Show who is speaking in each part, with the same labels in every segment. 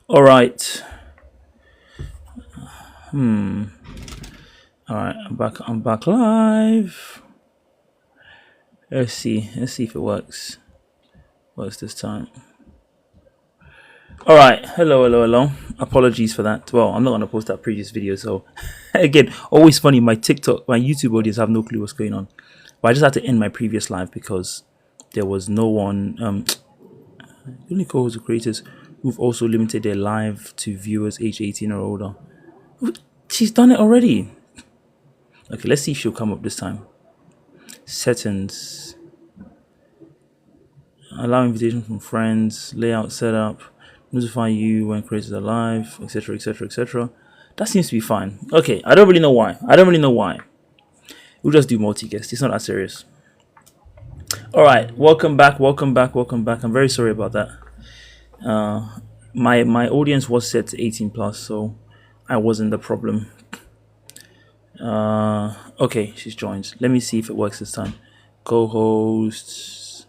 Speaker 1: All right. Hmm. All right. I'm back. I'm back live. Let's see. Let's see if it works. Works this time. All right. Hello. Hello. Hello. Apologies for that. Well, I'm not gonna post that previous video. So, again, always funny. My TikTok, my YouTube audience have no clue what's going on. But I just had to end my previous live because there was no one. The only co-hosts or creators who've also limited their live to viewers age 18 or older. She's done it already. Okay, let's see if she'll come up this time. Settings. Allow invitation from friends. Layout setup. Notify you when creators are live, etc., etc., etc. That seems to be fine. Okay, I don't really know why. We'll just do multi-guest. It's not that serious. All right, welcome back. I'm very sorry about that. My audience was set to 18 plus, so I wasn't the problem. Okay, she's joined. Let me see if it works this time. Co-hosts.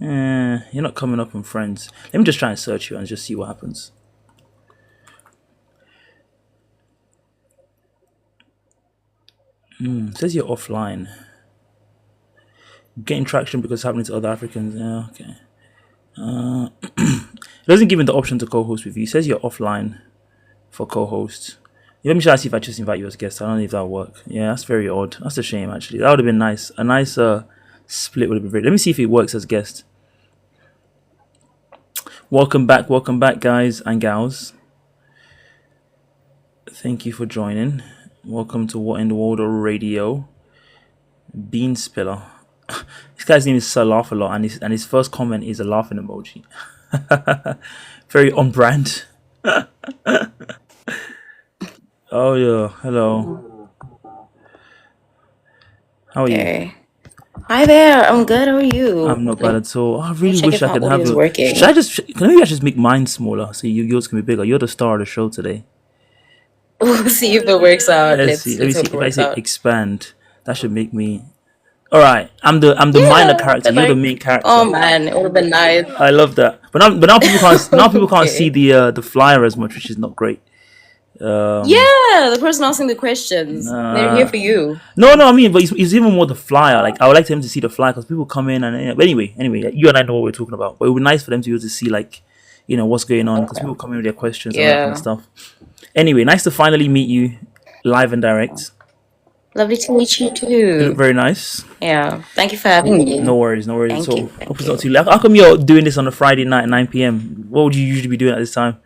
Speaker 1: You're not coming up in friends. Let me just try and search you and just see what happens. It says you're offline. Getting traction because it's happening to other Africans. Yeah, okay. It doesn't give me the option to co-host with you. It says you're offline for co-hosts. Let me try to see if I just invite you as guest. I don't know if that'll work. Yeah, that's very odd. That's a shame, actually. That would have been nice. A nice split would have been great. Let me see if it works as guest. Welcome back, guys and gals. Thank you for joining. Welcome to What in the World Radio. Bean Spiller. This guy's name is Sir Laugh a Lot, and his first comment is a laughing emoji. Very on brand. Oh yeah, hello. How are you?
Speaker 2: Okay. Hi there. I'm good. How are you?
Speaker 1: I'm not bad at all. I really
Speaker 2: Check
Speaker 1: wish
Speaker 2: if
Speaker 1: I
Speaker 2: my
Speaker 1: could
Speaker 2: audio
Speaker 1: have
Speaker 2: is
Speaker 1: your.
Speaker 2: working.
Speaker 1: Should I just? Maybe I just make mine smaller so yours can be bigger. You're the star of the show today.
Speaker 2: We'll see if it works out.
Speaker 1: Let's see. Let me
Speaker 2: Let's
Speaker 1: see
Speaker 2: hope it
Speaker 1: if I
Speaker 2: works
Speaker 1: say
Speaker 2: out.
Speaker 1: expand. That should make me. All right. I'm the minor
Speaker 2: Yeah,
Speaker 1: character.
Speaker 2: but
Speaker 1: You're the
Speaker 2: like,
Speaker 1: main character.
Speaker 2: oh man, it would have been nice.
Speaker 1: I love that. But now people can't see
Speaker 2: Okay.
Speaker 1: the flyer as much, which is not great.
Speaker 2: Yeah, the person asking the questions. They're here for you.
Speaker 1: No, I mean, but it's even more the flyer. Like, I would like them to see the flyer because people come in and. But anyway, you and I know what we're talking about. But it would be nice for them to be able to see, like, what's going on because people come in with their questions and all that kind of
Speaker 2: Yeah.
Speaker 1: stuff. Anyway, nice to finally meet you live and direct.
Speaker 2: Lovely to meet you
Speaker 1: You look
Speaker 2: too.
Speaker 1: very nice.
Speaker 2: Yeah. Thank you for having me.
Speaker 1: No worries at
Speaker 2: Thank
Speaker 1: all.
Speaker 2: you.
Speaker 1: Hope
Speaker 2: Thank
Speaker 1: it's not
Speaker 2: you.
Speaker 1: too late. How come you're doing this on a Friday night at 9 p.m.? What would you usually be doing at this time?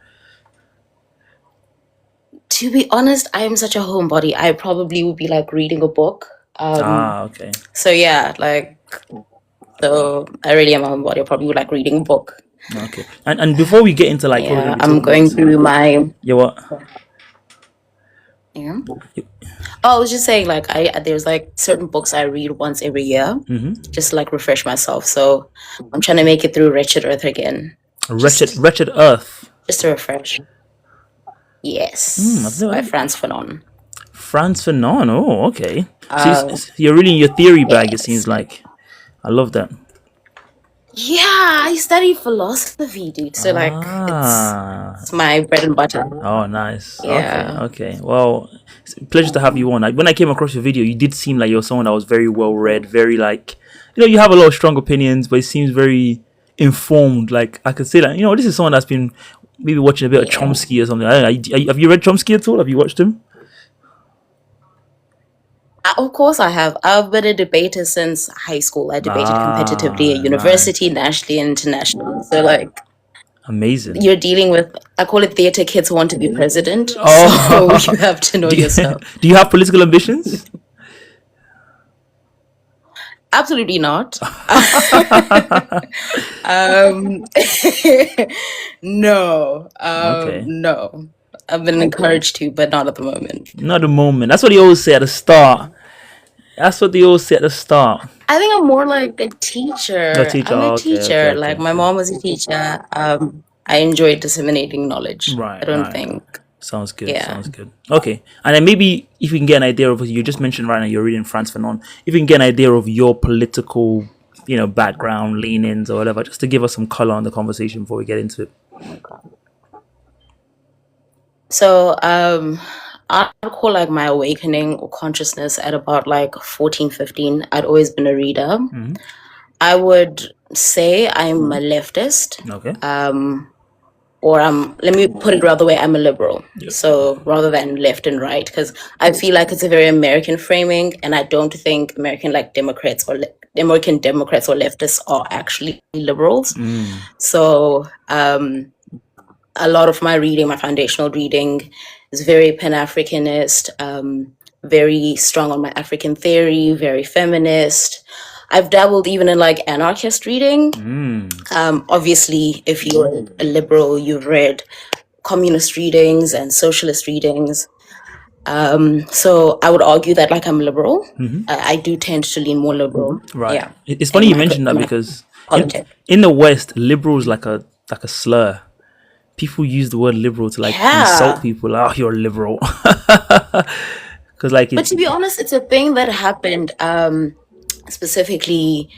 Speaker 2: To be honest, I am such a homebody. I probably would be like reading a book.
Speaker 1: Okay.
Speaker 2: So yeah, like, so I really am a homebody. I probably would like reading a book.
Speaker 1: Okay. And before we get into like what we're
Speaker 2: Yeah,
Speaker 1: gonna be
Speaker 2: I'm
Speaker 1: talking about,
Speaker 2: going through my.
Speaker 1: yeah, what?
Speaker 2: Yeah. Oh, I was just saying, like, there's like certain books I read once every year, just to, like refresh myself. So I'm trying to make it through Wretched Earth again,
Speaker 1: Wretched Earth.
Speaker 2: just to refresh.
Speaker 1: I've
Speaker 2: Yes, by
Speaker 1: never.
Speaker 2: Franz Fanon.
Speaker 1: France Fanon. Oh, okay. So
Speaker 2: Uh,
Speaker 1: you're really in your theory bag. It seems
Speaker 2: yes.
Speaker 1: like. I love that.
Speaker 2: Yeah, I study philosophy, dude. So like,
Speaker 1: Ah.
Speaker 2: it's my bread and butter.
Speaker 1: Oh, nice.
Speaker 2: Yeah.
Speaker 1: Okay. Well, it's a pleasure to have you on. When I came across your video, you did seem like you're someone that was very well read, very like, you have a lot of strong opinions, but it seems very informed. Like I could say that, this is someone that's been maybe watching a bit of
Speaker 2: Yeah.
Speaker 1: Chomsky or something. I don't know. Have you read Chomsky at all? Have you watched him?
Speaker 2: Of course I have. I've been a debater since high school. I debated competitively at university,
Speaker 1: Nice.
Speaker 2: nationally, and international. So like,
Speaker 1: Amazing.
Speaker 2: you're dealing with, I call it theater kids who want to be president. So
Speaker 1: Oh,
Speaker 2: you have to know
Speaker 1: do
Speaker 2: your stuff.
Speaker 1: do you have political ambitions?
Speaker 2: Absolutely not. um, no,
Speaker 1: Okay.
Speaker 2: no. I've been encouraged to, but not at the moment.
Speaker 1: Not at the moment. That's what they always say at the start. That's what they always say at the start.
Speaker 2: I think I'm more like a
Speaker 1: A
Speaker 2: teacher.
Speaker 1: teacher.
Speaker 2: I'm a
Speaker 1: Oh,
Speaker 2: teacher. Like my mom was a teacher. I enjoy disseminating knowledge. I don't
Speaker 1: Right.
Speaker 2: think,
Speaker 1: Sounds good.
Speaker 2: yeah.
Speaker 1: Sounds good. Okay. And then maybe if we can get an idea of, you just mentioned right now you're reading Franz Fanon. If we can get an idea of your political, background, leanings or whatever, just to give us some color on the conversation before we get into it.
Speaker 2: So I'd call like my awakening or consciousness at about like 14, 15. I'd always been a reader. I would say I'm a leftist.
Speaker 1: Okay.
Speaker 2: Or let me put it rather way, I'm a liberal. So rather than left and right, because I feel like it's a very American framing, and I don't think American Democrats or leftists are actually liberals. So a lot of my reading, my foundational reading, is very Pan-Africanist, very strong on my African theory, very feminist. I've dabbled even in like anarchist reading. Obviously, if you're a liberal, you've read communist readings and socialist readings. So I would argue that like I'm liberal. I do tend to lean more liberal.
Speaker 1: Right.
Speaker 2: Yeah.
Speaker 1: It's funny you mentioned that because in the West, liberal is like a slur. People use the word liberal to like insult people. Oh, you're a liberal. Because like,
Speaker 2: but to be honest, it's a thing that happened specifically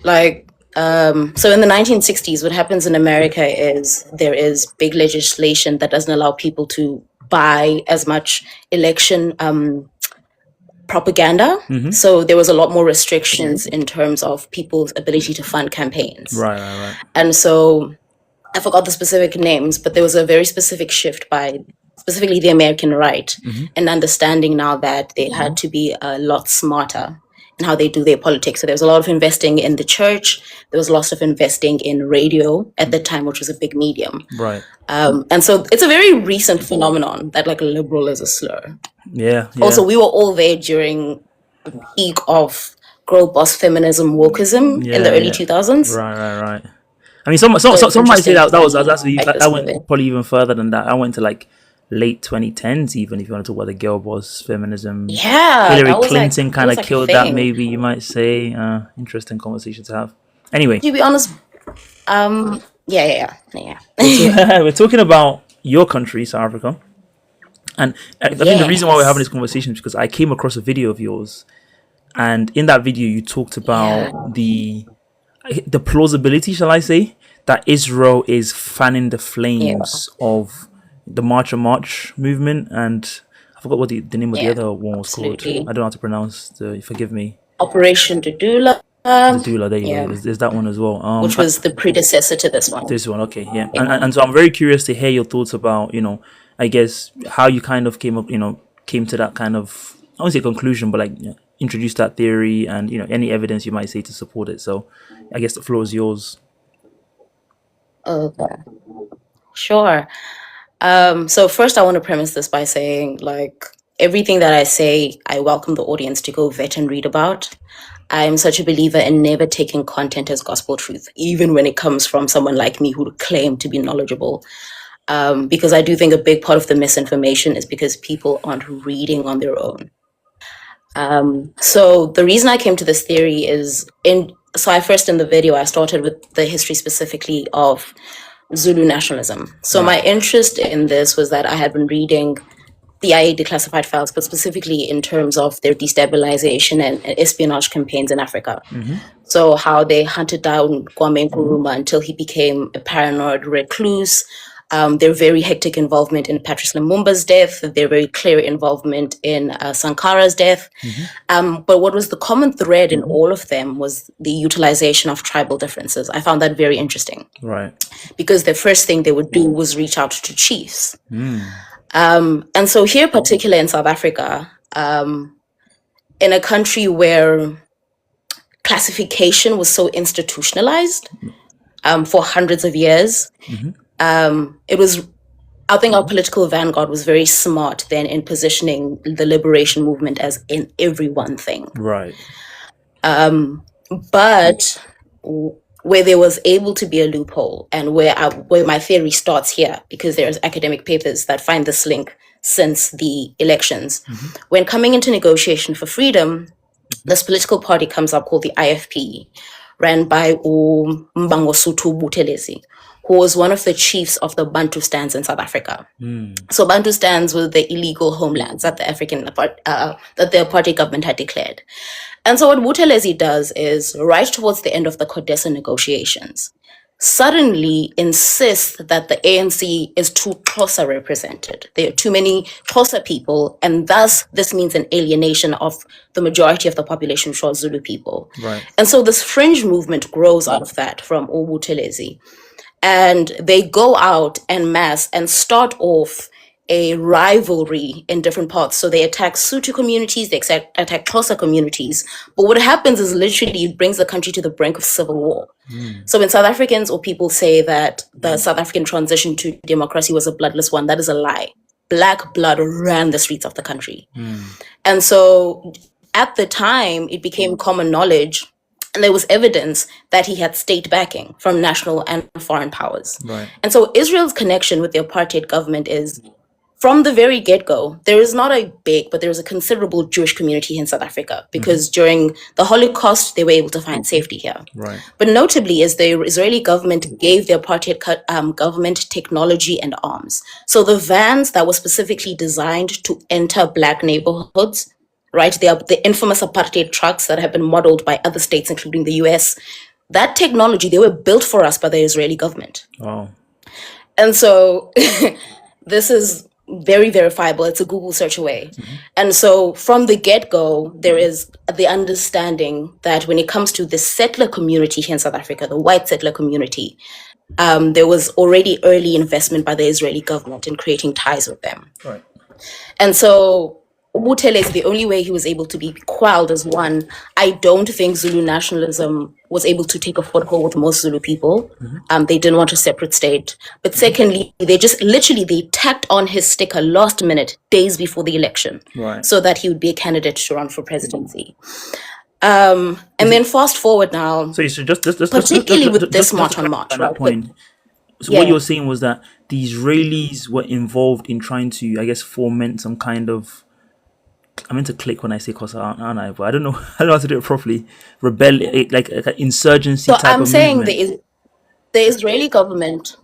Speaker 2: like so in the 1960s. What happens in America is there is big legislation that doesn't allow people to buy as much election propaganda. So there was a lot more restrictions in terms of people's ability to fund campaigns.
Speaker 1: Right.
Speaker 2: And so I forgot the specific names, but there was a very specific shift by specifically the American right and understanding now that they had to be a lot smarter in how they do their politics. So there was a lot of investing in the church. There was lots of investing in radio at the time, which was a big medium.
Speaker 1: Right.
Speaker 2: And so it's a very recent phenomenon that like liberal is a slur.
Speaker 1: Yeah.
Speaker 2: Also, we were all there during the peak of girl boss feminism, wokeism in the early 2000s.
Speaker 1: Right. I mean, some might say that was actually I went probably even further than that. I went to like late 2010s, even if you want to talk about the girl boss feminism.
Speaker 2: Yeah,
Speaker 1: Hillary Clinton kind of killed that, maybe you might say. Interesting conversation to have. Anyway,
Speaker 2: to be honest, yeah.
Speaker 1: We're talking about your country, South Africa, and I think the reason why we're having this conversation is because I came across a video of yours, and in that video you talked about the plausibility, shall I say, that Israel is fanning the flames of the March on March movement, and I forgot what the name of the other one was called. I don't know how to pronounce forgive me.
Speaker 2: Operation Dudula.
Speaker 1: Dudula, there you go. There's that one as well.
Speaker 2: Which was the predecessor to this one.
Speaker 1: This one, okay, yeah. And so I'm very curious to hear your thoughts about, I guess how you kind of came to that kind of, I won't say conclusion, but like introduced that theory and any evidence you might say to support it. So I guess the floor is yours.
Speaker 2: Okay, sure. So first I want to premise this by saying like everything that I say, I welcome the audience to go vet and read about. I'm such a believer in never taking content as gospel truth, even when it comes from someone like me who claim to be knowledgeable. Because I do think a big part of the misinformation is because people aren't reading on their own. So the reason I came to this theory is so I first in the video, I started with the history specifically of Zulu nationalism. So my interest in this was that I had been reading the IA declassified files, but specifically in terms of their destabilization and espionage campaigns in Africa. So how they hunted down Kwame Nkrumah until he became a paranoid recluse. Their very hectic involvement in Patrice Lumumba's death, their very clear involvement in Sankara's death. But what was the common thread in all of them was the utilization of tribal differences. I found that very interesting.
Speaker 1: Right.
Speaker 2: Because the first thing they would do was reach out to chiefs. And so here, particularly in South Africa, in a country where classification was so institutionalized for hundreds of years, it was, I think our political vanguard was very smart then in positioning the liberation movement as in everyone thing.
Speaker 1: Right.
Speaker 2: But where there was able to be a loophole, and where my theory starts here, because there's academic papers that find this link since the elections. When coming into negotiation for freedom, this political party comes up called the IFP, ran by Mbangosuthu Buthelezi, who was one of the chiefs of the Bantu stands in South Africa. So Bantu stands were the illegal homelands that the apartheid government had declared. And so what Buthelezi does is, right towards the end of the CODESA negotiations, suddenly insists that the ANC is too Xhosa represented. There are too many Xhosa people, and thus this means an alienation of the majority of the population, which are Zulu people.
Speaker 1: Right.
Speaker 2: And so this fringe movement grows out of that from Ubutelezi. And they go out en masse and start off a rivalry in different parts. So they attack Sutu communities, they attack Xhosa communities. But what happens is literally it brings the country to the brink of civil war. So when South Africans or people say that the South African transition to democracy was a bloodless one, that is a lie. Black blood ran the streets of the country. And so at the time, it became common knowledge, and there was evidence that he had state backing from national and foreign powers.
Speaker 1: Right.
Speaker 2: And so Israel's connection with the apartheid government is, from the very get-go, there is not a big, but there is a considerable Jewish community in South Africa, because during the Holocaust, they were able to find safety here.
Speaker 1: Right.
Speaker 2: But notably, is the Israeli government gave the apartheid government technology and arms. So the vans that were specifically designed to enter black neighborhoods, right? They are the infamous apartheid trucks that have been modeled by other states, including the US. That technology, they were built for us by the Israeli government.
Speaker 1: Wow.
Speaker 2: And so this is very verifiable. It's a Google search away. And so from the get-go, there is the understanding that when it comes to the settler community here in South Africa, the white settler community, there was already early investment by the Israeli government in creating ties with them.
Speaker 1: Right.
Speaker 2: And so Ubutelezi, the only way he was able to be quelled is, one, I don't think Zulu nationalism was able to take a foothold with most Zulu people. They didn't want a separate state. But secondly, they just literally, they tacked on his sticker last minute, days before the election,
Speaker 1: Right.
Speaker 2: so that he would be a candidate to run for presidency. And then fast forward now,
Speaker 1: So you should just
Speaker 2: particularly with this March on March,
Speaker 1: at
Speaker 2: right?
Speaker 1: that point. So
Speaker 2: Yeah.
Speaker 1: what you're saying was that the Israelis were involved in trying to, I guess, foment some kind of, I meant to click when I say Kosa, aren't I? But I don't know. I don't know how to do it properly. Like an insurgency
Speaker 2: So
Speaker 1: type
Speaker 2: I'm
Speaker 1: of
Speaker 2: saying
Speaker 1: movement.
Speaker 2: the Israeli government,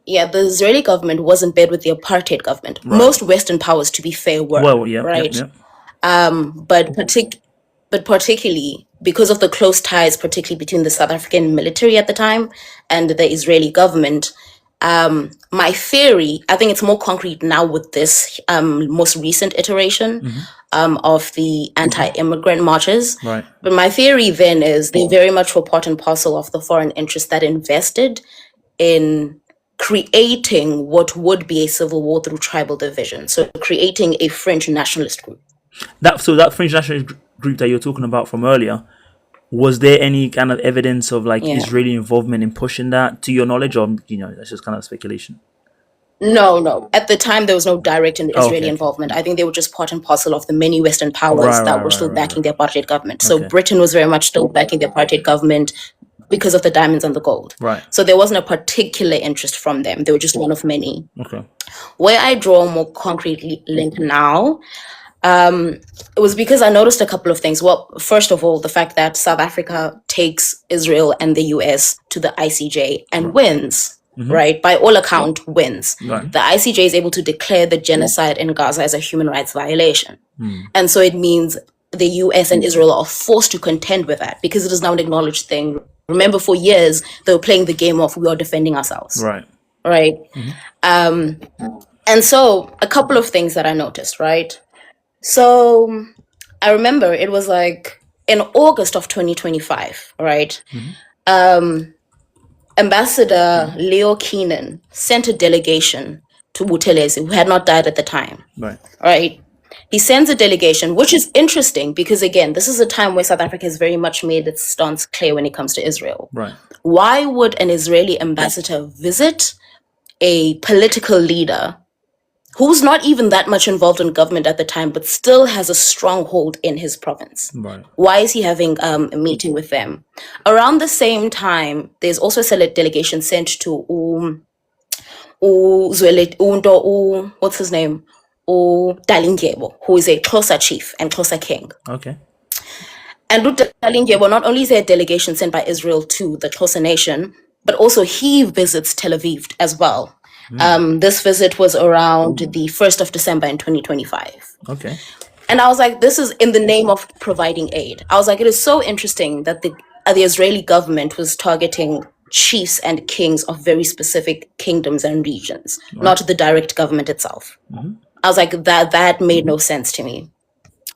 Speaker 2: the Israeli government was in bed with the apartheid government. Most Western powers, to be fair, were,
Speaker 1: Well, yeah,
Speaker 2: right?
Speaker 1: yeah.
Speaker 2: But particularly because of the close ties, particularly between the South African military at the time and the Israeli government, my theory, I think it's more concrete now with this most recent iteration of the anti-immigrant marches.
Speaker 1: Right.
Speaker 2: But my theory then is they very much were part and parcel of the foreign interests that invested in creating what would be a civil war through tribal division. So creating a French nationalist group.
Speaker 1: That French nationalist group that you're talking about from earlier, was there any kind of evidence of like Israeli involvement in pushing that, to your knowledge, or that's just kind of speculation?
Speaker 2: No. At the time, there was no direct Israeli
Speaker 1: okay.
Speaker 2: involvement. I think they were just part and parcel of the many Western powers that were still backing the apartheid government. So Britain was very much still backing the apartheid government because of the diamonds and the gold.
Speaker 1: Right.
Speaker 2: So there wasn't a particular interest from them. They were just one of many.
Speaker 1: Okay.
Speaker 2: Where I draw a more concrete link now, it was because I noticed a couple of things. Well, first of all, the fact that South Africa takes Israel and the US to the ICJ and wins. Right, by all account, wins.
Speaker 1: Right.
Speaker 2: The ICJ is able to declare the genocide in Gaza as a human rights violation. And so it means the US and Israel are forced to contend with that because it is now an acknowledged thing. Remember, for years, they were playing the game of we are defending ourselves.
Speaker 1: Right.
Speaker 2: Right. And so a couple of things that I noticed, right? So I remember it was like in August of 2025, right? Ambassador Leo Keenan sent a delegation to Buthelezi, who had not died at the time. Right. He sends a delegation, which is interesting because, again, this is a time where South Africa has very much made its stance clear when it comes to Israel.
Speaker 1: Right.
Speaker 2: Why would an Israeli ambassador visit a political leader who's not even that much involved in government at the time, but still has a stronghold in his province?
Speaker 1: Right.
Speaker 2: Why is he having a meeting with them? Around the same time, there's also a delegation sent to what's his name? Dalingebo, who is a Xhosa chief and Xhosa king.
Speaker 1: Okay.
Speaker 2: And Dalingebo, not only is there a delegation sent by Israel to the Xhosa nation, but also he visits Tel Aviv as well. This visit was around the 1st of December in 2025.
Speaker 1: Okay.
Speaker 2: And I was like, this is in the name of providing aid. I was like, it is so interesting that the Israeli government was targeting chiefs and kings of very specific kingdoms and regions,
Speaker 1: Right.
Speaker 2: not the direct government itself. I was like, that made no sense to me,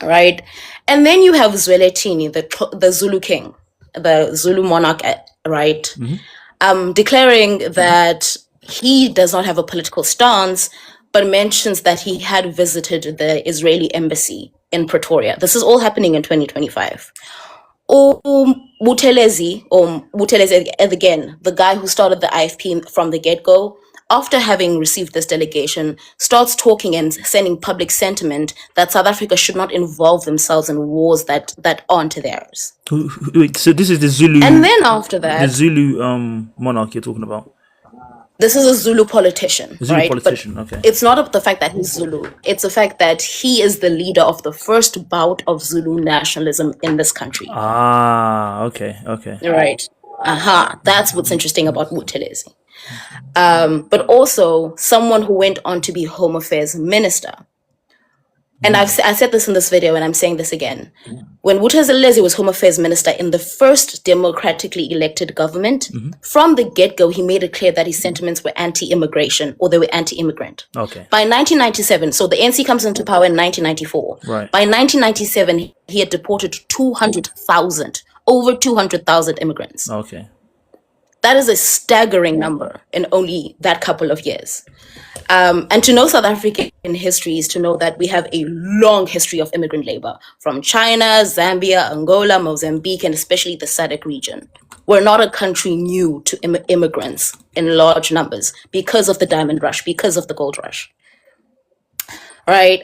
Speaker 2: right? And then you have Zwelithini, the Zulu king, the Zulu monarch, right? Declaring that he does not have a political stance, but mentions that he had visited the Israeli embassy in Pretoria. This is all happening in 2025. Buthelezi again, the guy who started the IFP from the get-go, after having received this delegation, starts talking and sending public sentiment that South Africa should not involve themselves in wars that aren't theirs.
Speaker 1: Wait, so this is the Zulu,
Speaker 2: And then after
Speaker 1: the
Speaker 2: that,
Speaker 1: Zulu monarch you're talking about?
Speaker 2: this is a Zulu politician,
Speaker 1: The Zulu
Speaker 2: right?
Speaker 1: politician,
Speaker 2: But
Speaker 1: okay.
Speaker 2: it's not the fact that he's Zulu. It's the fact that he is the leader of the first bout of Zulu nationalism in this country.
Speaker 1: Ah, okay.
Speaker 2: Right. That's what's interesting about Buthelezi. But also someone who went on to be Home Affairs Minister. And I said this in this video, and I'm saying this again. When Buthelezi was Home Affairs Minister in the first democratically elected government, from the get-go, he made it clear that his sentiments were anti-immigration, or they were anti-immigrant.
Speaker 1: Okay.
Speaker 2: By 1997, so the ANC comes into power in 1994.
Speaker 1: Right.
Speaker 2: By 1997, he had deported 200,000, over 200,000 immigrants.
Speaker 1: Okay.
Speaker 2: That is a staggering number in only that couple of years. And to know South African history is to know that we have a long history of immigrant labor from China, Zambia, Angola, Mozambique, and especially the SADC region. We're not a country new to immigrants in large numbers because of the diamond rush, because of the gold rush. Right?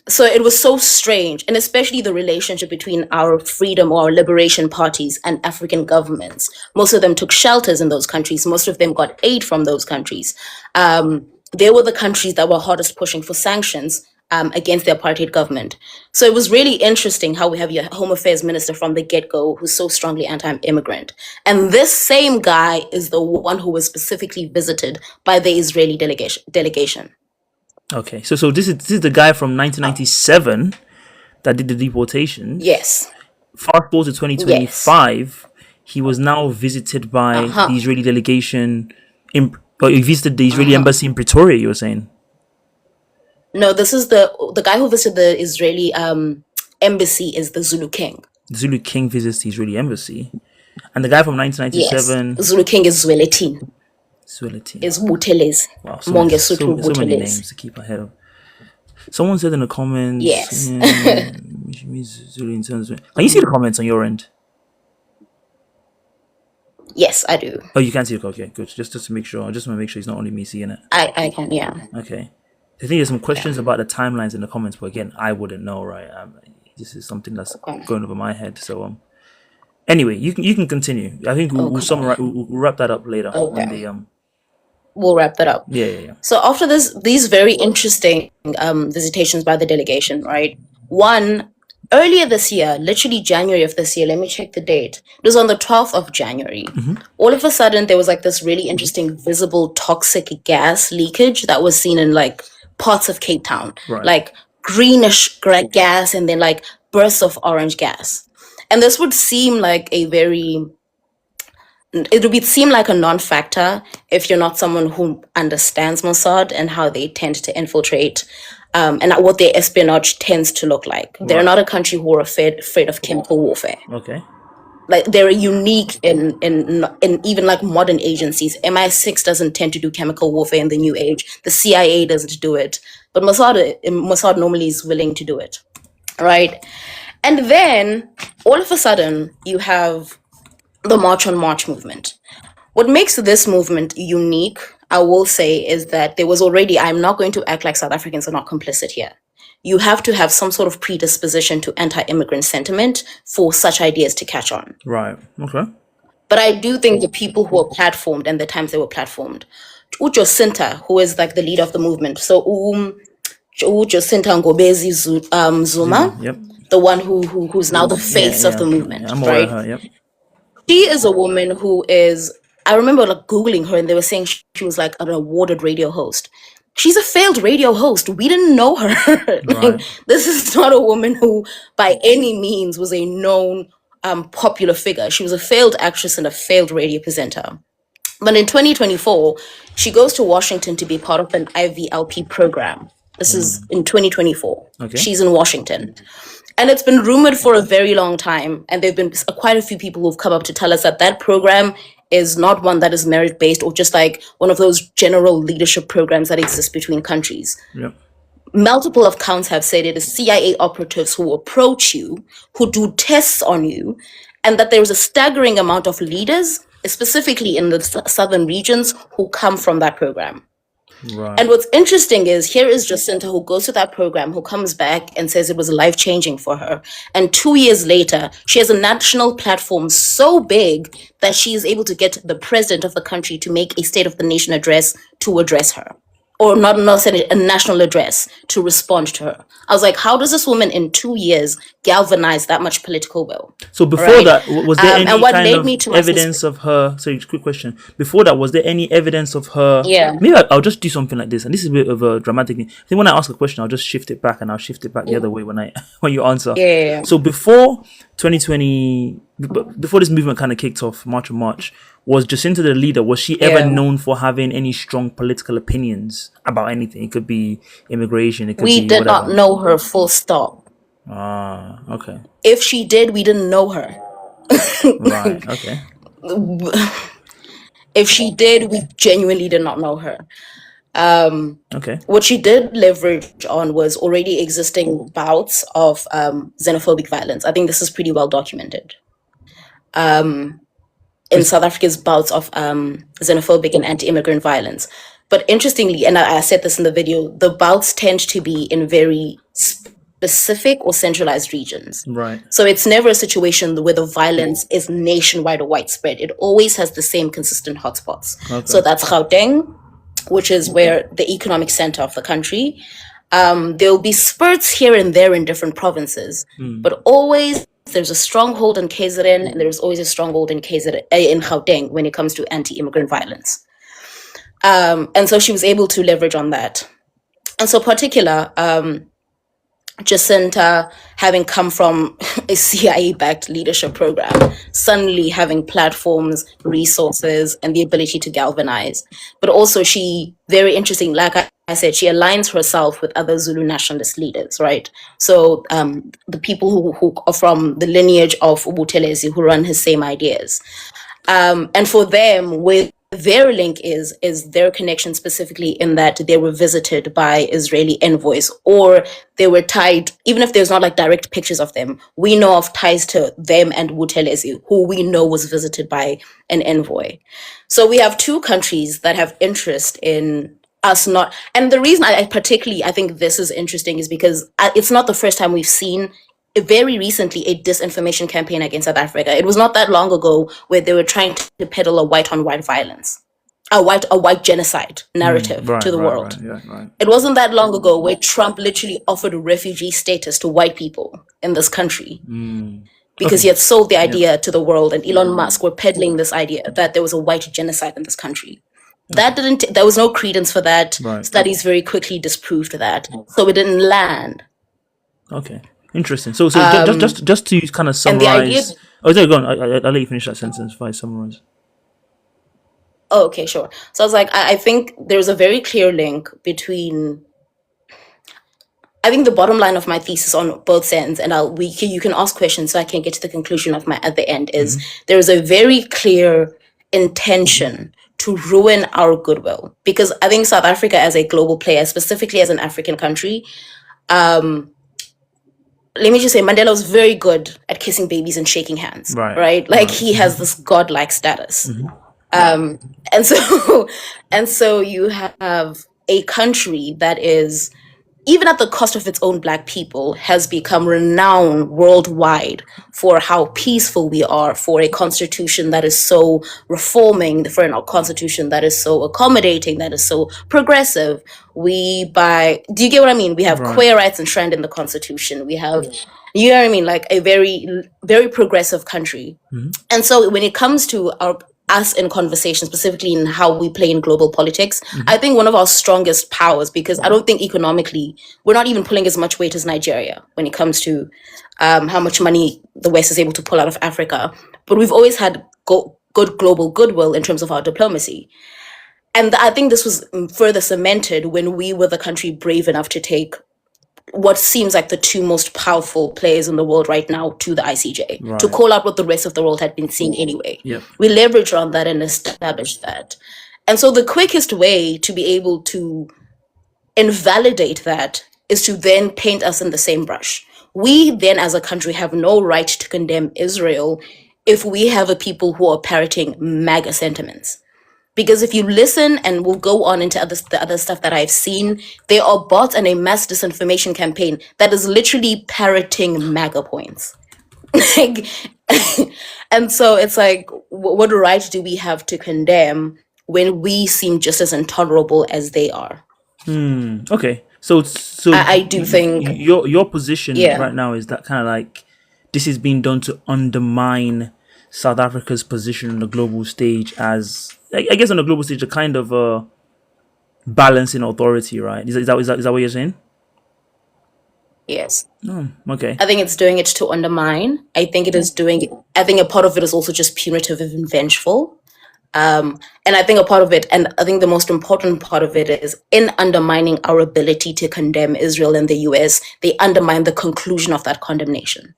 Speaker 2: So it was so strange, and especially the relationship between our freedom or our liberation parties and African governments. Most of them took shelters in those countries. Most of them got aid from those countries. They were the countries that were hardest pushing for sanctions against the apartheid government. So it was really interesting how we have your Home Affairs Minister from the get-go who's so strongly anti-immigrant. And this same guy is the one who was specifically visited by the Israeli delegation.
Speaker 1: Okay. So this is the guy from 1997 that did the deportation.
Speaker 2: Yes.
Speaker 1: Fast forward to 2025, he was now visited by the Israeli delegation he visited the Israeli embassy in Pretoria, you were saying?
Speaker 2: No, this is the guy who visited the Israeli embassy is the Zulu king.
Speaker 1: The Zulu king visits the Israeli embassy. And the guy from 1997...
Speaker 2: Yes. Zulu king is Zwelithini.
Speaker 1: Zwelithini.
Speaker 2: Is Buthelezi.
Speaker 1: Wow, so many names to keep ahead of. Someone said in the comments...
Speaker 2: Yes.
Speaker 1: Zulu in terms of... Can you see the comments on your end?
Speaker 2: Yes, I do.
Speaker 1: Oh, you can see it. Okay, good. Just to make sure. I just want to make sure it's not only me seeing it.
Speaker 2: I can, yeah.
Speaker 1: Okay. I think there's some questions about the timelines in the comments, but again, I wouldn't know, right? This is something that's going over my head. So, anyway, you can continue. I think we'll summarize. We'll wrap that up later.
Speaker 2: Okay. We'll wrap that up.
Speaker 1: Yeah.
Speaker 2: So after these very interesting visitations by the delegation, right? One, earlier this year, literally January of this year, let me check the date. It was on the 12th of January. All of a sudden, there was like this really interesting visible toxic gas leakage that was seen in like parts of Cape Town.
Speaker 1: Right.
Speaker 2: Like greenish gas and then like bursts of orange gas. And this would seem like it would seem like a non-factor if you're not someone who understands Mossad and how they tend to infiltrate and what their espionage tends to look like. They're not a country who are afraid of chemical warfare.
Speaker 1: Okay.
Speaker 2: Like they're unique in even like modern agencies. MI6 doesn't tend to do chemical warfare in the new age. The CIA doesn't do it, but Mossad normally is willing to do it, right? And then all of a sudden you have the March on March movement. What makes this movement unique, I will say, is that there was already, I'm not going to act like South Africans are not complicit here. You have to have some sort of predisposition to anti-immigrant sentiment for such ideas to catch on.
Speaker 1: Right. Okay.
Speaker 2: But I do think the people who were platformed and the times they were platformed, Jacinta, who is like the leader of the movement. So Jacinta Ngobezi Zuma,
Speaker 1: Yep.
Speaker 2: the one who's now the face of the movement,
Speaker 1: I'm aware
Speaker 2: right?
Speaker 1: of her, yep.
Speaker 2: She is a woman who is, I remember like Googling her and they were saying she was like an awarded radio host. She's a failed radio host. We didn't know her. Like, this is not a woman who by any means was a known popular figure. She was a failed actress and a failed radio presenter. But in 2024, she goes to Washington to be part of an IVLP program. This is in 2024.
Speaker 1: Okay.
Speaker 2: She's in Washington. And it's been rumored for a very long time. And there have been quite a few people who've come up to tell us that that program is not one that is merit-based or just like one of those general leadership programs that exist between countries.
Speaker 1: Yep.
Speaker 2: Multiple accounts have said it is CIA operatives who approach you, who do tests on you, and that there is a staggering amount of leaders, specifically in the southern regions, who come from that program.
Speaker 1: Right.
Speaker 2: And what's interesting is here is Jacinta, who goes to that program, who comes back and says it was life-changing for her. And 2 years later, she has a national platform so big that she is able to get the president of the country to make a State of the Nation address to address her. Or not a national address to respond to her. I was like, how does this woman in 2 years galvanize that much political will?
Speaker 1: So before
Speaker 2: Right.
Speaker 1: that, was there any
Speaker 2: And what
Speaker 1: kind
Speaker 2: led
Speaker 1: of
Speaker 2: me to my
Speaker 1: evidence of her? Sorry, quick question. Before that, was there any evidence of her?
Speaker 2: Yeah.
Speaker 1: Maybe I'll just do something like this, and this is a bit of a dramatic thing. I think when I ask a question, I'll just shift it back, and I'll shift it back the other way when when you answer.
Speaker 2: Yeah.
Speaker 1: So before 2020, before this movement kind of kicked off, March, was Jacinta the leader? Was she ever
Speaker 2: Yeah.
Speaker 1: known for having any strong political opinions about anything? It could be immigration. It could
Speaker 2: We
Speaker 1: be
Speaker 2: did
Speaker 1: whatever.
Speaker 2: not know her, full stop.
Speaker 1: Ah, okay,
Speaker 2: If she did, we didn't know her.
Speaker 1: right, okay,
Speaker 2: If she did, we genuinely did not know her.
Speaker 1: okay.
Speaker 2: What she did leverage on was already existing bouts of xenophobic violence. I think this is pretty well documented. In South Africa's bouts of xenophobic and anti-immigrant violence. But interestingly, and I said this in the video, the bouts tend to be in very specific or centralized regions.
Speaker 1: Right.
Speaker 2: So it's never a situation where the violence is nationwide or widespread. It always has the same consistent hotspots.
Speaker 1: Okay.
Speaker 2: So that's Gauteng, which is where the economic center of the country. There'll be spurts here and there in different provinces, but always there's a stronghold in KZN, and there's always a stronghold in in Gauteng when it comes to anti-immigrant violence. And so she was able to leverage on that. And so particular, Jacinta, having come from a CIA-backed leadership program, suddenly having platforms, resources, and the ability to galvanize. But also she, very interesting, like I said, she aligns herself with other Zulu nationalist leaders, right? So the people who are from the lineage of Ubuthelezi, who run his same ideas. And for them, with their link is their connection specifically in that they were visited by Israeli envoys, or they were tied, even if there's not like direct pictures of them, we know of ties to them and Buthelezi, who we know was visited by an envoy. So we have two countries that have interest in us not, and the reason I think this is interesting is because it's not the first time we've seen very recently a disinformation campaign against South Africa. It was not that long ago where they were trying to peddle a white on white violence, a white genocide narrative to the world.
Speaker 1: Right.
Speaker 2: It wasn't that long ago where Trump literally offered refugee status to white people in this country because he had sold the idea to the world, and Elon Musk were peddling this idea that there was a white genocide in this country. There was no credence for that.
Speaker 1: Right.
Speaker 2: Studies very quickly disproved that. So it didn't land.
Speaker 1: Okay. Interesting. So just to kind of
Speaker 2: And the idea.
Speaker 1: summarize. Oh, there, go on. I'll let you finish that sentence if I summarize.
Speaker 2: Oh, okay, sure. So I was like, I think there's a very clear link between. I think the bottom line of my thesis on both ends, and you can ask questions so I can get to the conclusion of my at the end, is there is a very clear intention to ruin our goodwill, because I think South Africa as a global player, specifically as an African country, let me just say, Mandela was very good at kissing babies and shaking hands, right? Like he has this godlike status. And so you have a country that is, even at the cost of its own Black people, has become renowned worldwide for how peaceful we are, for a constitution that is so reforming, for a constitution that is so accommodating, that is so progressive. Do you get what I mean? We have queer rights enshrined in the constitution. We have, you know what I mean? Like a very, very progressive country. And so when it comes to us in conversation, specifically in how we play in global politics. I think one of our strongest powers, because I don't think economically we're not even pulling as much weight as Nigeria when it comes to how much money the West is able to pull out of Africa. But we've always had good global goodwill in terms of our diplomacy. And I think this was further cemented when we were the country brave enough to take what seems like the two most powerful players in the world right now to the ICJ to
Speaker 1: Right.
Speaker 2: call out what the rest of the world had been seeing anyway.
Speaker 1: Yep.
Speaker 2: We leveraged on that and established that. And so the quickest way to be able to invalidate that is to then paint us in the same brush. We then, as a country, have no right to condemn Israel if we have a people who are parroting MAGA sentiments. Because if you listen, and we'll go on into the other stuff that I've seen, there are bots and a mass disinformation campaign that is literally parroting MAGA points. Like, and so it's like, what right do we have to condemn when we seem just as intolerable as they are?
Speaker 1: Okay. So
Speaker 2: I do think,
Speaker 1: your position
Speaker 2: yeah,
Speaker 1: right now is that kind of like this is being done to undermine South Africa's position on the global stage as I guess on the global stage a kind of balancing authority, right? Is that what you're saying?
Speaker 2: yes.
Speaker 1: Okay.
Speaker 2: I think it's doing it to undermine. I think a part of it is also just punitive and vengeful. And I think a part of it, and I think the most important part of it is in undermining our ability to condemn Israel and the US, they undermine the conclusion of that condemnation.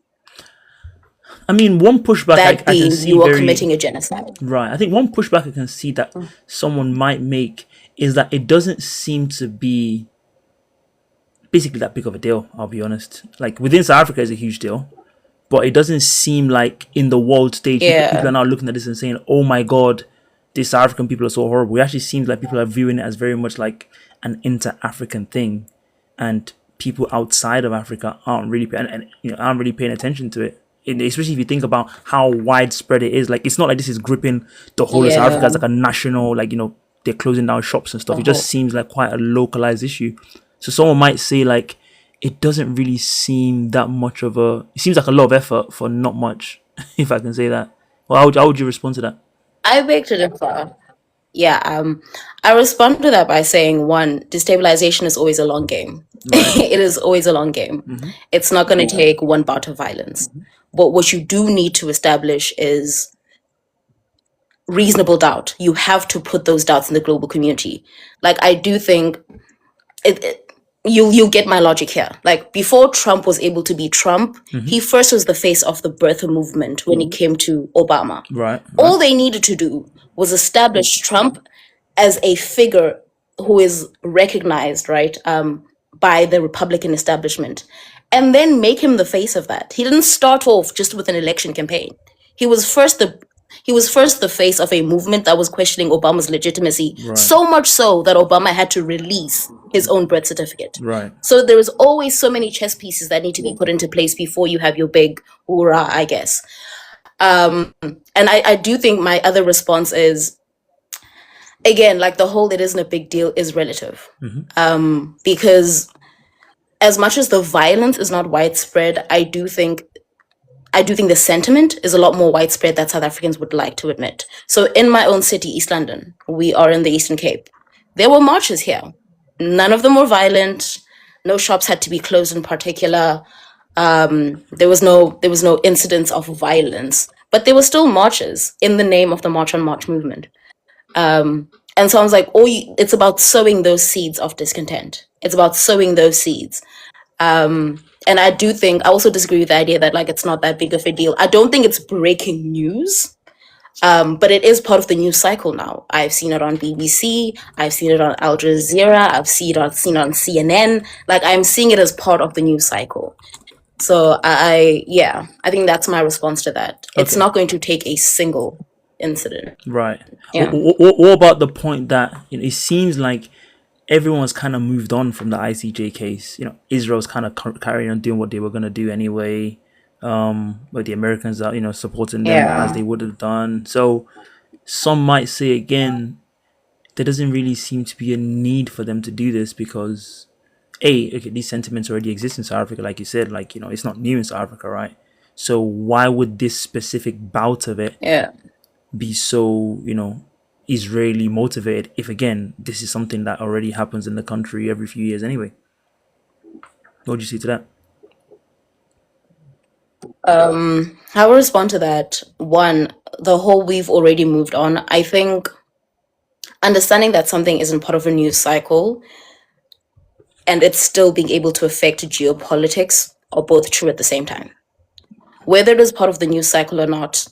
Speaker 1: I mean, one pushback
Speaker 2: That
Speaker 1: I can
Speaker 2: being,
Speaker 1: see
Speaker 2: you are
Speaker 1: very
Speaker 2: committing a genocide.
Speaker 1: right. I think one pushback I can see that someone might make is that it doesn't seem to be basically that big of a deal. I'll be honest. Like within South Africa is a huge deal, but it doesn't seem like in the world stage people are
Speaker 2: Yeah.
Speaker 1: now looking at this and saying, "Oh my God, these South African people are so horrible." It actually seems like people are viewing it as very much like an inter-African thing, and people outside of Africa aren't really aren't really paying attention to it. Especially if you think about how widespread it is. Like it's not like this is gripping the whole of South Africa
Speaker 2: Yeah.
Speaker 1: as like a national, like they're closing down shops and stuff. It just seems like quite a localized issue. So someone might say like it doesn't really seem that much of a. It seems like a lot of effort for not much, if I can say that. Well, how would you respond to that?
Speaker 2: I beg to differ. Yeah, I respond to that by saying one, destabilization is always a long game.
Speaker 1: Right.
Speaker 2: It is always a long game. It's not going to take one bout of violence. But what you do need to establish is reasonable doubt. You have to put those doubts in the global community. Like I do think you get my logic here. Like before Trump was able to be Trump, he first was the face of the birther movement when it came to Obama.
Speaker 1: Right.
Speaker 2: All they needed to do was establish Trump as a figure who is recognized, right, by the Republican establishment, and then make him the face of that. He didn't start off just with an election campaign. He was first the face of a movement that was questioning Obama's legitimacy,
Speaker 1: Right.
Speaker 2: so much so that Obama had to release his own birth certificate.
Speaker 1: Right.
Speaker 2: So there is always so many chess pieces that need to be put into place before you have your big hoorah, I guess. And I do think my other response is, again, like the whole it isn't a big deal is relative. Because as much as the violence is not widespread, I do think the sentiment is a lot more widespread that South Africans would like to admit. So in my own city, East London, we are in the Eastern Cape. There were marches here. None of them were violent. No shops had to be closed in particular. There was no incidents of violence, but there were still marches in the name of the March on March movement. And so I was like, it's about sowing those seeds of discontent. It's about sowing those seeds. And I do think I also disagree with the idea that like it's not that big of a deal. I don't think it's breaking news. But it is part of the news cycle now. I've seen it on BBC, I've seen it on Al Jazeera, I've seen it on CNN. Like I'm seeing it as part of the news cycle. So I think that's my response to that. It's
Speaker 1: Okay.
Speaker 2: not going to take a single incident.
Speaker 1: Right.
Speaker 2: Yeah.
Speaker 1: What about the point that it seems like everyone's kind of moved on from the ICJ case? Israel's kind of carrying on doing what they were going to do anyway. But the Americans are supporting them as they would have done. So some might say again, there doesn't really seem to be a need for them to do this because okay, these sentiments already exist in South Africa, like you said, it's not new in South Africa, right? So why would this specific bout of it
Speaker 2: Yeah.
Speaker 1: be so, Israeli motivated if, again, this is something that already happens in the country every few years anyway? What would you say to that?
Speaker 2: I will respond to that. One, the whole we've already moved on. I think understanding that something isn't part of a news cycle and it's still being able to affect geopolitics are both true at the same time. Whether it is part of the news cycle or not,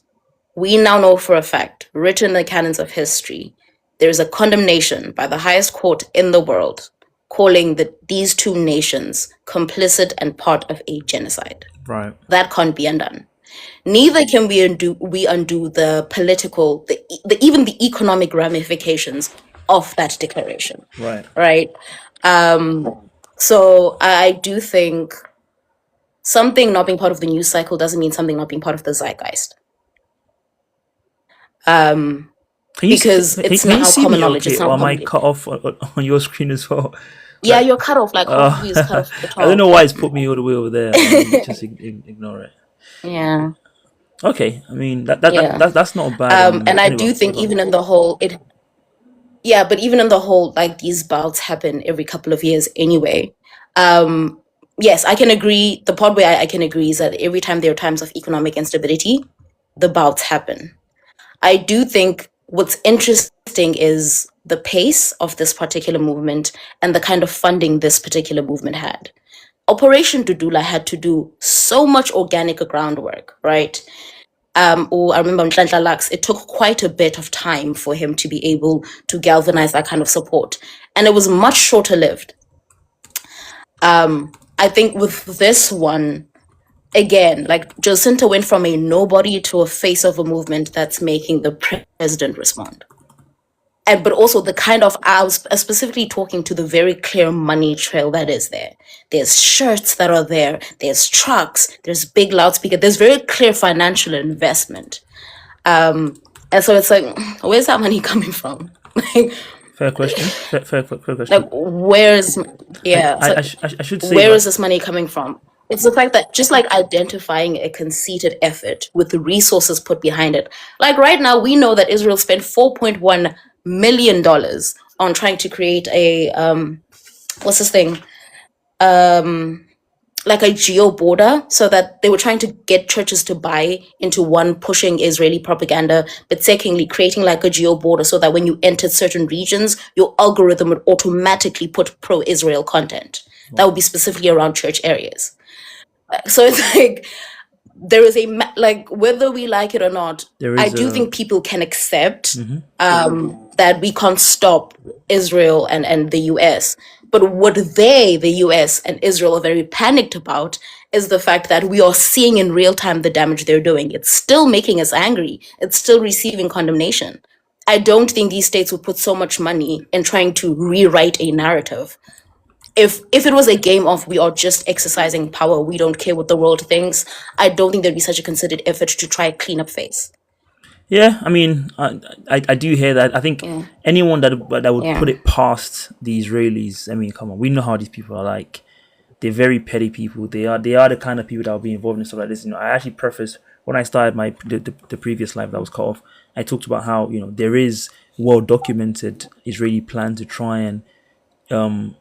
Speaker 2: we now know for a fact, written in the canons of history, there is a condemnation by the highest court in the world calling these two nations complicit and part of a genocide.
Speaker 1: Right.
Speaker 2: That can't be undone. Neither can we undo the political, even the economic ramifications of that declaration.
Speaker 1: Right.
Speaker 2: Right. So I do think something not being part of the news cycle doesn't mean something not being part of the zeitgeist.
Speaker 1: Can you
Speaker 2: Because it's
Speaker 1: can you
Speaker 2: now
Speaker 1: see
Speaker 2: common
Speaker 1: me
Speaker 2: knowledge.
Speaker 1: okay,
Speaker 2: It's now
Speaker 1: or am I
Speaker 2: common.
Speaker 1: cut off on your screen as well?
Speaker 2: Yeah,
Speaker 1: Like,
Speaker 2: you're cut off. Like half of you is cut off at the
Speaker 1: I don't
Speaker 2: top.
Speaker 1: know why it's put me all the way over there. Just ignore it.
Speaker 2: Yeah,
Speaker 1: Okay, I mean
Speaker 2: yeah.
Speaker 1: that's not a bad.
Speaker 2: And I
Speaker 1: Anyway,
Speaker 2: do
Speaker 1: sorry,
Speaker 2: think
Speaker 1: go on.
Speaker 2: even in the whole, yeah, but even in the whole, like these bouts happen every couple of years anyway. Yes, I can agree. The part where I can agree is that every time there are times of economic instability, the bouts happen. I do think what's interesting is the pace of this particular movement and the kind of funding this particular movement had. Operation Dudula had to do so much organic groundwork, right? Or I remember Nhlanhla Lux, it took quite a bit of time for him to be able to galvanize that kind of support. And it was much shorter lived. I think with this one, again, like Jacinta went from a nobody to a face of a movement that's making the president respond. And but also the kind of, I was specifically talking to the very clear money trail that is there. There's shirts that are there, there's trucks, there's big loudspeaker, there's very clear financial investment. And so it's like, where's that money coming from?
Speaker 1: Fair question. Fair
Speaker 2: Like
Speaker 1: question.
Speaker 2: where's, yeah,
Speaker 1: I,
Speaker 2: so
Speaker 1: I, sh- I should say,
Speaker 2: where
Speaker 1: but
Speaker 2: is this money coming from? It's the fact that just like identifying a conceited effort with the resources put behind it. Like right now, we know that Israel spent $4.1 million on trying to create a what's this thing? Like a geo border, so that they were trying to get churches to buy into, one, pushing Israeli propaganda, but secondly, creating like a geo border so that when you entered certain regions, your algorithm would automatically put pro-Israel content that would be specifically around church areas. So it's like there is like, whether we like it or not,
Speaker 1: there
Speaker 2: I
Speaker 1: is
Speaker 2: do
Speaker 1: a.
Speaker 2: think people can accept that we can't stop Israel and the US. But what the US and Israel, are very panicked about is the fact that we are seeing in real time the damage they're doing. It's still making us angry. It's still receiving condemnation. I don't think these states would put so much money in trying to rewrite a narrative. If it was a game of we are just exercising power, we don't care what the world thinks, I don't think there'd be such a considered effort to try clean up face.
Speaker 1: Yeah, I mean, I do hear that. I think
Speaker 2: Yeah.
Speaker 1: anyone that would
Speaker 2: Yeah.
Speaker 1: put it past the Israelis. I mean, come on, we know how these people are like. They're very petty people. They are the kind of people that will be involved in stuff like this. I actually prefaced when I started the previous live that was cut off. I talked about how there is well documented Israeli plan to try and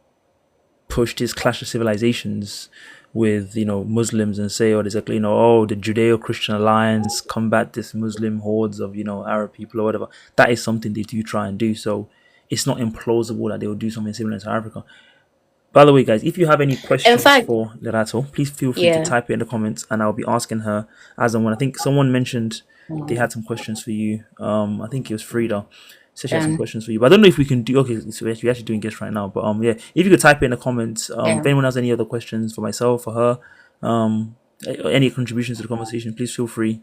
Speaker 1: push this clash of civilizations with Muslims and say, oh, there's the Judeo-Christian alliance combat this Muslim hordes of Arab people or whatever. That is something they do try and do. So it's not implausible that they will do something similar to Africa. By the way, guys, if you have any
Speaker 2: In
Speaker 1: questions
Speaker 2: fact,
Speaker 1: for Lerato, please feel free to
Speaker 2: yeah.
Speaker 1: type it in the comments, and I'll be asking her as and when. I think someone mentioned they had some questions for you. I think it was Frida. So she had some
Speaker 2: Yeah.
Speaker 1: questions for you, but I don't know if we can do. Okay, so we're actually doing guests right now, but yeah, if you could type it in the comments.
Speaker 2: Yeah.
Speaker 1: If anyone has any other questions for myself, for her, any contributions to the conversation, please feel free.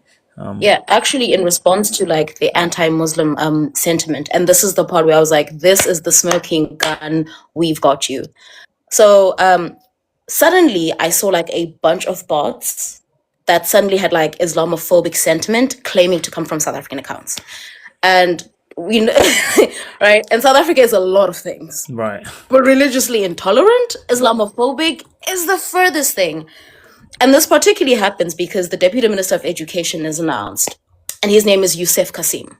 Speaker 2: Yeah, actually, in response to like the anti-Muslim sentiment, and this is the part where I was like, "This is the smoking gun. We've got you." So suddenly, I saw like a bunch of bots that suddenly had like Islamophobic sentiment claiming to come from South African accounts, and we know, right? And South Africa is a lot of things,
Speaker 1: Right.
Speaker 2: but religiously intolerant, Islamophobic is the furthest thing. And this particularly happens because the Deputy Minister of Education is announced. and his name is Youssef Kassim.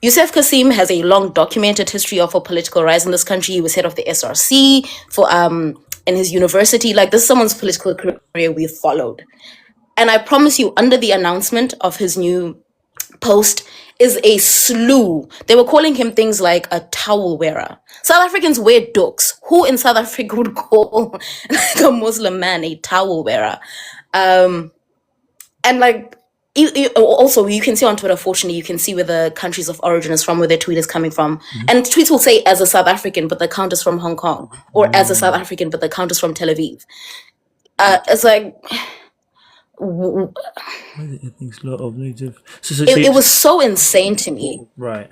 Speaker 2: Youssef Kassim has a long documented history of a political rise in this country. He was head of the SRC for in his university. Like, this is someone's political career we followed. And I promise you, under the announcement of his new post is a slew. They were calling him things like a towel wearer. South Africans wear dukes. Who in South Africa would call like a Muslim man a towel wearer? And like, also you can see on Twitter, fortunately, you can see where the countries of origin is from, where their tweet is coming from. And tweets will say as a South African, but the account is from Hong Kong, or as a South African, but the account is from Tel Aviv. It's like,
Speaker 1: What is it? Ethnic lot of native.
Speaker 2: it was so insane to me,
Speaker 1: right.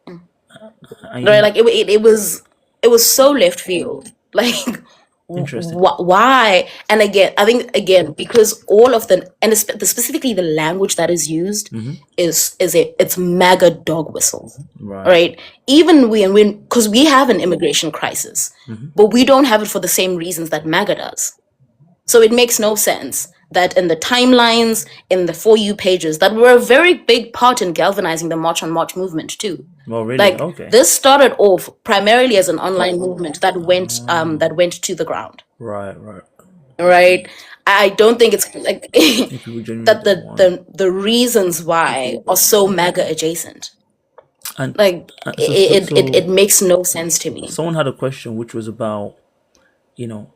Speaker 2: right? Like, it was so left field. Like,
Speaker 1: Interesting.
Speaker 2: why? And again, I think again because all of specifically the language that is used it's MAGA dog whistle,
Speaker 1: Right.
Speaker 2: right? Even when because we have an immigration crisis, but we don't have it for the same reasons that MAGA does. So it makes no sense that in the timelines, in the For You pages, that were a very big part in galvanizing the March on March movement too.
Speaker 1: Well, really?
Speaker 2: Like,
Speaker 1: Okay.
Speaker 2: this started off primarily as an online movement that went to the ground,
Speaker 1: Right.
Speaker 2: right? I don't think it's like
Speaker 1: If people genuinely
Speaker 2: that
Speaker 1: don't want.
Speaker 2: the reasons why are so MAGA adjacent.
Speaker 1: And
Speaker 2: Like, it makes no sense to me.
Speaker 1: someone had a question which was about, you know,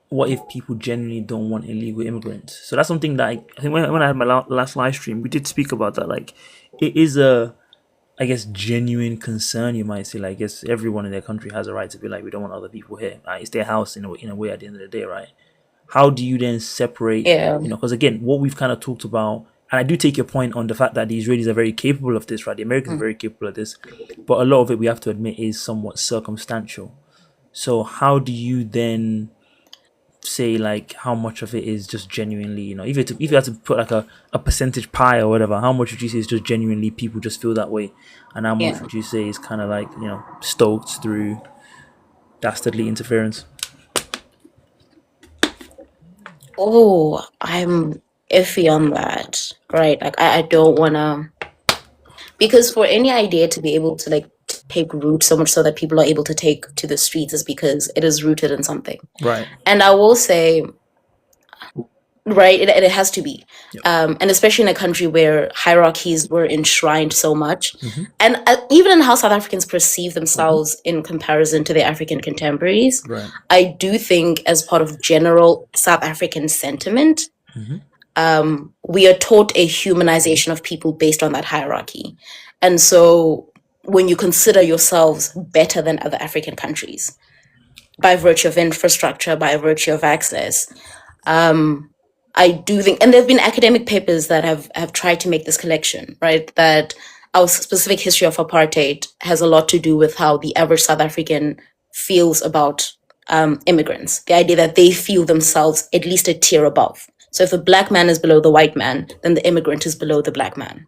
Speaker 1: what if people genuinely don't want illegal immigrants? So that's something that I think when I had my last live stream, we did speak about that. Like, it is a, I guess, genuine concern, you might say. Like, I guess everyone in their country has a right to be like, we don't want other people here. It's their house in a way at the end of the day, right? How do you then separate,
Speaker 2: Yeah.
Speaker 1: because again, what we've kind of talked about, and I do take your point on the fact that the Israelis are very capable of this, right? The Americans are very capable of this, but a lot of it, we have to admit, is somewhat circumstantial. So how do you then say, like, how much of it is just genuinely, if you had to put like a percentage pie or whatever, how much would you say is just genuinely people just feel that way, and how much
Speaker 2: Yeah.
Speaker 1: would you say is kind of like, stoked through dastardly interference?
Speaker 2: Oh, I'm iffy on that, right? Like, I don't wanna, because for any idea to be able to like take root so much so that people are able to take to the streets is because it is rooted in something.
Speaker 1: Right.
Speaker 2: And I will say, right, it has to be.
Speaker 1: Yep.
Speaker 2: And especially in a country where hierarchies were enshrined so much. And even in how South Africans perceive themselves in comparison to their African contemporaries,
Speaker 1: Right.
Speaker 2: I do think as part of general South African sentiment, we are taught a humanization of people based on that hierarchy. And so when you consider yourselves better than other African countries, by virtue of infrastructure, by virtue of access, I do think, and there have been academic papers that have tried to make this connection, right? That our specific history of apartheid has a lot to do with how the average South African feels about immigrants. The idea that they feel themselves at least a tier above. So if the black man is below the white man, then the immigrant is below the black man.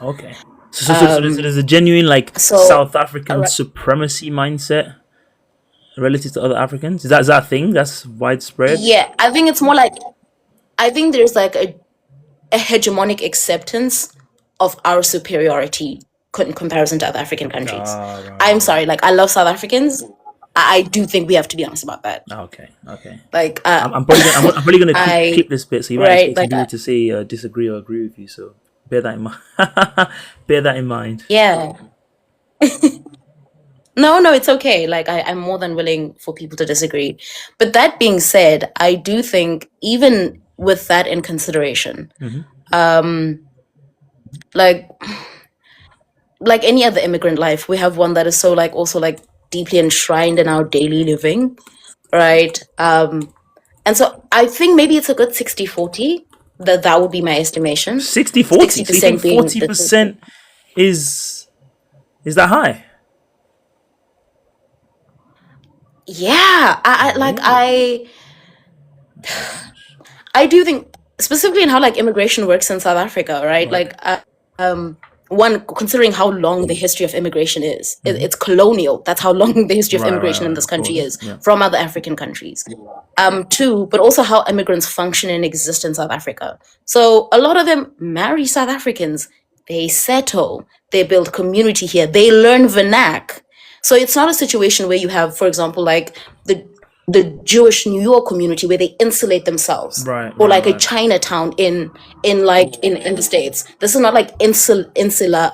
Speaker 1: Okay. So there's a genuine, like, South African supremacy mindset relative to other Africans. Is that a thing that's widespread?
Speaker 2: Yeah, I think it's more like, I think there's like a hegemonic acceptance of our superiority in comparison to other African countries.
Speaker 1: Right.
Speaker 2: I'm sorry, like, I love South Africans. I do think we have to be honest about that.
Speaker 1: Okay.
Speaker 2: Like,
Speaker 1: I'm probably gonna clip this bit, so you might
Speaker 2: right,
Speaker 1: expect
Speaker 2: like,
Speaker 1: me to say disagree or agree with you. So bear that in mind. Bear that in mind.
Speaker 2: yeah. No, it's okay. Like, I'm more than willing for people to disagree. But that being said, I do think even with that in consideration, like any other immigrant life, we have one that is so like also like deeply enshrined in our daily living, right? And so I think maybe it's a good 60-40. That would be my estimation.
Speaker 1: 60-40. So you think 40% is that high?
Speaker 2: Yeah, I do think specifically in how like immigration works in South Africa, right? Like, one, considering how long the history of immigration is, it's colonial. That's how long the history of
Speaker 1: Right, right,
Speaker 2: immigration in
Speaker 1: right.
Speaker 2: this
Speaker 1: Of
Speaker 2: country
Speaker 1: course.
Speaker 2: is
Speaker 1: Yeah.
Speaker 2: from other African countries. Two, but also how immigrants function and exist in South Africa. So a lot of them marry South Africans. They settle. They build community here. They learn vernac. So it's not a situation where you have, for example, like the Jewish New York community where they insulate themselves,
Speaker 1: Right,
Speaker 2: or
Speaker 1: right,
Speaker 2: like a
Speaker 1: right.
Speaker 2: Chinatown in the States. This is not like insular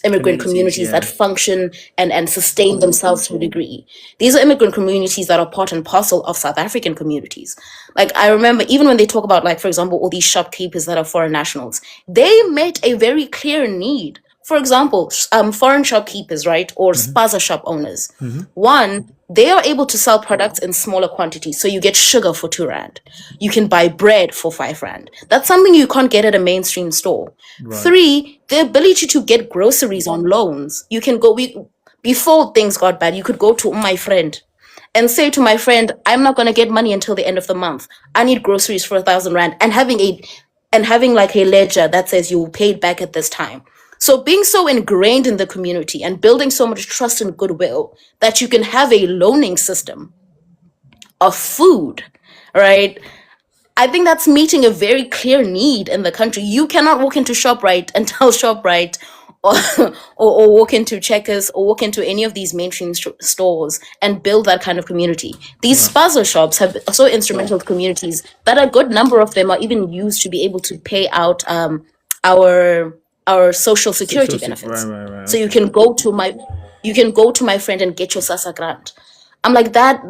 Speaker 2: immigrant
Speaker 1: Communities.
Speaker 2: communities that
Speaker 1: Yeah.
Speaker 2: function and sustain themselves to a degree. These are immigrant communities that are part and parcel of South African communities. Like I remember, even when they talk about, like, for example, all these shopkeepers that are foreign nationals, they met a very clear need. For example, foreign shopkeepers, right, or
Speaker 1: Mm-hmm.
Speaker 2: spaza shop owners.
Speaker 1: Mm-hmm.
Speaker 2: One, they are able to sell products in smaller quantities. So you get sugar for 2 rand. You can buy bread for 5 rand. That's something you can't get at a mainstream store.
Speaker 1: Right.
Speaker 2: Three, the ability to get groceries on loans. You can go, before things got bad, you could go to my friend and say to my friend, I'm not going to get money until the end of the month. I need groceries for 1,000 rand, and having like a ledger that says you paid back at this time. So being so ingrained in the community and building so much trust and goodwill that you can have a loaning system of food, right? I think that's meeting a very clear need in the country. You cannot walk into ShopRite and tell ShopRite, or, or walk into Checkers, or walk into any of these mainstream stores and build that kind of community. These
Speaker 1: Right.
Speaker 2: spaza shops have so instrumental to communities that a good number of them are even used to be able to pay out our social security
Speaker 1: Right,
Speaker 2: benefits.
Speaker 1: right, right.
Speaker 2: So
Speaker 1: Okay.
Speaker 2: you can go to my friend and get your SASSA grant. I'm like that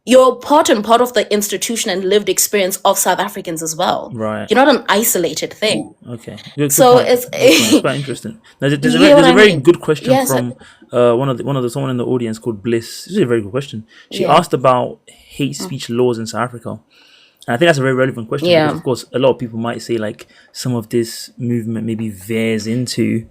Speaker 2: you're part and part of the institution and lived experience of South Africans as well.
Speaker 1: Right.
Speaker 2: You're not an isolated thing.
Speaker 1: Okay. Good
Speaker 2: So
Speaker 1: point.
Speaker 2: it's
Speaker 1: Good point. It's quite interesting.
Speaker 2: you get what
Speaker 1: There's a
Speaker 2: I
Speaker 1: very
Speaker 2: mean?
Speaker 1: good question
Speaker 2: Yes.
Speaker 1: from someone in the audience called Bliss. This is a very good question. She
Speaker 2: Yeah.
Speaker 1: asked about hate speech laws in South Africa. And I think that's a very relevant question because,
Speaker 2: Yeah.
Speaker 1: of course, a lot of people might say like some of this movement maybe veers into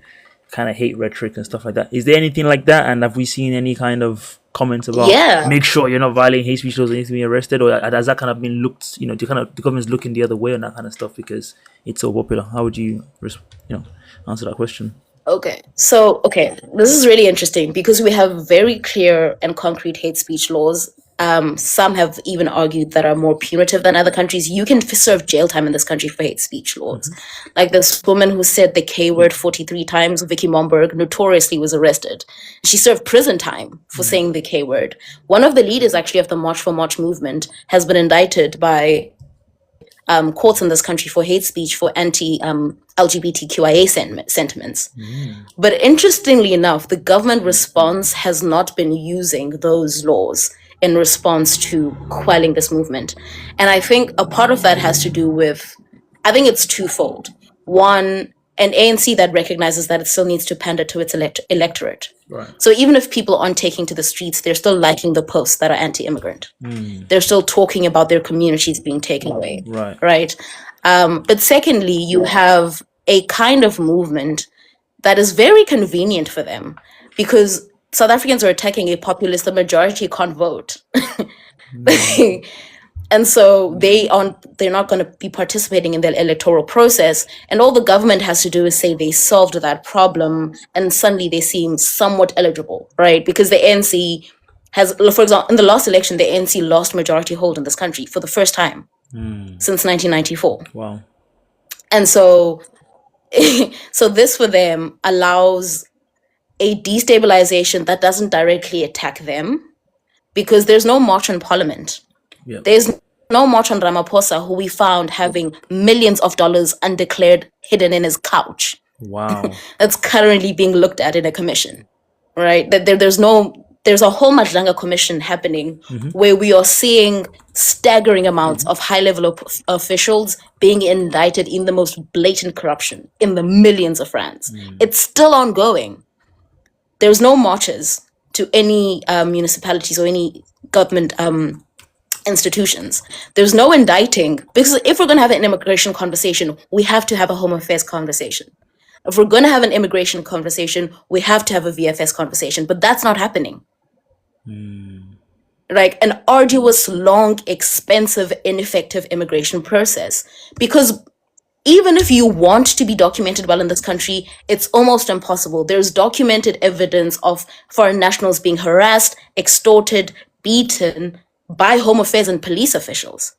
Speaker 1: kind of hate rhetoric and stuff like that. Is there anything like that? And have we seen any kind of comments about
Speaker 2: Yeah.
Speaker 1: make sure you're not violating hate speech laws and you need to be arrested, or has that kind of been looked? The government's looking the other way on that kind of stuff because it's so popular. How would you, answer that question?
Speaker 2: Okay. So, okay, this is really interesting because we have very clear and concrete hate speech laws. Some have even argued that are more punitive than other countries. You can serve jail time in this country for hate speech laws. Like this woman who said the K word 43 times, Vicky Momberg, notoriously was arrested. She served prison time for saying the K word. One of the leaders, actually, of the March for March movement has been indicted by courts in this country for hate speech for LGBTQIA sentiments. But interestingly enough, the government response has not been using those laws in response to quelling this movement. And I think a part of that has to do with, I think it's twofold. One, an ANC that recognizes that it still needs to pander to its electorate.
Speaker 1: Right.
Speaker 2: So even if people aren't taking to the streets, they're still liking the posts that are anti-immigrant. They're still talking about their communities being taken away.
Speaker 1: Right.
Speaker 2: Right. But secondly, you have a kind of movement that is very convenient for them because South Africans are attacking a populace the majority can't vote. And so they're not going to be participating in the electoral process. And all the government has to do is say they solved that problem, and suddenly they seem somewhat eligible, right? Because the ANC has, for example, in the last election, the ANC lost majority hold in this country for the first time since 1994.
Speaker 1: Wow.
Speaker 2: And so this for them allows a destabilization that doesn't directly attack them because there's no march on parliament.
Speaker 1: Yeah.
Speaker 2: There's no march on Ramaphosa, who we found having millions of dollars undeclared hidden in his couch.
Speaker 1: Wow.
Speaker 2: That's currently being looked at in a commission, right? There's a whole Madlanga commission happening where we are seeing staggering amounts of high-level officials being indicted in the most blatant corruption in the millions of rands. It's still ongoing. There's no marches to any municipalities or any government institutions. There's no indicting, because if we're going to have an immigration conversation, we have to have a home affairs conversation. If we're going to have an immigration conversation, we have to have a VFS conversation, but that's not happening. Like an arduous, long, expensive, ineffective immigration process, because even if you want to be documented well in this country, it's almost impossible. There's documented evidence of foreign nationals being harassed, extorted, beaten by Home Affairs and police officials.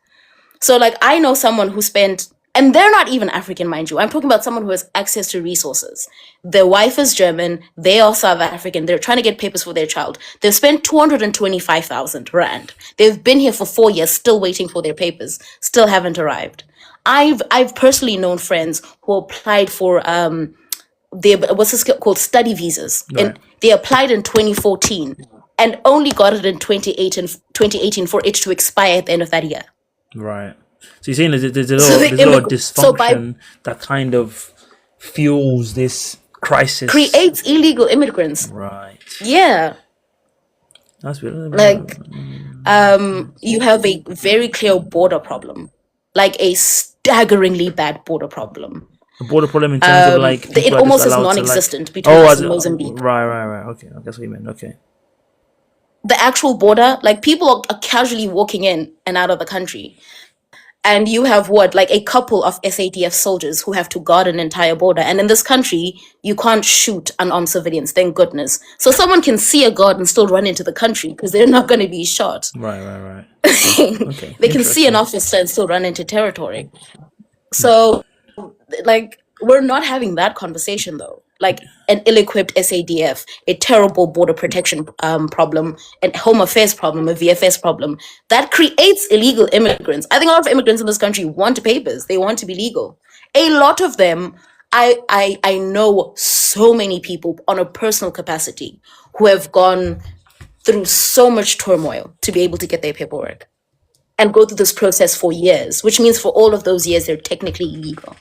Speaker 2: So, like, I know someone who spent, and they're not even African, mind you. I'm talking about someone who has access to resources. Their wife is German, they are South African, they're trying to get papers for their child. They've spent 225,000 Rand. They've been here for 4 years, still waiting for their papers, still haven't arrived. I've personally known friends who applied for what's this called, study visas,
Speaker 1: Right.
Speaker 2: and they applied in 2014 and only got it in 2018 for it to expire at the end of that year.
Speaker 1: Right. So you're saying there's a
Speaker 2: So
Speaker 1: lot,
Speaker 2: the
Speaker 1: there's a lot of
Speaker 2: immigrant, so by
Speaker 1: dysfunction that kind of fuels this crisis.
Speaker 2: creates illegal immigrants.
Speaker 1: Right.
Speaker 2: Yeah,
Speaker 1: That's weird.
Speaker 2: like you have a very clear border problem, like a staggeringly bad border problem.
Speaker 1: A border problem in terms of like
Speaker 2: It
Speaker 1: people are just
Speaker 2: almost is
Speaker 1: allowed to like.
Speaker 2: non-existent between
Speaker 1: Oh,
Speaker 2: us and Mozambique.
Speaker 1: right. Okay, that's what you meant. Okay.
Speaker 2: The actual border, like people are casually walking in and out of the country. And you have what, like a couple of SADF soldiers who have to guard an entire border. And in this country, you can't shoot unarmed civilians, thank goodness. So someone can see a guard and still run into the country because they're not going to be shot.
Speaker 1: Right. Okay.
Speaker 2: They can see an
Speaker 1: Interesting.
Speaker 2: officer and still run into territory. So, like, we're not having that conversation though. Like an ill-equipped SADF, a terrible border protection problem, a Home Affairs problem, a VFS problem that creates illegal immigrants. I think a lot of immigrants in this country want papers; they want to be legal. A lot of them, I know so many people on a personal capacity who have gone through so much turmoil to be able to get their paperwork and go through this process for years, which means for all of those years they're technically illegal.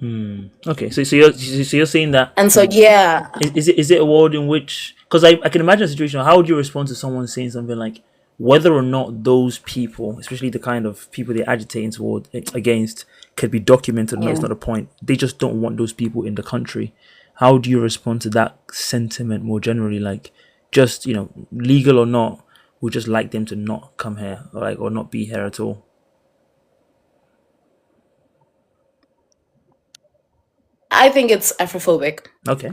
Speaker 1: Okay. So you're saying that
Speaker 2: And so, yeah,
Speaker 1: is it a world in which, because I can imagine a situation. How would you respond to someone saying something like, whether or not those people, especially the kind of people they're agitating toward against, could be documented? No, it's
Speaker 2: yeah.
Speaker 1: not a point. They just don't want those people in the country. How do you respond to that sentiment more generally? Like, just legal or not, we just like them to not come here, or not be here at all.
Speaker 2: I think it's Afrophobic.
Speaker 1: Okay.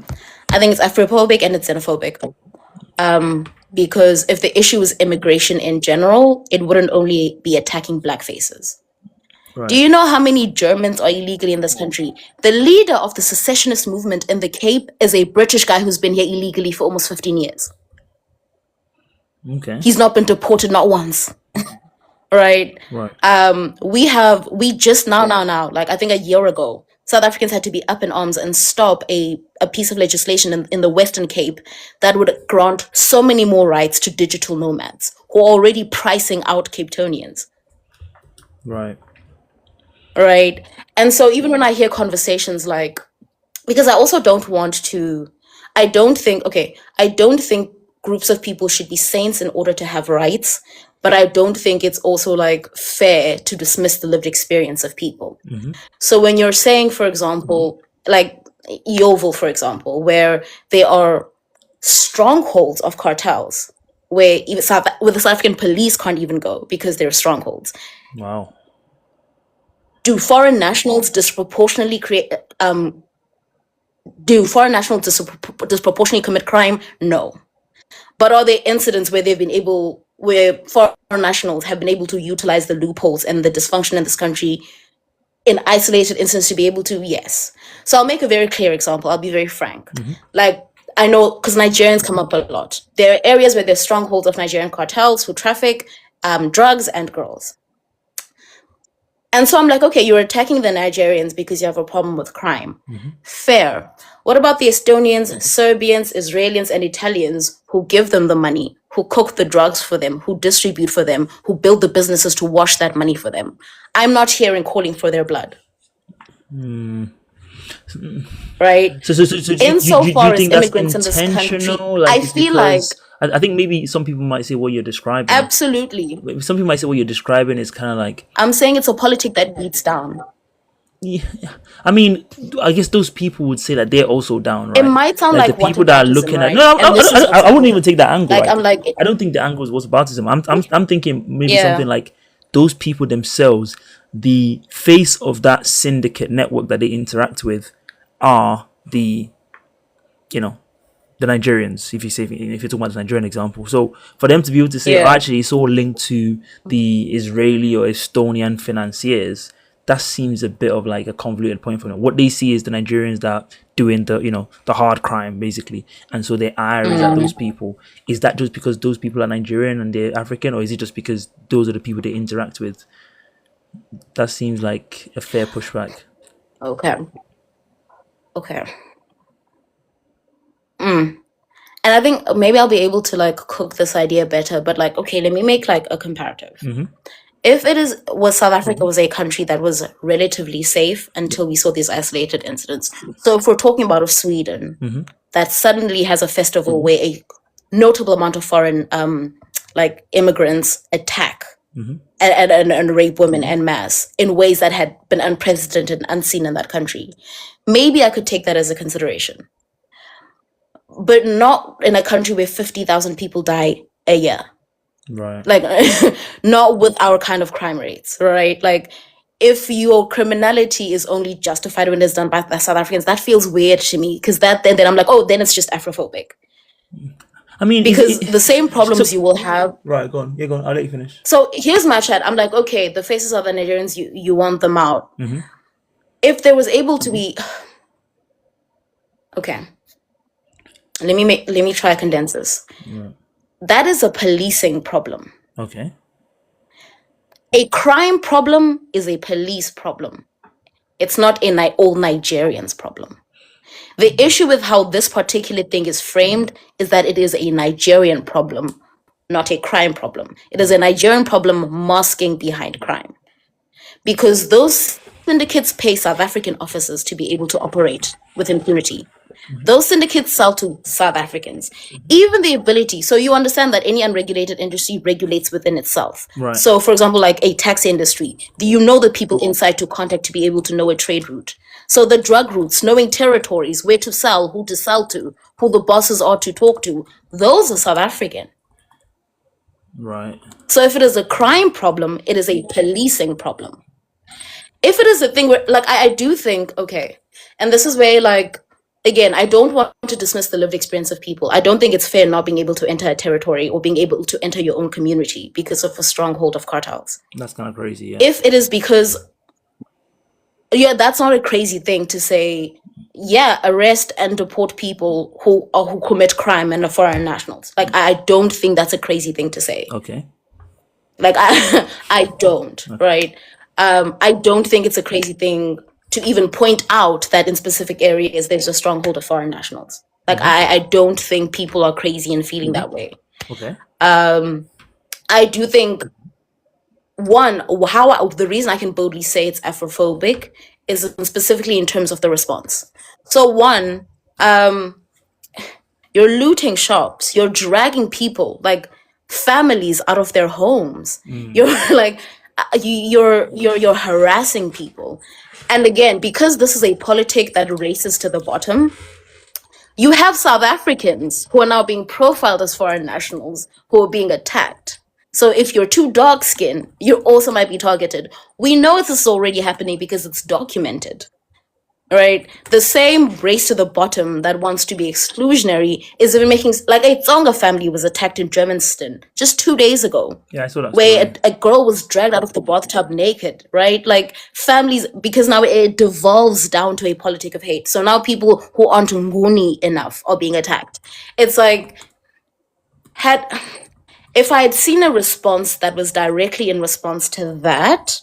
Speaker 2: I think it's Afrophobic and it's xenophobic. Because if the issue is immigration in general, it wouldn't only be attacking black faces. Do
Speaker 1: Right.
Speaker 2: you know how many Germans are illegally in this country? The leader of the secessionist movement in the Cape is a British guy who's been here illegally for almost 15 years.
Speaker 1: Okay.
Speaker 2: He's not been deported, not once. Right?
Speaker 1: Right.
Speaker 2: We just now, like I think a year ago, South Africans had to be up in arms and stop a piece of legislation in the Western Cape that would grant so many more rights to digital nomads who are already pricing out Cape Townians.
Speaker 1: Right.
Speaker 2: Right? And so even when I hear conversations like, because I also don't want to, I don't think groups of people should be saints in order to have rights, but I don't think it's also like fair to dismiss the lived experience of people.
Speaker 1: Mm-hmm.
Speaker 2: So when you're saying, for example, like Yeovil, for example, where there are strongholds of cartels, where even where the South African police can't even go because they're strongholds.
Speaker 1: Wow.
Speaker 2: Do foreign nationals disproportionately disproportionately commit crime? No. But are there incidents where foreign nationals have been able to utilize the loopholes and the dysfunction in this country in isolated instances to be able to? Yes. So I'll make a very clear example. I'll be very frank.
Speaker 1: Mm-hmm.
Speaker 2: Like, I know, because Nigerians come up a lot. There are areas where there's strongholds of Nigerian cartels who traffic drugs and girls. And so I'm like, okay, you're attacking the Nigerians because you have a problem with crime.
Speaker 1: Mm-hmm.
Speaker 2: Fair. What about the Estonians, Serbians, Israelis, and Italians who give them the money, who cook the drugs for them, who distribute for them, who build the businesses to wash that money for them? I'm not hearing calling for their blood. Right?
Speaker 1: So do you
Speaker 2: Insofar as
Speaker 1: think that's
Speaker 2: immigrants in this country,
Speaker 1: intentional? Like,
Speaker 2: I
Speaker 1: it's
Speaker 2: feel like
Speaker 1: because I think maybe some people might say what you're describing.
Speaker 2: absolutely.
Speaker 1: Some people might say what you're describing is kind of like,
Speaker 2: I'm saying it's a politic that beats down.
Speaker 1: yeah. I mean, I guess those people would say that they're also down, right?
Speaker 2: It might sound like
Speaker 1: the people that are looking at.
Speaker 2: whataboutism,
Speaker 1: No,
Speaker 2: right? And this is
Speaker 1: I wouldn't even take that angle.
Speaker 2: like, I'm like,
Speaker 1: I don't think the angle is what's about. I'm thinking maybe
Speaker 2: yeah.
Speaker 1: something like those people themselves, the face of that syndicate network that they interact with, are the, you know, the Nigerians. If you're talking about the Nigerian example, so for them to be able to say, oh,
Speaker 2: Yeah.
Speaker 1: actually, it's all linked to the Israeli or Estonian financiers, that seems a bit of like a convoluted point for them. What they see is the Nigerians that doing the, the hard crime basically, and so their ire is at those people. Is that just because those people are Nigerian and they're African, or is it just because those are the people they interact with? That seems like a fair pushback.
Speaker 2: Okay. Okay. And I think maybe I'll be able to like cook this idea better, but like, okay, let me make like a comparative. If South Africa was a country that was relatively safe until we saw these isolated incidents. So if we're talking about Sweden, that suddenly has a festival where a notable amount of foreign like immigrants attack and rape women en masse in ways that had been unprecedented and unseen in that country, maybe I could take that as a consideration. But not in a country where 50,000 people die a year.
Speaker 1: Right.
Speaker 2: Like, not with our kind of crime rates, right? Like, if your criminality is only justified when it's done by the South Africans, that feels weird to me, because then I'm like, oh, then it's just Afrophobic.
Speaker 1: I mean,
Speaker 2: Because the same problems you will have.
Speaker 1: Right, go on. Yeah, go on. I'll let you finish.
Speaker 2: So here's my chat. I'm like, okay, the faces of the Nigerians, you want them out. If there was able to be, okay, let me try to condense this. That is a policing problem.
Speaker 1: Okay.
Speaker 2: A crime problem is a police problem. It's not all Nigerians problem. The issue with how this particular thing is framed is that it is a Nigerian problem, not a crime problem. It is a Nigerian problem masking behind crime. Because those syndicates pay South African officers to be able to operate with impunity. Those syndicates sell to South Africans. Even the ability, so you understand that any unregulated industry regulates within itself.
Speaker 1: Right.
Speaker 2: So, for example, like a taxi industry, do you know the people inside to contact to be able to know a trade route? So the drug routes, knowing territories, where to sell, who to sell to, who the bosses are to talk to, those are South African.
Speaker 1: Right.
Speaker 2: So if it is a crime problem, it is a policing problem. If it is a thing where, like, I do think, okay, and this is where, like, again, I don't want to dismiss the lived experience of people. I don't think it's fair not being able to enter a territory or being able to enter your own community because of a stronghold of cartels.
Speaker 1: That's kind of crazy, yeah.
Speaker 2: If it is because, yeah, that's not a crazy thing to say, yeah, arrest and deport people who commit crime and are foreign nationals. Like, I don't think that's a crazy thing to say.
Speaker 1: Okay.
Speaker 2: Like, I don't, right? I don't think it's a crazy thing to even point out that in specific areas there's a stronghold of foreign nationals. Like, I don't think people are crazy in feeling that way.
Speaker 1: Okay.
Speaker 2: I do think, the reason I can boldly say it's Afrophobic is specifically in terms of the response. So one, you're looting shops, you're dragging people, like families, out of their homes. You're like, you're harassing people. And again, because this is a politic that races to the bottom, you have South Africans who are now being profiled as foreign nationals who are being attacked. So if you're too dark skinned, you also might be targeted. We know this is already happening because it's documented. Right? The same race to the bottom that wants to be exclusionary is even making, like, a Tsonga family was attacked in Germanston just 2 days ago.
Speaker 1: Yeah, I saw that.
Speaker 2: Where a girl was dragged out of the bathtub naked, right? Like, families, because now it devolves down to a politic of hate. So now people who aren't nguni enough are being attacked. It's like, if I had seen a response that was directly in response to that,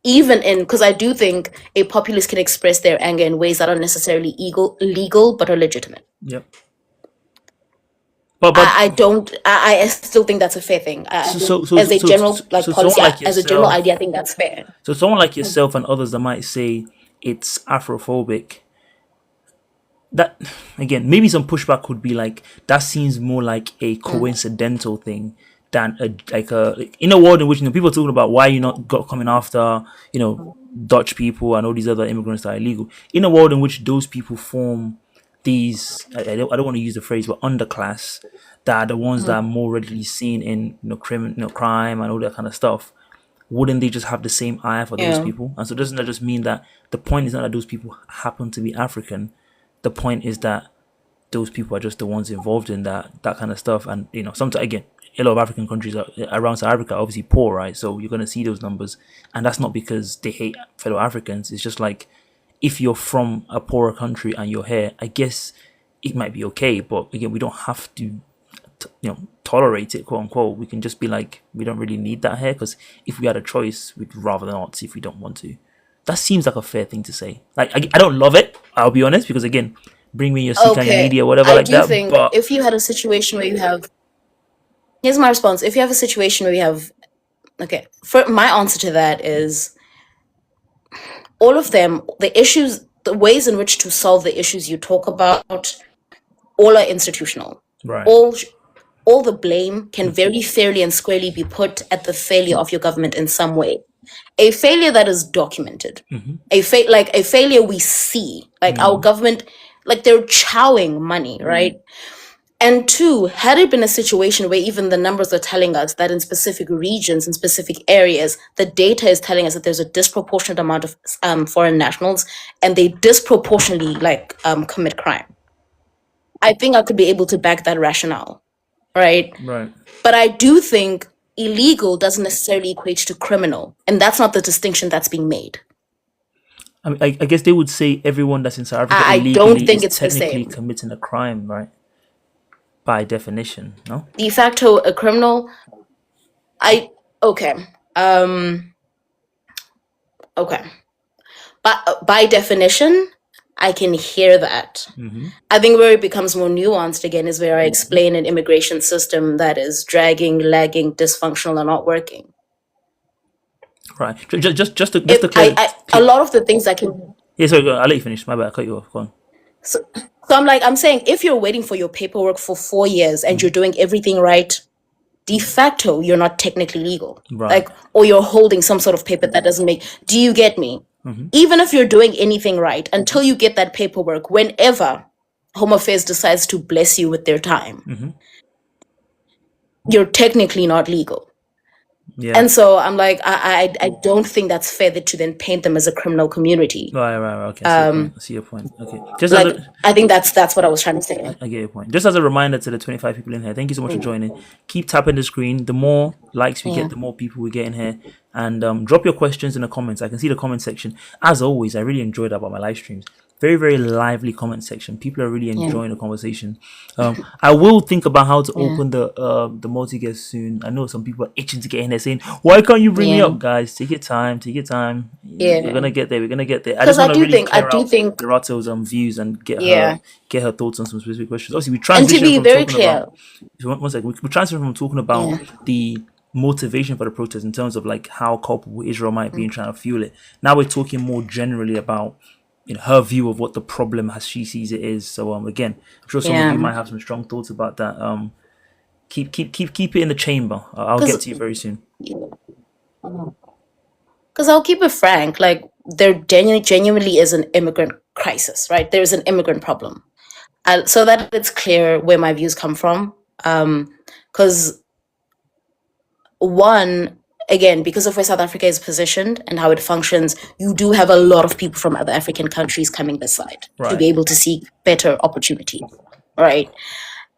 Speaker 2: because I do think a populace can express their anger in ways that are necessarily legal but are legitimate.
Speaker 1: Yep. But
Speaker 2: I still think that's a fair thing. As a general policy, as a general idea, I think that's fair.
Speaker 1: So someone like yourself and others that might say it's Afrophobic, that, again, maybe some pushback would be like, that seems more like a coincidental thing than in a world in which, people are talking about why you're not coming after, Dutch people and all these other immigrants that are illegal. In a world in which those people form these, I don't want to use the phrase, but underclass, that are the ones that are more readily seen in crime and all that kind of stuff. wouldn't they just have the same eye for those
Speaker 2: Yeah.
Speaker 1: people? And so doesn't that just mean that the point is not that those people happen to be African? The point is that those people are just the ones involved in that kind of stuff. And sometimes again, a lot of African countries around South Africa are obviously poor, right? So you're gonna see those numbers, and that's not because they hate fellow Africans. It's just like if you're from a poorer country and you're here, I guess it might be okay. But again, we don't have to tolerate it, quote unquote. We can just be like, we don't really need that here, because if we had a choice, we'd rather not if we don't want to. That seems like a fair thing to say. Like, I don't love it, I'll be honest, because again, bring me your Sika and your
Speaker 2: Okay.
Speaker 1: media, whatever
Speaker 2: I
Speaker 1: like
Speaker 2: do
Speaker 1: that.
Speaker 2: think
Speaker 1: But
Speaker 2: if you had a situation where you have, here's my response. If you have a situation where you have, okay, for my answer to that is all of them, the issues, the ways in which to solve the issues you talk about, all are institutional.
Speaker 1: right,
Speaker 2: All the blame can very fairly and squarely be put at the failure of your government in some way. A failure that is documented, a failure we see, like our government, like they're chowing money, right? And two, had it been a situation where even the numbers are telling us that in specific regions, in specific areas, the data is telling us that there's a disproportionate amount of foreign nationals and they disproportionately commit crime, I think I could be able to back that rationale, right?
Speaker 1: right.
Speaker 2: But I do think illegal doesn't necessarily equate to criminal, and that's not the distinction that's being made.
Speaker 1: I guess they would say everyone that's in South Africa
Speaker 2: I don't
Speaker 1: illegally
Speaker 2: think
Speaker 1: is
Speaker 2: it's the
Speaker 1: technically
Speaker 2: same.
Speaker 1: committing a crime, right? By definition, no?
Speaker 2: De facto, a criminal. Okay. Okay. But by definition, I can hear that. I think where it becomes more nuanced again is where I explain an immigration system that is dragging, lagging, dysfunctional, and not working.
Speaker 1: Right. Just to clear.
Speaker 2: A lot of the things I can.
Speaker 1: Yeah, sorry, I'll let you finish. My bad, I cut you off. Go on.
Speaker 2: So I'm saying if you're waiting for your paperwork for 4 years and you're doing everything right, de facto, you're not technically legal.
Speaker 1: Right.
Speaker 2: Or you're holding some sort of paper that doesn't make. Do you get me? Even if you're doing anything right, until you get that paperwork, whenever Home Affairs decides to bless you with their time, you're technically not legal.
Speaker 1: Yeah.
Speaker 2: And so I'm like, I don't think that's fair to then paint them as a criminal community.
Speaker 1: Right. Okay. I see your point. Okay. Just
Speaker 2: I think that's what I was trying to say.
Speaker 1: I get your point. Just as a reminder to the 25 people in here, thank you so much for joining. Keep tapping the screen. The more likes we get, the more people we get in here. And drop your questions in the comments. I can see the comment section. As always, I really enjoyed that about my live streams. Very, very lively comment section. People are really enjoying the conversation. I will think about how to open the multi-guest soon. I know some people are itching to get in there saying, why can't you bring me up, guys? Take your time.
Speaker 2: Yeah.
Speaker 1: We're gonna get there. I
Speaker 2: Because I do think
Speaker 1: Dorato's views and get her thoughts on some specific questions. Obviously, we
Speaker 2: and to
Speaker 1: transitioned
Speaker 2: be
Speaker 1: from
Speaker 2: very
Speaker 1: talking
Speaker 2: clear,
Speaker 1: about one second. We transitioned from talking about the motivation for the protest in terms of like how culpable Israel might be in trying to fuel it. Now we're talking more generally about her view of what the problem as she sees it is. So again, I'm sure some of you might have some strong thoughts about that. Keep it in the chamber. I'll get to you very soon.
Speaker 2: Because I'll keep it frank, like there genuinely is an immigrant crisis, right? There is an immigrant problem. So that it's clear where my views come from. Because one, again, because of where South Africa is positioned and how it functions, you do have a lot of people from other African countries coming this side to be able to seek better opportunities, right?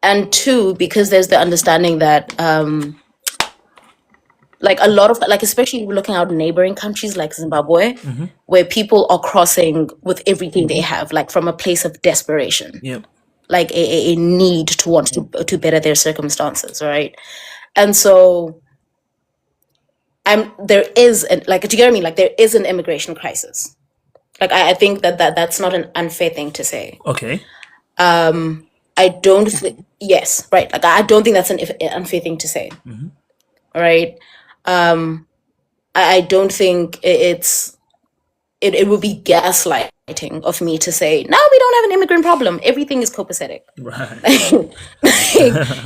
Speaker 2: And two, because there's the understanding that like a lot of, like especially looking out neighboring countries like Zimbabwe, where people are crossing with everything they have, like from a place of desperation, like a need to want to better their circumstances, right? And so there is do you get what I mean? Like there is an immigration crisis. Like I think that's not an unfair thing to say.
Speaker 1: Okay.
Speaker 2: I don't think, yes, right. Like I don't think that's an unfair thing to say. Right. I don't think it would be gaslighting of me to say, no, we don't have an immigrant problem. Everything is copacetic.
Speaker 1: Right.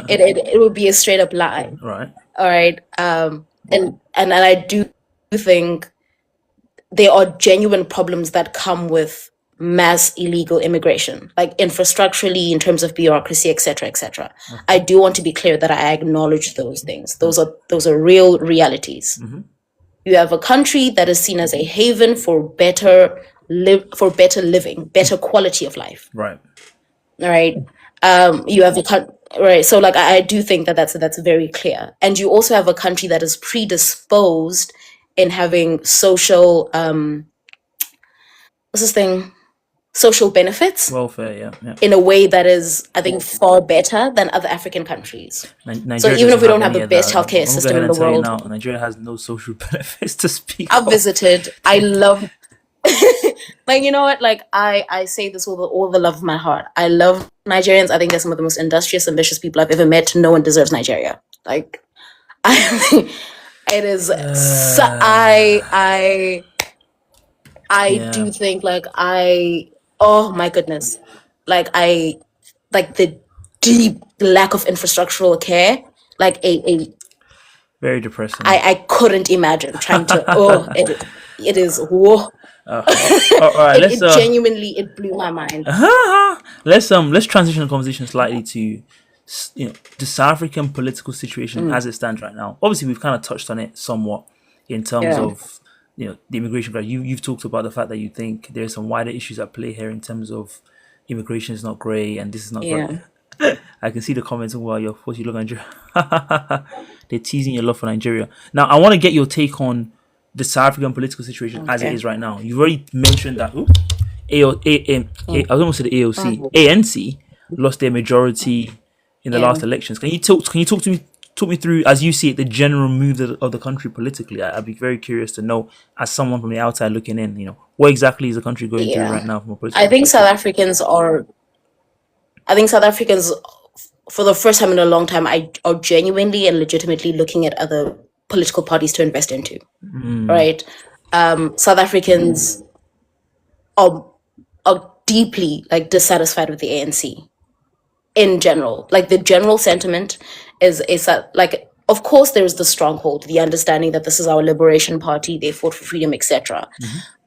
Speaker 2: it would be a straight up lie.
Speaker 1: Right.
Speaker 2: All right. And I do think there are genuine problems that come with mass illegal immigration, like infrastructurally, in terms of bureaucracy, etc., etc. I do want to be clear that I acknowledge those things. Those are real realities. You have a country that is seen as a haven for better living, better quality of life.
Speaker 1: Right.
Speaker 2: All right. You have right. So like I do think that that's very clear. And you also have a country that is predisposed in having social what's this thing? Social benefits
Speaker 1: Welfare. Yeah. Yeah.
Speaker 2: in a way that is, I think, far better than other African countries. So
Speaker 1: Nigeria
Speaker 2: even
Speaker 1: doesn't
Speaker 2: if we
Speaker 1: have
Speaker 2: don't have
Speaker 1: any
Speaker 2: the
Speaker 1: of that.
Speaker 2: best
Speaker 1: I'm
Speaker 2: healthcare
Speaker 1: gonna go
Speaker 2: system
Speaker 1: ahead
Speaker 2: in
Speaker 1: and
Speaker 2: the
Speaker 1: tell you
Speaker 2: world,
Speaker 1: now. Nigeria has no social benefits to speak
Speaker 2: I've
Speaker 1: of.
Speaker 2: visited. I love like, you know what, like I say this with all the love of my heart. I love Nigerians. I think they're some of the most industrious, ambitious people I've ever met. No one deserves Nigeria. Like I it is so, I
Speaker 1: Yeah.
Speaker 2: do think like oh my goodness, like like the deep lack of infrastructural care, like
Speaker 1: Very depressing.
Speaker 2: I couldn't imagine trying to it is whoa.
Speaker 1: All right. Let's
Speaker 2: It genuinely it blew my mind.
Speaker 1: let's transition the conversation slightly to the South African political situation as it stands right now. Obviously, we've kind of touched on it somewhat in terms
Speaker 2: Yeah.
Speaker 1: of the immigration. You've talked about the fact that you think there's some wider issues at play here in terms of immigration is not great and this is not great.
Speaker 2: Yeah.
Speaker 1: I can see the comments. Well, of course you look Nigeria. They're teasing your love for Nigeria. Now, I want to get your take on the South African political situation as it
Speaker 2: Okay.
Speaker 1: is right now. You've already mentioned that. I was almost say the AOC, ANC lost their majority in the
Speaker 2: Yeah.
Speaker 1: last elections. Can you talk me through, as you see it, the general mood of the country politically? I'd be very curious to know, as someone from the outside looking in, what exactly is the country going through
Speaker 2: Yeah.
Speaker 1: right now from a
Speaker 2: I
Speaker 1: political
Speaker 2: think South
Speaker 1: perspective?
Speaker 2: Africans are I think South Africans for the first time in a long time are genuinely and legitimately looking at other political parties to invest into. Right? South Africans are deeply like dissatisfied with the ANC in general. Like the general sentiment is that like of course there is the stronghold, the understanding that this is our liberation party, they fought for freedom, etc.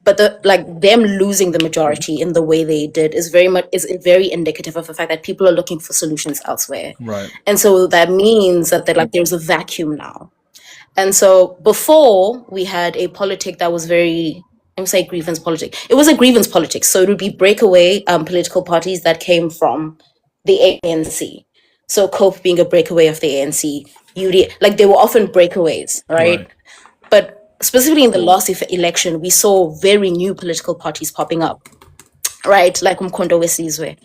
Speaker 2: But the like them losing the majority in the way they did is very indicative of the fact that people are looking for solutions elsewhere.
Speaker 1: Right.
Speaker 2: And so that means that there's a vacuum now. And so before we had a politic that was very, I'm say grievance politic. It was a grievance politics. So it would be breakaway political parties that came from the ANC. So COPE being a breakaway of the ANC, UD, like they were often breakaways, right?
Speaker 1: Right.
Speaker 2: But specifically in the last election, we saw very new political parties popping up, right? Like Mkondo Wesizwe,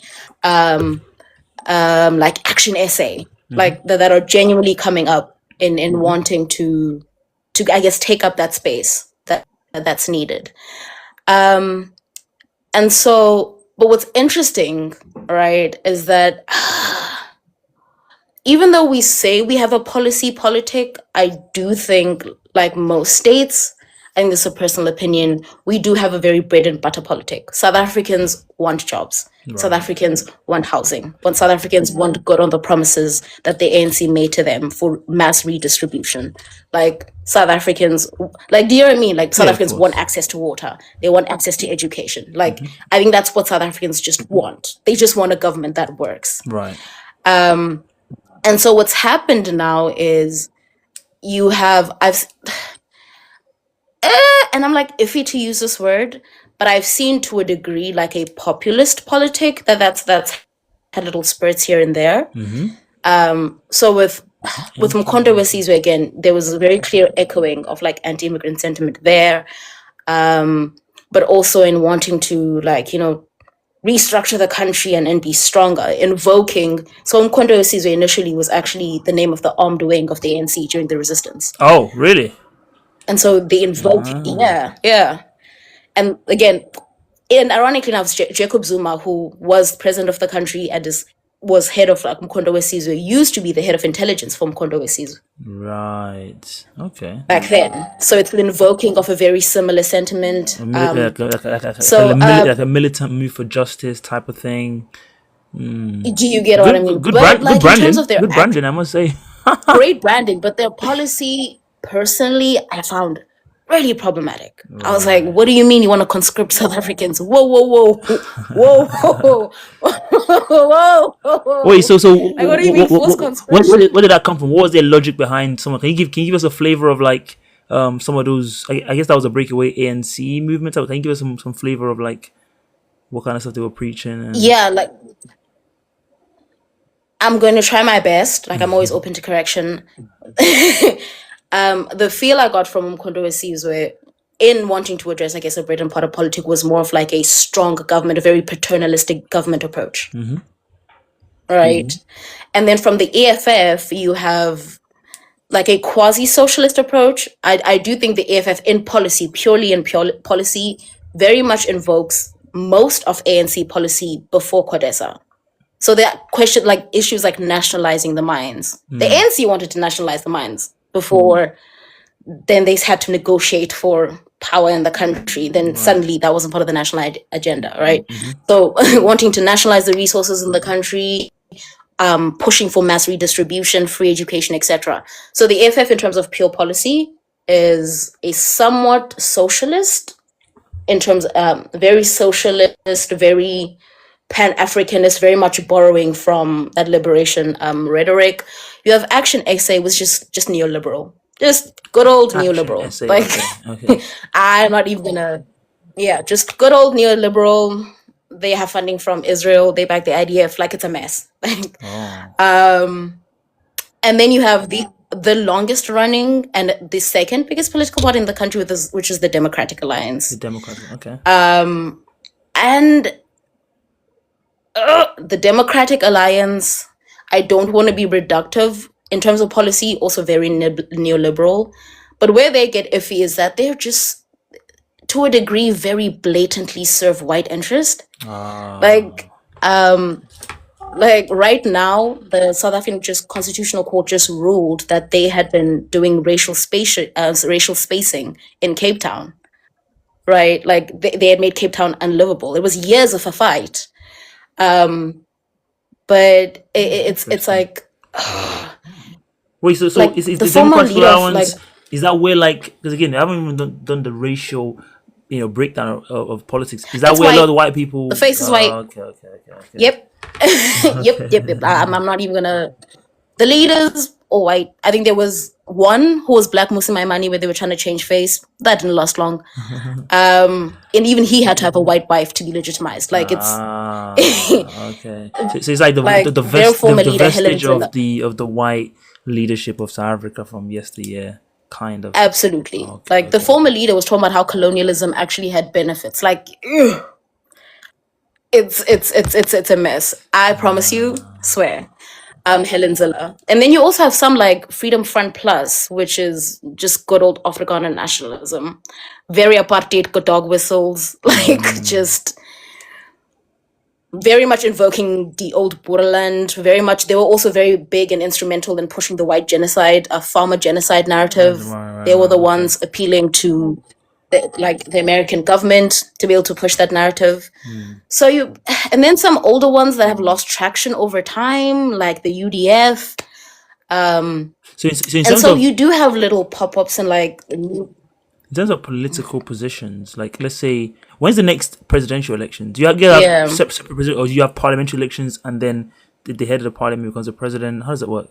Speaker 2: like Action SA, like that are genuinely coming up in wanting to I guess take up that space that's needed. And so, but what's interesting, right, is that even though we say we have a politic, I do think, like most states, I think this is a personal opinion, we do have a very bread and butter politic. South Africans want jobs. South
Speaker 1: Right.
Speaker 2: Africans want housing. South Africans want good on the promises that the ANC made to them for mass redistribution. Like South Africans, like, do you know what I mean? Like South
Speaker 1: Yeah, of
Speaker 2: Africans want
Speaker 1: course.
Speaker 2: access to water. They want access to education. Like I think that's what South Africans just want. They just want a government that works.
Speaker 1: Right.
Speaker 2: And so what's happened now is you have and I'm like iffy to use this word, but I've seen to a degree like a populist politic that's had little spurts here and there. So with Mkondo Wesizwe again, there was a very clear echoing of like anti-immigrant sentiment there, but also in wanting to like restructure the country and be stronger, invoking. So Mkondo Wesizwe initially was actually the name of the armed wing of the ANC during the resistance.
Speaker 1: Oh, really?
Speaker 2: And so they invoke, yeah. And again, and ironically enough, Jacob Zuma, who was president of the country and was head of like Mkondo Wesizwe, used to be the head of intelligence for Mkondo Wesizwe
Speaker 1: Right. Okay.
Speaker 2: back then. So it's an invoking of a very similar sentiment.
Speaker 1: So like a militant move for justice type of thing.
Speaker 2: Do you get what I mean?
Speaker 1: Good
Speaker 2: But
Speaker 1: brand,
Speaker 2: like
Speaker 1: good
Speaker 2: in terms
Speaker 1: branding,
Speaker 2: of their
Speaker 1: good branding, I must say.
Speaker 2: great branding, but their policy, personally, I found really problematic. I was like, what do you mean you want to conscript South Africans? Whoa, whoa, whoa, whoa, whoa, whoa, whoa.
Speaker 1: Wait, so
Speaker 2: Like, what do you mean forced
Speaker 1: where
Speaker 2: conscription?
Speaker 1: did that come from? What was their logic behind someone? Can you give us a flavor of like some of those. I guess that was a breakaway ANC movement. Can you give us some flavor of like what kind of stuff they were preaching? And
Speaker 2: Yeah, like I'm going to try my best. Like I'm always open to correction. The feel I got from Mkondo was where in wanting to address, I guess, a Britain part of politics was more of like a strong government, a very paternalistic government approach. Right. And then from the EFF, you have like a quasi-socialist approach. I do think the EFF in policy, purely in pure policy, very much invokes most of ANC policy before Codesa. So there are question like issues like nationalizing the mines. The ANC wanted to nationalize the mines before. Then they had to negotiate for power in the country. Then suddenly that wasn't part of the national agenda, right? So wanting to nationalize the resources in the country, pushing for mass redistribution, free education, etc. So the AFF, in terms of pure policy, is a somewhat socialist, in terms very socialist, very Pan-Africanist, very much borrowing from that liberation rhetoric. You have Action SA, which is just neoliberal, just good old
Speaker 1: Action
Speaker 2: neoliberal.
Speaker 1: SA,
Speaker 2: Like
Speaker 1: okay.
Speaker 2: I'm not even gonna, yeah, just good old neoliberal. They have funding from Israel. They back the IDF. Like it's a mess. Like, and then you have the longest running and the second biggest political party in the country, which is the Democratic Alliance.
Speaker 1: The Democrats, okay.
Speaker 2: And the Democratic Alliance, I don't want to be reductive in terms of policy, also very neoliberal. But where they get iffy is that they're just, to a degree, very blatantly serve white interest. Like right now, the South African Constitutional Court just ruled that they had been doing racial spacing in Cape Town. Right, like they had made Cape Town unlivable. It was years of a fight. But it's like
Speaker 1: wait, so
Speaker 2: like
Speaker 1: is
Speaker 2: the
Speaker 1: the
Speaker 2: former
Speaker 1: Democratic
Speaker 2: leader of,
Speaker 1: Allowance,
Speaker 2: like,
Speaker 1: is that where, like, because again, I haven't even done the racial, breakdown of politics. Is that
Speaker 2: it's
Speaker 1: where a lot
Speaker 2: white.
Speaker 1: of the white people?
Speaker 2: The face is white.
Speaker 1: Okay.
Speaker 2: Yep. Yep. I'm not even gonna. The leaders all white. I think there was one who was Black Muslim Imani, where they were trying to change face. That didn't last long. And even he had to have a white wife to be legitimized. Like it's
Speaker 1: okay. So it's like
Speaker 2: like
Speaker 1: the
Speaker 2: their former leader, Helen
Speaker 1: vestige of
Speaker 2: Zille.
Speaker 1: the white leadership of South Africa from yesteryear, kind of.
Speaker 2: Absolutely.
Speaker 1: Okay,
Speaker 2: Like the former leader was talking about how colonialism actually had benefits. Like ugh, it's a mess. I promise you, swear. Helen Zille. And then you also have some like Freedom Front Plus, which is just good old Afrikaner nationalism. Very apartheid, good dog whistles, like just very much invoking the old Boerland. Very much, they were also very big and instrumental in pushing the white genocide, farmer genocide narrative. They were the ones appealing to the American government to be able to push that narrative. So and then some older ones that have lost traction over time, like the UDF.
Speaker 1: So in
Speaker 2: And
Speaker 1: terms
Speaker 2: so
Speaker 1: of
Speaker 2: you do have little pop-ups and like
Speaker 1: in terms of political positions, like let's say, when's the next presidential election? Do you have
Speaker 2: Yeah.
Speaker 1: separate president, or do you have parliamentary elections and then the head of the parliament becomes the president? How does it work?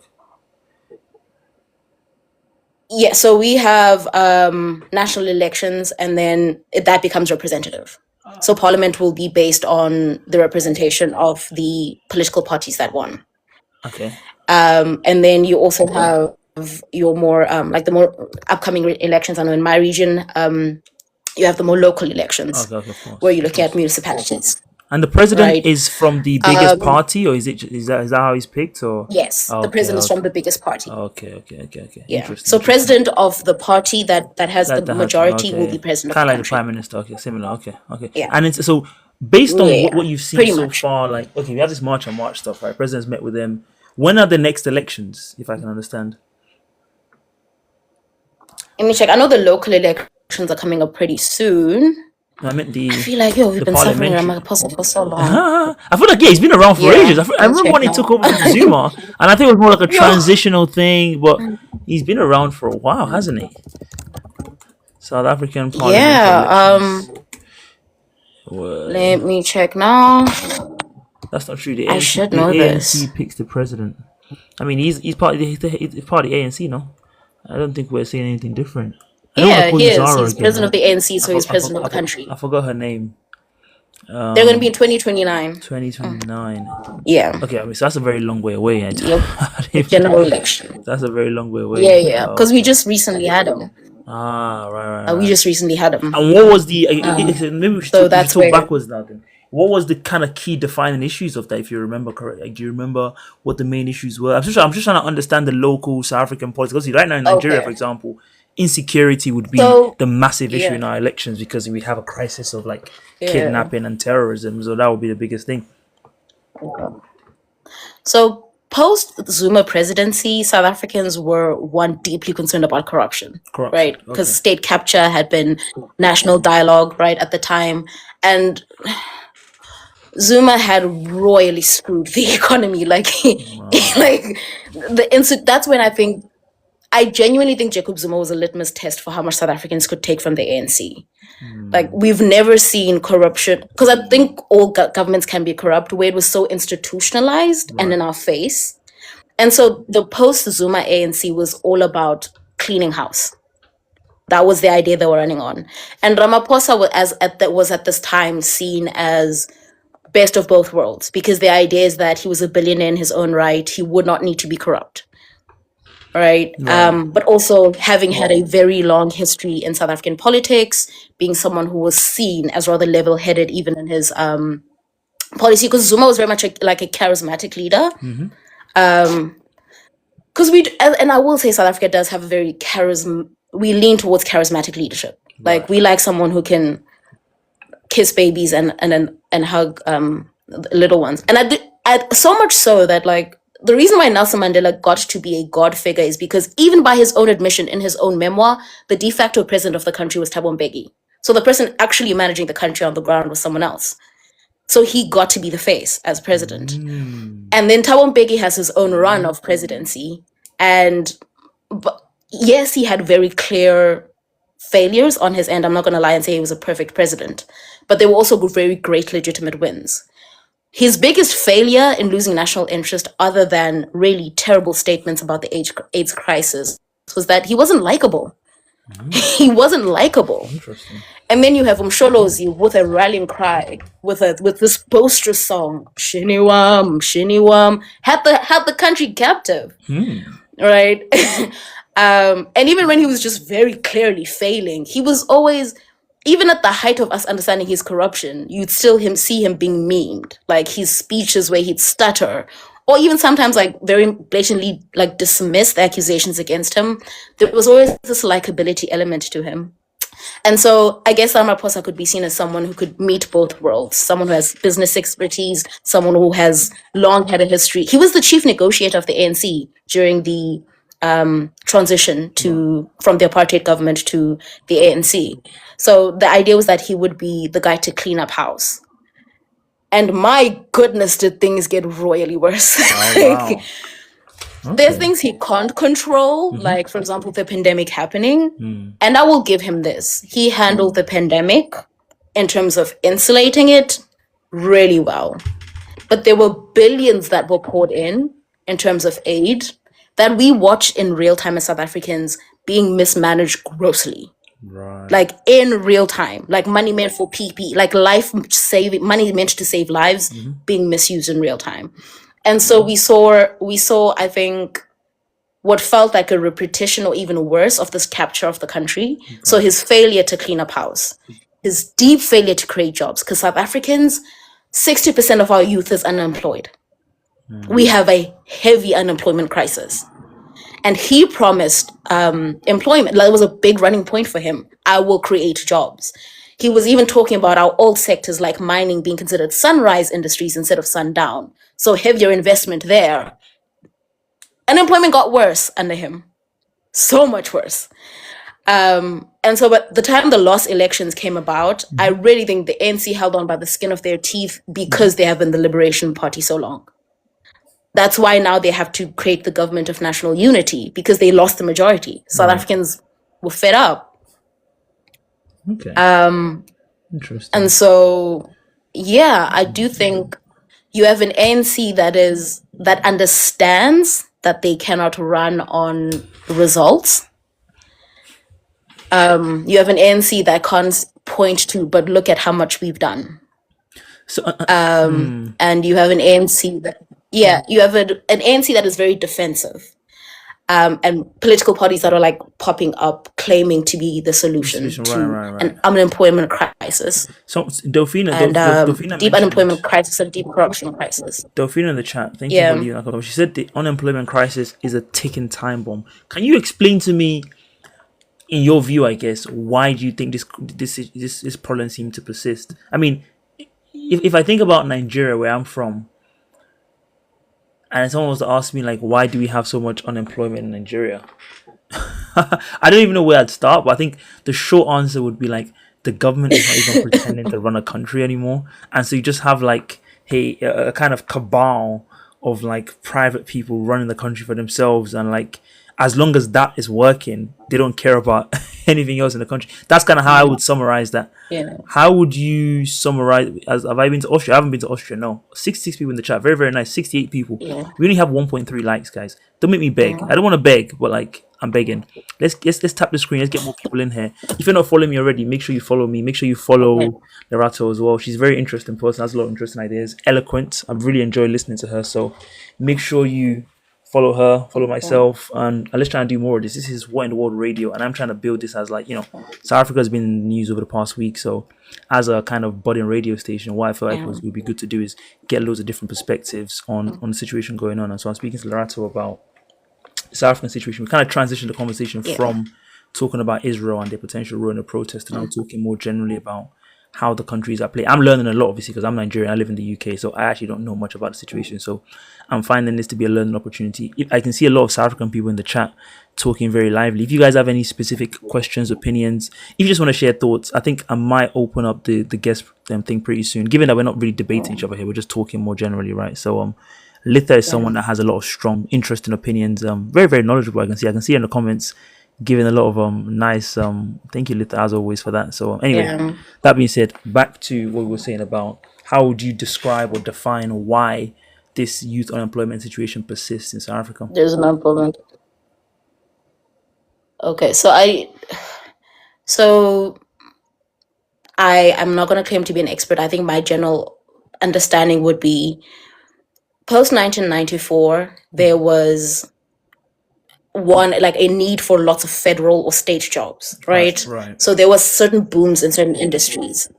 Speaker 2: Yeah, so we have national elections, and then that becomes representative. So parliament will be based on the representation of the political parties that won.
Speaker 1: Okay.
Speaker 2: And then you also have your more like the more upcoming elections. I know in my region, you have the more local elections
Speaker 1: Okay, of course.
Speaker 2: where you're looking at municipalities.
Speaker 1: And the president
Speaker 2: Right.
Speaker 1: is from the biggest party, or is that how he's picked? Or
Speaker 2: Yes, the
Speaker 1: Okay,
Speaker 2: president is from the biggest party.
Speaker 1: okay.
Speaker 2: Yeah.
Speaker 1: Interesting.
Speaker 2: So president of the party that has the
Speaker 1: That has-
Speaker 2: majority will be president
Speaker 1: kind
Speaker 2: of
Speaker 1: of
Speaker 2: the
Speaker 1: like the
Speaker 2: country.
Speaker 1: prime minister. Okay, similar. Okay.
Speaker 2: Yeah.
Speaker 1: And it's so based on
Speaker 2: Yeah,
Speaker 1: what you've seen
Speaker 2: pretty
Speaker 1: so
Speaker 2: much.
Speaker 1: far. Like, okay, we have this March on March stuff, right? President's met with them. When are the next elections? If I can understand.
Speaker 2: Let me check. I know the local elections are coming up pretty soon.
Speaker 1: No, I meant
Speaker 2: I feel like we've
Speaker 1: the
Speaker 2: been suffering
Speaker 1: parliamentary.
Speaker 2: Ramaphosa for so long.
Speaker 1: I feel like he's been around for
Speaker 2: Yeah,
Speaker 1: ages. I remember
Speaker 2: check
Speaker 1: when he
Speaker 2: now.
Speaker 1: took over from Zuma, and I think it was more like a transitional thing. But he's been around for a while, hasn't he? South African parliamentary
Speaker 2: Yeah.
Speaker 1: elections. Well,
Speaker 2: Let me check now.
Speaker 1: that's not true. The
Speaker 2: I
Speaker 1: ANC,
Speaker 2: should
Speaker 1: the
Speaker 2: know
Speaker 1: ANC
Speaker 2: this.
Speaker 1: picks the president. I mean, he's part of the ANC, no? I don't think we're saying anything different. I don't want to
Speaker 2: Yeah,
Speaker 1: call
Speaker 2: he
Speaker 1: you
Speaker 2: is.
Speaker 1: Zara
Speaker 2: He's
Speaker 1: again.
Speaker 2: president of the ANC, so he's president of the
Speaker 1: I
Speaker 2: country.
Speaker 1: forgot her name.
Speaker 2: They're going to be in 2029.
Speaker 1: 2029.
Speaker 2: Yeah.
Speaker 1: Okay, I mean, so that's a very long way away.
Speaker 2: Yep.
Speaker 1: I didn't
Speaker 2: The
Speaker 1: even-
Speaker 2: general election.
Speaker 1: that's a very long way
Speaker 2: Yeah,
Speaker 1: away.
Speaker 2: yeah.
Speaker 1: Oh,
Speaker 2: Because we
Speaker 1: okay.
Speaker 2: just recently had him.
Speaker 1: Ah, right,
Speaker 2: We
Speaker 1: right.
Speaker 2: just recently had him.
Speaker 1: And what was the? Maybe
Speaker 2: So
Speaker 1: we should
Speaker 2: that's
Speaker 1: talk
Speaker 2: where.
Speaker 1: backwards now. Then, what was the kind of key defining issues of that? If you remember correct, like, do you remember what the main issues were? I'm just trying to understand the local South African politics. Because right now in Nigeria, for
Speaker 2: Okay.
Speaker 1: example, insecurity would be
Speaker 2: So,
Speaker 1: the massive issue
Speaker 2: yeah.
Speaker 1: in our elections because we have a crisis of like
Speaker 2: Yeah.
Speaker 1: kidnapping and terrorism. So that would be the biggest thing.
Speaker 2: So, post Zuma presidency, South Africans were one deeply concerned about corruption,
Speaker 1: Corruption.
Speaker 2: right?
Speaker 1: Okay.
Speaker 2: Because state capture had been national dialogue, right, at the time. And Zuma had royally screwed the economy. Like, like that's when I genuinely think Jacob Zuma was a litmus test for how much South Africans could take from the ANC. Like, we've never seen corruption, because I think all governments can be corrupt, where it was so institutionalized and
Speaker 1: Right.
Speaker 2: in our face. And so the post Zuma ANC was all about cleaning house. That was the idea they were running on. And Ramaphosa was at this time seen as best of both worlds, because the idea is that he was a billionaire in his own right. He would not need to be corrupt. Right. But also having had a very long history in South African politics, being someone who was seen as rather level-headed even in his policy, because Zuma was very much like a charismatic leader. Because and I will say South Africa does have a very we lean towards charismatic leadership. Like,
Speaker 1: Right.
Speaker 2: we like someone who can kiss babies and hug little ones. And so much so that, like, the reason why Nelson Mandela got to be a god figure is because, even by his own admission in his own memoir, the de facto president of the country was Thabo Mbeki. So the person actually managing the country on the ground was someone else. So he got to be the face as president. And then Thabo Mbeki has his own run of presidency. And yes, he had very clear failures on his end. I'm not going to lie and say he was a perfect president. But there were also very great legitimate wins. His biggest failure in losing national interest, other than really terrible statements about the AIDS crisis, was that he wasn't likable. He wasn't likable.
Speaker 1: Interesting.
Speaker 2: And then you have Umsholozi with a rallying cry, with this boisterous song, Shiniwam, Shiniwam, had the country captive. Right? And even when he was just very clearly failing, he was always, even at the height of us understanding his corruption, you'd still see him being memed. Like, his speeches where he'd stutter, or even sometimes, like, very blatantly, like, dismiss the accusations against him. There was always this likability element to him. And so I guess Ramaphosa could be seen as someone who could meet both worlds, someone who has business expertise, someone who has long had a history. He was the chief negotiator of the ANC during the transition from the apartheid government to the ANC. So the idea was that he would be the guy to clean up house. And my goodness, did things get royally worse.
Speaker 1: Oh, wow.
Speaker 2: There's things he can't control, like, for example, the pandemic happening. And I will give him this. He handled the pandemic in terms of insulating it really well. But there were billions that were poured in terms of aid, that we watched in real time as South Africans being mismanaged grossly.
Speaker 1: Right.
Speaker 2: Like, in real time, like money meant for PP, like money meant to save lives being misused in real time. And so we saw, I think, what felt like a repetition or even worse of this capture of the country. So his failure to clean up house, his deep failure to create jobs, because South Africans, 60% of our youth is unemployed. We have a heavy unemployment crisis. And he promised employment. That was a big running point for him. I will create jobs. He was even talking about our old sectors like mining being considered sunrise industries instead of sundown. So heavier investment there. Unemployment got worse under him. So much worse. And so by the time the lost elections came about, I really think the ANC held on by the skin of their teeth because they have been the Liberation Party so long. That's why now they have to create the government of national unity, because they lost the majority. South Africans were fed up.
Speaker 1: Okay. Interesting.
Speaker 2: And so, yeah, I do think you have an ANC that understands that they cannot run on results. You have an ANC that can't point to, but look at how much we've done.
Speaker 1: So
Speaker 2: And you have an ANC that, yeah, you have an ANC that is very defensive. And political parties that are like popping up claiming to be the solution
Speaker 1: solution,
Speaker 2: to
Speaker 1: right.
Speaker 2: an unemployment crisis
Speaker 1: So Delphina,
Speaker 2: and
Speaker 1: Delphina
Speaker 2: deep
Speaker 1: mentioned
Speaker 2: unemployment crisis and deep corruption crisis.
Speaker 1: Delphina in the chat. Thank you for
Speaker 2: Yeah.
Speaker 1: leaving that comment. She said the unemployment crisis is a ticking time bomb. Can you explain to me, in your view, I guess, why do you think this problem seems to persist? I mean, if I think about Nigeria, where I'm from, and someone was to ask me like, why do we have so much unemployment in Nigeria? I don't even know where I'd start, but I think the short answer would be like the government is not even pretending to run a country anymore, and so you just have like a kind of cabal of like private people running the country for themselves, and like as long as that is working, they don't care about anything else in the country. That's kind of how I would summarize that.
Speaker 2: Yeah.
Speaker 1: How would you summarize? Have I been to Austria? I haven't been to Austria. No, 66 people in the chat. Very, very nice. 68 people.
Speaker 2: Yeah.
Speaker 1: We only have 1.3 likes, guys. Don't make me beg. I don't want to beg, but like I'm begging. Let's tap the screen. Let's get more people in here. If you're not following me already, make sure you follow me. Make sure you follow Lerato as well. She's a very interesting person. Has a lot of interesting ideas. Eloquent. I've really enjoyed listening to her. So make sure you follow her, follow myself, and let's try and do more of this. This is What in the World Radio, and I'm trying to build this as like, South Africa has been in the news over the past week, so as a kind of budding radio station, what I felt like would be good to do is get loads of different perspectives on the situation going on. And so I'm speaking to Lerato about the South African situation. We kind of transitioned the conversation from talking about Israel and their potential role in the protest, and now talking more generally about how the country is at play. I'm learning a lot, obviously, because I'm Nigerian. I live in the UK, so I actually don't know much about the situation. So I'm finding this to be a learning opportunity. I can see a lot of South African people in the chat talking very lively. If you guys have any specific questions, opinions, if you just want to share thoughts, I think I might open up the guest thing pretty soon, given that we're not really debating each other here. We're just talking more generally, right? So Litha is someone that has a lot of strong, interesting opinions. Very, very knowledgeable. I can see in the comments, giving a lot of nice thank you, Litha, as always, for that. So anyway, that being said, back to what we were saying about how would you describe or define why this youth unemployment situation persists in South Africa?
Speaker 2: There's an unemployment. Okay, so I'm not going to claim to be an expert. I think my general understanding would be post 1994, there was a need for lots of federal or state jobs, right?
Speaker 1: Right.
Speaker 2: So there was certain booms in certain industries.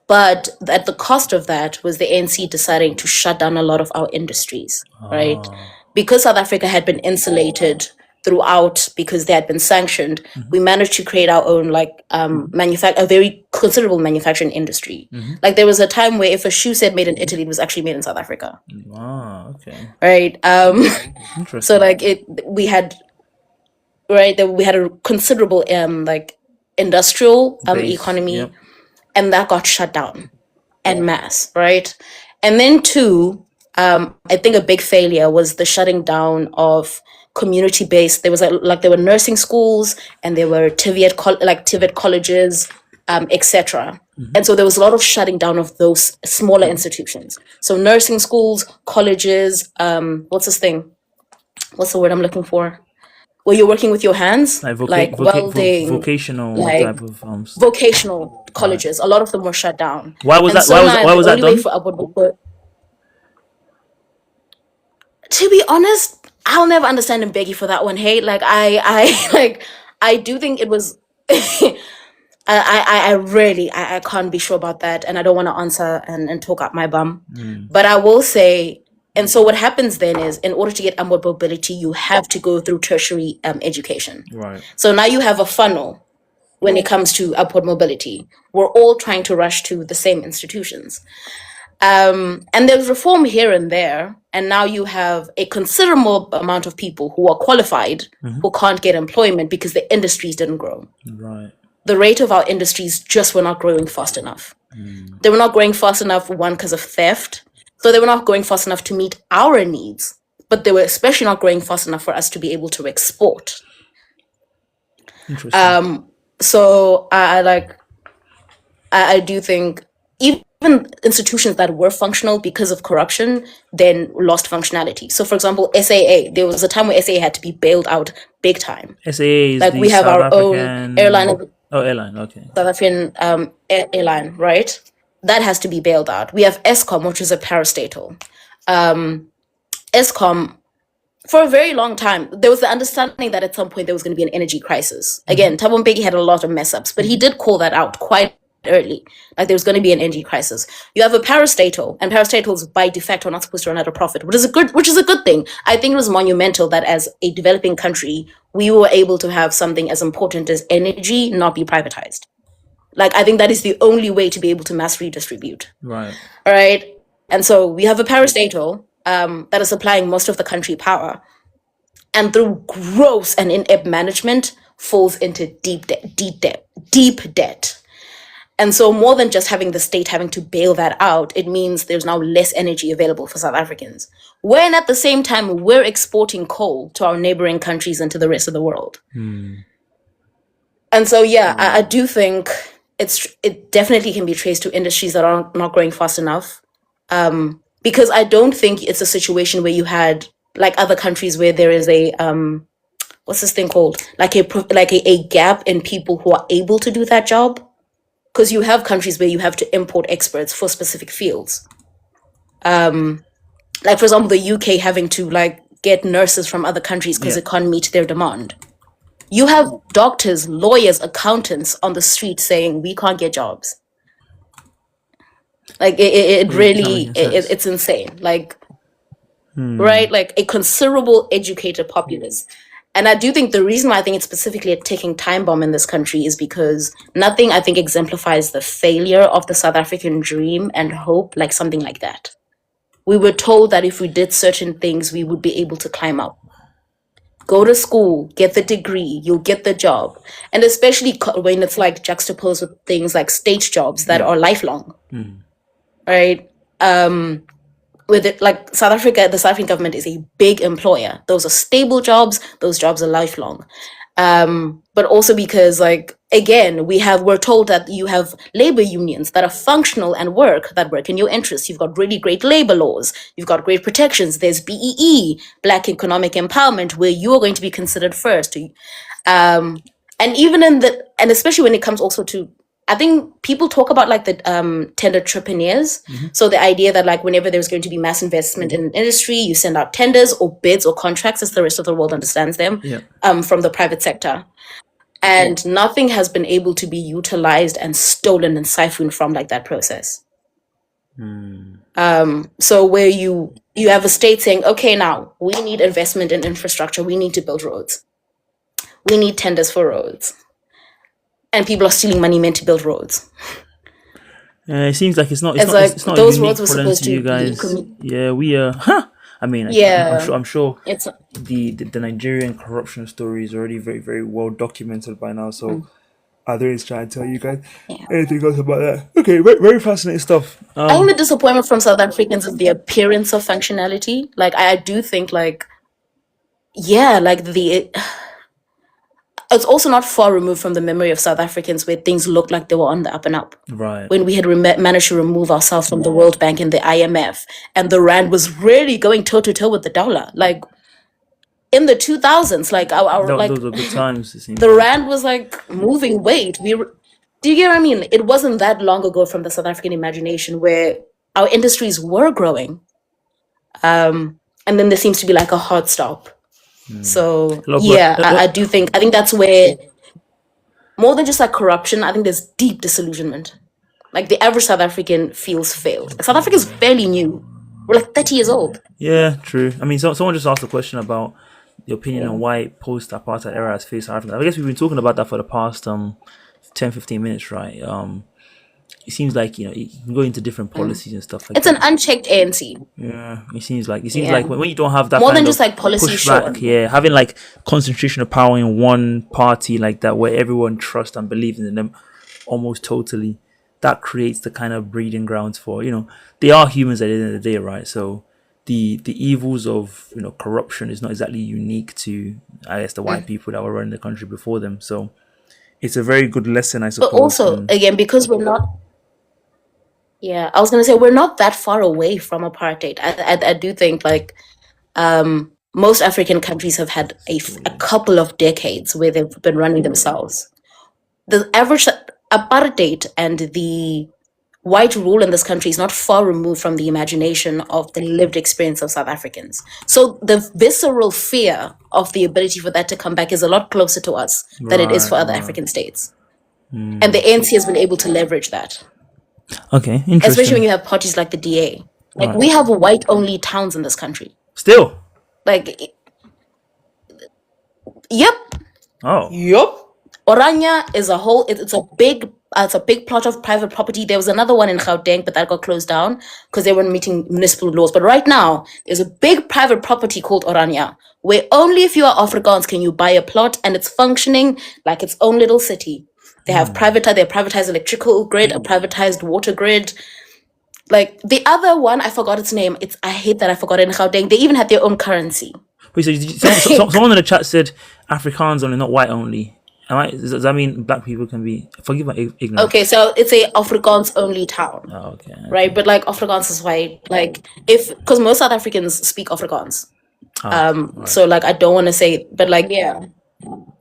Speaker 2: But at the cost of that was the ANC deciding to shut down a lot of our industries, right? Because South Africa had been insulated throughout, because they had been sanctioned, we managed to create our own a very considerable manufacturing industry. Like there was a time where if a shoe said made in Italy, it was actually made in South Africa.
Speaker 1: Okay.
Speaker 2: Right.
Speaker 1: Interesting.
Speaker 2: So we had a considerable industrial economy, and that got shut down en masse, right? And then two, I think a big failure was the shutting down of community-based. There was there were nursing schools, and there were TVET colleges, etc. And so there was a lot of shutting down of those smaller institutions. So nursing schools, colleges, what's this thing? What's the word I'm looking for? Where you're working with your hands, welding,
Speaker 1: vocational type of
Speaker 2: vocational colleges. A lot of them were shut down.
Speaker 1: Why was that? Why was that done?
Speaker 2: To be honest, I'll never understand Mbeki for that one. Hey, I do think it was. I can't be sure about that, and I don't want to answer and talk up my bum. But I will say. And so what happens then is, in order to get upward mobility, you have to go through tertiary education.
Speaker 1: Right.
Speaker 2: So now you have a funnel when it comes to upward mobility. We're all trying to rush to the same institutions. And there's reform here and there. And now you have a considerable amount of people who are qualified who can't get employment because the industries didn't grow.
Speaker 1: Right.
Speaker 2: The rate of our industries just were not growing fast enough. They were not growing fast enough, one, because of theft. So they were not growing fast enough to meet our needs, but they were especially not growing fast enough for us to be able to export.
Speaker 1: Interesting.
Speaker 2: So I do think even institutions that were functional because of corruption then lost functionality. So for example, SAA, there was a time where SAA had to be bailed out big time.
Speaker 1: SAA is
Speaker 2: we have
Speaker 1: South
Speaker 2: our
Speaker 1: African
Speaker 2: own airline.
Speaker 1: Oh, airline. Okay.
Speaker 2: South African airline, right? That has to be bailed out. We have ESCOM, which is a parastatal. ESCOM, for a very long time, there was the understanding that at some point there was going to be an energy crisis. Again, Thabo Mbeki had a lot of mess ups, but he did call that out quite early. Like there was going to be an energy crisis. You have a parastatal, and parastatals by defect are not supposed to run at a profit, which is a good thing. I think it was monumental that as a developing country, we were able to have something as important as energy not be privatized. Like I think that is the only way to be able to mass redistribute.
Speaker 1: Right.
Speaker 2: All right. And so we have a parastatal that is supplying most of the country power, and through gross and inept management falls into deep debt. And so more than just having the state having to bail that out, it means there's now less energy available for South Africans. When at the same time, we're exporting coal to our neighboring countries and to the rest of the world. And so, yeah, I do think it definitely can be traced to industries that are not growing fast enough. Because I don't think it's a situation where you had like other countries where there is a what's this thing called, like a gap in people who are able to do that job. Because you have countries where you have to import experts for specific fields. Like for example, the UK having to like get nurses from other countries because it can't meet their demand. You have doctors, lawyers, accountants on the street saying we can't get jobs. Like it really, it's insane. Like, right? Like a considerable educated populace. And I do think the reason why I think it's specifically a ticking time bomb in this country is because nothing, I think, exemplifies the failure of the South African dream and hope like something like that. We were told that if we did certain things, we would be able to climb up. Go to school, get the degree, you'll get the job. And especially when it's like juxtaposed with things like state jobs that are lifelong, right? With it, like South Africa, the South African government is a big employer. Those are stable jobs. Those jobs are lifelong. But also because, like, again, we're told that you have labor unions that are functional and work in your interests. You've got really great labor laws. You've got great protections. There's BEE, Black Economic Empowerment, where you are going to be considered first. And even and especially when it comes also to, I think people talk about like the tender entrepreneurs. So the idea that like whenever there's going to be mass investment in an industry, you send out tenders or bids or contracts as the rest of the world understands them from the private sector. And nothing has been able to be utilized and stolen and siphoned from like that process. So where you have a state saying, okay, now we need investment in infrastructure. We need to build roads. We need tenders for roads. And people are stealing money meant to build roads.
Speaker 1: It seems like it's not
Speaker 2: those
Speaker 1: a unique
Speaker 2: roads were
Speaker 1: problem
Speaker 2: supposed
Speaker 1: to you
Speaker 2: to
Speaker 1: guys.
Speaker 2: be
Speaker 1: We I mean, I'm sure
Speaker 2: it's
Speaker 1: the Nigerian corruption story is already very, very well documented by now. So I don't need to try and tell you guys anything else about that. Okay, very, very fascinating stuff.
Speaker 2: I think the disappointment from South Africans is the appearance of functionality. Like I do think like like it's also not far removed from the memory of South Africans where things looked like they were on the up and up.
Speaker 1: Right.
Speaker 2: When we had managed to remove ourselves from the World Bank and the IMF, and the rand was really going toe to toe with the dollar, like in the 2000s, like
Speaker 1: Those were good times. It seems
Speaker 2: the rand was like moving weight. Do you get what I mean? It wasn't that long ago from the South African imagination where our industries were growing, and then there seems to be like a hard stop. So I think that's where more than just like corruption, I think there's deep disillusionment. Like the average South African feels failed. South Africa is fairly new. We're like 30 years old.
Speaker 1: Yeah, true. I mean, someone just asked a question about the opinion on why post-apartheid era has faced South Africa. I guess we've been talking about that for the past 10-15 minutes, right? It seems like you can go into different policies and stuff like
Speaker 2: It's
Speaker 1: that.
Speaker 2: an unchecked ANC.
Speaker 1: Yeah, it seems like when you don't have that
Speaker 2: More
Speaker 1: kind
Speaker 2: than
Speaker 1: of
Speaker 2: just like policy
Speaker 1: pushback,
Speaker 2: sure.
Speaker 1: having like concentration of power in one party like that, where everyone trusts and believes in them almost totally, that creates the kind of breeding grounds for they are humans at the end of the day, right? So the evils of corruption is not exactly unique to, I guess, the white people that were running the country before them. So it's a very good lesson, I suppose.
Speaker 2: But also, again, because we're not. Yeah, I was gonna say we're not that far away from apartheid. I do think like most African countries have had a couple of decades where they've been running themselves. the average apartheid and the white rule in this country is not far removed from the imagination of the lived experience of South Africans. So the visceral fear of the ability for that to come back is a lot closer to us than it is for other African states. And the ANC has been able to leverage that.
Speaker 1: Okay,
Speaker 2: Especially when
Speaker 1: interesting.
Speaker 2: you have parties like the DA. Like, we have white-only towns in this country.
Speaker 1: Still.
Speaker 2: Like, yep.
Speaker 1: Oh.
Speaker 2: Yup. Orania is a whole. It's a big plot of private property. There was another one in Gauteng, but that got closed down because they weren't meeting municipal laws. But right now, there's a big private property called Orania, where only if you are Afrikaans can you buy a plot, and it's functioning like its own little city. They have privatized electrical grid, a privatized water grid. Like the other one, I forgot its name. I hate that I forgot it in Gauteng. They even had their own currency.
Speaker 1: Wait, so someone in the chat said Afrikaans only, not white only. Does that mean black people can be? Forgive my ignorance.
Speaker 2: Okay, so it's a Afrikaans only town.
Speaker 1: Oh, okay.
Speaker 2: Right, but like Afrikaans is white. Like because most South Africans speak Afrikaans.
Speaker 1: Right.
Speaker 2: So like I don't want to say, but like yeah.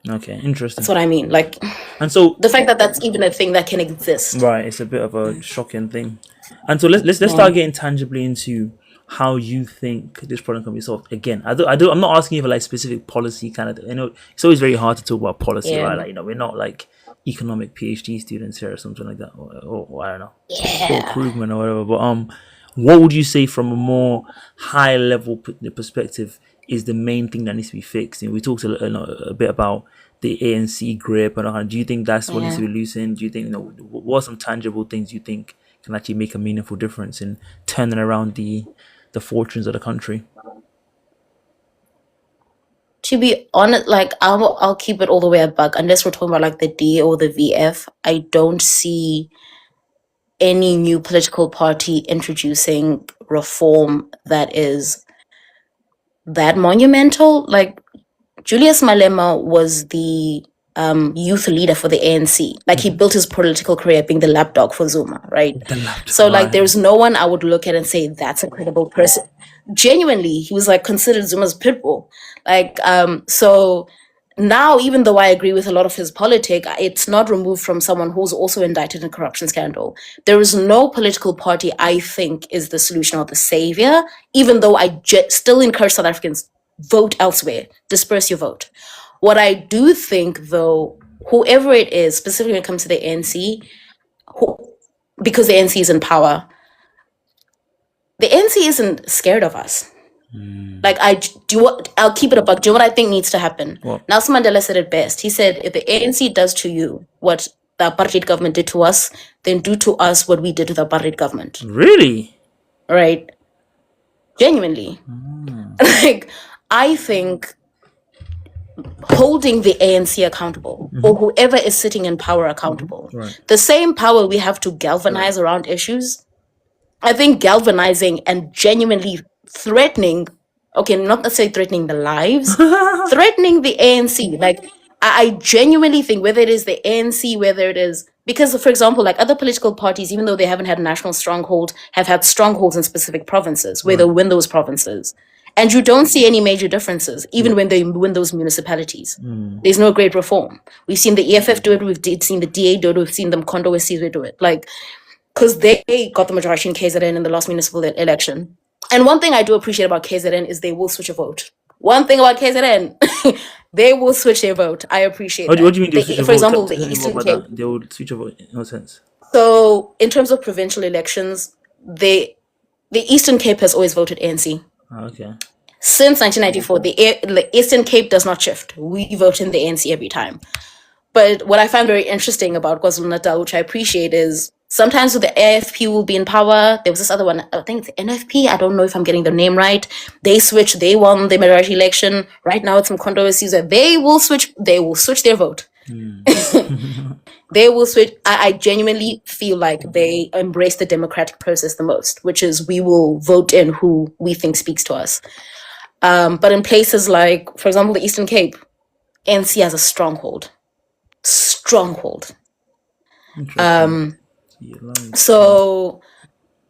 Speaker 1: Okay, interesting.
Speaker 2: That's what I mean. Like,
Speaker 1: and so
Speaker 2: the fact that that's even a thing that can exist.
Speaker 1: Right, it's a bit of a shocking thing. And so let's start getting tangibly into how you think this problem can be solved. Again, I'm not asking you for like specific policy kind of thing. It's always very hard to talk about policy, right? Like, we're not like economic PhD students here or something like that, or I don't know, Paul Krugman or whatever. But what would you say from a more high level perspective is the main thing that needs to be fixed? And we talked a bit about the ANC grip, and do you think that's what needs to be loosened? Do you think what are some tangible things you think can actually make a meaningful difference in turning around the fortunes of the country?
Speaker 2: To be honest, like I'll keep it all the way at buck. Unless we're talking about like the D or the VF, I don't see any new political party introducing reform that is that monumental. Like Julius Malema was the youth leader for the ANC. Like he built his political career being the lapdog for Zuma, right? So like there's no one I would look at and say that's a credible person. Genuinely, he was like considered Zuma's pitbull. Like so now, even though I agree with a lot of his politic, it's not removed from someone who's also indicted in a corruption scandal. There is no political party I think is the solution or the savior, even though I still encourage South Africans, vote elsewhere, disperse your vote. What I do think, though, whoever it is, specifically when it comes to the ANC, because the ANC is in power, the ANC isn't scared of us. Like I'll keep it a buck. Do you know what I think needs to happen?
Speaker 1: What?
Speaker 2: Nelson Mandela said it best. He said, if the ANC does to you what the apartheid government did to us, then do to us what we did to the apartheid government.
Speaker 1: Really?
Speaker 2: Right? Genuinely. Like, I think holding the ANC accountable, or whoever is sitting in power accountable, the same power we have to galvanize around issues, I think galvanizing and genuinely threatening, okay, not necessarily threatening the lives, threatening the ANC. Like, I genuinely think whether it is the ANC, whether it is, because for example, like other political parties, even though they haven't had a national stronghold, have had strongholds in specific provinces where they win those provinces. And you don't see any major differences, even when they win those municipalities. There's no great reform. We've seen the EFF do it, we've seen the DA do it, we've seen them Kondo Wesizwe do it. Like, because they got the majority in KZN in the last municipal election. And one thing I do appreciate about KZN is they will switch a vote. One thing about KZN, they will switch their vote. I appreciate that.
Speaker 1: What do you mean?
Speaker 2: For example, the Eastern Cape.
Speaker 1: They will switch a vote. In no sense.
Speaker 2: So, in terms of provincial elections, the Eastern Cape has always voted ANC.
Speaker 1: Okay.
Speaker 2: Since 1994, the Eastern Cape does not shift. We vote in the ANC every time. But what I find very interesting about KwaZulu-Natal, which I appreciate, is sometimes the AFP will be in power. There was this other one, I think it's NFP. I don't know if I'm getting the name right. They switched. They won the majority election. Right now, it's Mkondo Wesizwe. They will switch their vote. They will switch. I genuinely feel like they embrace the democratic process the most, which is we will vote in who we think speaks to us. But in places like, for example, the Eastern Cape, ANC has a stronghold. So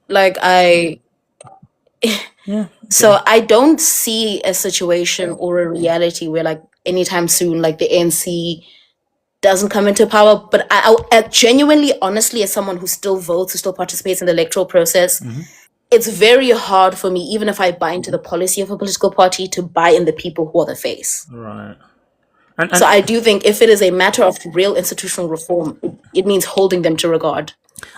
Speaker 2: like so I don't see a situation or a reality where like anytime soon like the ANC doesn't come into power. But I genuinely, honestly, as someone who still votes, who still participates in the electoral process, it's very hard for me, even if I buy into the policy of a political party, to buy in the people who are the face.
Speaker 1: Right.
Speaker 2: So
Speaker 1: And
Speaker 2: I do think if it is a matter of real institutional reform, it means holding them to regard.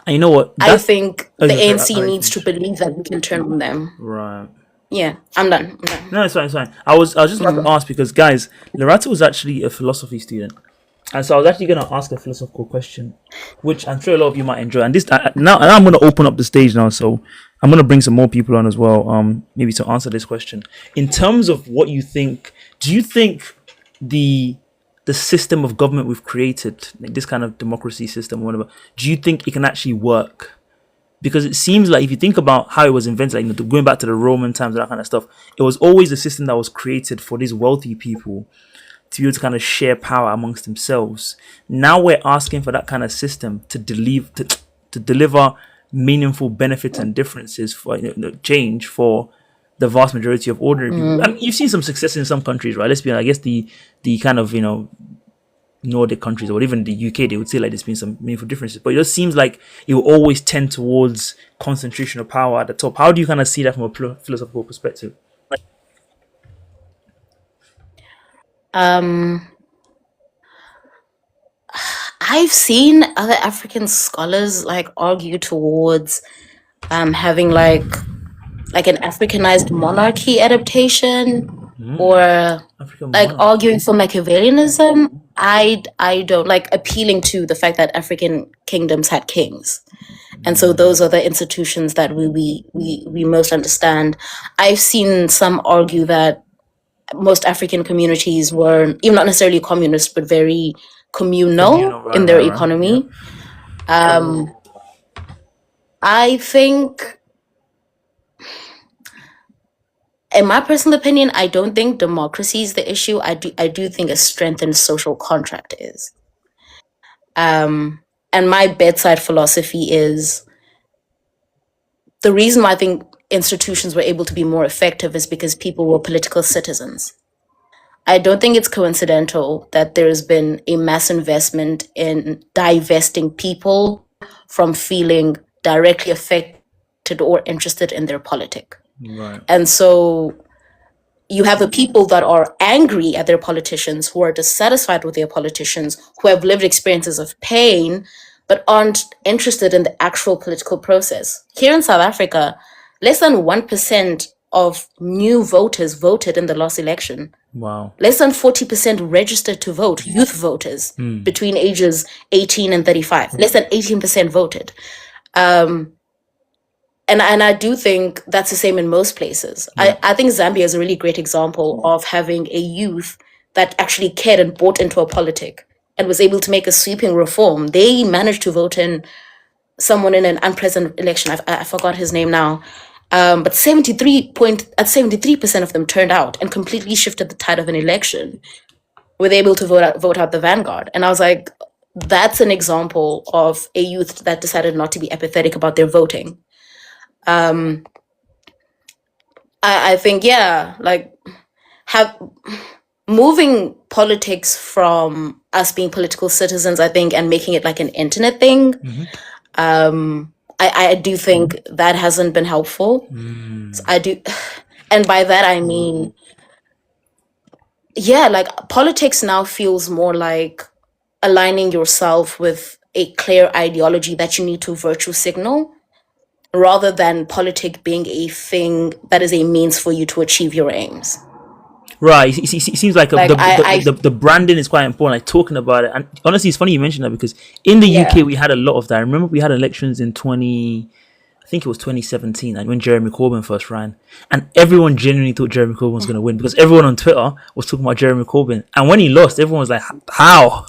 Speaker 1: you know what?
Speaker 2: I
Speaker 1: That's
Speaker 2: think
Speaker 1: I was
Speaker 2: the
Speaker 1: gonna say,
Speaker 2: ANC
Speaker 1: I
Speaker 2: needs to
Speaker 1: finish.
Speaker 2: believe that we can turn on them.
Speaker 1: Right.
Speaker 2: Yeah, I'm done. I'm done.
Speaker 1: No, it's fine. It's fine. I was just about to ask because, guys, Loretta was actually a philosophy student, and so I was actually going to ask a philosophical question, which I'm sure a lot of you might enjoy. And this now I'm going to open up the stage now, so I'm going to bring some more people on as well, maybe to answer this question. In terms of what you think, do you think the the system of government we've created, like this kind of democracy system or whatever, do you think it can actually work? Because it seems like if you think about how it was invented, like going back to the Roman times and that kind of stuff, it was always a system that was created for these wealthy people to be able to kind of share power amongst themselves. Now we're asking for that kind of system to deliver meaningful benefits and differences for change for the vast majority of ordinary people. I mean, you've seen some success in some countries, right? Let's be honest. I guess the kind of Nordic countries or even the UK, they would say like there's been some meaningful differences. But it just seems like it will always tend towards concentration of power at the top. How do you kind of see that from a philosophical perspective?
Speaker 2: Um, I've seen other African scholars like argue towards having like an Africanized monarchy adaptation, or
Speaker 1: African
Speaker 2: like
Speaker 1: monarch.
Speaker 2: arguing for Machiavellianism. I don't like appealing to the fact that African kingdoms had kings, and so those are the institutions that we most understand. I've seen some argue that most African communities were even not necessarily communist, but very communal
Speaker 1: Communal, right,
Speaker 2: in their
Speaker 1: right, right. Yeah.
Speaker 2: economy. Um, I think, in my personal opinion, I don't think democracy is the issue. I do think a strengthened social contract is. And my bedside philosophy is the reason why I think institutions were able to be more effective is because people were political citizens. I don't think it's coincidental that there's been a mass investment in divesting people from feeling directly affected or interested in their politic.
Speaker 1: Right.
Speaker 2: And so you have the people that are angry at their politicians, who are dissatisfied with their politicians, who have lived experiences of pain, but aren't interested in the actual political process. Here in South Africa, less than 1% of new voters voted in the last election.
Speaker 1: Wow.
Speaker 2: Less than 40% registered to vote, youth voters between ages 18 and 35. Less than 18% voted. And I do think that's the same in most places. I think Zambia is a really great example of having a youth that actually cared and bought into a politic and was able to make a sweeping reform. They managed to vote in someone in an unprecedented election. I forgot his name now. But 73% of them turned out and completely shifted the tide of an election. Were they able to vote out the vanguard? And I was like, that's an example of a youth that decided not to be apathetic about their voting. I think, yeah, like have moving politics from us being political citizens, I think, and making it like an internet thing. I do think that hasn't been helpful. So I do, and by that I mean, yeah, like politics now feels more like aligning yourself with a clear ideology that you need to virtue signal, rather than politic being a thing that is a means for you to achieve your aims.
Speaker 1: Right. It seems like
Speaker 2: Like
Speaker 1: the branding is quite important, like talking about it. And honestly, it's funny you mentioned that because in the
Speaker 2: yeah,
Speaker 1: UK, we had a lot of that. I remember we had elections in 20, I think it was 2017, and when Jeremy Corbyn first ran, and everyone genuinely thought Jeremy Corbyn was going to win because everyone on Twitter was talking about Jeremy Corbyn, and when he lost, everyone was like, "How?"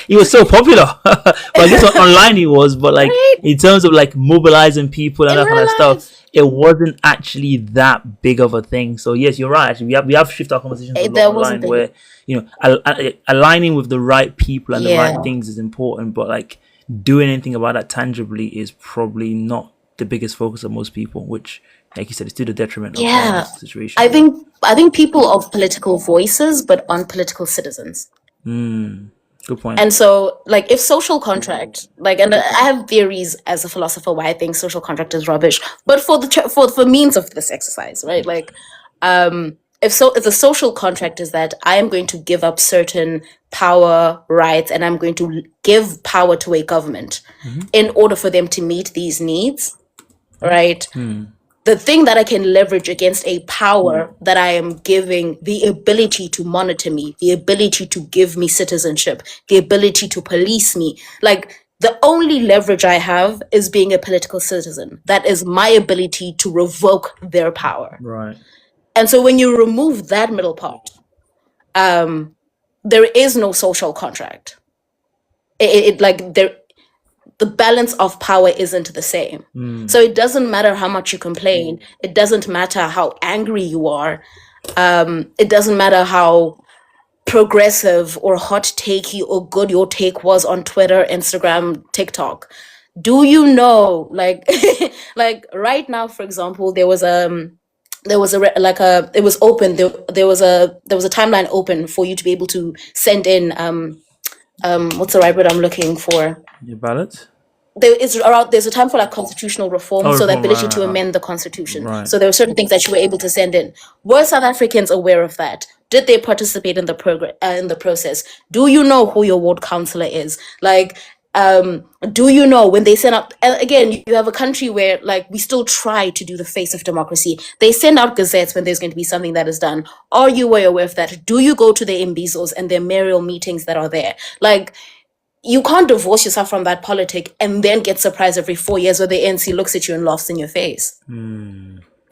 Speaker 1: He was so popular, but I guess online he was. But like
Speaker 2: right?
Speaker 1: in terms of like mobilizing people and
Speaker 2: In
Speaker 1: that kind
Speaker 2: real
Speaker 1: of stuff,
Speaker 2: life,
Speaker 1: it wasn't actually that big of a thing. So yes, you're right. Actually, we have shifted our conversations a lot
Speaker 2: that wasn't
Speaker 1: online
Speaker 2: the,
Speaker 1: where aligning with the right people and the right
Speaker 2: yeah.
Speaker 1: things is important, but like doing anything about that tangibly is probably not the biggest focus of most people, which, like you said, is to the detriment of
Speaker 2: Yeah.
Speaker 1: this situation.
Speaker 2: I think people of political voices but aren't political citizens.
Speaker 1: Good point.
Speaker 2: And so, like, if social contract, like, and I have theories as a philosopher why I think social contract is rubbish, but for means of this exercise, right? Like, if the social contract is that I am going to give up certain power rights and I'm going to give power to a government in order for them to meet these needs, right? The thing that I can leverage against a power that I am giving the ability to monitor me, the ability to give me citizenship, the ability to police me. Like, the only leverage I have is being a political citizen. That is my ability to revoke their power.
Speaker 1: Right.
Speaker 2: And so when you remove that middle part, there is no social contract. The balance of power isn't the same. So it doesn't matter how much you complain. It doesn't matter how angry you are. It doesn't matter how progressive or hot takey or good your take was on Twitter, Instagram, TikTok. Do you know, like, like right now, for example, it was open. There was a timeline open for you to be able to send in what's the right word I'm looking for?
Speaker 1: Your ballot?
Speaker 2: There's a time for like constitutional reform, so the
Speaker 1: Reform,
Speaker 2: ability
Speaker 1: right,
Speaker 2: to amend the constitution.
Speaker 1: right.
Speaker 2: So there were certain things that you were able to send in. Were South Africans aware of that? Did they participate in the process? Do you know who your ward councillor is? Like, do you know when they send out? And again, you have a country where, like, we still try to do the face of democracy. They send out gazettes when there's going to be something that is done. Are you aware of that? Do you go to the imbizos and their mayoral meetings that are there? Like, you can't divorce yourself from that politic and then get surprised every 4 years where the ANC looks at you and laughs in your face.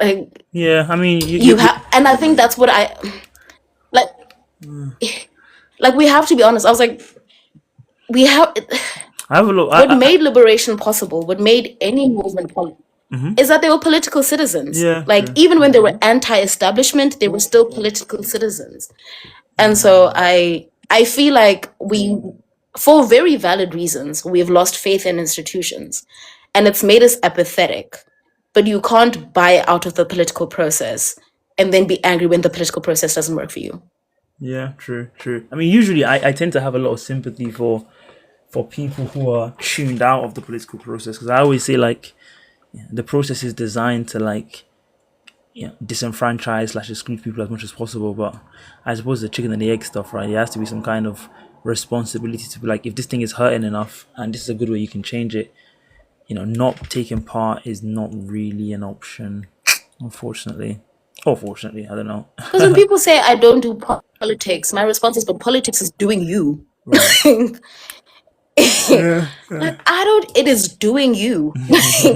Speaker 2: Like,
Speaker 1: Yeah, I mean,
Speaker 2: you have, and I think that's what I like. Like, we have to be honest. I was like, we have.
Speaker 1: I have a look.
Speaker 2: What made liberation possible, what made any movement possible, is that they were political citizens.
Speaker 1: Yeah,
Speaker 2: Like,
Speaker 1: yeah.
Speaker 2: even when they were anti-establishment, they were still political citizens. And so I feel like for very valid reasons, we've lost faith in institutions, and it's made us apathetic. But you can't buy out of the political process and then be angry when the political process doesn't work for you.
Speaker 1: Yeah, true. I mean, usually I tend to have a lot of sympathy for people who are tuned out of the political process, because I always say, like, the process is designed to, like, disenfranchise / exclude people as much as possible. But I suppose the chicken and the egg stuff, right? There has to be some kind of responsibility to be like, if this thing is hurting enough and this is a good way you can change it, not taking part is not really an option, unfortunately. Or fortunately, I don't know.
Speaker 2: Because when people say I don't do politics, my response is, but politics is doing you.
Speaker 1: Right.
Speaker 2: Like, it is doing you.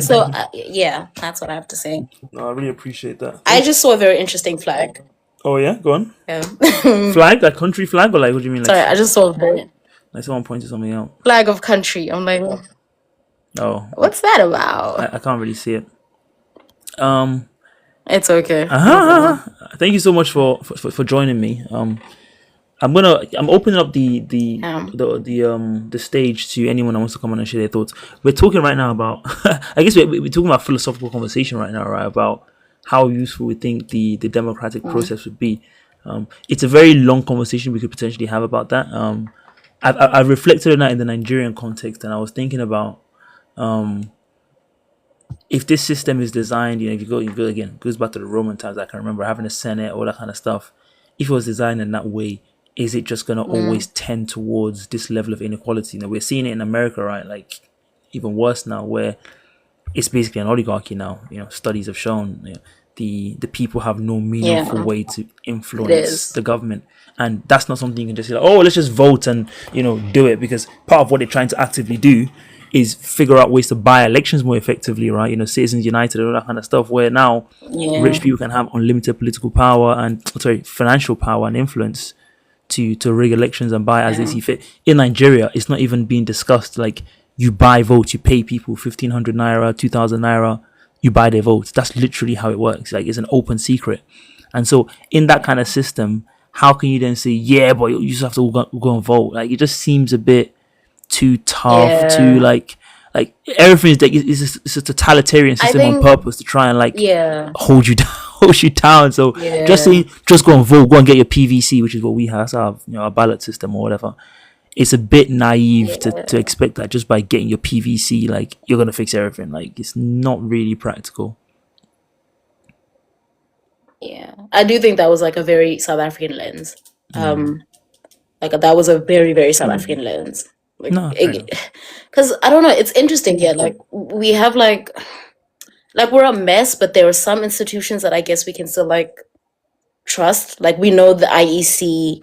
Speaker 2: So yeah, that's what I have to say.
Speaker 1: No, I really appreciate that.
Speaker 2: I just saw a very interesting flag.
Speaker 1: Oh yeah, go on.
Speaker 2: Yeah.
Speaker 1: Flag, like country flag, or like what do you mean? Like,
Speaker 2: Sorry, I just saw a very
Speaker 1: like someone pointed something out.
Speaker 2: flag of country. I'm like,
Speaker 1: Oh,
Speaker 2: what's that about?
Speaker 1: I can't really see it.
Speaker 2: It's okay.
Speaker 1: Thank you so much for joining me. I'm opening up the stage to anyone that wants to come on and share their thoughts. We're talking right now about I guess we're talking about philosophical conversation right now, right? About how useful we think the democratic process would be. It's a very long conversation we could potentially have about that. I've reflected on that in the Nigerian context, and I was thinking about if this system is designed, if you go again, it goes back to the Roman times. I can remember having a Senate, all that kind of stuff. If it was designed in that way, is it just going to always tend towards this level of inequality? We're seeing it in America, right? Like, even worse now, where it's basically an oligarchy now. Studies have shown the people have no meaningful way to influence the government, and that's not something you can just say, like, oh, let's just vote and do it, because part of what they're trying to actively do is figure out ways to buy elections more effectively, right? Citizens United and all that kind of stuff, where now rich people can have unlimited political power financial power and influence to rig elections and buy as they see fit. In Nigeria, it's not even being discussed. Like, you buy votes, you pay people 1,500 naira, 2,000 naira, you buy their votes. That's literally how it works. Like, it's an open secret. And so in that kind of system, how can you then say, yeah, but you just have to go and vote? Like, it just seems a bit too tough, too like everything's like it's a totalitarian system on purpose to try and hold you down. So just saying, just go and vote, go and get your PVC, which is what we have, our ballot system or whatever. it's a bit naive to
Speaker 2: Yeah.
Speaker 1: expect that just by getting your PVC, like you're gonna fix everything. Like it's not really practical.
Speaker 2: Yeah. I do think that was like a very South African lens.
Speaker 1: Yeah.
Speaker 2: Like that was a very, very South African lens. Like,
Speaker 1: No, fair enough.
Speaker 2: because I don't know, it's interesting here. Like we have like we're a mess, but there are some institutions that I guess we can still like trust. Like we know the IEC,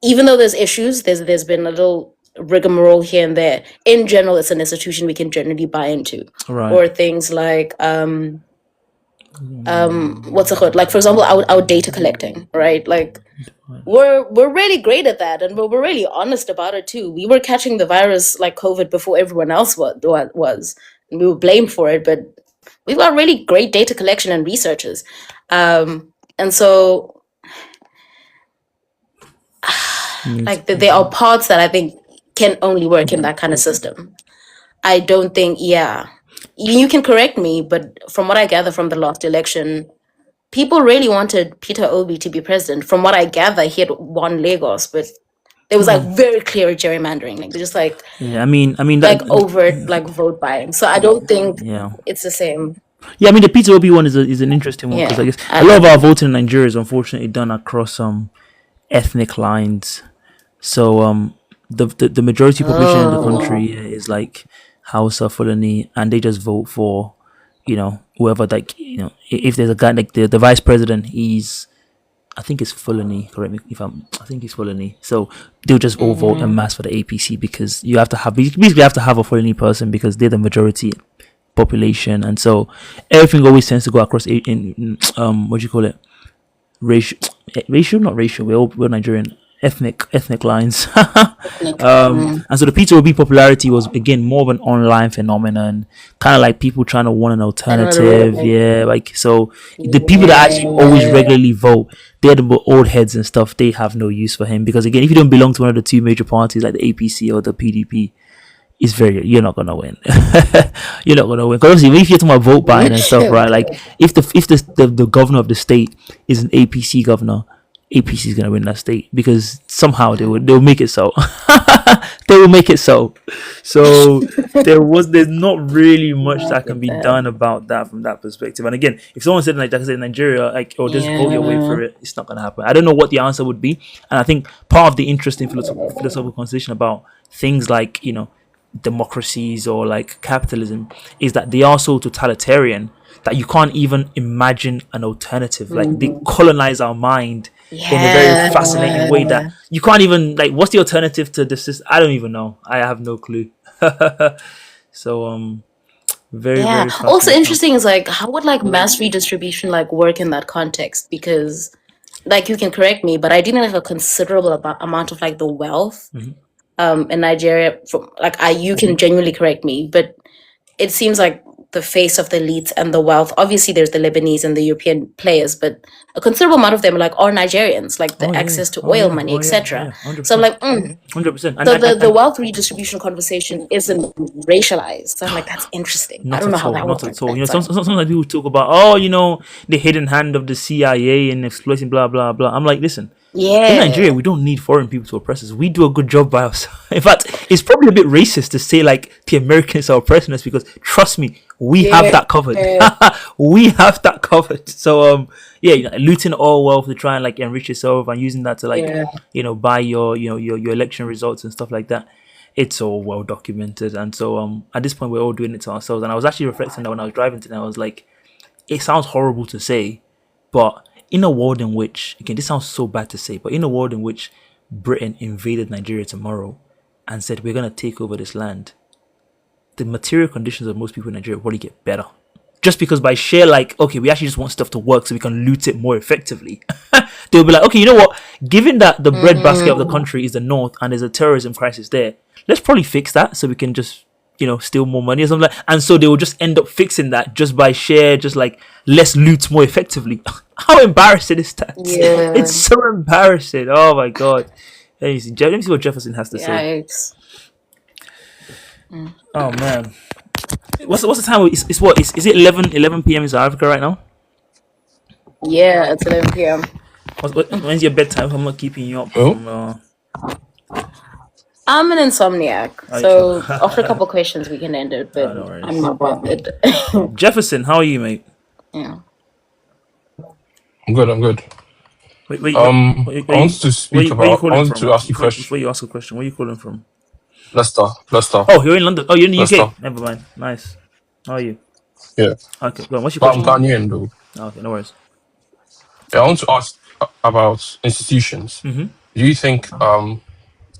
Speaker 2: even though there's issues, there's been a little rigmarole here and there. In general, it's an institution we can generally buy into.
Speaker 1: Right.
Speaker 2: Or things like what's it called? Like for example, our data collecting, right? Like we're really great at that, and we're really honest about it too. We were catching the virus like COVID before everyone else was, and we were blamed for it. But we've got really great data collection and researchers, and so like there are parts that I think can only work in that kind of system. I don't think, yeah, you can correct me, but from what I gather from the last election, people really wanted Peter Obi to be president. From what I gather, he had won Lagos, but there was like very clear gerrymandering, like just
Speaker 1: Yeah, I mean that.
Speaker 2: like overt like vote buying. So I don't think
Speaker 1: Yeah,
Speaker 2: it's the same.
Speaker 1: yeah. I mean the Peter Obi one is an interesting one because I
Speaker 2: Yeah,
Speaker 1: guess a lot of our voting in Nigeria is unfortunately done across ethnic lines. So the majority population in the country is like Hausa, Fulani, and they just vote for whoever, like if there's a guy like the vice president, he's, I think it's Fulani. Correct me if I think it's Fulani. So they'll just all vote en masse for the APC because you have to have, basically have to have a Fulani person because they're the majority population, and so everything always tends to go across what do you call it, racial, not racial. We're Nigerian, ethnic lines.
Speaker 2: like,
Speaker 1: And so the Peter Obi popularity was again more of an online phenomenon, kind of like people trying to want an alternative. Yeah, like so the people that actually always
Speaker 2: yeah,
Speaker 1: regularly vote, they're the old heads and stuff. They have no use for him because again, if you don't belong to one of the two major parties like the APC or the PDP, it's you're not gonna win. You're not gonna win because obviously if you're talking about vote buying and stuff, right? Like if the governor of the state is an APC governor, APC is gonna win that state because somehow they'll make it so. They will make it so. So there's not really much that can be done about that from that perspective. And again, if someone said like I said Nigeria, like or just vote your way
Speaker 2: yeah,
Speaker 1: through it, it's not gonna happen. I don't know what the answer would be, and I think part of the interesting philosophical conversation about things like democracies or like capitalism is that they are so totalitarian that you can't even imagine an alternative. Like they colonize our mind in a very fascinating way that
Speaker 2: yeah.
Speaker 1: you can't even like. What's the alternative to this? I don't even know. I have no clue. So very
Speaker 2: Yeah.
Speaker 1: very
Speaker 2: Also
Speaker 1: fascinating.
Speaker 2: interesting is like how would like mass redistribution like work in that context? Because like you can correct me, but I do think like a considerable amount of like the wealth in Nigeria from like I you can genuinely correct me, but it seems like the face of the elites and the wealth. Obviously, there's the Lebanese and the European players, but a considerable amount of them are Nigerians, like the
Speaker 1: Oh yeah,
Speaker 2: access to
Speaker 1: oh
Speaker 2: oil
Speaker 1: yeah,
Speaker 2: money,
Speaker 1: oh yeah, oh
Speaker 2: etc.
Speaker 1: yeah, hundred
Speaker 2: So I'm
Speaker 1: percent,
Speaker 2: like,
Speaker 1: 100%. And,
Speaker 2: so
Speaker 1: and, and,
Speaker 2: the
Speaker 1: and
Speaker 2: wealth redistribution conversation isn't racialized. So I'm like, that's interesting. I
Speaker 1: not
Speaker 2: don't know
Speaker 1: at
Speaker 2: how
Speaker 1: all,
Speaker 2: that would
Speaker 1: not
Speaker 2: work,
Speaker 1: at all.
Speaker 2: but fine.
Speaker 1: Sometimes people talk about, oh, the hidden hand of the CIA and exploiting blah blah blah. I'm like, listen, in Nigeria,
Speaker 2: Yeah,
Speaker 1: we don't need foreign people to oppress us. We do a good job by ourselves. In fact, it's probably a bit racist to say like the Americans are oppressing us because trust me, we have
Speaker 2: yeah,
Speaker 1: that covered. We have that covered. So yeah, looting all wealth to try and like enrich yourself and using that to like
Speaker 2: yeah.
Speaker 1: buy your election results and stuff like that. It's all well documented, and so at this point we're all doing it to ourselves. And I was actually reflecting that when I was driving today. I was like, it sounds horrible to say, but in a world in which, again, this sounds so bad to say, but in a world in which Britain invaded Nigeria tomorrow and said, we're going to take over this land, the material conditions of most people in Nigeria probably get better. Just because by sheer, like, okay, we actually just want stuff to work so we can loot it more effectively. They'll be like, okay, you know what? Given that the breadbasket of the country is the north and there's a terrorism crisis there, let's probably fix that so we can just steal more money or something like. And so they will just end up fixing that just by sheer, just like let's loot more effectively. How embarrassing is that?
Speaker 2: Yeah.
Speaker 1: It's so embarrassing. Oh my god. Let me see what Jefferson has to say.
Speaker 2: Yikes.
Speaker 1: Oh man, what's the time? It's what is it 11 p.m. in South Africa right now?
Speaker 2: Yeah, it's 11 p.m.
Speaker 1: When's your bedtime? I'm not keeping you up
Speaker 3: Oh,
Speaker 1: from
Speaker 2: I'm an insomniac,
Speaker 1: Are you sure?
Speaker 2: so after a couple questions we can end it, but
Speaker 1: No worries.
Speaker 2: I'm not bothered.
Speaker 1: Jefferson, how are you, mate?
Speaker 2: Yeah.
Speaker 3: I'm good. I'm good.
Speaker 1: Wait, wait,
Speaker 3: I wanted to speak
Speaker 1: where you
Speaker 3: about. I
Speaker 1: calling
Speaker 3: wanted
Speaker 1: from?
Speaker 3: to ask you a
Speaker 1: Before
Speaker 3: question.
Speaker 1: you ask a question, where you calling from?
Speaker 3: Leicester. Leicester.
Speaker 1: Oh, you're in London. Oh, you're in the
Speaker 3: Leicester.
Speaker 1: UK. Never mind. Nice. How are you?
Speaker 3: Yeah.
Speaker 1: Okay, go on. What's your
Speaker 3: But I'm
Speaker 1: question?
Speaker 3: Ghanaian though.
Speaker 1: Okay, no worries.
Speaker 3: Yeah, I want to ask about institutions.
Speaker 1: Mm-hmm.
Speaker 3: Do you think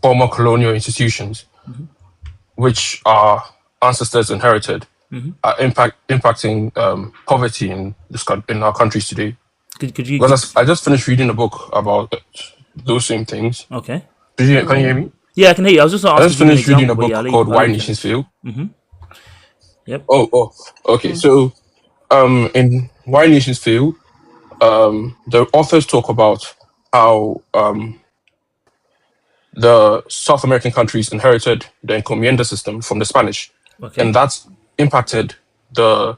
Speaker 3: former colonial institutions,
Speaker 1: Mm-hmm.
Speaker 3: which our ancestors inherited,
Speaker 1: Mm-hmm.
Speaker 3: are impacting poverty in in our countries today?
Speaker 1: Could you?
Speaker 3: Because I just finished reading a book about those same things.
Speaker 1: Okay.
Speaker 3: Can you hear me?
Speaker 1: Yeah, I can hear you. I was just gonna
Speaker 3: I
Speaker 1: ask you
Speaker 3: just
Speaker 1: to give me an
Speaker 3: finished reading
Speaker 1: example,
Speaker 3: a
Speaker 1: but yeah,
Speaker 3: book called
Speaker 1: I'll let
Speaker 3: Why
Speaker 1: you
Speaker 3: Nations
Speaker 1: finish.
Speaker 3: Fail.
Speaker 1: Mm-hmm. Yep.
Speaker 3: Oh, okay. So in Why Nations Fail, the authors talk about how the South American countries inherited the encomienda system from the Spanish,
Speaker 1: Okay.
Speaker 3: and that's impacted the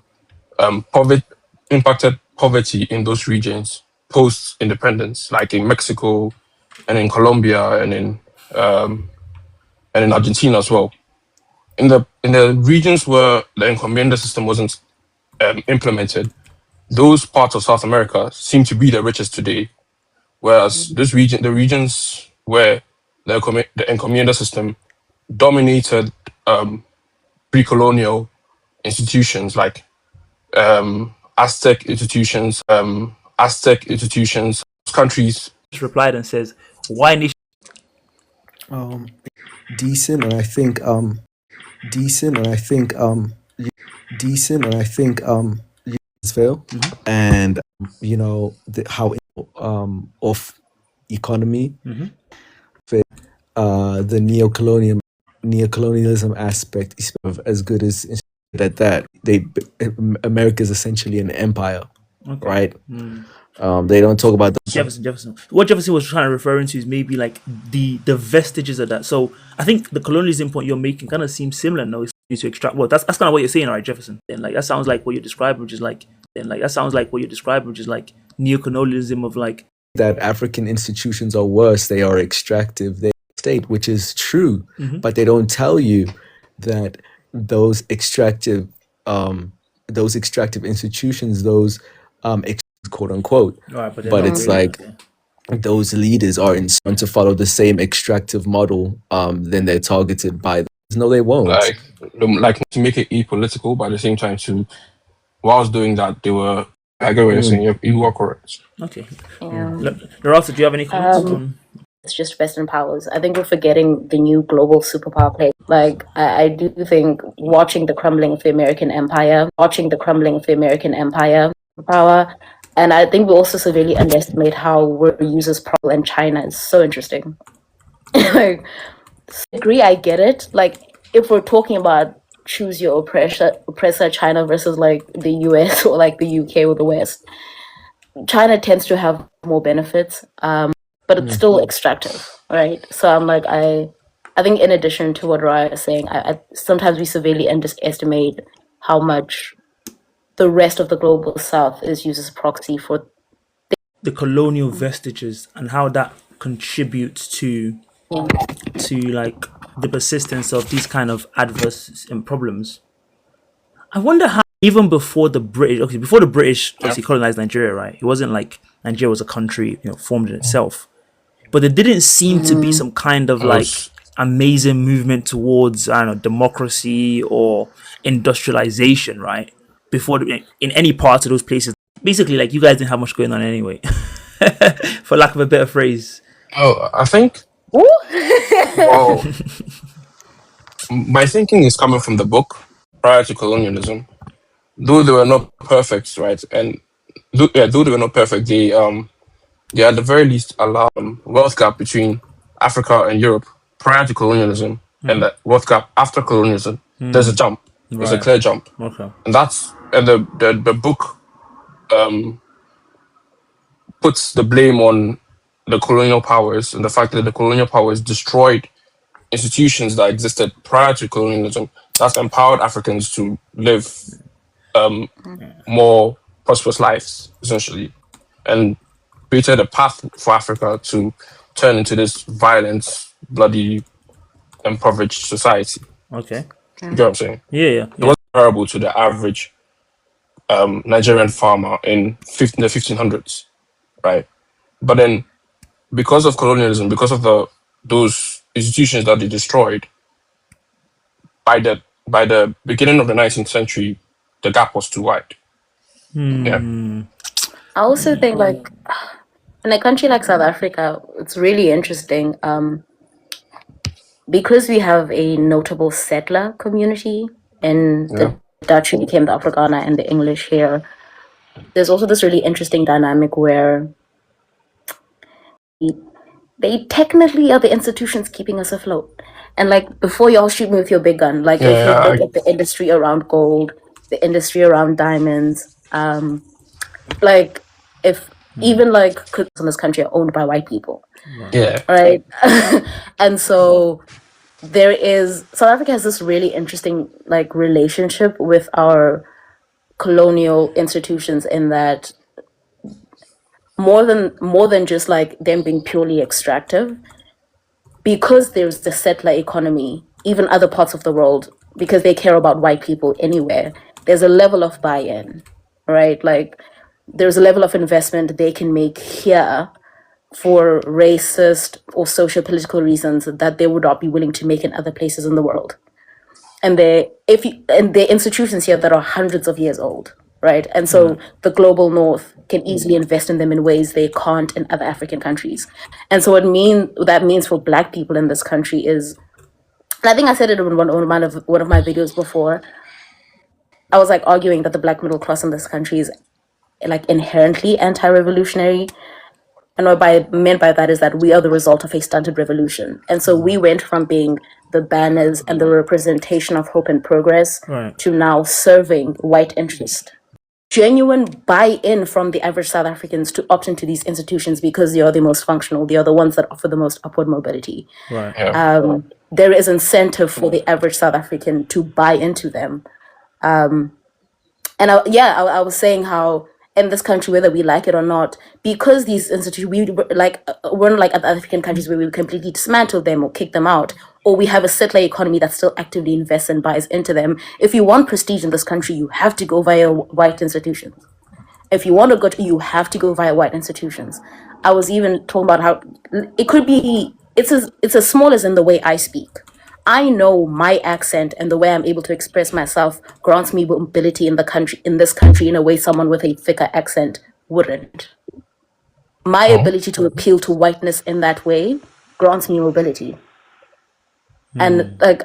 Speaker 3: poverty impacted poverty in those regions post independence, like in Mexico and in Colombia and in Argentina as well. In the regions where the encomienda system wasn't implemented, those parts of South America seem to be the richest today. Whereas the regions where the encomienda system dominated pre-colonial institutions like Aztec institutions, countries.
Speaker 1: Just replied and says, "Why nation?"
Speaker 4: um decent and I think decent and I think decent and I think fail
Speaker 1: Mm-hmm.
Speaker 4: and how of economy
Speaker 1: Mm-hmm.
Speaker 4: the neocolonialism aspect is as good as that America is essentially an empire,
Speaker 1: Okay.
Speaker 4: right?
Speaker 1: Mm.
Speaker 4: They don't talk about
Speaker 1: Jefferson. What Jefferson was trying to referring to is maybe like the vestiges of that. So I think the colonialism point you're making kind of seems similar. No, it's to extract. Well, that's kind of what you're saying, right, Jefferson? And like that sounds like what you're describing, which is like neocolonialism of like.
Speaker 4: that African institutions are worse. They are extractive. They state, which is true,
Speaker 1: Mm-hmm.
Speaker 4: but they don't tell you that those extractive institutions, those quote unquote,
Speaker 1: Right, but they're
Speaker 4: but
Speaker 1: not
Speaker 4: it's
Speaker 1: really.
Speaker 4: like
Speaker 1: Okay.
Speaker 4: those leaders are in to follow the same extractive model, then they're targeted by no, they won't.
Speaker 3: Like to make it apolitical, but at the same time, whilst doing that, they were. I get what you're saying. You are correct.
Speaker 1: Okay.
Speaker 2: Yeah.
Speaker 1: Larissa, do you have any comments
Speaker 2: Um,
Speaker 1: on?
Speaker 2: it's just Western powers. I think we're forgetting the new global superpower play. Like I do think watching the crumbling of the American empire, power, and I think we also severely underestimate how we're users Pearl and China is so interesting. Like, I agree, I get it. Like if we're talking about choose your oppressor China versus like the US or like the UK or the West, China tends to have more benefits, but it's still extractive, right? So I'm like, I think in addition to what Raya is saying, I sometimes we severely underestimate how much the rest of the global South is used as a proxy for
Speaker 1: The colonial vestiges and how that contributes to like the persistence of these kind of adverse problems. I wonder how even before the British, before the British obviously colonized Nigeria, right? It wasn't like Nigeria was a country, formed in itself, but there didn't seem to be some kind of
Speaker 3: I
Speaker 1: like
Speaker 3: was
Speaker 1: amazing movement towards, I don't know, democracy or industrialization, right? Before in any parts of those places, basically, like you guys didn't have much going on anyway, for lack of a better phrase.
Speaker 3: Oh, I think. Well, my thinking is coming from the book prior to colonialism. Though they were not perfect, right? And though they were not perfect, they at the very least allow wealth gap between Africa and Europe prior to colonialism and the wealth gap after colonialism. There's a jump. There's a
Speaker 1: Right.
Speaker 3: clear jump,
Speaker 1: Okay.
Speaker 3: and the book puts the blame on the colonial powers and the fact that the colonial powers destroyed institutions that existed prior to colonialism that's empowered Africans to live more prosperous lives, essentially, and created a path for Africa to turn into this violent, bloody impoverished society.
Speaker 1: Okay.
Speaker 3: You get what I'm saying?
Speaker 1: Yeah.
Speaker 3: It wasn't comparable to the average Nigerian farmer in the 1500s, right? But then, because of colonialism, because of those institutions that they destroyed, by the beginning of the 19th century, the gap was too wide. Yeah,
Speaker 2: I also think like in a country like South Africa, it's really interesting. Because we have a notable settler community in
Speaker 3: yeah,
Speaker 2: the Dutch who became the Afrikaner and the English here, there's also this really interesting dynamic where they technically are the institutions keeping us afloat. And like before y'all shoot me with your big gun, like if you
Speaker 3: yeah.
Speaker 2: look at the industry around gold, the industry around diamonds, like if even like cookies in this country are owned by white people,
Speaker 3: Yeah.
Speaker 2: right? And so there is South Africa has this really interesting like relationship with our colonial institutions in that more than just like them being purely extractive, because there's the settler economy, even other parts of the world, because they care about white people anywhere, there's a level of buy-in, right? Like there's a level of investment they can make here for racist or social political reasons that they would not be willing to make in other places in the world. And they're institutions here that are hundreds of years old, right? And so the global north can easily invest in them in ways they can't in other African countries. And so what that means for Black people in this country is, and I think I said it in one of my videos before, I was like arguing that the Black middle class in this country is like inherently anti-revolutionary. And what I meant by that is that we are the result of a stunted revolution. And so we went from being the banners and the representation of hope and progress to now serving white interest. Genuine buy-in from the average South Africans to opt into these institutions because they are the most functional, they are the ones that offer the most upward mobility.
Speaker 3: Yeah.
Speaker 2: There is incentive for the average South African to buy into them. And I was saying how in this country, whether we like it or not, because these institutions, we're not like other African countries where we completely dismantle them or kick them out, or we have a settler economy that still actively invests and buys into them. If you want prestige in this country, you have to go via white institutions. If you want to go, you have to go via white institutions. I was even talking about how it could be. It's as small as in the way I speak. I know my accent and the way I'm able to express myself grants me mobility in this country in a way someone with a thicker accent wouldn't. My ability to appeal to whiteness in that way grants me mobility. And like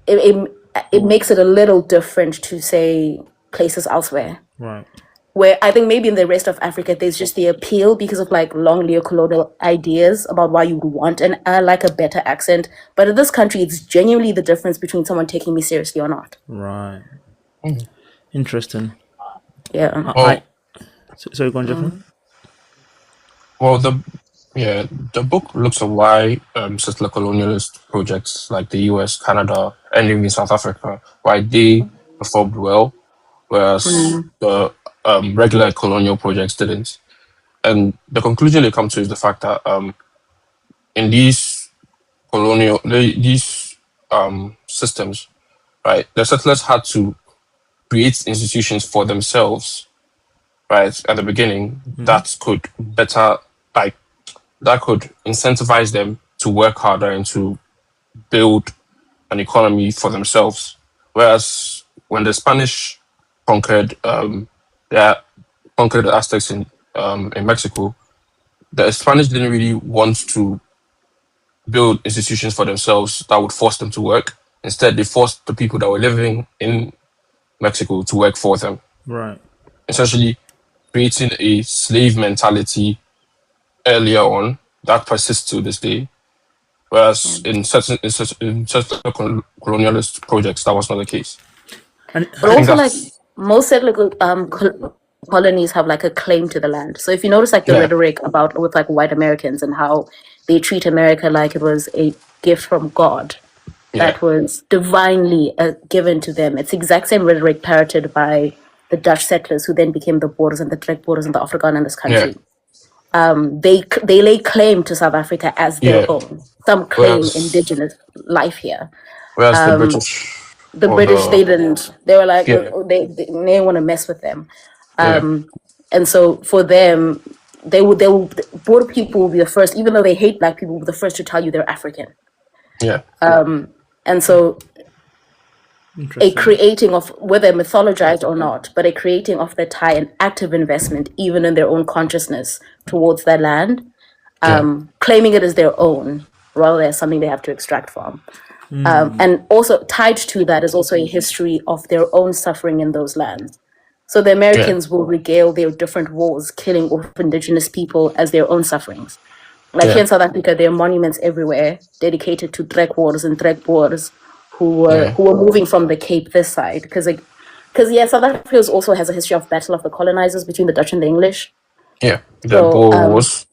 Speaker 2: it makes it a little different to say places elsewhere.
Speaker 1: Right.
Speaker 2: Where I think maybe in the rest of Africa, there's just the appeal because of like long neocolonial ideas about why you would want like a better accent. But in this country, it's genuinely the difference between someone taking me seriously or not.
Speaker 1: Right. Interesting.
Speaker 2: Yeah.
Speaker 1: Sorry, go on, Jeffrey.
Speaker 3: Well, the book looks at why settler colonialist projects like the US, Canada, and even South Africa, why they performed well, whereas the regular colonial projects didn't. And the conclusion they come to is the fact that in these systems, right, the settlers had to create institutions for themselves, right, at the beginning that could incentivize them to work harder and to build an economy for themselves. Whereas when the Spanish conquered the Aztecs in Mexico, the Spanish didn't really want to build institutions for themselves that would force them to work. Instead, they forced the people that were living in Mexico to work for them.
Speaker 1: Right.
Speaker 3: Essentially, creating a slave mentality earlier on that persists to this day. Whereas in certain colonialist projects, that was not the case.
Speaker 1: And
Speaker 2: But also, like most settler colonies have like a claim to the land. So if you notice, like the rhetoric about with like white Americans and how they treat America like it was a gift from God that was divinely given to them. It's the exact same rhetoric parroted by the Dutch settlers who then became the borders and the direct borders in the Afrikaner in this country. They lay claim to South Africa as their own. some claim
Speaker 3: Whereas,
Speaker 2: indigenous life here.
Speaker 3: whereas the British
Speaker 2: The
Speaker 3: or
Speaker 2: British, they
Speaker 3: the
Speaker 2: didn't. They were like,
Speaker 3: yeah,
Speaker 2: they didn't want to mess with them.
Speaker 3: yeah,
Speaker 2: And so for them, border people will be the first, even though they hate black people, will be the first to tell you they're African.
Speaker 3: yeah,
Speaker 2: And so a
Speaker 1: Interesting.
Speaker 2: creating of, whether mythologized or not, but a creating of the Thai an active investment, even in their own consciousness towards their land,
Speaker 3: yeah,
Speaker 2: claiming it as their own rather than something they have to extract from. And also tied to that is also a history of their own suffering in those lands. So the
Speaker 3: yeah,
Speaker 2: Americans will regale their different wars, killing off indigenous people as their own sufferings. Like here
Speaker 3: yeah,
Speaker 2: in South Africa, there are monuments everywhere dedicated to Trekboers and Trekboers
Speaker 3: yeah,
Speaker 2: who were moving from the Cape this side. Because yeah, South Africa also has a history of battle of the colonizers between the Dutch and the English.
Speaker 3: yeah. The
Speaker 2: So
Speaker 3: Boers,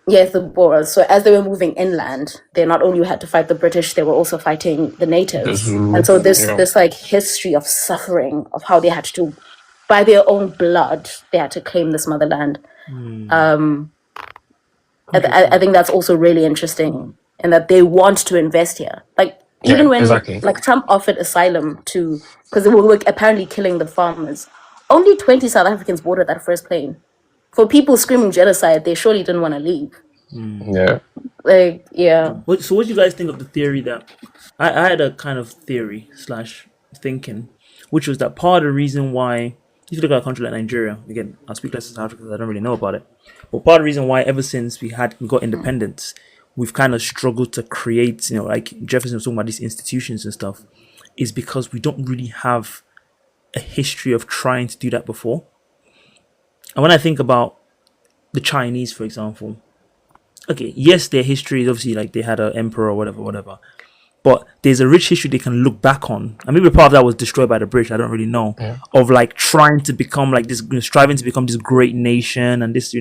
Speaker 2: yes, the Boers. So as they were moving inland, they not only had to fight the British, they were also fighting the
Speaker 3: the
Speaker 2: natives. And
Speaker 3: Zulu,
Speaker 2: so
Speaker 3: yeah,
Speaker 2: this like history of suffering, of how they had to, by their own blood, they had to claim this motherland. I
Speaker 1: Interesting.
Speaker 2: think that's also really interesting, and that they want to invest here. Like
Speaker 3: yeah,
Speaker 2: even when
Speaker 3: exactly,
Speaker 2: like Trump offered asylum to, because they were apparently killing the farmers, only 20 South Africans boarded that first plane. For people screaming genocide, they surely didn't want to leave.
Speaker 3: yeah,
Speaker 2: Like yeah,
Speaker 1: So, what do you guys think of the theory that I had a kind of theory slash thinking, which was that part of the reason why, if you look at a country like Nigeria, again, I speak less as South Africa because I don't really know about it, but part of the reason why ever since we got independence, we've kind of struggled to create, like Jefferson was talking about these institutions and stuff, is because we don't really have a history of trying to do that before. And when I think about the Chinese, for example, okay, yes, their history is obviously like they had an emperor or whatever, whatever. But there's a rich history they can look back on, and maybe part of that was destroyed by the British. I don't really know.
Speaker 3: yeah,
Speaker 1: Of like trying to become like this, striving to become this great nation and this,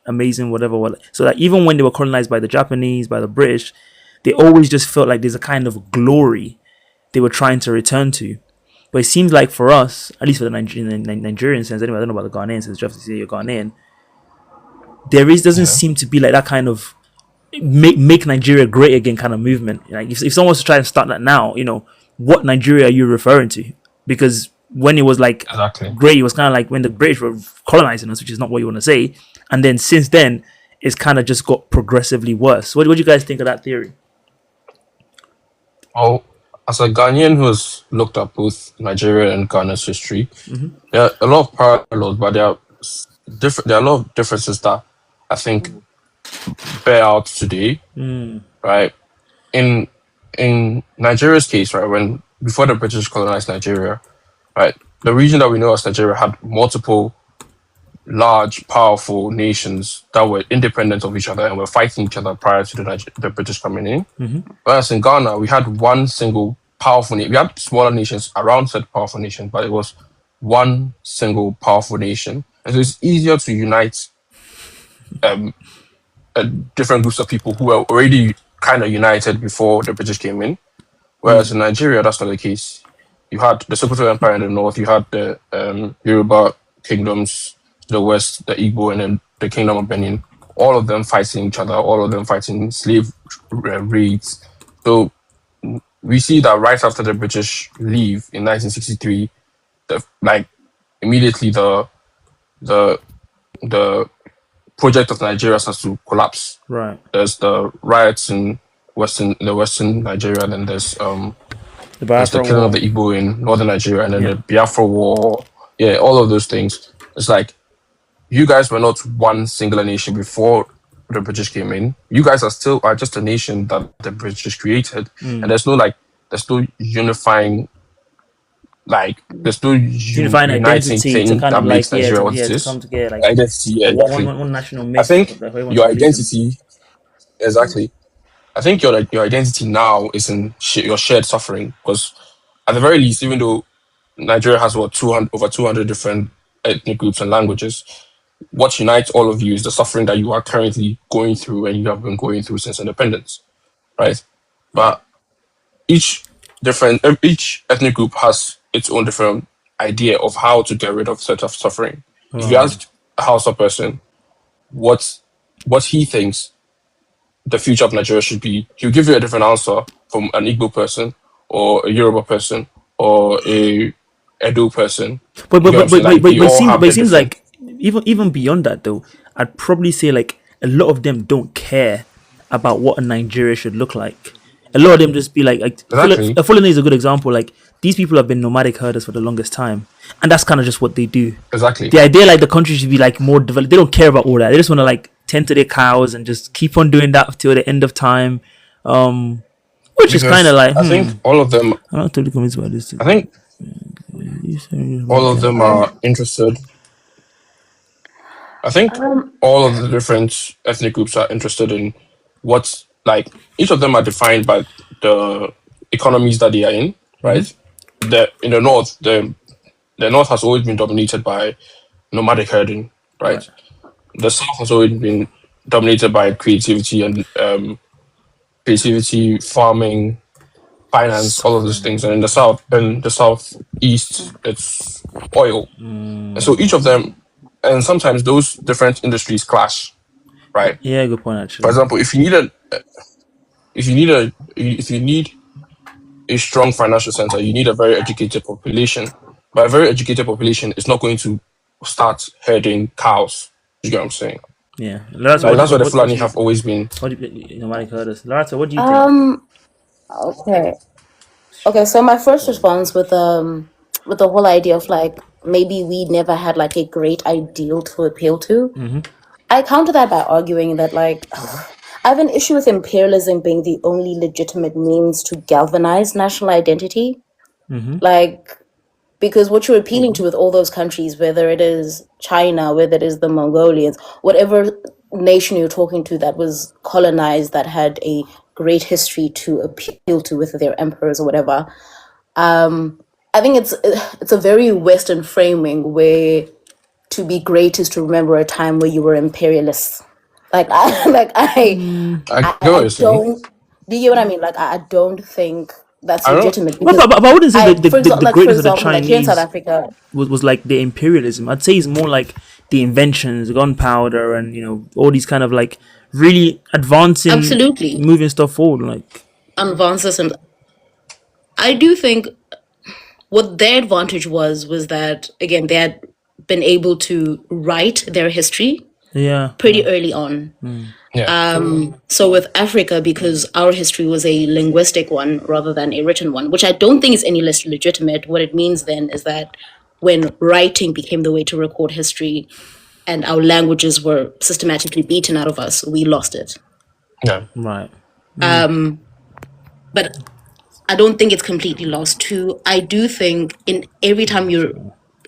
Speaker 1: amazing whatever. So that even when they were colonized by the Japanese, by the British, they always just felt like there's a kind of glory they were trying to return to. But it seems like for us, at least for the Nigerian sense, anyway, I don't know about the Ghanaian sense. Just to say you're Ghanaian, doesn't
Speaker 3: yeah,
Speaker 1: seem to be like that kind of make Nigeria great again kind of movement. Like if someone was to try and start that now, what Nigeria are you referring to? Because when it was like
Speaker 3: exactly.
Speaker 1: great, it was kind of like when the British were colonizing us, which is not what you want to say. And then since then, it's kind of just got progressively worse. What do you guys think of that theory?
Speaker 3: Well, as a Ghanaian who has looked at both Nigeria and Ghana's history, there are a lot of parallels, but different. There are a lot of differences that I think bear out today, right? In Nigeria's case, right, when before the British colonized Nigeria, right, the region that we know as Nigeria had multiple large, powerful nations that were independent of each other and were fighting each other prior to the British coming in. Whereas in Ghana, we had one single powerful nation. We had smaller nations around said powerful nation, but it was one single powerful nation. And so it's easier to unite different groups of people who were already kind of united before the British came in. Whereas in Nigeria, that's not the case. You had the Sokoto Empire in the north, you had the Yoruba kingdoms, the west, the Igbo, and then the Kingdom of Benin. All of them fighting each other, all of them fighting slave raids. So we see that right after the British leave in 1963, immediately the project of Nigeria starts to collapse.
Speaker 1: Right.
Speaker 3: There's the riots in western Nigeria, and then there's
Speaker 1: The
Speaker 3: the
Speaker 1: Biafra
Speaker 3: killing of
Speaker 1: War.
Speaker 3: the Igbo in northern Nigeria, and then
Speaker 1: Yeah.
Speaker 3: the Biafra War. Yeah, all of those things. It's like you guys were not one singular nation before the British came in. You guys are just a nation that the British created, and there's no unifying, there's no
Speaker 1: Unifying
Speaker 3: uniting
Speaker 1: identity to
Speaker 3: thing
Speaker 1: kind
Speaker 3: that
Speaker 1: of like,
Speaker 3: makes Nigeria what it
Speaker 1: to
Speaker 3: is.
Speaker 1: come together like
Speaker 3: Identity, yeah, exactly.
Speaker 1: one national
Speaker 3: I
Speaker 1: myth
Speaker 3: think
Speaker 1: that everyone's
Speaker 3: your
Speaker 1: creating.
Speaker 3: identity, exactly. I think your identity now is in your shared suffering, because at the very least, even though Nigeria has over 200 different ethnic groups and languages, what unites all of you is the suffering that you are currently going through and you have been going through since independence, right? But each ethnic group has its own different idea of how to get rid of such of suffering. If you ask a Hausa person what he thinks the future of Nigeria should be, he'll give you a different answer from an Igbo person or a Yoruba person or a Edo person.
Speaker 1: But
Speaker 3: You get what I'm saying? Like, they all have
Speaker 1: it
Speaker 3: their
Speaker 1: seems
Speaker 3: different.
Speaker 1: like even beyond that though, I'd probably say like a lot of them don't care about what a Nigeria should look like. A lot of them just be like
Speaker 3: Exactly.
Speaker 1: Fulani is a good example. Like these people have been nomadic herders for the longest time, and that's kind of just what they do.
Speaker 3: Exactly.
Speaker 1: The idea like the country should be like more developed. They don't care about all that. They just want to like tend to their cows and just keep on doing that till the end of time. Which is kind of like
Speaker 3: I think all of them.
Speaker 1: I'm not totally convinced about this.
Speaker 3: I think all of them are interested. I think all of the different ethnic groups are interested in what's like. Each of them are defined by the economies that they are in, right? In the north, the north has always been dominated by nomadic herding, right? The south has always been dominated by creativity and farming, finance, all of those things. And in the southeast, it's oil. And so each of them, and sometimes those different industries clash, right?
Speaker 1: Yeah, good point actually.
Speaker 3: For example, if you need a strong financial center, you need a very educated population. But a very educated population is not going to start herding cows. You get what I'm saying?
Speaker 1: Yeah,
Speaker 3: Like, that's what the Fulani have always been.
Speaker 1: What do you nomadic herders? Larata, what do you think?
Speaker 2: Okay, so my first response with the whole idea of like maybe we never had like a great ideal to appeal to. I counter that by arguing that like I have an issue with imperialism being the only legitimate means to galvanize national identity. Like, because what you're appealing to with all those countries, whether it is China, whether it is the Mongolians, whatever nation you're talking to that was colonized, that had a great history to appeal to with their emperors or whatever, I think it's a very Western framing where to be great is to remember a time where you were imperialists. Like
Speaker 3: I get what you're saying.
Speaker 2: don't. Do you get what I mean? Like I don't think that's
Speaker 3: I don't-
Speaker 2: legitimate.
Speaker 1: But
Speaker 2: Because
Speaker 1: I wouldn't say the
Speaker 2: for
Speaker 1: greatness of the
Speaker 2: example, like here in
Speaker 1: Chinese
Speaker 2: South Africa,
Speaker 1: was like the imperialism. I'd say it's more like the inventions, gunpowder, and all these kind of like really advancing,
Speaker 2: absolutely
Speaker 1: moving stuff forward. Like
Speaker 2: advanced systems. I do think what their advantage was that again they had been able to write their history
Speaker 1: yeah,
Speaker 2: pretty early on.
Speaker 3: Yeah.
Speaker 2: So with Africa, because our history was a linguistic one rather than a written one, which I don't think is any less legitimate, what it means then is that when writing became the way to record history and our languages were systematically beaten out of us, we lost it.
Speaker 3: Yeah.
Speaker 1: right.
Speaker 2: But I don't think it's completely lost too. I do think in every time you're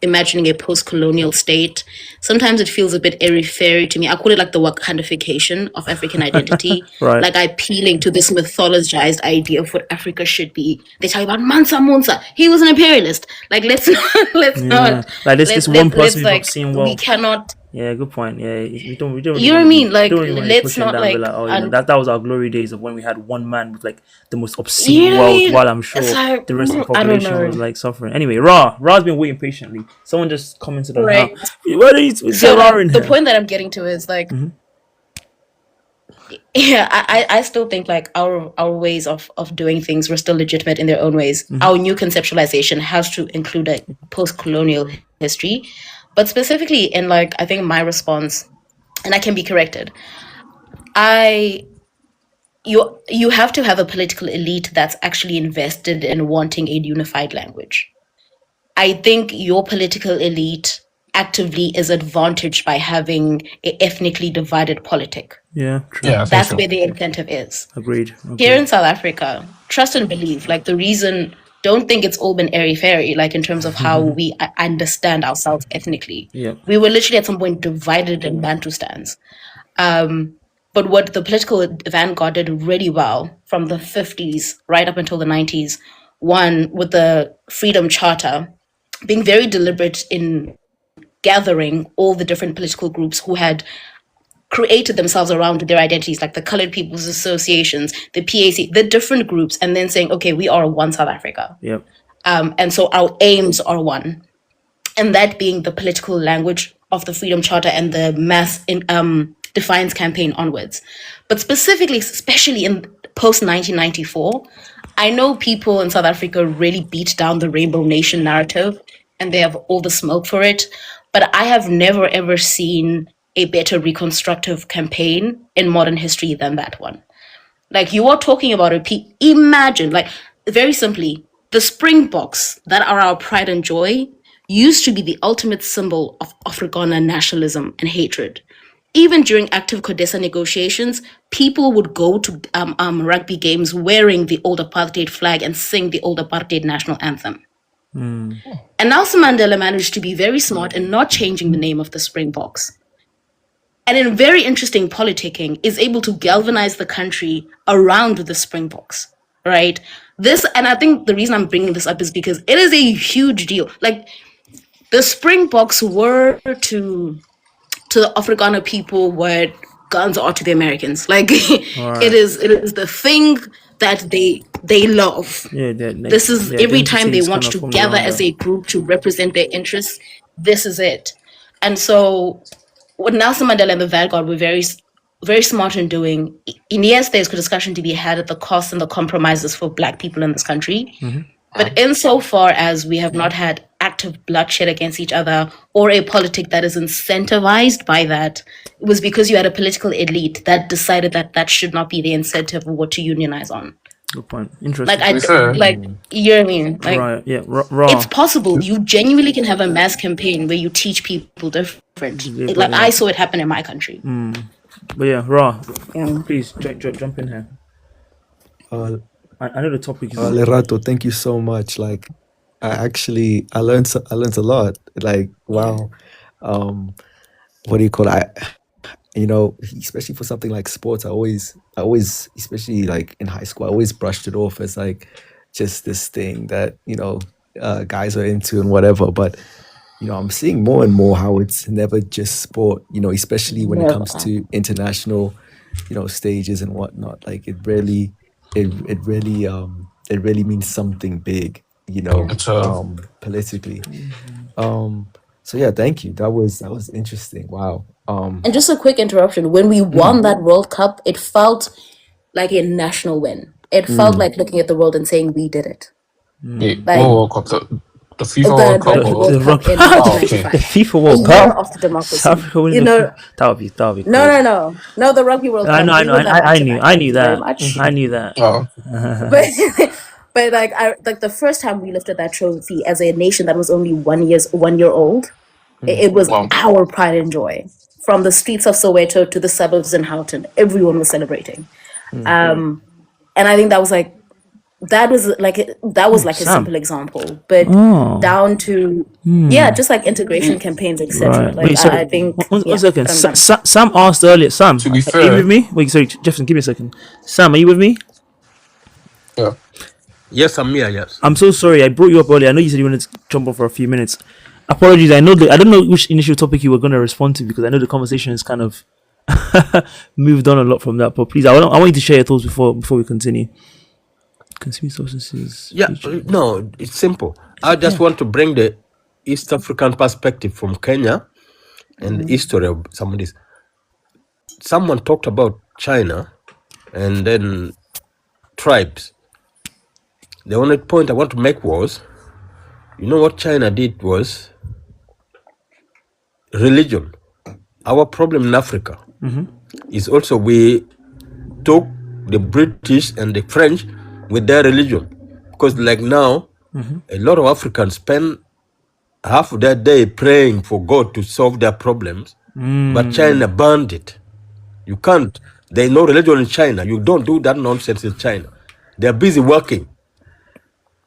Speaker 2: imagining a post-colonial state, sometimes it feels a bit airy-fairy to me. I call it like the Wakandification of African identity.
Speaker 1: Right.
Speaker 2: Like appealing to this mythologized idea of what Africa should be. They talk about Mansa Musa. He was an imperialist. Like let's not
Speaker 1: Like this one person we've not seen well.
Speaker 2: we cannot.
Speaker 1: Yeah, good point. Yeah, we don't.
Speaker 2: You know what I mean? Like,
Speaker 1: don't really wanna
Speaker 2: let's
Speaker 1: push him
Speaker 2: not,
Speaker 1: down, be
Speaker 2: like,
Speaker 1: oh, that was our glory days of when we had one man with like the most obscene
Speaker 2: You know what I
Speaker 1: wealth,
Speaker 2: mean?
Speaker 1: while I'm sure
Speaker 2: It's like,
Speaker 1: the rest of the
Speaker 2: I don't
Speaker 1: population
Speaker 2: know.
Speaker 1: was like suffering. Anyway, Ra's been waiting patiently. Someone just commented on
Speaker 2: Right.
Speaker 1: how why don't you
Speaker 2: So
Speaker 1: get Ra in
Speaker 2: the
Speaker 1: here?
Speaker 2: point that I'm getting to is like, yeah, I still think like our ways of doing things were still legitimate in their own ways. Our new conceptualization has to include a post-colonial history, but specifically in like I think my response, and I can be corrected. You have to have a political elite that's actually invested in wanting a unified language. I think your political elite actively is advantaged by having an ethnically divided politic.
Speaker 1: Yeah, true.
Speaker 3: Yeah, I think
Speaker 2: That's
Speaker 3: so.
Speaker 2: where the incentive is.
Speaker 1: Agreed.
Speaker 2: Here in South Africa, trust and believe, like the reason, don't think it's all been airy-fairy, like in terms of how we understand ourselves ethnically.
Speaker 1: Yeah.
Speaker 2: We were literally at some point divided in Bantustans. But what the political vanguard did really well from the 50s right up until the 90s, one, with the Freedom Charter, being very deliberate in gathering all the different political groups who had created themselves around their identities, like the Colored People's Associations, the PAC, the different groups, and then saying, okay, we are one South Africa.
Speaker 1: Yep.
Speaker 2: And so our aims are one. And that being the political language of the Freedom Charter and the mass Defiance campaign onwards. But specifically, especially in post 1994, I know people in South Africa really beat down the Rainbow Nation narrative and they have all the smoke for it. But I have never ever seen a better reconstructive campaign in modern history than that one. Like, you are talking about imagine, like, very simply, the Springboks that are our pride and joy used to be the ultimate symbol of Afrikaner nationalism and hatred. Even during active CODESA negotiations, people would go to rugby games wearing the old apartheid flag and sing the old apartheid national anthem. And Nelson Mandela managed to be very smart in not changing the name of the Springboks. And in very interesting politicking, is able to galvanize the country around the Springboks, right? This, and I think the reason I'm bringing this up is because it is a huge deal. Like, the Springboks were to the Afrikaner people what guns are to the Americans. Like, it is the thing that they love.
Speaker 1: Yeah,
Speaker 2: This is every time they want to gather as a group to represent their interests, this is it. And so what Nelson Mandela and the Vanguard were very, very smart in doing, and yes, there's a discussion to be had at the cost and the compromises for Black people in this country. But insofar as we have not had active bloodshed against each other or a politic that is incentivized by that, it was because you had a political elite that decided that that should not be the incentive of what to unionize on.
Speaker 1: Good point. Interesting.
Speaker 2: You know what I mean? Like,
Speaker 1: right, yeah,
Speaker 2: it's possible. You genuinely can have a mass campaign where you teach people different. Like, I saw it happen in my country.
Speaker 1: But yeah, Ra, please jump in here. I know the topic is
Speaker 4: Lerato, thank you so much. Like, I learned a lot. Like, wow. What do you call it? You know, especially for something like sports, I always, especially like in high school, I always brushed it off as like just this thing that, you know, guys are into and whatever. But, you know, I'm seeing more and more how it's never just sport, you know, especially when it comes to international, you know, stages and whatnot. Like, it really means something big, you know, politically. So yeah, thank you. That was interesting. Wow.
Speaker 2: And just a quick interruption. When we won that World Cup, it felt like a national win. It felt like looking at the world and saying we did it.
Speaker 3: Like, World Cup, the FIFA World Cup,
Speaker 2: in
Speaker 1: the FIFA World Cup
Speaker 2: of the democracy.
Speaker 1: South Africa winning that would be
Speaker 2: no, the Rugby World Cup.
Speaker 1: I knew that.
Speaker 2: But like the first time we lifted that trophy as a nation that was only 1 year old, it was our pride and joy. From the streets of Soweto to the suburbs in Houghton, everyone was celebrating. And I think that was like a simple example, but down to just like integration campaigns, etc.
Speaker 1: Right.
Speaker 2: Like,
Speaker 1: Wait, so
Speaker 2: I think
Speaker 1: one second. Sam asked earlier. Sam,
Speaker 3: to be fair,
Speaker 1: are you with me? Wait, sorry, Jefferson, give me a second. Sam, are you with me?
Speaker 3: Yeah.
Speaker 5: Yes, I'm here. Yes.
Speaker 1: I'm so sorry. I brought you up earlier. I know you said you wanted to jump on for a few minutes. Apologies. I don't know which initial topic you were going to respond to because I know the conversation has kind of moved on a lot from that. But please, I want you to share your thoughts before we continue. Consumer substances.
Speaker 5: Yeah. No, it's simple. I just want to bring the East African perspective from Kenya and the history of some of this. Someone talked about China and then tribes. The only point I want to make was, you know what China did was religion. Our problem in Africa is also we took the British and the French with their religion. Because like now, a lot of Africans spend half of their day praying for God to solve their problems, but China banned it. You can't. There's no religion in China. You don't do that nonsense in China. They're busy working.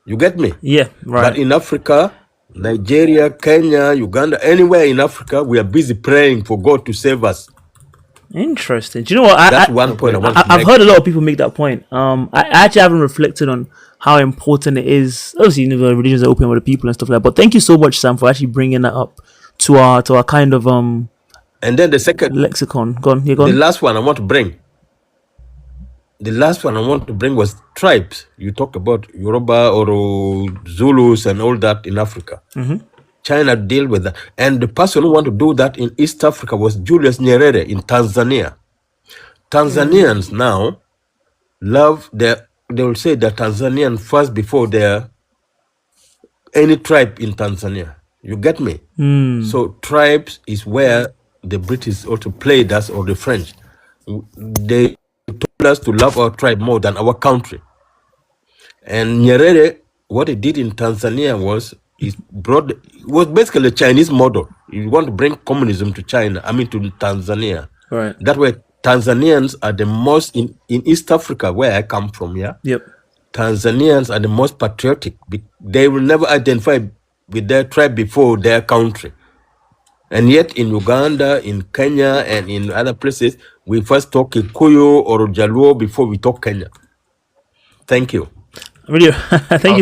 Speaker 5: You get me?
Speaker 1: Yeah, right.
Speaker 5: But in Africa, Nigeria, Kenya, Uganda, anywhere in Africa, we are busy praying for God to save us.
Speaker 1: Interesting. Do you know what?
Speaker 5: That's one point I want to make.
Speaker 1: I've heard a lot of people make that point. I actually haven't reflected on how important it is. Obviously, you know, the religions are open with the people and stuff like that. But thank you so much, Sam, for actually bringing that up to our kind of
Speaker 5: And then the second
Speaker 1: lexicon. Go on.
Speaker 5: The last one I want to bring. The last one I want to bring was tribes. You talk about Yoruba or Zulus and all that in Africa. China deal with that. And the person who want to do that in East Africa was Julius Nyerere in Tanzania. Tanzanians now love they will say that Tanzanian first before their any tribe in Tanzania. You get me? So tribes is where the British also played us, or the French. They told us to love our tribe more than our country. And Nyerere, what he did in Tanzania was was basically a Chinese model. You want to bring communism to China, to Tanzania.
Speaker 1: Right.
Speaker 5: That way, Tanzanians are the most in East Africa, where I come from. Yeah.
Speaker 1: Yep.
Speaker 5: Tanzanians are the most patriotic. They will never identify with their tribe before their country. And yet in Uganda, in Kenya, and in other places, we first talk Kikuyu or Jaluo before we talk Kenya. Thank you.
Speaker 1: Really, thank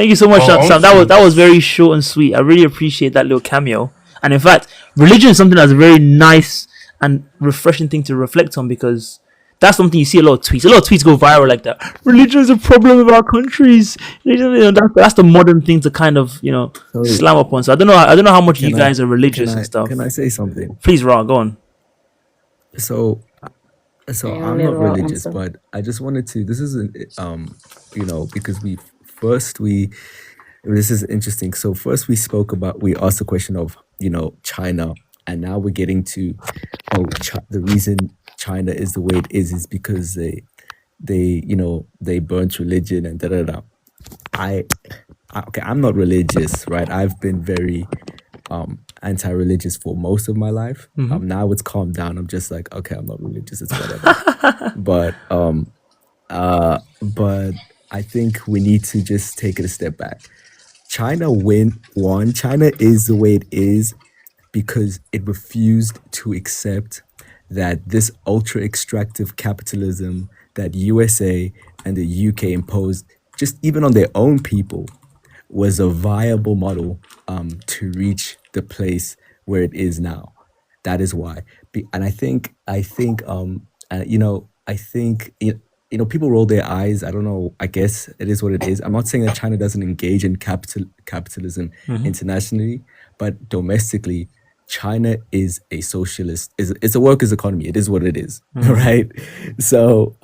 Speaker 1: you so much, Sam. That was very short and sweet. I really appreciate that little cameo. And in fact, religion is something that's a very nice and refreshing thing to reflect on, because that's something you see a lot of tweets. A lot of tweets go viral like that. Religion is a problem of our countries. That's the modern thing to kind of slam upon. So I don't know how much you guys are religious and stuff.
Speaker 4: Can I say something?
Speaker 1: Please, Ra, go on.
Speaker 4: So I'm not religious, but I just wanted to. This isn't, because this is interesting. So first we asked the question of China, and now we're getting to the reason China is the way it is because they burnt religion and da da da. I'm not religious, right? I've been very anti-religious for most of my life. Now it's calmed down. I'm just like, okay, I'm not religious. It's whatever. But I think we need to just take it a step back. China won. China is the way it is because it refused to accept that this ultra extractive capitalism that USA and the UK imposed, just even on their own people, was a viable model to reach the place where it is now. That is why. And I think people roll their eyes. I don't know. I guess it is what it is. I'm not saying that China doesn't engage in capitalism internationally, but domestically, China is a socialist. It's a workers' economy. It is what it is, right? So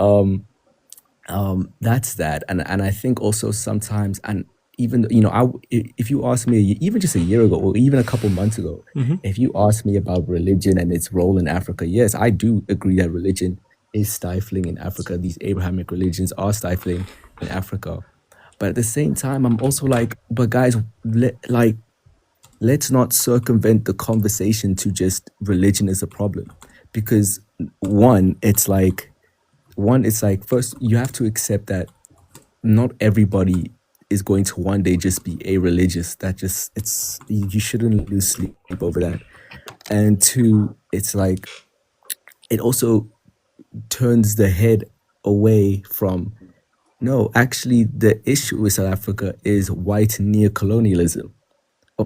Speaker 4: that's that. And I think also sometimes, and even if you ask me even just a year ago or even a couple months ago, if you ask me about religion and its role in Africa, yes, I do agree that religion is stifling in Africa. These Abrahamic religions are stifling in Africa. But at the same time, I'm also like, but guys, let's not circumvent the conversation to just religion is a problem. Because it's like first you have to accept that not everybody is going to one day just be a religious. You shouldn't lose sleep over that. And two, it's like it also turns the head away from no, actually the issue with South Africa is white neocolonialism.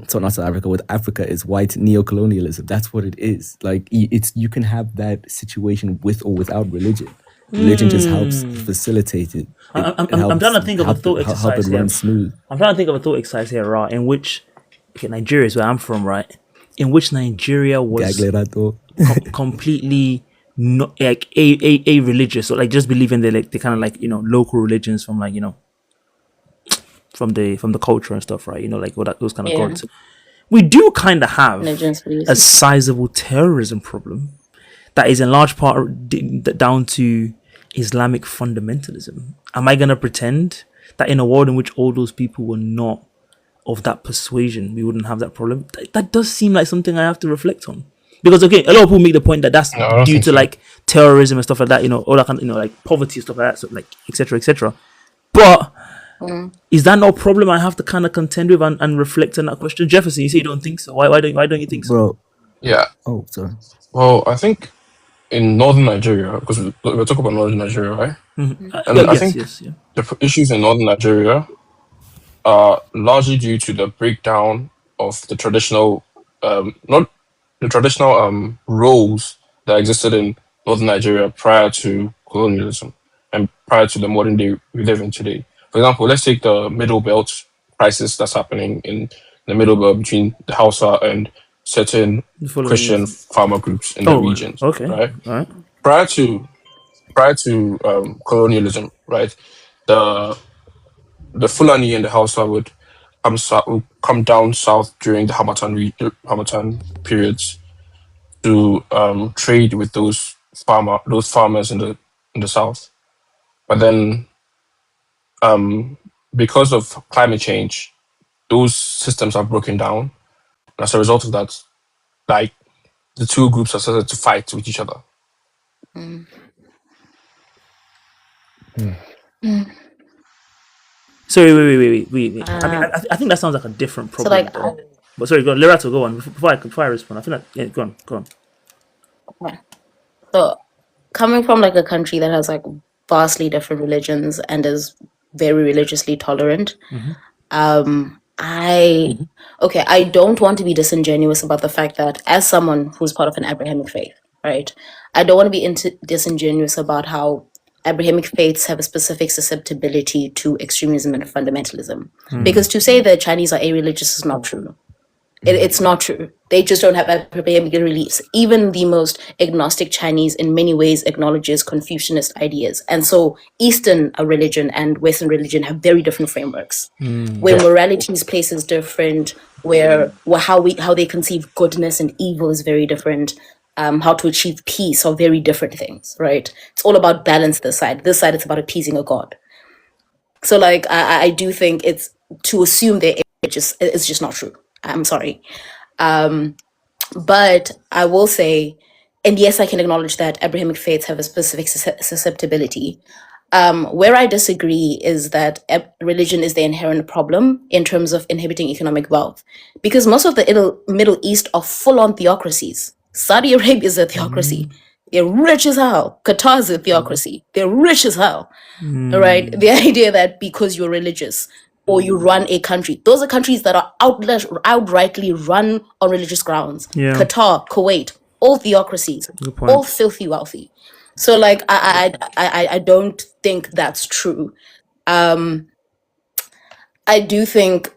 Speaker 4: So not South Africa, with Africa is white neocolonialism. That's what it is. Like you can have that situation with or without religion. Religion just helps facilitate it.
Speaker 1: I'm trying to think of a thought exercise
Speaker 4: help it
Speaker 1: here.
Speaker 4: run smooth.
Speaker 1: I'm trying to think of a thought exercise here, right? In which Nigeria is where I'm from, right? In which Nigeria was completely not like a religious, or like just believing they kind of like local religions from like from the culture and stuff, right? Like all that, those kind of gods. We do kind of have a sizable terrorism problem that is in large part down to Islamic fundamentalism. Am I going to pretend that in a world in which all those people were not of that persuasion, we wouldn't have that problem? That does seem like something I have to reflect on. Because, okay, a lot of people make the point that that's due to like terrorism and stuff like that, all that kind of, like poverty and stuff like that, so like, etc., etc. But is that not a problem I have to kind of contend with and reflect on that question? Jefferson, you say you don't think so. Why don't you think so?
Speaker 4: Bro.
Speaker 3: Yeah.
Speaker 4: Oh, sorry.
Speaker 3: Well, I think in northern Nigeria, because we're talking about northern Nigeria, right?
Speaker 1: Mm-hmm.
Speaker 3: And I think the issues in northern Nigeria are largely due to the breakdown of the traditional, roles that existed in northern Nigeria prior to colonialism and prior to the modern day we live in today. For example, let's take the Middle Belt crisis that's happening in the middle belt between the Hausa and certain Christian
Speaker 1: Fulani.
Speaker 3: farmer groups in the
Speaker 1: Oh,
Speaker 3: regions,
Speaker 1: okay.
Speaker 3: right?
Speaker 1: All right.
Speaker 3: Prior to colonialism, right? The Fulani and the Hausa would would come down south during the Hamatan periods to trade with those farmers in the south. But then, because of climate change, those systems are broken down. And as a result of that, like the two groups are started to fight with each other.
Speaker 2: Mm.
Speaker 1: Sorry, wait. I mean,
Speaker 2: Uh,
Speaker 1: I think that sounds like a different
Speaker 2: so
Speaker 1: problem,
Speaker 2: like,
Speaker 1: though. But sorry, go on. Lerato, go on. Before I respond, I feel like, yeah, go on.
Speaker 2: okay. So coming from like a country that has like vastly different religions and is very religiously tolerant, I don't want to be disingenuous about the fact that as someone who's part of an Abrahamic faith, right? I don't want to be disingenuous about how Abrahamic faiths have a specific susceptibility to extremism and fundamentalism. Because to say that Chinese are a-religious is not true. It's not true. They just don't have Abrahamic beliefs. Even the most agnostic Chinese, in many ways, acknowledges Confucianist ideas. And so, Eastern religion and Western religion have very different frameworks, where morality is placed is different, where how they conceive goodness and evil is very different. How to achieve peace are very different things, right? It's all about balance. This side, it's about appeasing a god. So, like, I do think it's to assume that it's just not true. I'm sorry. But I will say, and yes, I can acknowledge that Abrahamic faiths have a specific susceptibility. Where I disagree is that religion is the inherent problem in terms of inhibiting economic wealth, because most of the Middle East are full-on theocracies. Saudi Arabia is a theocracy. They're rich as hell. Qatar is a theocracy. They're rich as hell. Right? The idea that because you're religious or you run a country, those are countries that are outrightly run on religious grounds.
Speaker 1: Yeah.
Speaker 2: Qatar, Kuwait, all theocracies,
Speaker 1: Good point.
Speaker 2: all filthy wealthy. So, like, I don't think that's true. I do think,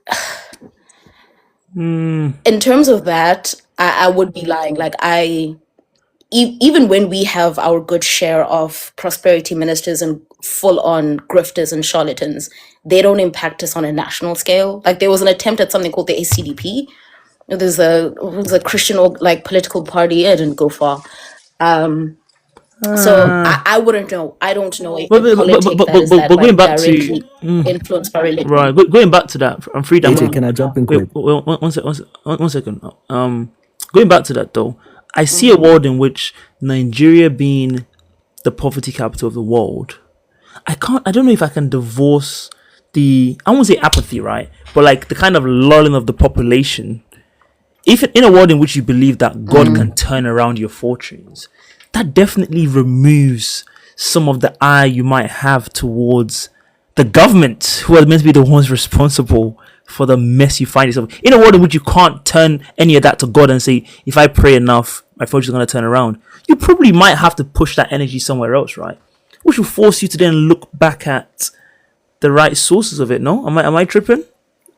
Speaker 2: in terms of that, I would be lying. Like, even when we have our good share of prosperity ministers and full-on grifters and charlatans, they don't impact us on a national scale. Like, there was an attempt at something called the ACDP. It was a Christian like political party. It didn't go far. So I wouldn't know. I don't know a politic that is that
Speaker 1: going
Speaker 2: like
Speaker 1: back
Speaker 2: directly
Speaker 1: to
Speaker 2: influenced by religion.
Speaker 1: right, going back to that, I'm free.
Speaker 4: AJ, can I jump in quick?
Speaker 1: Wait, one second. Going back to that though, I see a world in which Nigeria being the poverty capital of the world, I don't know if I can divorce I won't say apathy, right? But like the kind of lulling of the population. If in a world in which you believe that God can turn around your fortunes, that definitely removes some of the eye you might have towards the government, who are meant to be the ones responsible for the mess you find yourself in a world in which you can't turn any of that to God and say, if I pray enough, my fortune's going to turn around. You probably might have to push that energy somewhere else, right? Which will force you to then look back at the right sources of it. No, am I tripping?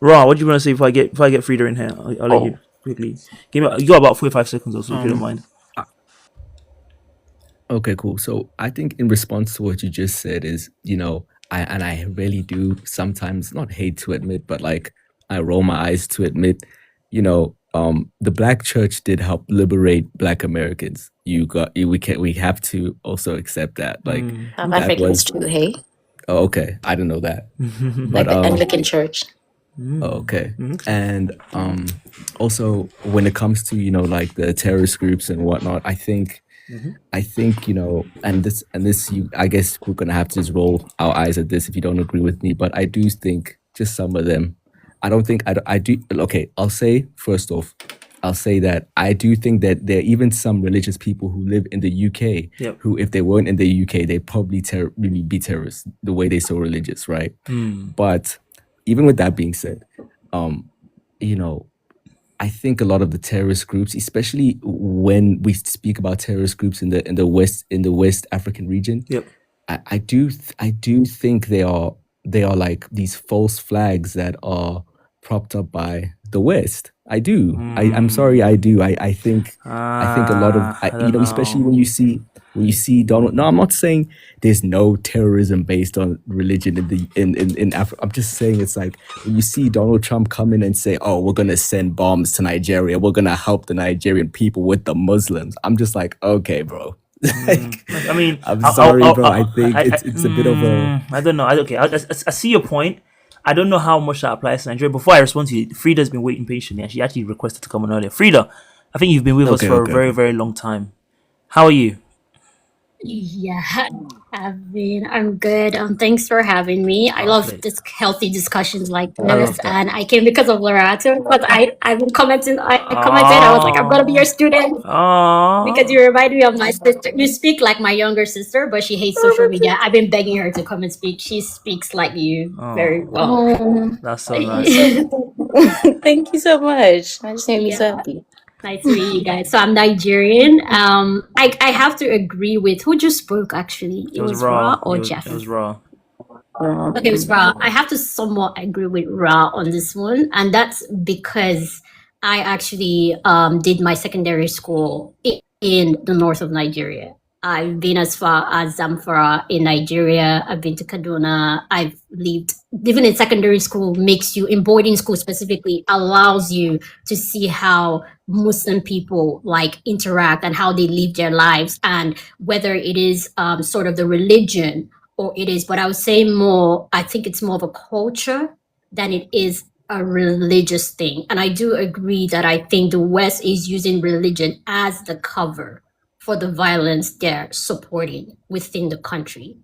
Speaker 1: Ra, what do you want to say if I get Frida in here? I'll let you quickly. You got about 45 seconds or so, if you don't mind.
Speaker 4: Okay, cool. So I think in response to what you just said is, I really do sometimes not hate to admit, but like I roll my eyes to admit, the Black church did help liberate Black Americans. We have to also accept that. Like
Speaker 2: South
Speaker 4: that
Speaker 2: Africans
Speaker 4: was
Speaker 2: too, hey?
Speaker 4: oh, okay. I didn't know that.
Speaker 2: Like
Speaker 4: But
Speaker 2: the Anglican Church.
Speaker 4: okay. And also when it comes to, like the terrorist groups and whatnot, I think and this I guess we're gonna have to just roll our eyes at this if you don't agree with me, but I do think just some of them, I do okay, I'll say first off, that I do think that there are even some religious people who live in the UK who, if they weren't in the UK, they'd probably really be terrorists the way they're so religious, right? But even with that being said, I think a lot of the terrorist groups, especially when we speak about terrorist groups in the West African region, I do think they are like these false flags that are propped up by the West. I do. I'm sorry, I do. I think a lot of
Speaker 1: I don't
Speaker 4: especially
Speaker 1: know.
Speaker 4: when you see Donald. No, I'm not saying there's no terrorism based on religion in Africa. I'm just saying it's like when you see Donald Trump come in and say, "Oh, we're gonna send bombs to Nigeria. We're gonna help the Nigerian people with the Muslims." I'm just like, okay, bro. Like,
Speaker 1: I mean,
Speaker 4: I'm sorry, bro. I think it's a bit of a
Speaker 1: I don't know. I see your point. I don't know how much that applies to Nigeria. Before I respond to you, Frida's been waiting patiently, and she actually requested to come on earlier. Frida, I think you've been with us
Speaker 4: okay,
Speaker 1: for a
Speaker 4: okay,
Speaker 1: very,
Speaker 4: okay.
Speaker 1: very long time. How are you?
Speaker 6: Yeah, I'm good. Thanks for having me. I love
Speaker 1: Please.
Speaker 6: this healthy discussions like
Speaker 1: I
Speaker 6: this,
Speaker 1: love that.
Speaker 6: and I came because of Lorato. But I've been commenting. I commented. I was like, I'm gonna be your student because you remind me of my sister. You speak like my younger sister, but she hates social media. I've been begging her to come and speak. She speaks like you very well.
Speaker 2: Oh,
Speaker 1: That's so nice.
Speaker 2: thank you so much. That just made me so
Speaker 6: Yeah.
Speaker 2: happy.
Speaker 6: Nice to meet you guys. So I'm Nigerian. I have to agree with who just spoke. Actually, it was Ra or Jeff.
Speaker 1: It was raw.
Speaker 6: Okay, it was Ra. I have to somewhat agree with Ra on this one, and that's because I actually did my secondary school in the north of Nigeria. I've been as far as Zamfara in Nigeria. I've been to Kaduna. I've lived, even in secondary school, makes you, in boarding school specifically, allows you to see how Muslim people like interact and how they live their lives, and whether it is sort of the religion or it is, but I would say more, I think it's more of a culture than it is a religious thing. And I do agree that I think the West is using religion as the cover for the violence they're supporting within the country.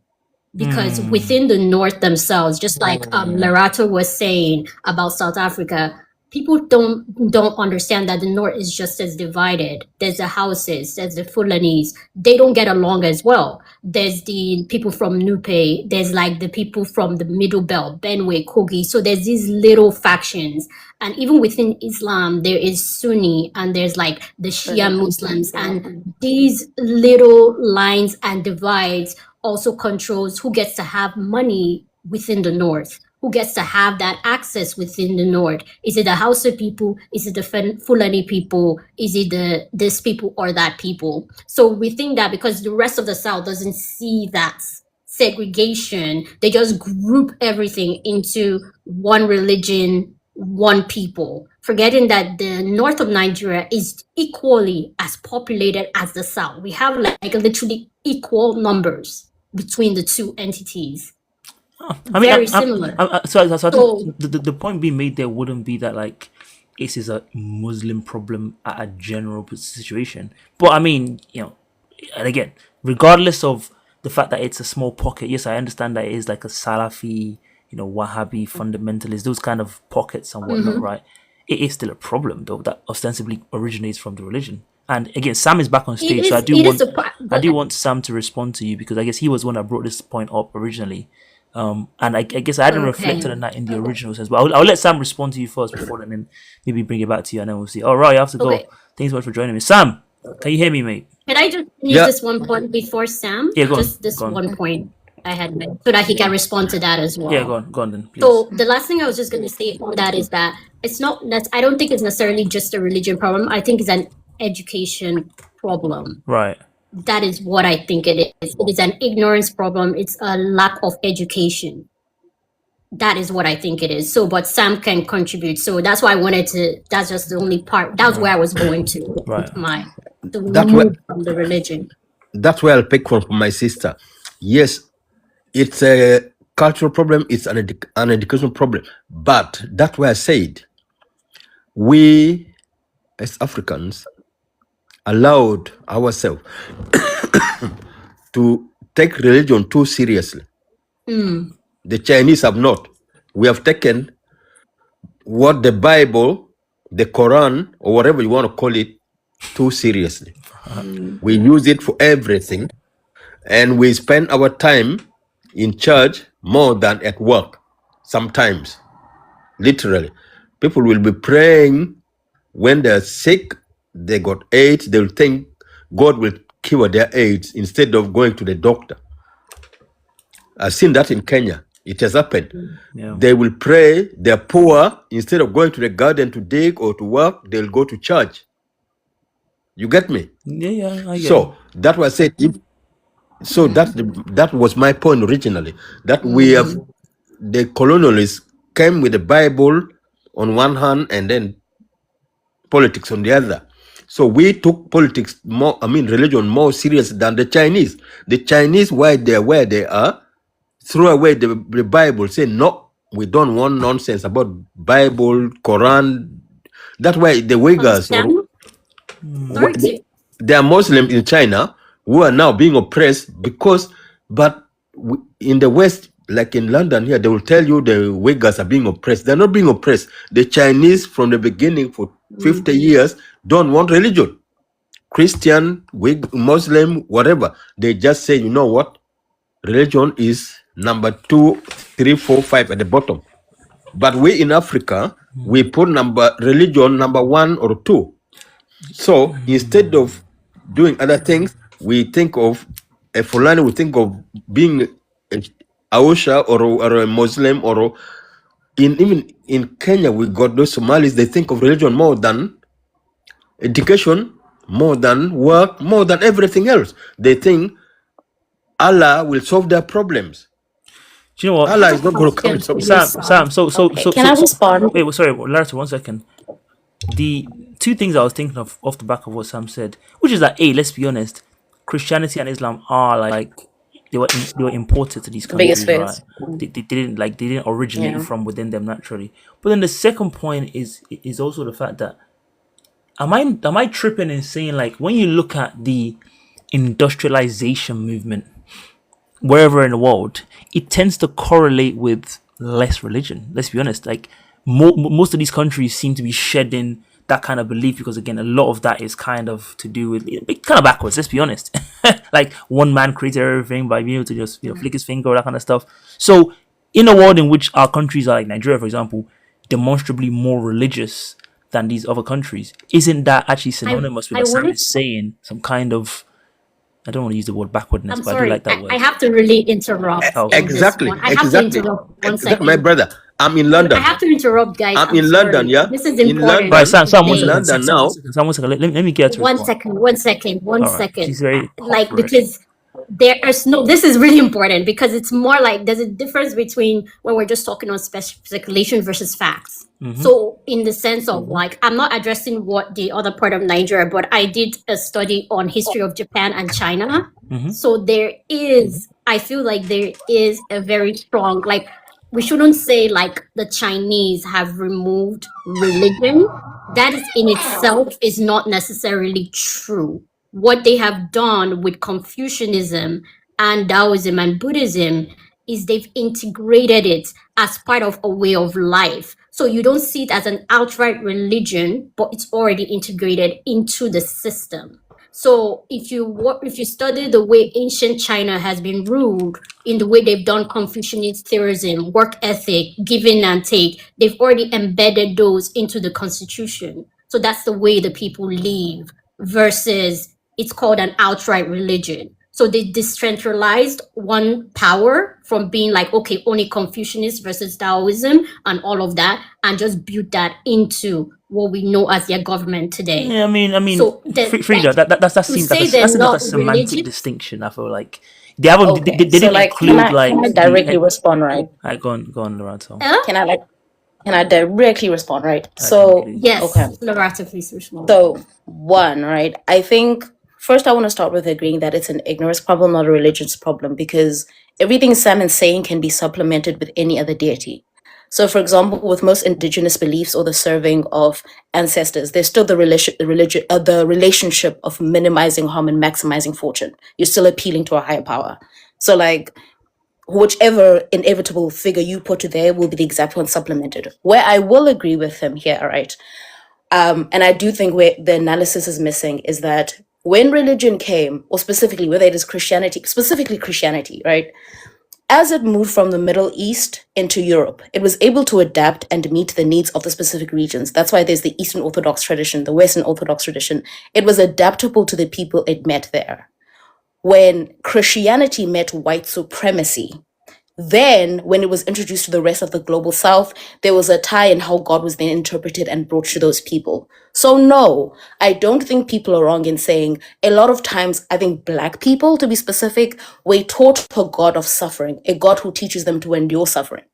Speaker 6: Because within the North themselves, just like Lerato was saying about South Africa, people don't understand that the North is just as divided. There's the Houses, there's the Fulanis. They don't get along as well. There's the people from Nupe. There's like the people from the Middle Belt, Benue, Kogi. So there's these little factions. And even within Islam, there is Sunni and there's like the Shia Muslims. And these little lines and divides also controls who gets to have money within the North, who gets to have that access within the North. Is it the Hausa people? Is it the Fulani people? Is it the this people or that people? So we think that because the rest of the South doesn't see that segregation, they just group everything into one religion, one people, forgetting that the north of Nigeria is equally as populated as the South. We have like literally equal numbers between the two entities. Very similar.
Speaker 1: So I think the point being made there wouldn't be that like this is a Muslim problem at a general situation. But I mean, and again, regardless of the fact that it's a small pocket, yes, I understand that it is like a Salafi, Wahhabi fundamentalist, those kind of pockets and whatnot, right? It is still a problem though that ostensibly originates from the religion. And again, Sam is back on stage, so I do want Sam to respond to you because I guess he was the one that brought this point up originally. And I guess I hadn't reflected on that in the original sense, but I'll let Sam respond to you first before and then maybe bring it back to you and then we'll see. All right, you have to go. Thanks so much for joining me. Sam, can you hear me, mate?
Speaker 6: Can I just finish this one point before Sam?
Speaker 1: Yeah, go on.
Speaker 6: Just this one point I had made so that he can respond to that as well.
Speaker 1: Yeah, go on then, please.
Speaker 6: So the last thing I was just going to say on that is that it's not that I don't think it's necessarily just a religion problem. I think it's an education problem.
Speaker 1: Right.
Speaker 6: That is what I think it is. It is an ignorance problem. It's a lack of education. That is what I think it is. So, but Sam can contribute. So that's why I wanted to. That's just the only part. That's where I was going to.
Speaker 1: Right.
Speaker 6: From the religion.
Speaker 5: That's where I'll pick from my sister. Yes, it's a cultural problem. It's an education problem. But that's where I said we as Africans allowed ourselves to take religion too seriously. The Chinese have not. We have taken what the Bible, the Quran, or whatever you want to call it, too seriously. We use it for everything, and we spend our time in church more than at work. Sometimes, literally, people will be praying when they're sick. They got AIDS. They'll think God will cure their AIDS instead of going to the doctor. I've seen that in Kenya. It has happened.
Speaker 1: Yeah.
Speaker 5: They will pray. They're poor. Instead of going to the garden to dig or to work, they'll go to church. You get me?
Speaker 1: Yeah, I get it.
Speaker 5: So that was said. So that was my point originally. That we have the colonialists came with the Bible on one hand and then politics on the other. So we took politics more, religion more serious than the Chinese. The Chinese, why they're where they are, threw away the Bible, say no, we don't want nonsense about Bible, Quran. That's why the Uyghurs or
Speaker 6: Sorry,
Speaker 5: they are Muslims in China who are now being oppressed but in the West, like in London here, they will tell you the Uyghurs are being oppressed. They're not being oppressed. The Chinese from the beginning for 50 years don't want religion. Christian, Muslim, whatever. They just say, you know what? Religion is number 2, 3, 4, 5 at the bottom. But we in Africa, we put religion number 1 or 2. So instead of doing other things, we think of a Fulani, we think of being a Ausha or a Muslim, or even in Kenya, we got those Somalis, they think of religion more than education, more than work, more than everything else. They think Allah will solve their problems.
Speaker 1: Do you know what?
Speaker 5: Allah is not going to come and solve them.
Speaker 1: Sam. So
Speaker 2: Can I respond?
Speaker 1: Wait, sorry, Larry, 1 second. The two things I was thinking of off the back of what Sam said, which is that, hey, let's be honest, Christianity and Islam are like they were imported to these countries,
Speaker 2: Biggest
Speaker 1: right? They didn't originate from within them naturally. But then the second point is also the fact that am I tripping in saying, like, when you look at the industrialization movement wherever in the world, it tends to correlate with less religion. Let's be honest. Like, most of these countries seem to be shedding that kind of belief because, again, a lot of that is kind of to do with kind of backwards. Let's be honest. Like, one man created everything by being able to just flick his finger, that kind of stuff. So, in a world in which our countries are, like Nigeria, for example, demonstrably more religious than these other countries, isn't that actually synonymous with what Sam is saying? Some kind of, I don't want to use the word backwardness,
Speaker 6: I'm
Speaker 1: but I do
Speaker 6: sorry.
Speaker 1: like that word.
Speaker 6: I have to really interrupt.
Speaker 1: Oh,
Speaker 6: in this
Speaker 5: Exactly.
Speaker 6: one. I have to interrupt 1 second.
Speaker 5: My brother, I'm in London.
Speaker 6: I have to interrupt, guys.
Speaker 5: I'm in
Speaker 6: sorry.
Speaker 5: London, yeah?
Speaker 6: This is
Speaker 5: In
Speaker 6: important.
Speaker 5: London.
Speaker 1: Right, Sam,
Speaker 5: in
Speaker 1: 1 second.
Speaker 5: London now.
Speaker 1: Sam, 1 second. Let me get to
Speaker 6: One
Speaker 1: respond.
Speaker 6: second.
Speaker 1: All right. She's very
Speaker 6: Like,
Speaker 1: hot for it.
Speaker 6: because there is no, this is really important because it's more like there's a difference between when we're just talking on speculation versus facts. So in the sense of, like, I'm not addressing what the other part of Nigeria, but I did a study on history of Japan and China. So there is, I feel like there is a very strong, like, we shouldn't say like the Chinese have removed religion. That is in itself is not necessarily true. What they have done with Confucianism and Taoism and Buddhism is they've integrated it as part of a way of life. So you don't see it as an outright religion, but it's already integrated into the system. So if you study the way ancient China has been ruled, in the way they've done Confucianist theorism, work ethic, giving and take, they've already embedded those into the constitution. So that's the way the people live, versus it's called an outright religion. So they decentralized one power from being like, okay, only Confucianist versus Taoism and all of that, and just built that into what we know as their government today.
Speaker 1: Yeah, I mean,
Speaker 6: So
Speaker 1: Frida, that seems like a semantic distinction. I feel like they haven't,
Speaker 2: Okay.
Speaker 1: they didn't
Speaker 2: like,
Speaker 1: include
Speaker 2: can I directly respond, right?
Speaker 1: Go on, Lorenzo.
Speaker 2: Can I directly respond, right? So
Speaker 6: Yes,
Speaker 2: okay.
Speaker 6: Loretta, please respond.
Speaker 2: So one, right? I think first I want to start with agreeing that it's an ignorance problem, not a religious problem, because everything Sam is saying can be supplemented with any other deity. So, for example, with most indigenous beliefs or the serving of ancestors, there's still the relationship of minimizing harm and maximizing fortune. You're still appealing to a higher power. So, like, whichever inevitable figure you put there will be the exact one supplemented. Where I will agree with him here, right? And I do think where the analysis is missing is that when religion came, or specifically whether it is Christianity, specifically Christianity, right? As it moved from the Middle East into Europe, it was able to adapt and meet the needs of the specific regions. That's why there's the Eastern Orthodox tradition, the Western Orthodox tradition. It was adaptable to the people it met there. When Christianity met white supremacy, Then, when it was introduced to the rest of the global south, there was a tie in how God was then interpreted and brought to those people. So, no, I don't think people are wrong in saying a lot of times, I think Black people, to be specific, were taught a God of suffering, a God who teaches them to endure suffering,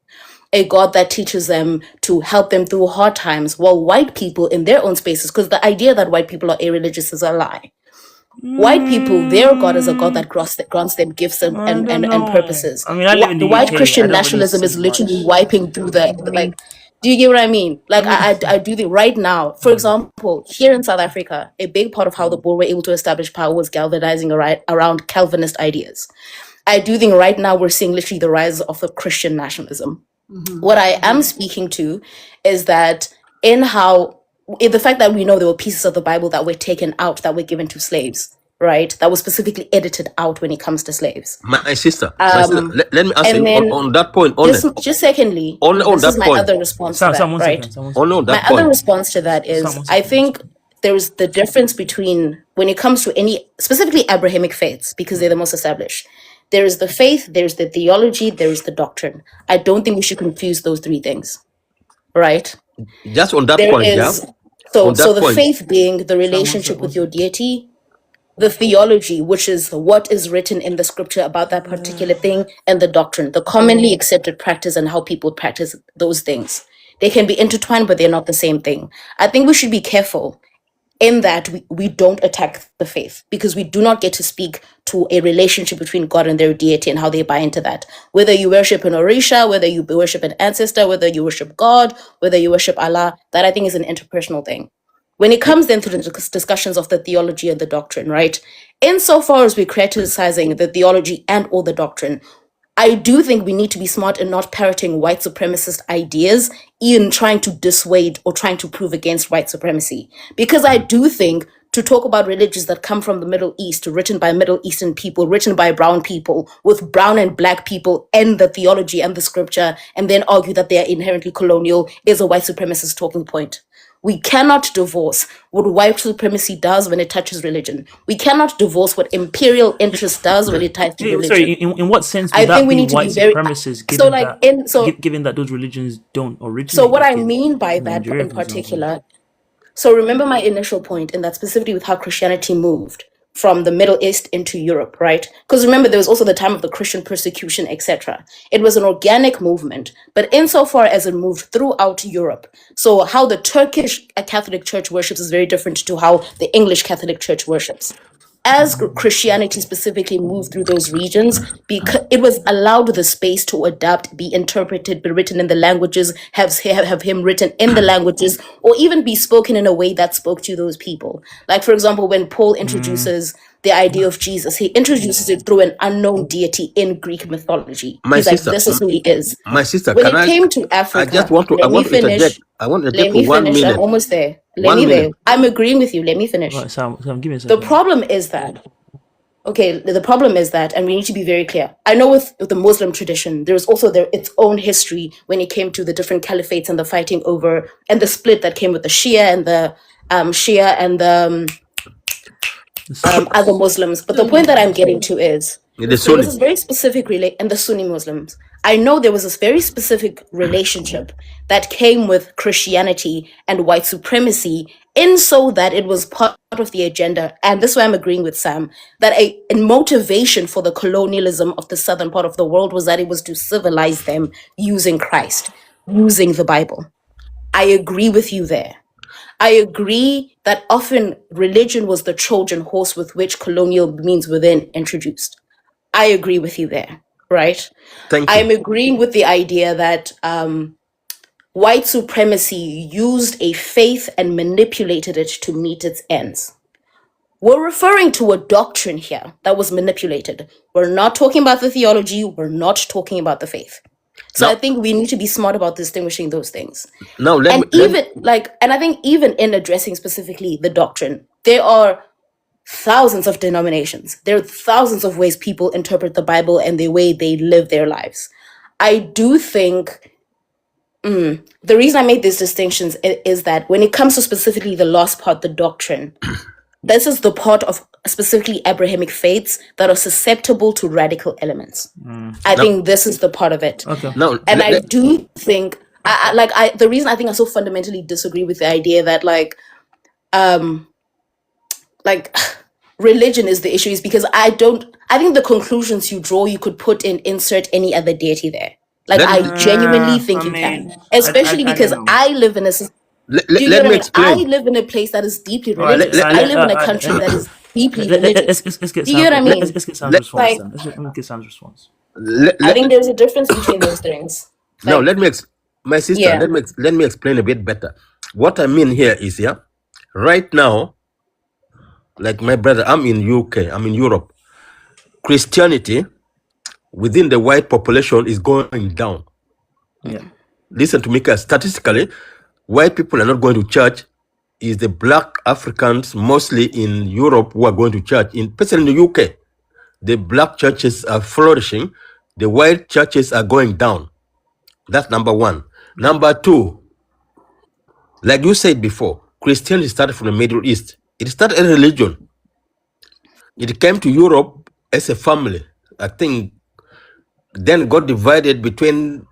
Speaker 2: a God that teaches them to help them through hard times, while white people in their own spaces, because the idea that white people are irreligious is a lie. White people, their God is a God that grants them gifts
Speaker 1: I
Speaker 2: and,
Speaker 1: don't
Speaker 2: and, and
Speaker 1: know.
Speaker 2: purposes.
Speaker 1: I mean, I live in the
Speaker 2: White
Speaker 1: UK. I
Speaker 2: Christian
Speaker 1: don't really
Speaker 2: nationalism is
Speaker 1: see
Speaker 2: literally
Speaker 1: much.
Speaker 2: wiping through
Speaker 1: I mean,
Speaker 2: do you get what I mean? Like,
Speaker 1: I mean,
Speaker 2: I do think right now, for example, here in South Africa, a big part of how the Boer were able to establish power was galvanizing around Calvinist ideas. I do think right now we're seeing literally the rise of the Christian nationalism. What I am speaking to is that in the fact that we know there were pieces of the Bible that were taken out, that were given to slaves, right? That was specifically edited out when it comes to slaves.
Speaker 5: My sister, let me answer
Speaker 2: And
Speaker 5: you
Speaker 2: then
Speaker 5: on that point only.
Speaker 2: just secondly,
Speaker 5: Only on
Speaker 2: this is
Speaker 5: that
Speaker 2: my
Speaker 5: point.
Speaker 2: other response to
Speaker 1: Sam,
Speaker 2: that,
Speaker 1: one
Speaker 2: right?
Speaker 1: second. Sam, one
Speaker 5: Only
Speaker 1: second.
Speaker 5: on
Speaker 2: My
Speaker 5: that
Speaker 2: other
Speaker 5: point.
Speaker 2: response to that is
Speaker 1: Sam, one
Speaker 2: I
Speaker 1: second.
Speaker 2: think there's the difference between when it comes to any specifically Abrahamic faiths, because they're the most established. There is the faith, there's the theology, there is the doctrine. I don't think we should confuse those three things, right?
Speaker 5: Just on that
Speaker 2: There
Speaker 5: point, yeah.
Speaker 2: is so
Speaker 5: On that
Speaker 2: the
Speaker 5: point,
Speaker 2: faith being the
Speaker 1: Sam, one
Speaker 2: relationship
Speaker 1: second.
Speaker 2: with your deity, the theology, which is what is written in the scripture about that particular thing, and the doctrine, the commonly accepted practice and how people practice those things. They can be intertwined, but they're not the same thing. I think we should be careful in that we don't attack the faith, because we do not get to speak to a relationship between God and their deity and how they buy into that. Whether you worship an Orisha, whether you worship an ancestor, whether you worship God, whether you worship Allah, that I think is an interpersonal thing. When it comes then to the discussions of the theology and the doctrine, right? Insofar as we're criticizing the theology and or the doctrine, I do think we need to be smart in not parroting white supremacist ideas in trying to dissuade or trying to prove against white supremacy. Because I do think to talk about religions that come from the Middle East, written by Middle Eastern people, written by brown people, with brown and black people and the theology and the scripture, and then argue that they are inherently colonial is a white supremacist talking point. We cannot divorce what white supremacy does when it touches religion. We cannot divorce what imperial interest does when it ties to religion.
Speaker 1: Sorry, in what sense
Speaker 2: I
Speaker 1: would
Speaker 2: think
Speaker 1: that
Speaker 2: we
Speaker 1: be
Speaker 2: need to
Speaker 1: white
Speaker 2: be very
Speaker 1: supremacist,
Speaker 2: so like in so
Speaker 1: given that those religions don't originate
Speaker 2: so what I
Speaker 1: in
Speaker 2: mean by that
Speaker 1: Nigeria,
Speaker 2: in
Speaker 1: for example?
Speaker 2: particular, so remember my initial point, and that specifically with how Christianity moved from the Middle East into Europe, right? Because remember, there was also the time of the Christian persecution, etc. It was an organic movement, but insofar as it moved throughout Europe, so how the Turkish Catholic Church worships is very different to how the English Catholic Church worships. As Christianity specifically moved through those regions, because it was allowed the space to adapt, be interpreted, be written in the languages, have him written in the languages, or even be spoken in a way that spoke to those people. Like, for example, when Paul introduces the idea of Jesus, he introduces it through an unknown deity in Greek mythology.
Speaker 5: my
Speaker 2: He's like,
Speaker 5: sister,
Speaker 2: this is who he is.
Speaker 5: my sister,
Speaker 2: When
Speaker 5: can
Speaker 2: it
Speaker 5: I?
Speaker 2: came to
Speaker 5: I
Speaker 2: Africa,
Speaker 5: just want to. I
Speaker 2: let me
Speaker 5: want to interject.
Speaker 2: finish.
Speaker 5: I want to
Speaker 2: Let
Speaker 5: interject
Speaker 2: me
Speaker 5: for 1
Speaker 2: finish. I'm
Speaker 5: minute.
Speaker 2: almost there. Let
Speaker 5: 1
Speaker 2: me
Speaker 5: minute.
Speaker 2: there. I'm agreeing with you. Let me finish.
Speaker 1: Right, Sam, give me a
Speaker 2: The
Speaker 1: second.
Speaker 2: problem is that okay, the problem is that, and we need to be very clear. I know with the Muslim tradition, there's also its own history when it came to the different caliphates and the fighting over and the split that came with the Shia and the other Muslims. But the point that I'm getting to is
Speaker 5: The
Speaker 2: there was
Speaker 5: Sunni.
Speaker 2: this very specific and the Sunni Muslims. I know there was this very specific relationship that came with Christianity and white supremacy, in so that it was part of the agenda. And this is why I'm agreeing with Sam that a motivation for the colonialism of the southern part of the world was that it was to civilize them using Christ, using the Bible. I agree with you there. I agree that often religion was the Trojan horse with which colonial means were then introduced. I agree with you there, right?
Speaker 5: Thank
Speaker 2: I'm
Speaker 5: you.
Speaker 2: agreeing with the idea that white supremacy used a faith and manipulated it to meet its ends. We're referring to a doctrine here that was manipulated. We're not talking about the theology, we're not talking about the faith. So I
Speaker 5: Now,
Speaker 2: think we need to be smart about distinguishing those things.
Speaker 5: now let
Speaker 2: And
Speaker 5: me. Let me
Speaker 2: and I think even in addressing specifically the doctrine, there are thousands of denominations. There are thousands of ways people interpret the Bible and the way they live their lives. I do think the reason I made these distinctions is that when it comes to specifically the last part, the doctrine, this is the part of specifically Abrahamic faiths, that are susceptible to radical elements. I
Speaker 5: Now,
Speaker 2: think this is the part of it.
Speaker 1: Okay.
Speaker 5: now
Speaker 2: And I do think, the reason I think I so fundamentally disagree with the idea that like religion is the issue is because I think the conclusions you draw, you could put in, insert any other deity there. Like,
Speaker 5: let,
Speaker 2: I genuinely think
Speaker 1: I
Speaker 2: you
Speaker 1: mean,
Speaker 2: can, especially because
Speaker 1: don't know.
Speaker 2: I live in a,
Speaker 5: let,
Speaker 2: do
Speaker 5: let,
Speaker 2: you
Speaker 5: let
Speaker 2: get what
Speaker 5: me
Speaker 2: I mean? I
Speaker 5: explain.
Speaker 2: live in a place that is deeply
Speaker 1: All right,
Speaker 2: religious. I live in a country that is deeply religious.
Speaker 1: let's get
Speaker 2: Do you get what I
Speaker 1: Sam.
Speaker 2: mean?
Speaker 1: Let's get Sam's
Speaker 5: Let,
Speaker 1: response
Speaker 2: Like,
Speaker 1: then. Let's get Sam's response.
Speaker 5: let,
Speaker 2: I
Speaker 5: let,
Speaker 2: think there's a difference between those things.
Speaker 5: now,
Speaker 2: Like,
Speaker 5: my sister,
Speaker 2: yeah.
Speaker 5: let me explain a bit better. What I mean here is, yeah, right now, like my brother, I'm in UK, I'm in Europe. Christianity within the white population is going down.
Speaker 1: Yeah.
Speaker 5: Listen to me, guys. Statistically, white people are not going to church. Is the black Africans mostly in Europe who are going to church. Especially in the UK, the black churches are flourishing. The white churches are going down. That's number one. Number two, like you said before, Christianity started from the Middle East. It started a religion. It came to Europe as a family. I think then got divided between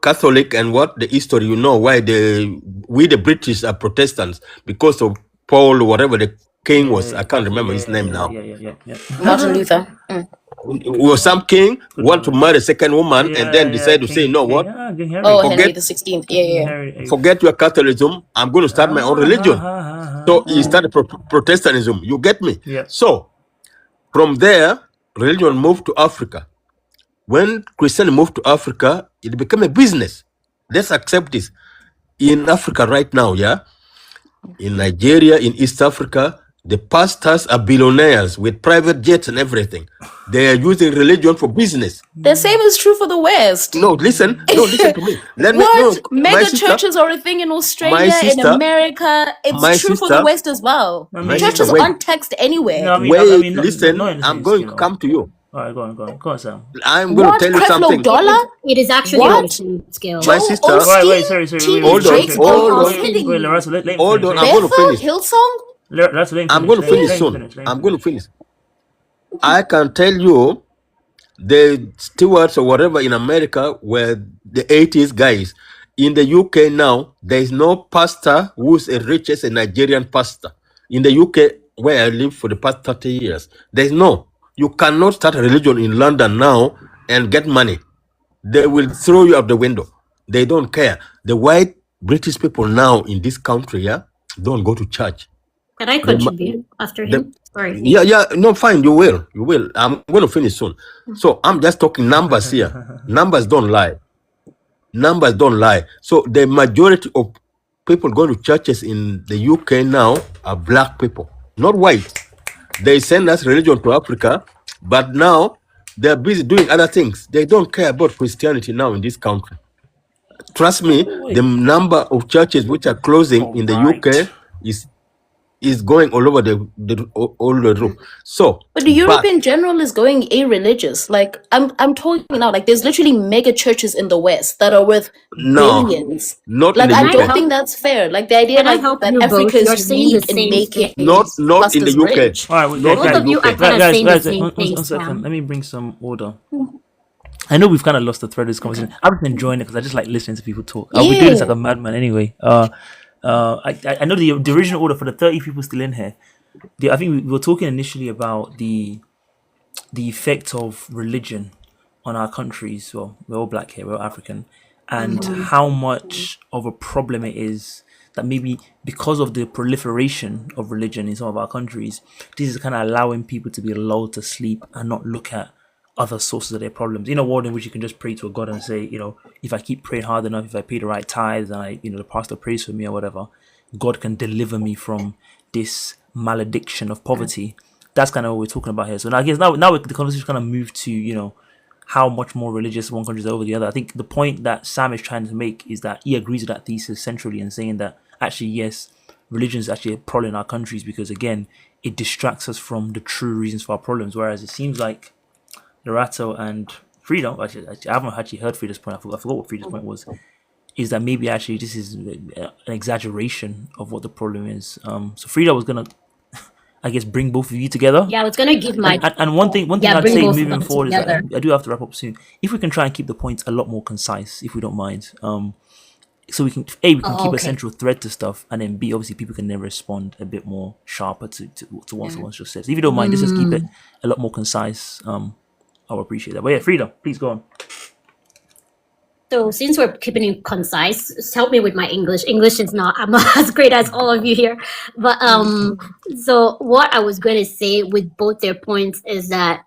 Speaker 5: Catholic and what the history, you know, why we the British are Protestants because of Paul, whatever the king was. I can't remember his name now.
Speaker 1: Yeah.
Speaker 2: Martin Luther. Mm.
Speaker 5: Was some king want to marry a second woman and then decide to say, you know what?
Speaker 1: King Henry.
Speaker 2: Oh, Henry
Speaker 5: Forget
Speaker 2: the 16th. Yeah, yeah.
Speaker 1: Henry VIII.
Speaker 5: forget your Catholicism. I'm going to start my own religion. So he started Protestantism. You get me?
Speaker 1: Yeah.
Speaker 5: So from there, religion moved to Africa. When Christianity moved to Africa, it became a business. Let's accept this. In Africa right now, yeah, in Nigeria, in East Africa, the pastors are billionaires with private jets and everything. They are using religion for business.
Speaker 2: The same is true for the West.
Speaker 5: No, listen to me.
Speaker 2: What? Mega churches are a thing in Australia, in America. It's true for the West as well. Churches aren't taxed anywhere.
Speaker 1: No, I mean,
Speaker 5: Wait,
Speaker 1: not
Speaker 5: listen,
Speaker 1: in the
Speaker 5: I'm
Speaker 1: sense,
Speaker 5: going
Speaker 1: you
Speaker 5: to
Speaker 1: know.
Speaker 5: come to you.
Speaker 1: All right, go on, Sam.
Speaker 5: I'm going
Speaker 2: What?
Speaker 5: to tell you
Speaker 2: Creflo
Speaker 5: something.
Speaker 2: Dollar?
Speaker 6: It is actually
Speaker 2: What?
Speaker 6: on a huge scale.
Speaker 5: My
Speaker 2: Joel
Speaker 5: sister,
Speaker 2: Osteen?
Speaker 1: Wait, sorry.
Speaker 2: TD
Speaker 5: Hold on,
Speaker 2: Jakes?
Speaker 5: hold
Speaker 2: I'm
Speaker 5: on.
Speaker 2: kidding
Speaker 1: Wait,
Speaker 2: you.
Speaker 1: Lorenzo, let me
Speaker 5: Hold
Speaker 1: finish.
Speaker 5: on, I'm going to
Speaker 2: Bethel?
Speaker 5: finish.
Speaker 2: Hillsong?
Speaker 1: Lorenzo, let me
Speaker 5: I'm going to finish
Speaker 1: Let me
Speaker 5: soon.
Speaker 1: finish.
Speaker 5: I'm going to finish. I can tell you the stewards or whatever in America were the 80s guys. In the UK now, there is no pastor who's as rich as a Nigerian pastor. In the UK, where I live for the past 30 years, there's no. You cannot start a religion in London now and get money. They will throw you out the window. They don't care. The white British people now in this country, yeah, don't go to church.
Speaker 6: Can I contribute after him? Sorry.
Speaker 5: Yeah, no, fine, you will. I'm going to finish soon. So I'm just talking numbers here. Numbers don't lie. So the majority of people going to churches in the UK now are black people, not white. They send us religion to Africa, but now they're busy doing other things. They don't care about Christianity now in this country. Trust me, the number of churches which are closing in the UK is going all over the roof. So,
Speaker 2: But the Europe in general is going a-religious. Like, I'm talking now, like, there's literally mega churches in the West that are worth billions.
Speaker 5: Not
Speaker 2: Like,
Speaker 5: in the
Speaker 2: I
Speaker 5: UK.
Speaker 2: don't think that's fair. Like, the idea
Speaker 6: Can I
Speaker 2: like
Speaker 6: help
Speaker 2: that
Speaker 6: you both?
Speaker 2: Africa
Speaker 6: You're
Speaker 2: is
Speaker 6: saying
Speaker 2: unique
Speaker 6: the
Speaker 2: in
Speaker 6: same
Speaker 2: making
Speaker 6: thing.
Speaker 5: Not in the
Speaker 2: pastors
Speaker 5: UK.
Speaker 2: rich.
Speaker 1: All right,
Speaker 5: Not
Speaker 6: Both of you are kind of
Speaker 1: guys,
Speaker 6: saying the same
Speaker 1: one
Speaker 6: thing,
Speaker 1: second.
Speaker 6: Sam.
Speaker 1: Let me bring some order. I know we've kind of lost the thread of this conversation. I'm just enjoying it because I just like listening to people talk. I'll be doing this like a madman anyway. I know the original order for the 30 people still in here. I think we were talking initially about the effect of religion on our countries. Well, we're all black here, we're all African, and how much of a problem it is that maybe because of the proliferation of religion in some of our countries, this is kind of allowing people to be lulled to sleep and not look at other sources of their problems. In a world in which you can just pray to a God and say, you know, if I keep praying hard enough, if I pay the right tithes and the pastor prays for me or whatever, God can deliver me from this malediction of poverty. That's kind of what we're talking about here. So now I guess now the conversation kind of moved to, how much more religious one country is over the other. I think the point that Sam is trying to make is that he agrees with that thesis centrally and saying that actually, yes, religion is actually a problem in our countries because, again, it distracts us from the true reasons for our problems. Whereas it seems like Lorato and Frida, actually, I haven't actually heard Frida's point. I forgot what Frida's point was. Is that maybe actually this is an exaggeration of what the problem is. So Frida was gonna I guess, bring both of you together.
Speaker 6: Yeah, I was gonna give my
Speaker 1: And one thing
Speaker 6: yeah,
Speaker 1: I'd
Speaker 6: bring
Speaker 1: say
Speaker 6: both of
Speaker 1: moving
Speaker 6: them
Speaker 1: forward is that
Speaker 6: together.
Speaker 1: I do have to wrap up soon. If we can try and keep the points a lot more concise, if we don't mind, so we can we can keep a
Speaker 6: Okay.
Speaker 1: central thread to stuff, and then B, obviously people can then respond a bit more sharper to what someone's just said. So if you don't mind, just keep it a lot more concise. I'll appreciate that. But yeah, Frida, please go on.
Speaker 6: So since we're keeping it concise, just help me with my English. English is not I'm not as great as all of you here. But so what I was going to say with both their points is that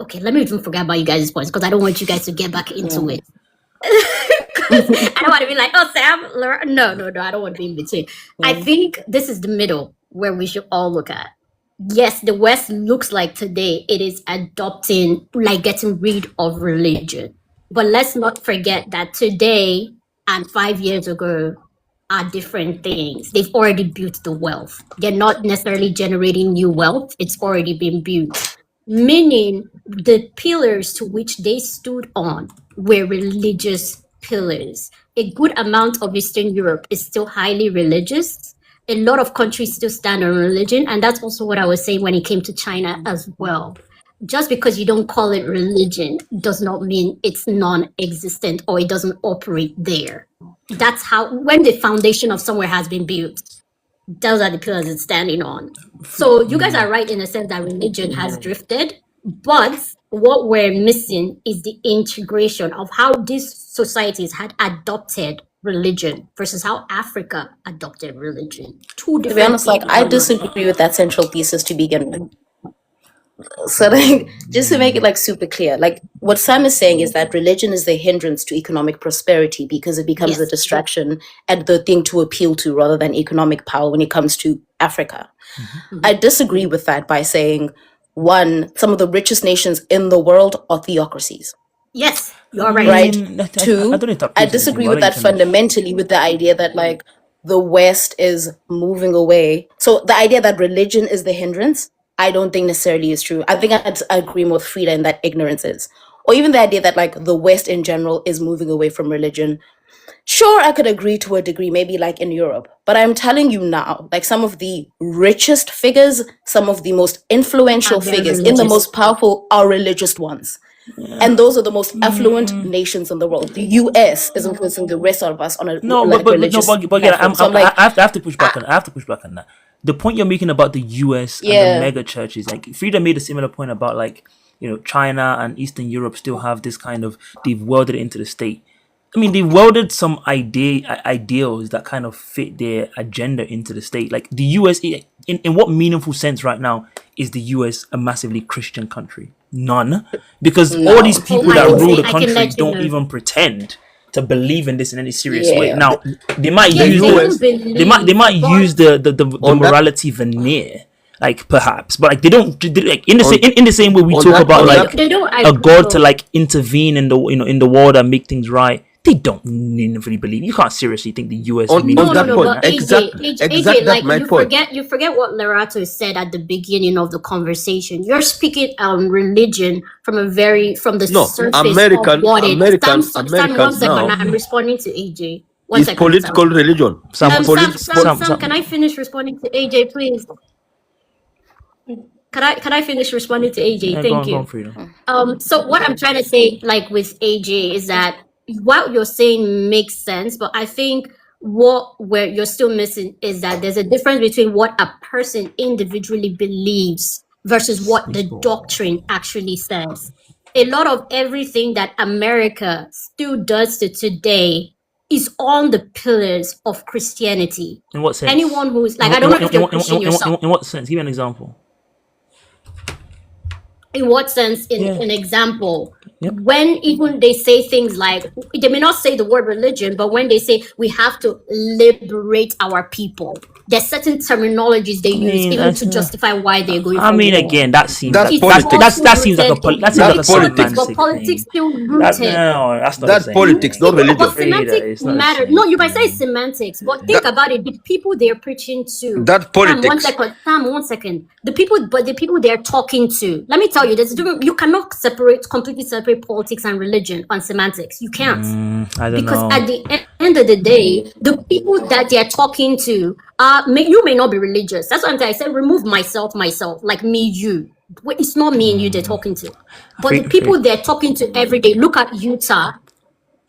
Speaker 6: okay, let me even forget about you guys' points because I don't want you guys to get back into it. I don't want to be like, oh, Sam, Laura. No, I don't want to be in between. I think this is the middle where we should all look at. Yes, the West looks like today it is adopting, like getting rid of religion. But let's not forget that today and 5 years ago are different things. They've already built the wealth. They're not necessarily generating new wealth. It's already been built. Meaning the pillars to which they stood on were religious pillars. A good amount of Eastern Europe is still highly religious. A lot of countries still stand on religion. And that's also what I was saying when it came to China as well. Just because you don't call it religion does not mean it's non-existent or it doesn't operate there. That's how, when the foundation of somewhere has been built, those are the pillars it's standing on. So you guys are right in the sense that religion has drifted, but what we're missing is the integration of how these societies had adopted religion versus how Africa adopted religion. Two different
Speaker 2: To be honest, like, I
Speaker 6: things.
Speaker 2: disagree with that central thesis to begin with. So, like, just to make it like super clear, like what Sam is saying is that religion is the hindrance to economic prosperity because it becomes a
Speaker 6: Yes.
Speaker 2: distraction and the thing to appeal to rather than economic power when it comes to Africa. I disagree with that by saying, one, some of the richest nations in the world are theocracies.
Speaker 6: Yes, you're right.
Speaker 2: Right.
Speaker 1: I
Speaker 2: Two,
Speaker 1: don't need to
Speaker 2: I
Speaker 1: approve
Speaker 2: disagree
Speaker 1: anything,
Speaker 2: with
Speaker 1: but I'll
Speaker 2: that
Speaker 1: let you finish.
Speaker 2: fundamentally with the idea that like the West is moving away. So the idea that religion is the hindrance, I don't think necessarily is true. I think I'd agree with Frida in that ignorance is. Or even the idea that like the West in general is moving away from religion. Sure, I could agree to a degree, maybe like in Europe. But I'm telling you now, like some of the richest figures, some of the most influential
Speaker 6: Are very
Speaker 2: figures in the
Speaker 6: religious.
Speaker 2: most powerful are religious ones. And those are the most affluent nations in the world. The US is influencing the rest of us on a
Speaker 1: No,
Speaker 2: like religious
Speaker 1: but yeah,
Speaker 2: platform. So I'm like,
Speaker 1: I have to push back on. I have to push back on that. The point you're making about the US and
Speaker 2: Yeah.
Speaker 1: the mega churches, like Frida made a similar point about like China and Eastern Europe still have this kind of, they've welded it into the state. I mean, they welded some ideals that kind of fit their agenda into the state. Like the US, in what meaningful sense right now is the US a massively Christian country? None, because all these people
Speaker 6: I
Speaker 1: that
Speaker 6: can
Speaker 1: rule
Speaker 6: say-
Speaker 1: the
Speaker 6: I can
Speaker 1: country
Speaker 6: let you
Speaker 1: don't
Speaker 6: know.
Speaker 1: even pretend to believe in this in any serious way.
Speaker 2: Yeah.
Speaker 1: Now they might
Speaker 6: Yes,
Speaker 1: use
Speaker 6: they
Speaker 5: US
Speaker 6: don't believe,
Speaker 1: they might
Speaker 6: but
Speaker 1: use the
Speaker 5: On that-
Speaker 1: morality veneer, like perhaps, but like they don't like in the
Speaker 5: On-
Speaker 1: same in the same way we
Speaker 5: on
Speaker 1: talk
Speaker 5: that-
Speaker 1: about
Speaker 5: on
Speaker 1: like
Speaker 5: that-
Speaker 6: they don't
Speaker 1: a
Speaker 6: agree,
Speaker 1: god
Speaker 6: though.
Speaker 1: to like intervene in the in the world and make things right. They don't meaningfully believe. You can't seriously think the US
Speaker 5: On
Speaker 1: meaningfully
Speaker 5: that
Speaker 6: No,
Speaker 1: believe
Speaker 5: point,
Speaker 6: but
Speaker 1: that.
Speaker 6: AJ,
Speaker 5: that's
Speaker 6: like
Speaker 5: my
Speaker 6: you
Speaker 5: point.
Speaker 6: forget what Lerato said at the beginning of the conversation. You're speaking religion from the
Speaker 5: No,
Speaker 6: surface
Speaker 5: American-
Speaker 6: of what it.
Speaker 5: American-
Speaker 6: Sam, one
Speaker 5: Americans
Speaker 6: second.
Speaker 5: now
Speaker 6: I'm responding to AJ. One
Speaker 5: is
Speaker 6: second,
Speaker 5: political
Speaker 6: Sam.
Speaker 5: religion.
Speaker 1: Sam,
Speaker 6: Sam, can I finish responding to AJ, please? Can I finish responding to AJ?
Speaker 1: Yeah,
Speaker 6: Thank you.
Speaker 1: go on, Freedom.
Speaker 6: So what I'm trying to say, like with AJ, is that what you're saying makes sense, but I think where you're still missing is that there's a difference between what a person individually believes versus what the doctrine actually says. A lot of everything that America still does to today is on the pillars of Christianity.
Speaker 1: In what sense?
Speaker 6: Anyone who's like, I don't know if you're Christian yourself.
Speaker 1: In what sense? Give me an example.
Speaker 6: In what sense?
Speaker 1: Yeah.
Speaker 6: An example.
Speaker 1: Yep.
Speaker 6: When even they say things like, they may not say the word religion, but when they say we have to liberate our people, there's certain terminologies they use
Speaker 1: mean,
Speaker 6: even
Speaker 1: that's
Speaker 6: to justify why they're going
Speaker 1: I
Speaker 6: for
Speaker 1: mean,
Speaker 6: war.
Speaker 1: again, that seems
Speaker 5: That's
Speaker 1: like,
Speaker 5: politics.
Speaker 1: that seems like a
Speaker 5: That's
Speaker 1: a
Speaker 5: politics.
Speaker 6: But
Speaker 1: semantic
Speaker 6: politics
Speaker 1: thing.
Speaker 6: still
Speaker 1: That,
Speaker 6: rooted.
Speaker 1: no, that's not
Speaker 5: That's
Speaker 1: the same.
Speaker 5: politics, not religion.
Speaker 6: But
Speaker 1: Frida,
Speaker 6: semantics
Speaker 1: it's not the
Speaker 6: matter.
Speaker 1: same
Speaker 6: No, you might say
Speaker 1: thing.
Speaker 6: semantics, but think about it. The people they're preaching to.
Speaker 5: That's politics.
Speaker 6: Sam, 1 second. The people they're talking to. Let me tell you, there's a difference. You cannot completely separate politics and religion on semantics. You can't.
Speaker 1: I don't
Speaker 6: Because
Speaker 1: know.
Speaker 6: at the end of the day, the people that they're talking to are you may not be religious. That's what I'm saying. I said remove myself, like me, you. It's not me and you they're talking to, but the people they're talking to every day. Look at Utah.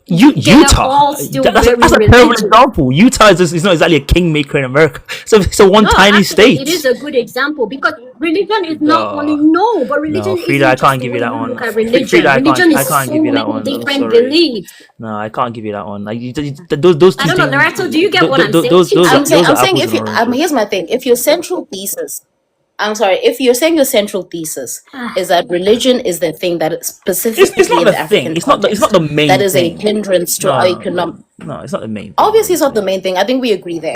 Speaker 1: Utah.
Speaker 6: all still
Speaker 1: That's
Speaker 6: very
Speaker 1: a terrible
Speaker 6: religious.
Speaker 1: example. Utah is not exactly a kingmaker in America. So it's a one
Speaker 6: No,
Speaker 1: tiny
Speaker 6: actually, it
Speaker 1: state.
Speaker 6: is a good example because religion is not only but religion
Speaker 1: No, Frida,
Speaker 6: isn't
Speaker 1: I
Speaker 6: just
Speaker 1: can't
Speaker 6: the
Speaker 1: give
Speaker 6: way
Speaker 1: you that
Speaker 6: you
Speaker 1: one.
Speaker 6: look at religion.
Speaker 1: Frida,
Speaker 6: Religion
Speaker 1: I
Speaker 6: is
Speaker 1: can't
Speaker 6: so
Speaker 1: give you that
Speaker 6: many
Speaker 1: one. I'm
Speaker 6: different
Speaker 1: sorry.
Speaker 6: beliefs.
Speaker 1: No, I can't give you that one. Like those two
Speaker 6: I don't know,
Speaker 1: things.
Speaker 6: Loretto, do you get what I'm saying?
Speaker 1: Those
Speaker 2: I'm
Speaker 1: are
Speaker 2: saying
Speaker 1: apples
Speaker 2: if
Speaker 1: and
Speaker 2: you
Speaker 1: oranges.
Speaker 2: here's my thing. If your central thesis, I'm sorry, if you're saying your central thesis is that religion is the thing that is specifically
Speaker 1: It's not
Speaker 2: in
Speaker 1: the
Speaker 2: the
Speaker 1: thing.
Speaker 2: African
Speaker 1: It's not
Speaker 2: context,
Speaker 1: the main
Speaker 2: that is
Speaker 1: thing.
Speaker 2: a hindrance to our economic.
Speaker 1: No, it's not the main thing.
Speaker 2: Obviously, it's not the main thing. I think we agree there.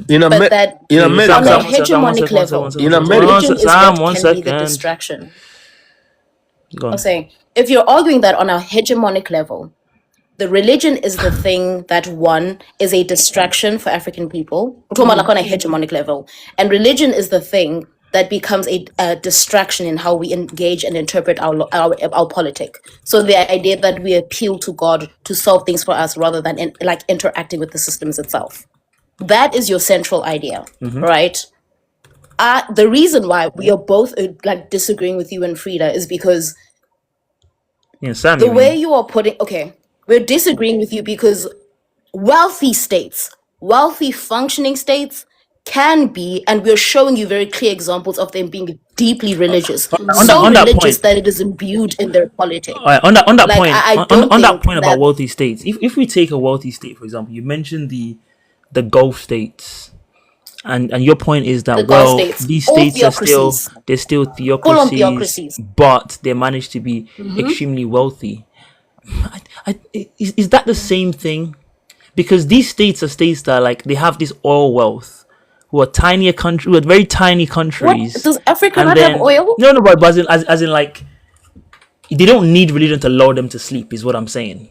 Speaker 5: In,
Speaker 2: But that
Speaker 5: in
Speaker 2: on a
Speaker 5: America,
Speaker 2: hegemonic level,
Speaker 5: In America-
Speaker 2: religion is
Speaker 1: Sam,
Speaker 2: what
Speaker 1: one
Speaker 2: can be the
Speaker 1: second.
Speaker 2: distraction.
Speaker 1: Go on.
Speaker 2: I'm saying, if you're arguing that on a hegemonic level, the religion is the thing that one is a distraction for African people. We're talking about like on a hegemonic level, and religion is the thing that becomes a distraction in how we engage and interpret our politic. So the idea that we appeal to God to solve things for us rather than like interacting with the systems itself. That is your central idea, right? The reason why we are both like disagreeing with you and Frida is because
Speaker 1: Yeah, Sam,
Speaker 2: the way you are putting, we're disagreeing with you because wealthy states, wealthy functioning states can be, and we're showing you very clear examples of them being deeply religious,
Speaker 1: on that
Speaker 2: religious
Speaker 1: point,
Speaker 2: that it is imbued in their politics.
Speaker 1: all right, on that
Speaker 2: Like,
Speaker 1: point,
Speaker 2: I
Speaker 1: on
Speaker 2: don't
Speaker 1: that
Speaker 2: think
Speaker 1: point about
Speaker 2: that-
Speaker 1: wealthy states, if we take a wealthy state, for example, you mentioned the Gulf states, and your point is that
Speaker 2: The Gulf states,
Speaker 1: these
Speaker 2: all
Speaker 1: states are
Speaker 2: theocracies.
Speaker 1: they're still
Speaker 2: Full-on
Speaker 1: theocracies,
Speaker 2: theocracies.
Speaker 1: but they manage to be extremely wealthy. Is that the same thing? Because these states are states that like they have this oil wealth, who are tinier country, who are very tiny countries.
Speaker 2: What? Does Africa
Speaker 1: and
Speaker 2: not
Speaker 1: then,
Speaker 2: have oil?
Speaker 1: No, but as in like they don't need religion to lull them to sleep, is what I'm saying.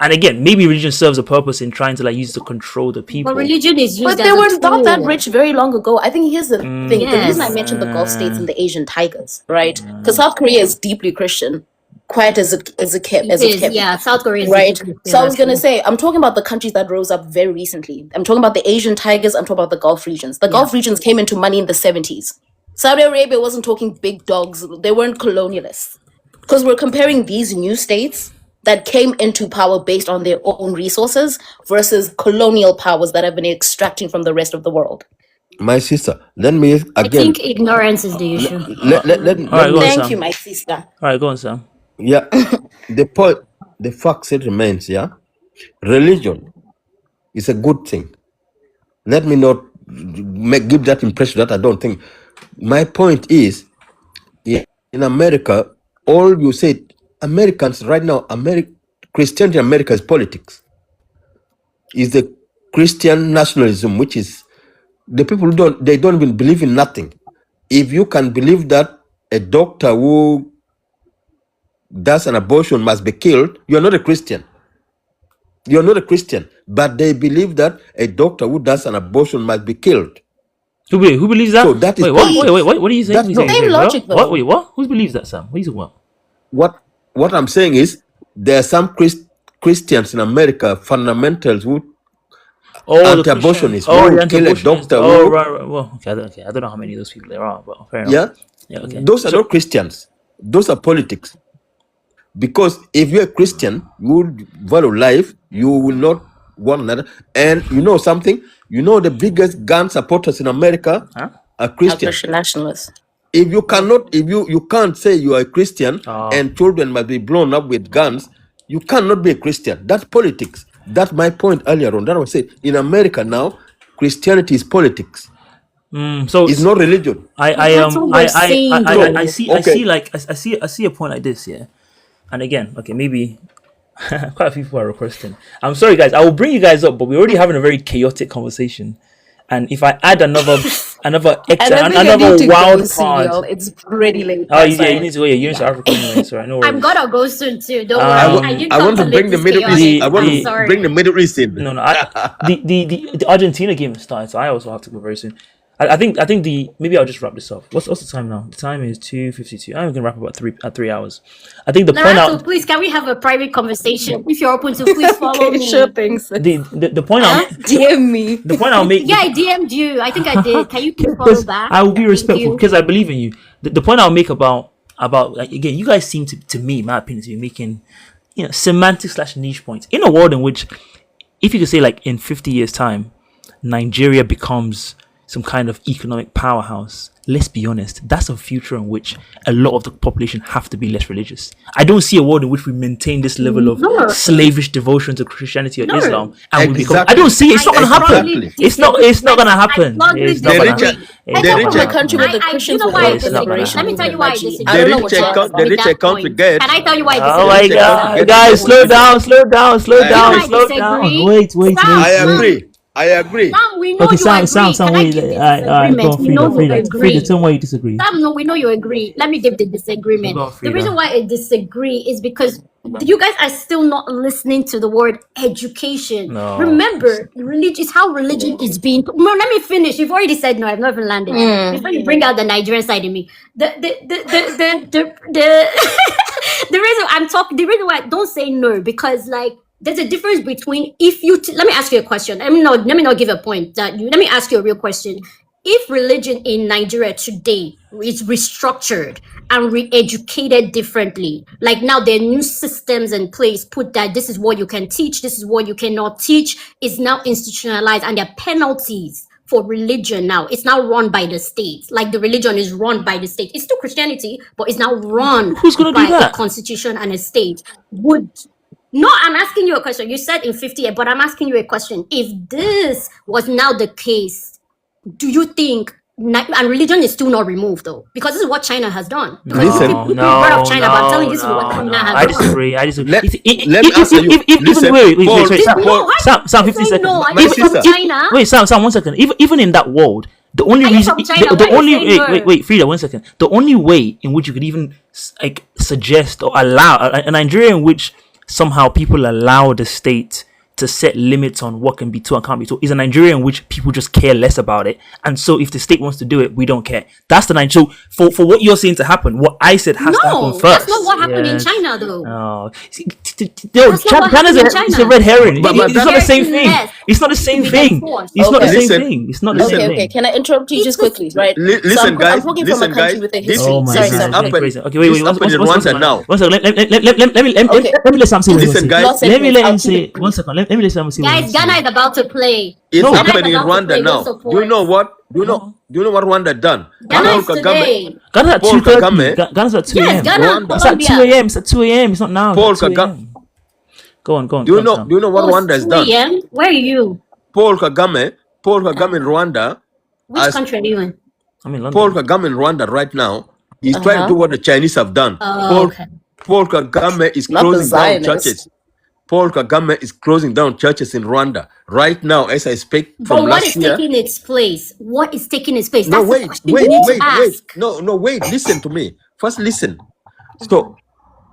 Speaker 1: And again, maybe religion serves a purpose in trying to like use to control the people.
Speaker 6: But religion is used
Speaker 2: But
Speaker 6: as
Speaker 2: they
Speaker 6: a
Speaker 2: were not that
Speaker 6: tool.
Speaker 2: rich very long ago. I think here's the thing. The reason I
Speaker 6: Yes.
Speaker 2: mentioned the Gulf states and the Asian tigers, right? Because South Korea is deeply Christian, quiet as it kept.
Speaker 6: Yeah, South Korea is
Speaker 2: Right.
Speaker 6: deeply
Speaker 2: So I was gonna
Speaker 6: Christian,
Speaker 2: say, I'm talking about the countries that rose up very recently. I'm talking about the Asian tigers. I'm talking about the Gulf regions. The Gulf regions came into money in the 70s. Saudi Arabia wasn't talking big dogs. They weren't colonialists. Because we're comparing these new states that came into power based on their own resources versus colonial powers that have been extracting from the rest of the world.
Speaker 5: my sister, let me
Speaker 6: I
Speaker 5: again.
Speaker 6: think ignorance is the issue.
Speaker 5: Let
Speaker 1: All right, go on,
Speaker 2: Thank
Speaker 1: Sam.
Speaker 2: you, my sister.
Speaker 1: All right, go on, Sam.
Speaker 5: Yeah, the fact still remains. Yeah, religion is a good thing. Let me not give that impression that I don't think. My point is, in America, all you said, Americans right now, Christianity in America is politics. Is the Christian nationalism, which is the people who don't even believe in nothing. If you can believe that a doctor who does an abortion must be killed, you're not a Christian. You're not a Christian, but they believe that a doctor who does an abortion must be killed.
Speaker 1: Who believes that?
Speaker 5: So that is
Speaker 1: wait, what are you saying?
Speaker 5: That's
Speaker 1: What are you
Speaker 2: Same
Speaker 1: saying, bro?
Speaker 2: logic, though.
Speaker 1: Wait, what? Who believes that, Sam? What are you talking about?
Speaker 5: What I'm saying is there are some Christians in America, fundamentals who anti-abortionists who
Speaker 1: the
Speaker 5: kill a
Speaker 1: anti-abortionists.
Speaker 5: doctor.
Speaker 1: Oh, right. Well, okay, I don't know how many of those people there are, but fair enough.
Speaker 5: Yeah,
Speaker 1: Yeah, okay.
Speaker 5: those are not Christians. Those are politics. Because if you're a Christian, you would value life. You will not want another. And you know something? You know the biggest gun supporters in America
Speaker 1: Huh?
Speaker 5: are
Speaker 2: Our
Speaker 5: Christians.
Speaker 2: Christian nationalists.
Speaker 5: If you cannot, if you can't say you are a Christian
Speaker 1: Oh.
Speaker 5: and children must be blown up with guns, you cannot be a Christian. That's politics. That's my point earlier on. That was said in America now, Christianity is politics.
Speaker 1: So
Speaker 5: It's not religion.
Speaker 6: That's what we're saying, though.
Speaker 1: I see I see a point like this, yeah. And again, okay, maybe quite a few people are requesting. I'm sorry, guys. I will bring you guys up, but we're already having a very chaotic conversation. And if I add another
Speaker 2: I
Speaker 1: another
Speaker 2: need to
Speaker 1: wild
Speaker 2: go,
Speaker 1: part,
Speaker 2: Cyril. It's pretty late.
Speaker 1: oh yeah, you need to go. Yeah, you're in South Africa anyway, so I know.
Speaker 6: I'm gonna go soon too. Don't
Speaker 1: I
Speaker 6: worry. didn't
Speaker 5: I
Speaker 6: come
Speaker 5: want to
Speaker 6: live
Speaker 5: bring the
Speaker 6: this
Speaker 5: Middle
Speaker 6: chaotic.
Speaker 5: East. I want
Speaker 6: I'm
Speaker 5: to
Speaker 6: sorry.
Speaker 5: bring the Middle East in.
Speaker 1: No, the Argentina game started, so I also have to go very soon. I think maybe I'll just wrap this up. What's the time now? The time is 2:52. I'm gonna wrap up at 3 hours. I think the point
Speaker 6: Lorenzo,
Speaker 1: out
Speaker 6: please, can we have a private conversation? If you're open to, please follow
Speaker 2: Okay,
Speaker 6: me.
Speaker 2: sure thing, sis.
Speaker 1: the point I'll
Speaker 2: DM me.
Speaker 1: the point I'll make
Speaker 6: Yeah, I DM'd you. I think I did. Can you please follow
Speaker 1: because
Speaker 6: back?
Speaker 1: I will be
Speaker 6: Thank
Speaker 1: respectful
Speaker 6: you.
Speaker 1: because I believe in you. The point I'll make about like, again, you guys seem to me, in my opinion, to be making semantic / niche points in a world in which, if you could say, like, in 50 years' time, Nigeria becomes some kind of economic powerhouse. Let's be honest, that's a future in which a lot of the population have to be less religious. I don't see a world in which we maintain this level of
Speaker 6: No.
Speaker 1: slavish devotion to Christianity or
Speaker 6: No.
Speaker 1: Islam, and we become. I
Speaker 5: Exactly.
Speaker 1: don't see it. It's not gonna happen.
Speaker 5: Exactly.
Speaker 1: It's not gonna happen.
Speaker 6: I strongly
Speaker 1: It's not
Speaker 5: The
Speaker 1: gonna
Speaker 5: richer,
Speaker 1: happen.
Speaker 2: I
Speaker 1: It's
Speaker 5: the
Speaker 2: come
Speaker 1: not
Speaker 2: from a
Speaker 1: gonna
Speaker 5: richer,
Speaker 2: country
Speaker 1: happen.
Speaker 2: where the
Speaker 6: you
Speaker 2: Christians
Speaker 6: know
Speaker 2: were
Speaker 6: why I
Speaker 1: It's not gonna
Speaker 6: disagree. Let me tell you why I
Speaker 2: Haji.
Speaker 6: disagree.
Speaker 2: I
Speaker 5: the
Speaker 2: don't know
Speaker 6: with
Speaker 2: what
Speaker 5: richer,
Speaker 2: you're
Speaker 6: that-
Speaker 5: the
Speaker 6: with
Speaker 5: richer
Speaker 6: that
Speaker 5: country
Speaker 6: point.
Speaker 5: get.
Speaker 6: Can I tell you why I
Speaker 1: Oh
Speaker 6: disagree?
Speaker 1: my
Speaker 5: Richer country
Speaker 1: God,
Speaker 5: get.
Speaker 1: guys, slow down.
Speaker 5: I
Speaker 1: Slow down.
Speaker 6: disagree.
Speaker 1: Wait.
Speaker 5: I
Speaker 6: Sam,
Speaker 5: agree. I agree.
Speaker 6: Sam, we know
Speaker 1: Okay,
Speaker 6: you
Speaker 1: Sam,
Speaker 6: agree. Can I
Speaker 1: wait.
Speaker 6: give the
Speaker 1: All right, go
Speaker 6: disagreement?
Speaker 1: on,
Speaker 6: We know you
Speaker 1: Frida.
Speaker 6: agree.
Speaker 1: Frida, tell me why you disagree.
Speaker 6: Sam, no, we know you agree. Let me give the disagreement.
Speaker 1: Go on,
Speaker 6: The
Speaker 1: Frida.
Speaker 6: reason why I disagree is because you guys are still not listening to the word education.
Speaker 1: No.
Speaker 6: Remember, religion is how religion is being. No, let me finish. You've already said no. I've not even landed. Before you bring out the Nigerian side in me, the reason I'm talking, the reason why I don't say no, because like there's a difference between if you let me ask you a question. Let me not give a point that you let me ask you a real question. If religion in Nigeria today is restructured and re-educated differently, like now there are new systems in place, put that this is what you can teach, this is what you cannot teach, is now institutionalized, and there are penalties for religion now. It's now run by the state. Like the religion is run by the state. It's still Christianity, but it's now run
Speaker 1: Who's gonna do
Speaker 6: by a
Speaker 1: that?
Speaker 6: constitution and a state. No, I'm asking you a question. You said in 50, but I'm asking you a question. If this was now the case, do you think and religion is still not removed though, because this is what China has done. Because
Speaker 5: Listen.
Speaker 6: you brought up China, but I'm telling you this is what China has
Speaker 1: I
Speaker 6: done.
Speaker 1: disagree.
Speaker 5: Let me answer you. Listen,
Speaker 1: Wait,
Speaker 5: Paul,
Speaker 1: sorry, Sam,
Speaker 5: Paul,
Speaker 1: Sam, 50
Speaker 6: Say
Speaker 1: seconds.
Speaker 6: no, I
Speaker 5: My
Speaker 6: come from
Speaker 5: sister.
Speaker 6: China.
Speaker 1: Wait, Sam, 1 second. Even in that world, the only
Speaker 6: Are you
Speaker 1: reason,
Speaker 6: from China?
Speaker 1: the
Speaker 6: Why you
Speaker 1: only
Speaker 6: saying no?
Speaker 1: wait, Frida, 1 second. The only way in which you could even like suggest or allow a Nigeria in which somehow people allow the state to set limits on what can be taught and can't be taught is a Nigeria in which people just care less about it, and so if the state wants to do it, we don't care. That's the Nigeria. So for what you're saying to happen, what I said has to happen
Speaker 6: No,
Speaker 1: first.
Speaker 6: that's not what happened in
Speaker 1: Yes.
Speaker 6: China though.
Speaker 1: No,
Speaker 6: That's not what
Speaker 1: China's
Speaker 6: happened in
Speaker 1: it's a
Speaker 6: China.
Speaker 1: red herring.
Speaker 5: But
Speaker 1: It's not the same
Speaker 6: Cares
Speaker 1: thing.
Speaker 6: less
Speaker 1: It's not the same
Speaker 6: to be
Speaker 1: thing.
Speaker 6: enforced.
Speaker 1: It's not the
Speaker 2: Okay.
Speaker 1: same
Speaker 5: Listen.
Speaker 1: thing. It's not the
Speaker 5: Listen.
Speaker 1: same
Speaker 2: Okay,
Speaker 1: thing.
Speaker 2: can I interrupt you just quickly, right?
Speaker 5: Listen,
Speaker 2: I'm
Speaker 5: guys.
Speaker 2: talking
Speaker 5: Listen,
Speaker 2: from a country
Speaker 5: guys.
Speaker 2: with a
Speaker 5: This,
Speaker 2: history.
Speaker 1: Oh my
Speaker 2: Sorry,
Speaker 5: this is
Speaker 2: Sam.
Speaker 1: God,
Speaker 5: happened.
Speaker 1: crazy. Okay, wait,
Speaker 5: This happened in
Speaker 1: one
Speaker 5: Rwanda
Speaker 1: second.
Speaker 5: now.
Speaker 1: 1 second. Let me let Sam say what he wants to
Speaker 5: Listen,
Speaker 1: say.
Speaker 5: guys.
Speaker 2: Not
Speaker 1: Let me let
Speaker 2: I'll
Speaker 1: him
Speaker 2: keep
Speaker 1: say
Speaker 2: it.
Speaker 1: 1 second. Let me let Sam say what he
Speaker 6: Guys,
Speaker 1: wants to
Speaker 6: Ghana
Speaker 1: say.
Speaker 6: is about to play.
Speaker 5: It's
Speaker 1: No.
Speaker 5: happening in
Speaker 6: Ghana is about to play
Speaker 5: Rwanda
Speaker 6: with
Speaker 5: now. Do you
Speaker 6: support.
Speaker 5: know what? Do you know what Rwanda done?
Speaker 6: Ghana
Speaker 5: Paul
Speaker 6: is
Speaker 5: Kagame.
Speaker 6: today.
Speaker 1: Ghana's at
Speaker 5: Paul
Speaker 1: 2:30.
Speaker 5: Kagame.
Speaker 1: Ghana's at 2
Speaker 6: Yes,
Speaker 1: a.m.
Speaker 6: Ghana,
Speaker 5: Rwanda.
Speaker 1: It's at 2
Speaker 6: Colombia.
Speaker 1: a.m. It's at 2 a.m. It's not now.
Speaker 5: Paul
Speaker 1: It's at 2
Speaker 5: Kagame.
Speaker 1: a.m. Go on,
Speaker 5: Do you
Speaker 1: Sam.
Speaker 5: know? Do you know what
Speaker 6: Oh,
Speaker 5: Rwanda
Speaker 6: it's
Speaker 5: has
Speaker 6: 2
Speaker 5: done?
Speaker 6: a.m. Where are you?
Speaker 5: Paul Kagame in Rwanda.
Speaker 6: Which
Speaker 5: As
Speaker 6: country are you in?
Speaker 1: I'm in
Speaker 5: Paul
Speaker 1: London.
Speaker 5: Kagame in Rwanda right now is trying to do what the Chinese have done.
Speaker 6: Oh, okay.
Speaker 5: Paul Kagame is
Speaker 2: Not the
Speaker 5: closing down
Speaker 2: Zionists.
Speaker 5: churches. Paul Kagame is closing down churches in Rwanda right now, as I speak.
Speaker 6: But
Speaker 5: From
Speaker 6: what
Speaker 5: last
Speaker 6: is
Speaker 5: year.
Speaker 6: taking its place? What is taking its place?
Speaker 5: No,
Speaker 6: That's the
Speaker 5: wait,
Speaker 6: question you need to ask.
Speaker 5: No, wait. Listen to me. First, listen. So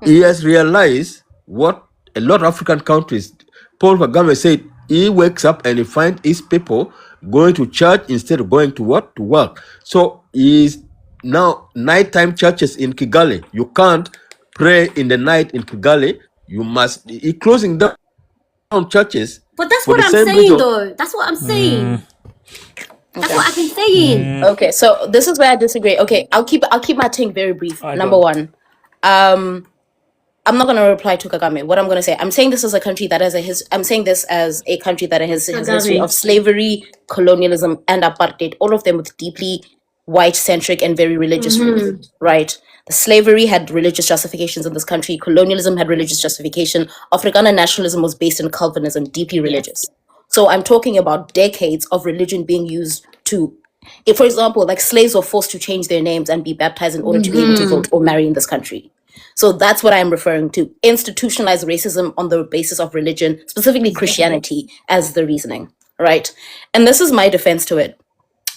Speaker 5: he has realized what a lot of African countries. Paul Kagame said he wakes up and he finds his people going to church instead of going to what? To work. So he's now nighttime churches in Kigali. You can't pray in the night in Kigali. You must. He closing down churches.
Speaker 6: But that's
Speaker 5: for
Speaker 6: what
Speaker 5: the
Speaker 6: I'm
Speaker 5: same
Speaker 6: saying,
Speaker 5: reason.
Speaker 6: though. That's what I'm saying. That's what I've been saying.
Speaker 2: Okay, so this is where I disagree. Okay, I'll keep my take very brief.
Speaker 1: Alright,
Speaker 2: Number
Speaker 1: go
Speaker 2: one, I'm not gonna reply to Kagame. What I'm gonna say, I'm saying this as a country that has I'm saying this as a country that has a history
Speaker 6: Kagame.
Speaker 2: of slavery, colonialism, and apartheid. All of them with deeply white-centric and very religious roots. Right? The slavery had religious justifications in this country. Colonialism had religious justification. Afrikaner nationalism was based in Calvinism, deeply religious. So I'm talking about decades of religion being used to, if, for example, like slaves were forced to change their names and be baptized in order to be able to vote or marry in this country. So that's what I'm referring to. Institutionalized racism on the basis of religion, specifically Christianity, as the reasoning, right? And this is my defense to it.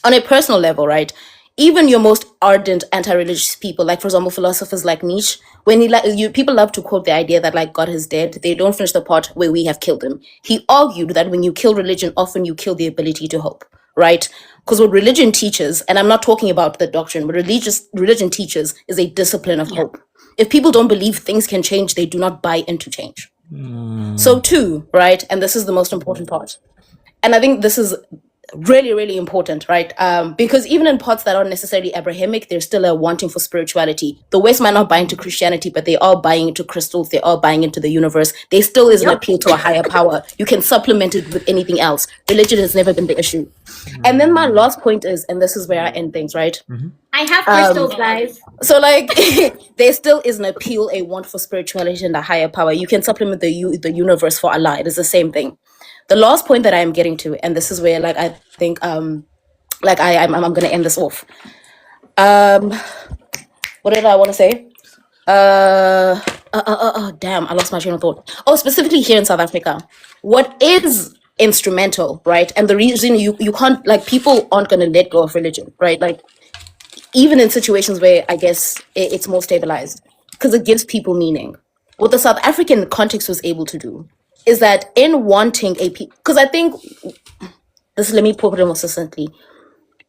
Speaker 2: On a personal level, right? Even your most ardent anti-religious people, like for example, philosophers like Nietzsche, when people love to quote the idea that like God is dead, they don't finish the part where we have killed him. He argued that when you kill religion, often you kill the ability to hope, right? Because what religion teaches, and I'm not talking about the doctrine, but religion teaches is a discipline of hope. If people don't believe things can change, they do not buy into change. So too, right? And this is the most important part. And I think this is really, really important, right? Because even in parts that aren't necessarily Abrahamic, there's still a wanting for spirituality. The West might not buy into Christianity, but they are buying into crystals, they are buying into the universe. There still is an appeal to a higher power. You can supplement it with anything else. Religion has never been the issue. And then my last point is, and this is where I end things, right?
Speaker 6: I have crystals, guys.
Speaker 2: So like there still is an appeal, a want for spirituality and a higher power. You can supplement the universe for Allah. It is the same thing. The last point that I am getting to, and this is where like I think like I'm gonna end this off. What did I want to say? Damn, I lost my train of thought. Oh, specifically here in South Africa, what is instrumental, right? And the reason you can't, like, people aren't gonna let go of religion, right? Like, even in situations where I guess it's more stabilized, because it gives people meaning. What the South African context was able to do is that in wanting a people, because I think this, let me put it more succinctly.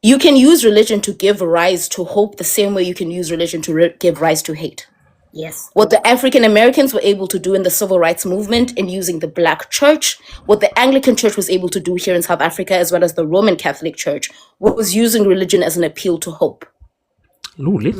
Speaker 2: You can use religion to give rise to hope the same way you can use religion to give rise to hate.
Speaker 6: Yes.
Speaker 2: What the African Americans were able to do in the civil rights movement in using the Black church, what the Anglican church was able to do here in South Africa, as well as the Roman Catholic church, was using religion as an appeal to hope.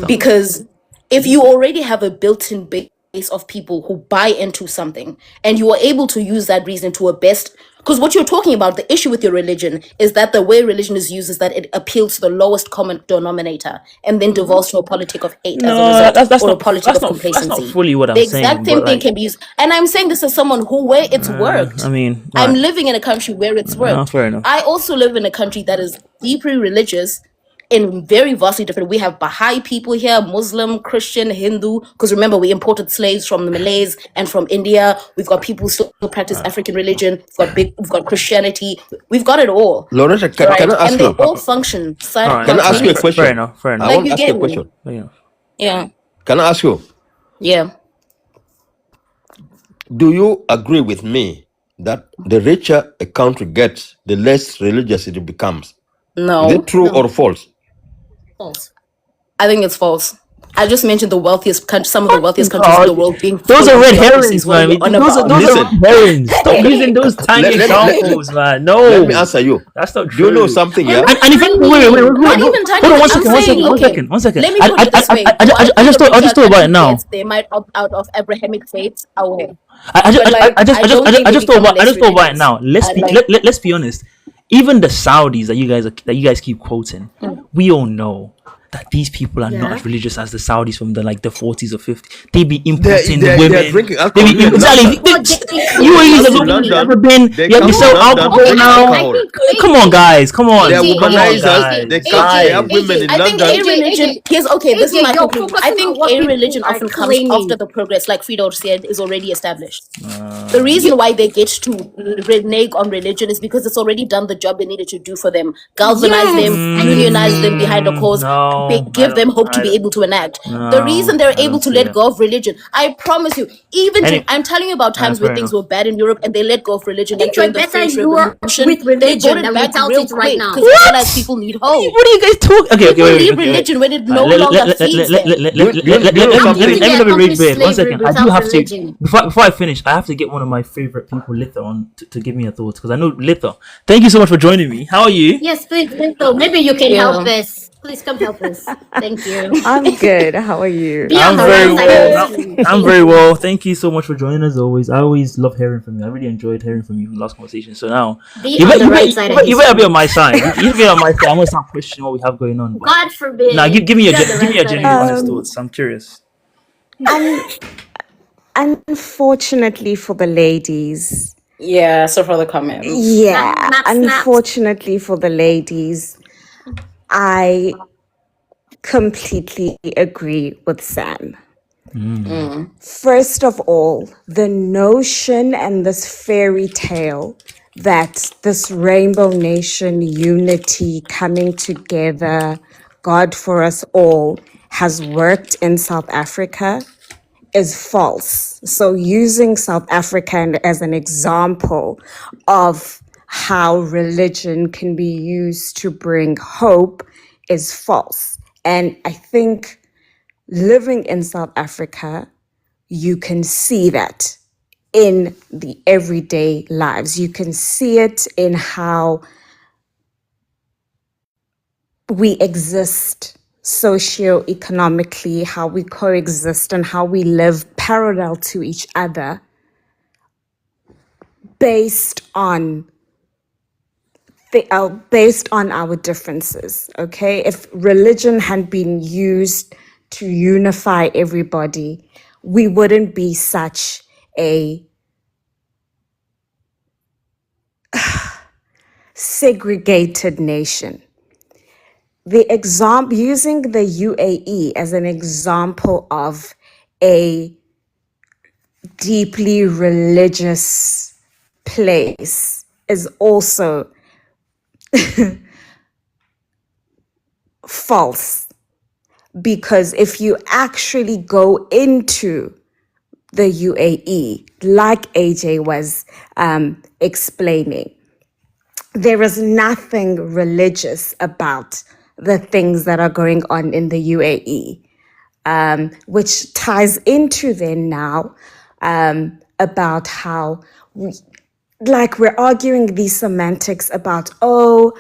Speaker 2: Because if you already have a built-in base of people who buy into something, and you are able to use that reason to a best, because what you're talking about, the issue with your religion is that the way religion is used is that it appeals to the lowest common denominator and then devolves to a politic of hate as a result,
Speaker 1: that's
Speaker 2: or
Speaker 1: not
Speaker 2: a politic of
Speaker 1: that's
Speaker 2: complacency.
Speaker 1: not fully what I'm
Speaker 2: The
Speaker 1: saying.
Speaker 2: exact same
Speaker 1: but,
Speaker 2: thing
Speaker 1: like,
Speaker 2: can be used, and I'm saying this as someone who where it's worked.
Speaker 1: I mean,
Speaker 2: I'm
Speaker 1: right.
Speaker 2: living in a country where it's worked.
Speaker 1: fair enough.
Speaker 2: I also live in a country that is deeply religious in very vastly different. We have Baha'i people here, Muslim, Christian, Hindu, because remember, we imported slaves from the Malays and from India. We've got people who still practice African religion. We've got Christianity. We've got it all.
Speaker 5: Loretta, can
Speaker 2: Right?
Speaker 5: I ask
Speaker 2: And they
Speaker 5: you?
Speaker 2: all function
Speaker 1: All right.
Speaker 5: Can I ask you a
Speaker 2: simultaneously.
Speaker 5: question?
Speaker 1: Fair enough.
Speaker 5: I
Speaker 2: Like,
Speaker 5: want
Speaker 2: you
Speaker 5: to ask you
Speaker 2: get
Speaker 5: a
Speaker 2: me?
Speaker 5: question.
Speaker 1: Yeah.
Speaker 2: Yeah.
Speaker 5: Can I ask you?
Speaker 2: Yeah.
Speaker 5: Do you agree with me that the richer a country gets, the less religious it becomes? Is
Speaker 2: No.
Speaker 5: it true or false?
Speaker 6: False.
Speaker 2: I think it's false. I just mentioned the wealthiest country, some of the wealthiest countries in the world being
Speaker 1: Those are
Speaker 2: full of
Speaker 1: red
Speaker 2: theocracies.
Speaker 1: herrings,
Speaker 2: What are
Speaker 1: man.
Speaker 2: you on
Speaker 1: Those are
Speaker 2: about?
Speaker 5: Listen.
Speaker 1: red herrings. Stop using those tiny
Speaker 5: let-
Speaker 1: examples, man.
Speaker 5: Let me
Speaker 1: No,
Speaker 5: answer you.
Speaker 1: that's not
Speaker 5: Do
Speaker 1: true.
Speaker 5: you know something? Yeah.
Speaker 1: And if you
Speaker 2: Not even tiny.
Speaker 1: hold on one
Speaker 2: I'm
Speaker 1: second,
Speaker 2: saying, okay,
Speaker 1: one second.
Speaker 2: let me put it this way.
Speaker 1: I just thought about it now.
Speaker 2: They might opt out of Abrahamic faiths away.
Speaker 1: I
Speaker 2: But, like, I don't think they
Speaker 1: just thought
Speaker 2: become
Speaker 1: about
Speaker 2: less
Speaker 1: it
Speaker 2: religious.
Speaker 1: now. Let's be honest. Even the Saudis that you guys keep quoting, we all know that these people are not
Speaker 6: Yeah.
Speaker 1: as religious as the Saudis from the 40s or 50s. They be importing
Speaker 5: They're
Speaker 1: women.
Speaker 5: drinking
Speaker 1: They
Speaker 5: alcohol
Speaker 1: be
Speaker 5: here in
Speaker 1: exactly.
Speaker 5: London.
Speaker 1: UAE
Speaker 5: come
Speaker 1: have
Speaker 5: to London,
Speaker 1: never been.
Speaker 5: they
Speaker 1: Yeah,
Speaker 5: come
Speaker 1: they
Speaker 5: to
Speaker 1: sell
Speaker 5: London,
Speaker 1: alcohol
Speaker 5: drink
Speaker 1: now.
Speaker 5: alcohol.
Speaker 1: Come on, guys. Come on.
Speaker 5: They are
Speaker 6: AJ,
Speaker 1: Come on,
Speaker 5: womanizers.
Speaker 1: guys.
Speaker 5: They
Speaker 6: AJ,
Speaker 5: have women in
Speaker 2: I think
Speaker 5: London.
Speaker 2: a religion. Here's okay. This is
Speaker 6: AJ,
Speaker 2: my
Speaker 6: you're
Speaker 2: conclusion. I
Speaker 6: focusing
Speaker 2: think
Speaker 6: on what
Speaker 2: a
Speaker 6: people
Speaker 2: religion
Speaker 6: are
Speaker 2: often comes
Speaker 6: claiming.
Speaker 2: after the progress, like Frido said, is already established. The reason why they get to renege on religion is because it's already done the job they needed to do for them, galvanize
Speaker 6: Yes,
Speaker 2: them, unionize them behind a cause,
Speaker 1: No,
Speaker 2: give them hope to be able to enact. The reason they're able to let go of religion, I promise you, even I'm telling you about times where
Speaker 1: fair
Speaker 2: things
Speaker 1: ere
Speaker 2: were bad in Europe and they let go of religion. And
Speaker 6: Things were
Speaker 2: during the
Speaker 6: better
Speaker 2: French
Speaker 6: in Europe
Speaker 2: Revolution,
Speaker 6: with
Speaker 2: they
Speaker 6: religion
Speaker 2: brought it
Speaker 6: than
Speaker 2: back
Speaker 6: without
Speaker 2: real
Speaker 6: it right
Speaker 2: quick
Speaker 6: now.
Speaker 2: because they realized people need hope.
Speaker 1: What are you guys talking? Okay,
Speaker 2: People
Speaker 1: wait,
Speaker 2: leave
Speaker 1: wait.
Speaker 2: religion when it no
Speaker 1: Alright,
Speaker 2: longer feeds them.
Speaker 1: let
Speaker 5: Do you know
Speaker 1: me
Speaker 5: something?
Speaker 1: let me read
Speaker 6: Accomplished
Speaker 1: Red. One
Speaker 6: slavery
Speaker 1: second. I do
Speaker 6: without
Speaker 1: have to
Speaker 6: religion.
Speaker 1: before I finish. I have to get one of my favorite people, Litha, on to give me a thoughts because I know Litha. Thank you so much for joining me. How are you?
Speaker 6: Yes, please. So maybe you can
Speaker 2: Yeah.
Speaker 6: help us. Please come help us. Thank you.
Speaker 7: I'm good. How are you?
Speaker 6: Be on
Speaker 1: I'm
Speaker 6: the
Speaker 1: very
Speaker 6: right side of
Speaker 1: well.
Speaker 6: the screen.
Speaker 1: I'm very well. Thank you so much for joining us always. I always love hearing from you. I really enjoyed hearing from you in the last conversation. So now
Speaker 6: Be
Speaker 1: you
Speaker 6: on the right
Speaker 1: better
Speaker 6: side of the
Speaker 1: you better be
Speaker 6: screen.
Speaker 1: on my side. You better be on my side. I'm gonna start questioning what we have going on.
Speaker 6: God forbid.
Speaker 1: Now give me
Speaker 6: Be on the
Speaker 1: give
Speaker 6: right
Speaker 1: me your
Speaker 6: side of
Speaker 1: genuine
Speaker 6: the
Speaker 1: honest
Speaker 7: Um,
Speaker 1: thoughts. I'm curious.
Speaker 7: un- unfortunately for the ladies,
Speaker 2: Yeah, so for the comments.
Speaker 7: yeah,
Speaker 6: Snap, snap, snap.
Speaker 7: unfortunately for the ladies, I completely agree with Sam. First of all, the notion and this fairy tale that this rainbow nation unity coming together, God for us all, has worked in South Africa is false. So using South Africa as an example of how religion can be used to bring hope is false. And I think living in South Africa, you can see that in the everyday lives. You can see it in how we exist socio-economically, how we coexist, and how we live parallel to each other based on based on our differences. Okay, if religion had been used to unify everybody, we wouldn't be such a segregated nation. Using the UAE as an example of a deeply religious place is also false, because if you actually go into the UAE, like AJ was explaining, there is nothing religious about the things that are going on in the UAE, which ties into then now about how we're arguing these semantics about, we're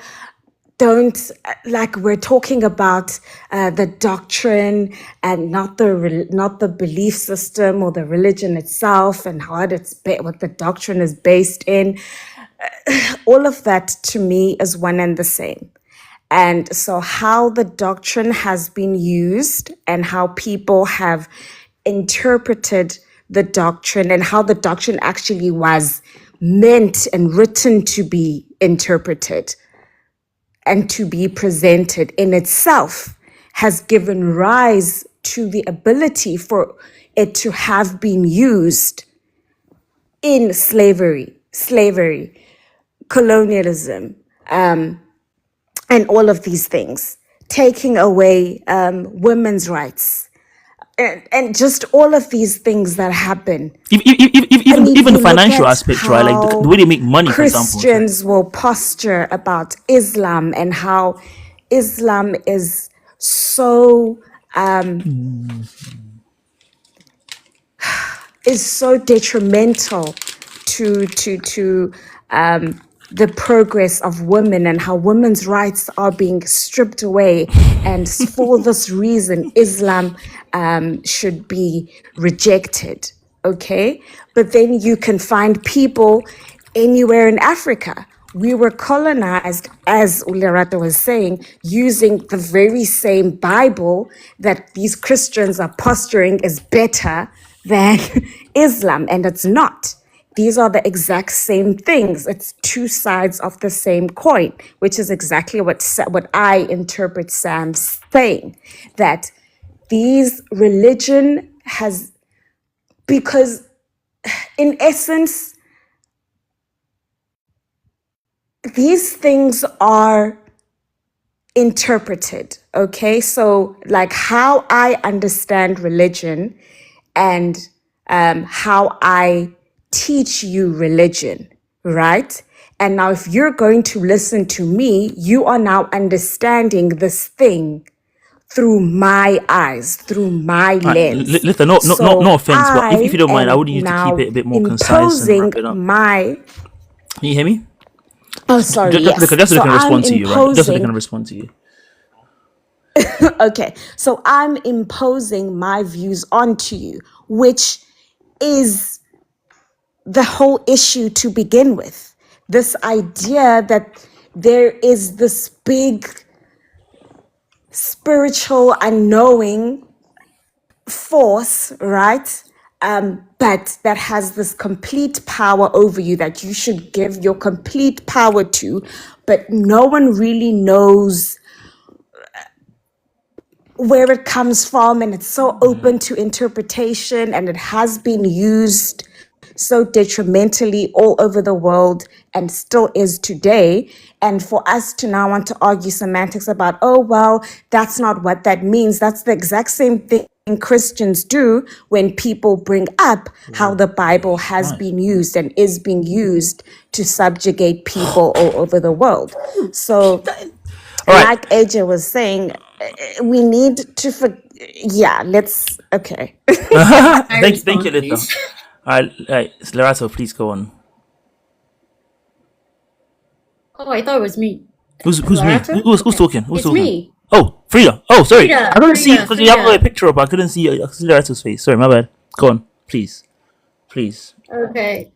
Speaker 7: talking about the doctrine and not the belief system or the religion itself and what the doctrine is based in. All of that to me is one and the same. And so how the doctrine has been used and how people have interpreted the doctrine and how the doctrine actually was meant and written to be interpreted and to be presented in itself has given rise to the ability for it to have been used in slavery, colonialism, and all of these things, taking away women's rights, and just all of these things that happen.
Speaker 1: Even the
Speaker 7: you look
Speaker 1: financial
Speaker 7: at
Speaker 1: aspect, right? Like the
Speaker 7: how
Speaker 1: way they make money, for example.
Speaker 7: Christians will posture about Islam and how Islam is so detrimental to the progress of women and how women's rights are being stripped away. And for this reason, Islam should be rejected. Okay? But then you can find people anywhere in Africa. We were colonized, as Ulerata was saying, using the very same Bible that these Christians are posturing is better than Islam, and it's not. These are the exact same things. It's two sides of the same coin, which is exactly what I interpret Sam saying, that these religion has, because in essence, these things are interpreted, okay? So like how I understand religion and how I teach you religion, right? And now if you're going to listen to me, you are now understanding this thing through my eyes, through my lens.
Speaker 1: Listen, no offense, but if you don't mind, I would
Speaker 7: am
Speaker 1: need you to keep
Speaker 7: now
Speaker 1: it a bit more concise and
Speaker 7: imposing
Speaker 1: wrap it up.
Speaker 7: my...
Speaker 1: Can you hear me?
Speaker 7: Oh, sorry, yes.
Speaker 1: Just so they
Speaker 7: So
Speaker 1: can
Speaker 7: I'm
Speaker 1: respond to you, right? Just so they
Speaker 7: imposing...
Speaker 1: can respond to you.
Speaker 7: Okay, so I'm imposing my views onto you, which is the whole issue to begin with. This idea that there is this big spiritual unknowing force, right? But that has this complete power over you that you should give your complete power to, but no one really knows where it comes from, and it's so open to interpretation, and it has been used so detrimentally all over the world and still is today. And for us to now want to argue semantics about, oh, well, that's not what that means. That's the exact same thing Christians do when people bring up how the Bible has
Speaker 1: Right.
Speaker 7: been used and is being used to subjugate people all over the world. So,
Speaker 1: All right.
Speaker 7: like AJ was saying, we need to, okay.
Speaker 1: Thank you, Lita. All right, Lorato, please go on.
Speaker 6: Oh, I thought it was me.
Speaker 1: Who's me?
Speaker 6: Lorato?
Speaker 1: Who's
Speaker 6: Okay.
Speaker 1: talking? Who's
Speaker 6: It's
Speaker 1: talking?
Speaker 6: me.
Speaker 1: Oh, Frida. Oh, sorry.
Speaker 6: Frida,
Speaker 1: I couldn't see
Speaker 6: Frida,
Speaker 1: because you have
Speaker 6: Frida.
Speaker 1: a picture up. I couldn't see Lorato's face. Sorry, my bad. Go on, please.
Speaker 6: Okay.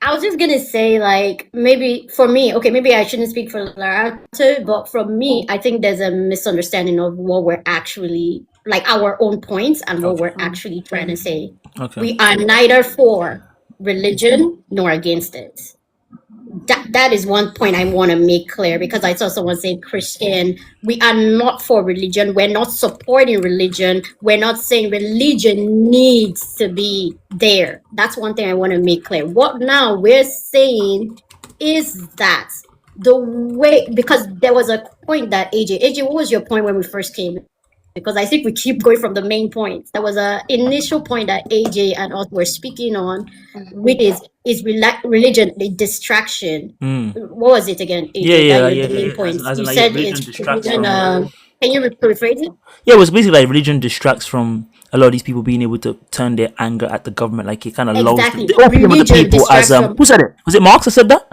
Speaker 6: I was just gonna say, like, maybe for me, okay, maybe I shouldn't speak for Larato, but from me, I think there's a misunderstanding of what we're actually, like, our own points and what we're actually trying to say.
Speaker 1: Okay.
Speaker 6: We are neither for religion nor against it. That is one point I want to make clear, because I saw someone say Christian. We are not for religion. We're not supporting religion. We're not saying religion needs to be there. That's one thing I want to make clear. What now we're saying is that the way, because there was a point that AJ, what was your point when we first came? Because I think we keep going from the main point. There was a initial point that AJ and us were speaking on, which is religion a distraction? What was it again, AJ?
Speaker 1: Yeah.
Speaker 6: The main point.
Speaker 1: As in,
Speaker 6: You
Speaker 1: like,
Speaker 6: said
Speaker 1: religion
Speaker 6: it's
Speaker 1: distracts
Speaker 6: religion.
Speaker 1: from.
Speaker 6: Can you rephrase it?
Speaker 1: Yeah, it was basically like religion distracts from a lot of these people being able to turn their anger at the government. Like, it kind of lulls
Speaker 6: Exactly.
Speaker 1: the opium of the
Speaker 6: Religion
Speaker 1: people. As
Speaker 6: distracts from.
Speaker 1: who said it? Was it Marx that said that?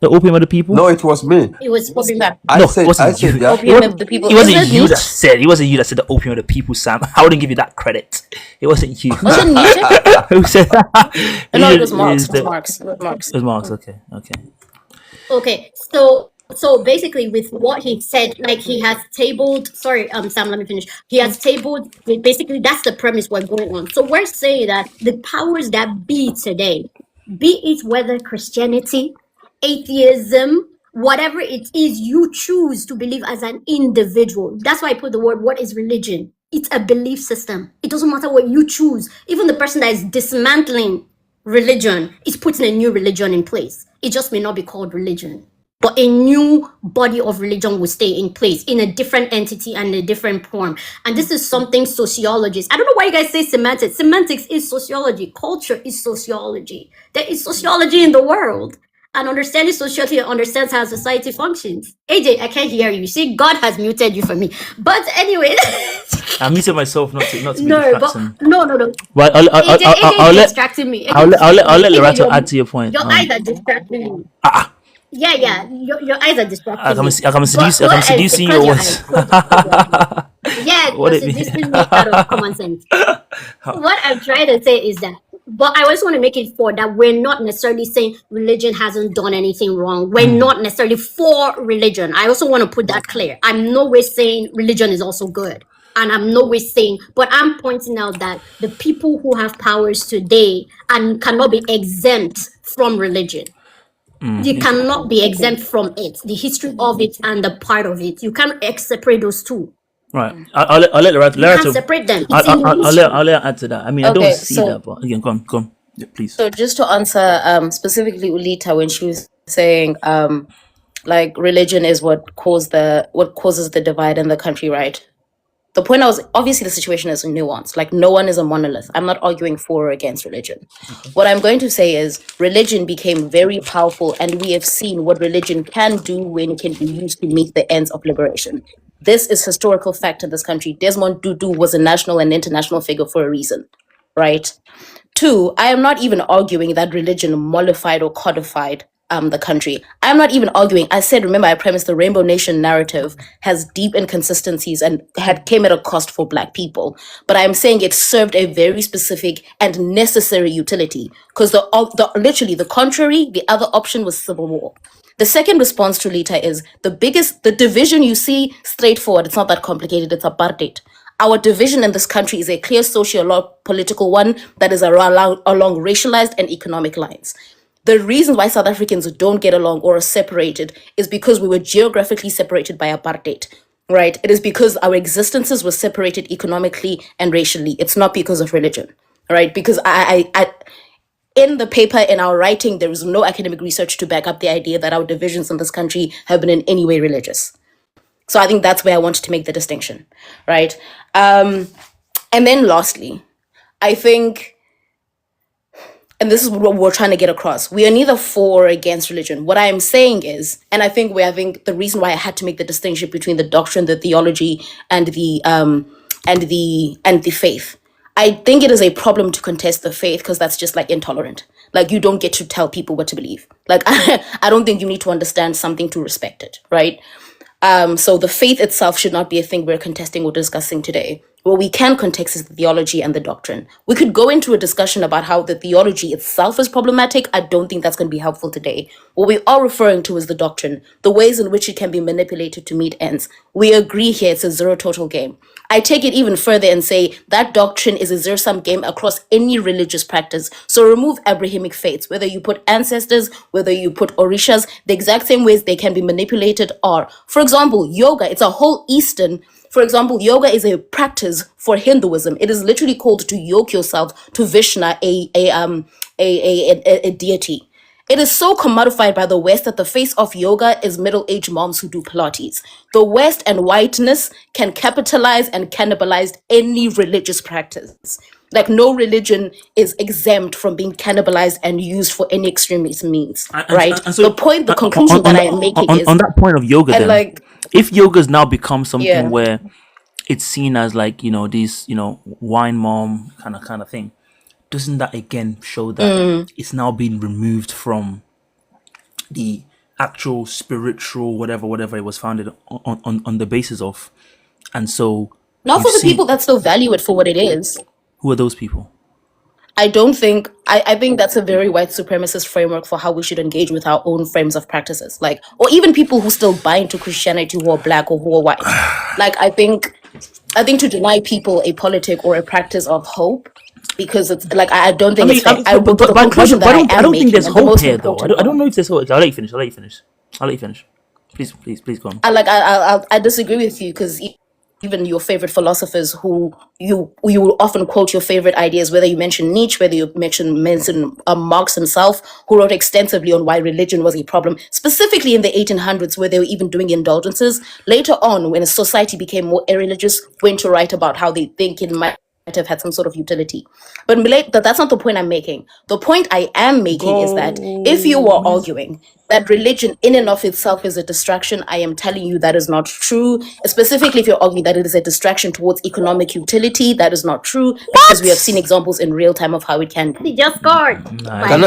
Speaker 1: The opium of the people.
Speaker 5: No, it was me.
Speaker 6: It was
Speaker 2: What's that?
Speaker 5: I
Speaker 1: No,
Speaker 5: said,
Speaker 1: it wasn't you.
Speaker 5: that.
Speaker 2: Opium of the people.
Speaker 1: It wasn't
Speaker 2: Is it
Speaker 1: you that
Speaker 2: Nietzsche?
Speaker 1: said. It wasn't you that said the opium of the people, Sam. I wouldn't give you that credit. It wasn't you.
Speaker 2: Was it Nietzsche?
Speaker 1: Who said that?
Speaker 2: No, it was
Speaker 1: Religion
Speaker 2: Marx.
Speaker 1: is
Speaker 2: It was
Speaker 1: the-
Speaker 2: Marx. It was Marx.
Speaker 1: It was Marx. Okay.
Speaker 6: Okay, so basically with what he said, like he has tabled, sorry, Sam, let me finish. He has tabled, basically that's the premise we're going on. So we're saying that the powers that be today, be it whether Christianity, atheism, whatever it is you choose to believe as an individual. That's why I put the word, what is religion? It's a belief system. It doesn't matter what you choose. Even the person that is dismantling religion is putting a new religion in place. It just may not be called religion, but a new body of religion will stay in place in a different entity and a different form. And this is something sociologists, I don't know why you guys say semantics. Semantics is sociology. Culture is sociology. There is sociology in the world. And understanding society understands how society functions. AJ, I can't hear you. See, God has muted you for me. But anyway.
Speaker 1: I muted myself not to be
Speaker 6: No, but
Speaker 1: distracting.
Speaker 6: no.
Speaker 1: Well,
Speaker 6: AJ is distracting me.
Speaker 1: I'll let
Speaker 6: AJ,
Speaker 1: Lorato add to your point.
Speaker 6: Your eyes are distracting me. Yeah. Your eyes are distracting
Speaker 1: I can
Speaker 6: me.
Speaker 1: seduce you or what?
Speaker 6: Yeah,
Speaker 1: What
Speaker 6: you're
Speaker 1: it mean?
Speaker 6: seducing me out of common sense. What I'm trying to say is that, but I also want to make it for that we're not necessarily saying religion hasn't done anything wrong. We're not necessarily for religion. I also want to put that clear. I'm no way saying religion is also good. And I'm no way saying, but I'm pointing out that the people who have powers today and cannot be exempt from religion. You cannot be exempt from it, the history of it and the part of it. You can't separate those two.
Speaker 1: Right. I'll let Lorato.
Speaker 6: You can't separate them. It's in
Speaker 1: I'll
Speaker 6: history.
Speaker 1: let her add to that. I mean, I don't
Speaker 2: Okay,
Speaker 1: see
Speaker 2: so-
Speaker 1: that, but again, go on. Yeah, please.
Speaker 2: So just to answer specifically Ulita when she was saying like religion is what causes the divide in the country, right? The point obviously the situation is nuanced. Like, no one is a monolith. I'm not arguing for or against religion. What I'm going to say is religion became very powerful, and we have seen what religion can do when it can be used to meet the ends of liberation. This is historical fact in this country. Desmond Tutu was a national and international figure for a reason, right? Two, I am not even arguing that religion mollified or codified the country. I'm not even arguing. I said, remember, I premised the Rainbow Nation narrative has deep inconsistencies and came at a cost for Black people. But I'm saying it served a very specific and necessary utility, because literally the contrary, the other option was civil war. The second response to Lita is the division you see straightforward. It's not that complicated. It's apartheid. Our division in this country is a clear socio-political one that is along racialized and economic lines. The reason why South Africans don't get along or are separated is because we were geographically separated by apartheid, right? It is because our existences were separated economically and racially. It's not because of religion, right? Because in the paper, in our writing, there is no academic research to back up the idea that our divisions in this country have been in any way religious. So I think that's where I wanted to make the distinction, right? And then lastly, I think, and this is what we're trying to get across, we are neither for or against religion. What I am saying is, and I think the reason why I had to make the distinction between the doctrine, the theology, and the faith. I think it is a problem to contest the faith because that's just like intolerant. Like, you don't get to tell people what to believe. Like, I don't think you need to understand something to respect it, right? So the faith itself should not be a thing we're contesting or discussing today. What we can contest is the theology and the doctrine. We could go into a discussion about how the theology itself is problematic. I don't think that's going to be helpful today. What we are referring to is the doctrine, the ways in which it can be manipulated to meet ends. We agree here it's a zero total game. I take it even further and say that doctrine is a zero-sum game across any religious practice. So remove Abrahamic faiths, whether you put ancestors, whether you put orishas, the exact same ways they can be manipulated are. For example, yoga, it's a whole Eastern. For example, yoga is a practice for Hinduism. It is literally called to yoke yourself to Vishnu, a deity. It is so commodified by the West that the face of yoga is middle-aged moms who do Pilates. The West and whiteness can capitalize and cannibalize any religious practice. Like, no religion is exempt from being cannibalized and used for any extremist means, right?
Speaker 1: And so,
Speaker 2: The conclusion that I am making is,
Speaker 1: on that point of yoga,
Speaker 2: and
Speaker 1: then,
Speaker 2: like,
Speaker 1: if yoga's now become something
Speaker 2: yeah,
Speaker 1: where it's seen as like, these, wine mom kind of thing, doesn't that again show that it's now been removed from the actual spiritual whatever it was founded on the basis of? And so
Speaker 2: not
Speaker 1: we've
Speaker 2: for the
Speaker 1: seen,
Speaker 2: people that still value it for what it is.
Speaker 1: who are those people?
Speaker 2: I don't think I think that's a very white supremacist framework for how we should engage with our own frames of practices. Like, or even people who still buy into Christianity who are black or who are white. Like, I think to deny people a politic or a practice of hope, because it's like, I don't think it's fair. The conclusion that
Speaker 1: I don't think there's
Speaker 2: and the
Speaker 1: hope
Speaker 2: most
Speaker 1: here, though.
Speaker 2: important
Speaker 1: I don't
Speaker 2: one,
Speaker 1: know if there's hope. I'll let you finish. I'll let you finish. Please go on.
Speaker 2: I disagree with you, because even your favorite philosophers who you will often quote your favorite ideas, whether you mention Nietzsche, whether you mention Marx himself, who wrote extensively on why religion was a problem, specifically in the 1800s, where they were even doing indulgences. Later on, when a society became more irreligious, went to write about how they think it might have had some sort of utility. But that's not the point I'm making. The point I am making is that if you were arguing that religion in and of itself is a distraction, I am telling you that is not true. Specifically, if you're arguing that it is a distraction towards economic utility, that is not true, because we have seen examples in real time of how it can be.
Speaker 6: He just scored.
Speaker 1: Nah,
Speaker 5: Can I,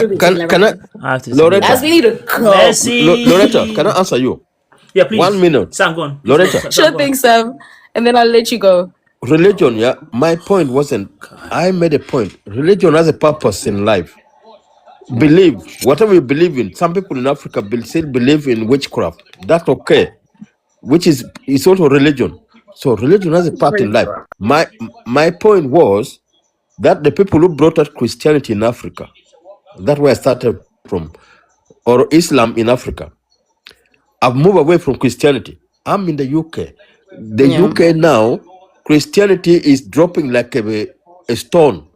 Speaker 1: I have to
Speaker 5: Loretta,
Speaker 2: As we need to go.
Speaker 5: Loretta, can I answer you?
Speaker 1: Yeah, please.
Speaker 5: 1 minute.
Speaker 1: Sam, go on.
Speaker 5: Loretta.
Speaker 1: Sam,
Speaker 2: Sure
Speaker 1: go on.
Speaker 2: thing, Sam. And then I'll let you go.
Speaker 5: Religion, yeah. My point wasn't, I made a point. Religion has a purpose in life. Believe, whatever you believe in. Some people in Africa still believe in witchcraft. That's okay. Which is also religion. So religion has a part in life. My point was that the people who brought out Christianity in Africa, that's where I started from, or Islam in Africa, I've moved away from Christianity. I'm in the UK. The
Speaker 2: Yeah.
Speaker 5: UK now, Christianity is dropping like a stone.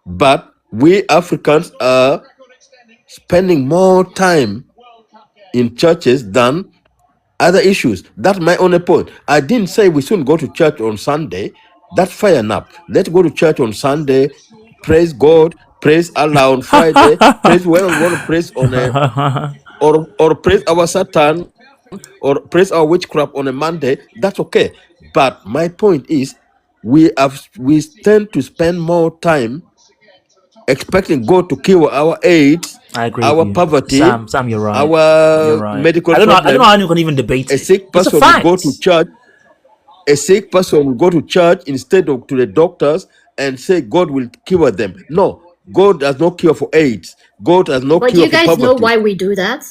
Speaker 5: But we Africans are spending more time in churches than other issues. That's my only point. I didn't say we shouldn't go to church on Sunday. That's fair enough. Let's go to church on Sunday, praise God, praise Allah on Friday, praise whoever we want to praise on or praise our Satan or praise our witchcraft on a Monday. That's okay. But my point is, we tend to spend more time expecting God to cure our AIDS,
Speaker 1: I agree
Speaker 5: our
Speaker 1: with you.
Speaker 5: poverty,
Speaker 1: Sam, you're right.
Speaker 5: our
Speaker 1: You're right.
Speaker 5: medical
Speaker 1: I don't know
Speaker 5: problems.
Speaker 1: how you can even debate
Speaker 5: A
Speaker 1: it.
Speaker 5: sick
Speaker 1: It's a
Speaker 5: person will
Speaker 1: fact.
Speaker 5: go to church. A sick person will go to church instead of to the doctors and say God will cure them. No, God has no cure for AIDS. God has no
Speaker 6: But
Speaker 5: cure
Speaker 6: you
Speaker 5: for
Speaker 6: guys know
Speaker 5: poverty.
Speaker 6: why we do that?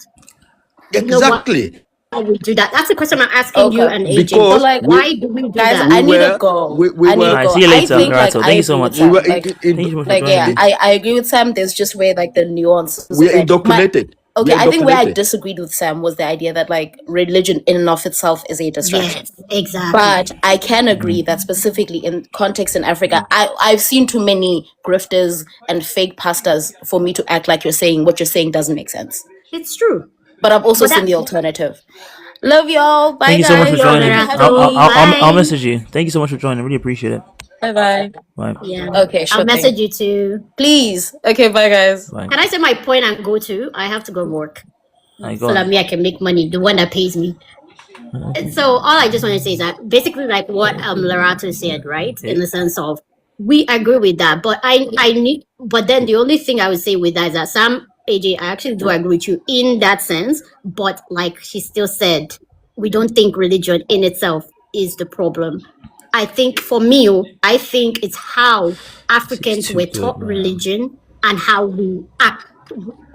Speaker 6: You know why
Speaker 5: Exactly.
Speaker 6: we do that? That's the question I'm asking you
Speaker 2: Okay.
Speaker 6: and AJ.
Speaker 2: So
Speaker 5: Because
Speaker 2: like,
Speaker 6: Why do we do
Speaker 2: guys,
Speaker 6: that?
Speaker 2: I need to
Speaker 5: were
Speaker 2: go.
Speaker 5: we
Speaker 2: I need
Speaker 5: were
Speaker 2: to
Speaker 1: Alright,
Speaker 2: go.
Speaker 1: see you
Speaker 2: I
Speaker 1: later.
Speaker 2: think
Speaker 1: Alright, so
Speaker 2: I
Speaker 1: thank you so
Speaker 2: agree
Speaker 1: much.
Speaker 2: with
Speaker 5: we
Speaker 2: Sam.
Speaker 5: were
Speaker 2: Like,
Speaker 1: Thank you so much for
Speaker 2: yeah,
Speaker 1: joining.
Speaker 2: I agree with Sam. There's just where like the nuances.
Speaker 5: we are
Speaker 2: Like,
Speaker 5: indoctrinated.
Speaker 2: okay,
Speaker 5: We are
Speaker 2: I think where I
Speaker 5: indoctrinated.
Speaker 2: disagreed with Sam was the idea that like religion in and of itself is a distraction.
Speaker 6: Yes, exactly.
Speaker 2: But I can agree that specifically in context in Africa, I've seen too many grifters and fake pastors for me to act like what you're saying doesn't make sense.
Speaker 6: It's true.
Speaker 2: But I've also
Speaker 6: But
Speaker 2: seen
Speaker 6: that,
Speaker 2: the alternative. Love y'all. Bye
Speaker 1: Thank you so much for
Speaker 2: guys.
Speaker 6: y'all,
Speaker 2: Thank you
Speaker 1: joining.
Speaker 2: for
Speaker 6: Loretta.
Speaker 2: having me.
Speaker 1: I'll
Speaker 6: Bye.
Speaker 1: message you. Thank you so much for joining. Really appreciate it.
Speaker 2: Bye bye.
Speaker 1: Bye.
Speaker 6: Yeah.
Speaker 2: Okay,
Speaker 6: I'll
Speaker 2: sure thing.
Speaker 6: message you too.
Speaker 2: Please. Okay, bye guys.
Speaker 1: Bye.
Speaker 6: Can I say my point and go to? I have to go work.
Speaker 1: Alright, go
Speaker 6: So that
Speaker 1: on.
Speaker 6: me I can make money, the one that pays me. And so all I just want to say is that basically like what Larato said, right? In the sense of we agree with that, but I need but then the only thing I would say with that is that Sam AJ, I actually do agree with you in that sense, but like she still said, we don't think religion in itself is the problem. I think for me, I think it's how Africans
Speaker 1: too
Speaker 6: were
Speaker 1: good,
Speaker 6: taught
Speaker 1: man.
Speaker 6: religion and how we act,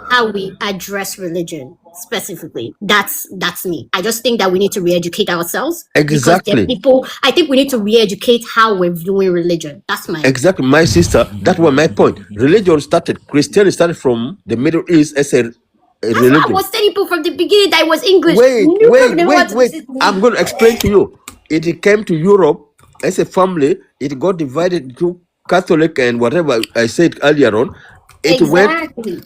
Speaker 6: how we address religion specifically. That's me. I just think that we need to re-educate ourselves because there are
Speaker 5: Exactly.
Speaker 6: people. I think we need to re-educate how we're viewing religion. That's my
Speaker 5: Exactly, my sister. That was my point. Religion started. Christianity started from the Middle East as a
Speaker 6: That's why I
Speaker 5: religion.
Speaker 6: was telling people from the beginning that it was English.
Speaker 5: Wait,
Speaker 6: Never
Speaker 5: wait,
Speaker 6: they
Speaker 5: wait,
Speaker 6: want to
Speaker 5: wait.
Speaker 6: listen to me.
Speaker 5: I'm going to explain to you. It came to Europe as a family. It got divided into Catholic and whatever I said earlier on.
Speaker 6: Exactly.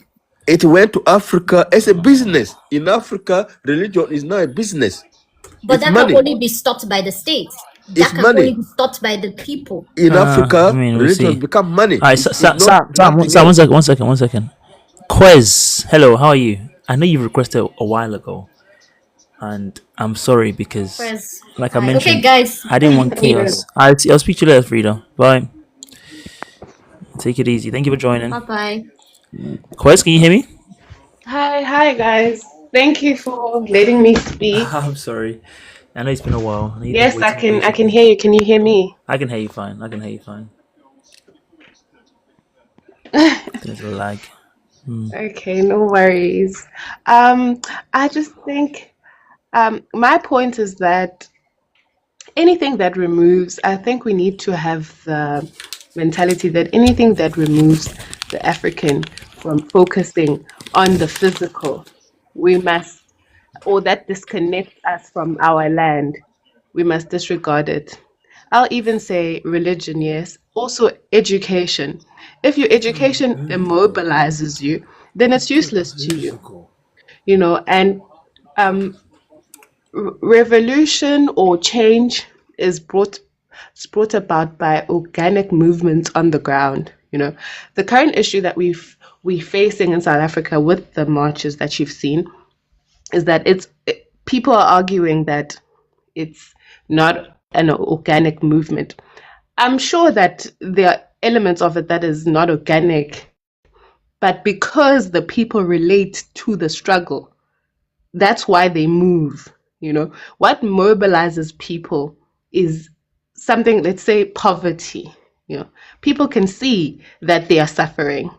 Speaker 5: It went to Africa as a business. In Africa, religion is not a business.
Speaker 6: But
Speaker 5: It's
Speaker 6: that
Speaker 5: money.
Speaker 6: can only be stopped by the state. That
Speaker 5: It's
Speaker 6: can
Speaker 5: money.
Speaker 6: only be stopped by the people.
Speaker 5: In Africa,
Speaker 1: I mean, we'll
Speaker 5: religion
Speaker 1: see.
Speaker 5: become money.
Speaker 1: Alright,
Speaker 5: It's
Speaker 1: Sam,
Speaker 5: not nothing
Speaker 1: Sam,
Speaker 5: else.
Speaker 1: one second. Quez, hello, how are you? I know you requested a while ago, and I'm sorry because,
Speaker 6: Whereas,
Speaker 1: like I
Speaker 6: okay,
Speaker 1: mentioned,
Speaker 6: guys.
Speaker 1: I didn't want chaos. I'll speak to you later, Frida. Bye. Take it easy. Thank you for joining.
Speaker 6: Bye bye.
Speaker 1: Quez, can you hear me?
Speaker 8: Hi guys. Thank you for letting me speak.
Speaker 1: I'm sorry. I know it's been a while. I know you've been
Speaker 8: Yes, I
Speaker 1: waiting
Speaker 8: can
Speaker 1: patiently.
Speaker 8: hear you. Can you hear me?
Speaker 1: I can hear you fine. There's a lag.
Speaker 8: Okay, no worries. I just think my point is that anything that removes, I think we need to have the mentality that anything that removes the African from focusing on the physical, we must, or that disconnects us from our land, we must disregard it. I'll even say religion, yes. Also, education. If your education immobilizes you, then it's useless to you, you know. And revolution or change is brought about by organic movements on the ground. You know, the current issue that we facing in South Africa with the marches that you've seen is that people are arguing that it's not an organic movement. I'm sure that there are elements of it that is not organic, but because the people relate to the struggle, that's why they move. You know, what mobilizes people is something, let's say poverty. You know, people can see that they are suffering.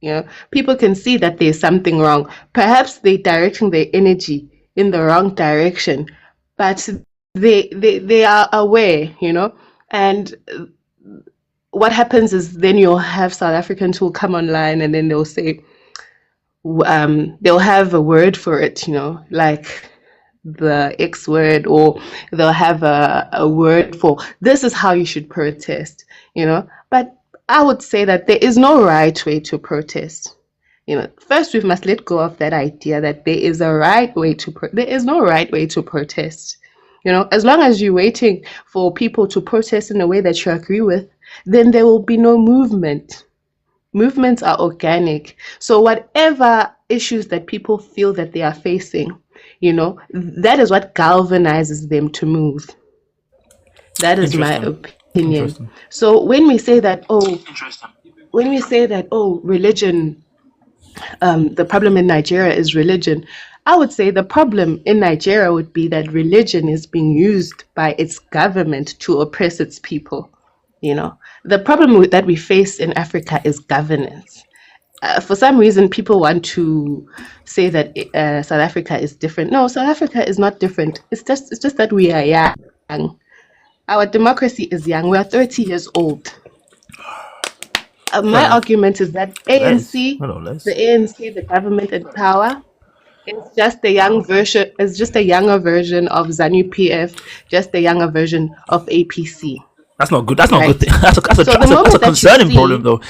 Speaker 8: You know, people can see that there's something wrong. Perhaps they're directing their energy in the wrong direction, but they are aware, you know. And what happens is then you'll have South Africans who will come online and then they'll say, they'll have a word for it, you know, like the X word, or they'll have a word for this is how you should protest, you know. But I would say that there is no right way to protest. You know, first we must let go of that idea that there is a right way to there is no right way to protest. You know, as long as you're waiting for people to protest in a way that you agree with, then there will be no movement. Movements are organic. So whatever issues that people feel that they are facing, you know, that is what galvanizes them to move. That is my opinion. So when we say that, religion, the problem in Nigeria is religion, I would say the problem in Nigeria would be that religion is being used by its government to oppress its people. You know, the problem that we face in Africa is governance. For some reason, people want to say that South Africa is different. No, South Africa is not different. It's just that we are young. Our democracy is young. We are 30 years old. My argument is that ANC, the ANC, the government in power, is just a young version. It's just a younger version of ZANU PF, just a younger version of APC.
Speaker 1: That's not good. That's not
Speaker 8: Right.
Speaker 1: good. That's a concerning problem, though.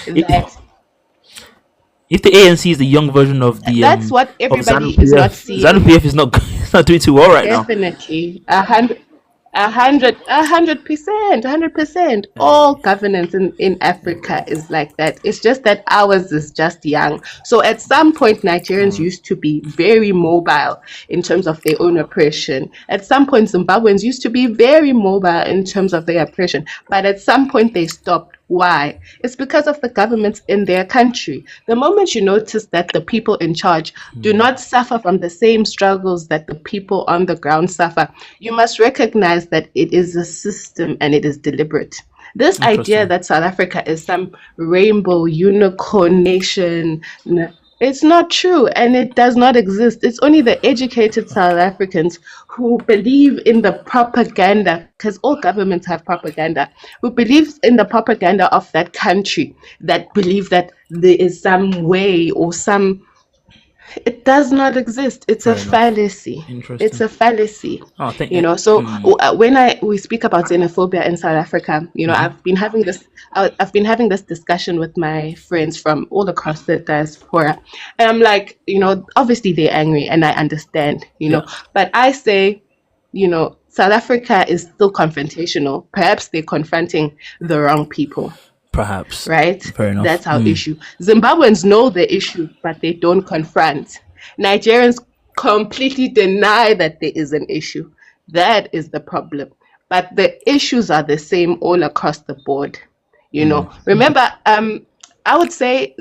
Speaker 1: If the ANC is the young version of the
Speaker 8: that's what everybody
Speaker 1: of
Speaker 8: is not seeing.
Speaker 1: ZANU PF is not doing too well right now.
Speaker 8: Definitely, 100%. All governance in Africa is like that. It's just that ours is just young. So at some point, Nigerians used to be very mobile in terms of their own oppression. At some point, Zimbabweans used to be very mobile in terms of their oppression. But at some point, they stopped. Why? It's because of the governments in their country. The moment you notice that the people in charge do not suffer from the same struggles that the people on the ground suffer, you must recognize that it is a system and it is deliberate. This idea
Speaker 1: Interesting.
Speaker 8: that South Africa is some rainbow unicorn nation, it's not true and it does not exist. It's only the educated South Africans who believe in the propaganda, because all governments have propaganda, who believes in the propaganda of that country, that believe that there is some way or some. It does not exist. It's a
Speaker 1: Fair enough.
Speaker 8: fallacy. It's
Speaker 1: Interesting.
Speaker 8: a fallacy.
Speaker 1: Oh, thank
Speaker 8: You know, so when we speak about xenophobia in South Africa, you know, I've been having this discussion with my friends from all across the diaspora, and I'm like, you know, obviously they're angry, and I understand, you know, but I say, you know, South Africa is still confrontational. Perhaps they're confronting the wrong people.
Speaker 1: Perhaps.
Speaker 8: Right?
Speaker 1: Fair enough.
Speaker 8: That's our issue. Zimbabweans know the issue, but they don't confront. Nigerians completely deny that there is an issue. That is the problem. But the issues are the same all across the board. You know, remember, I would say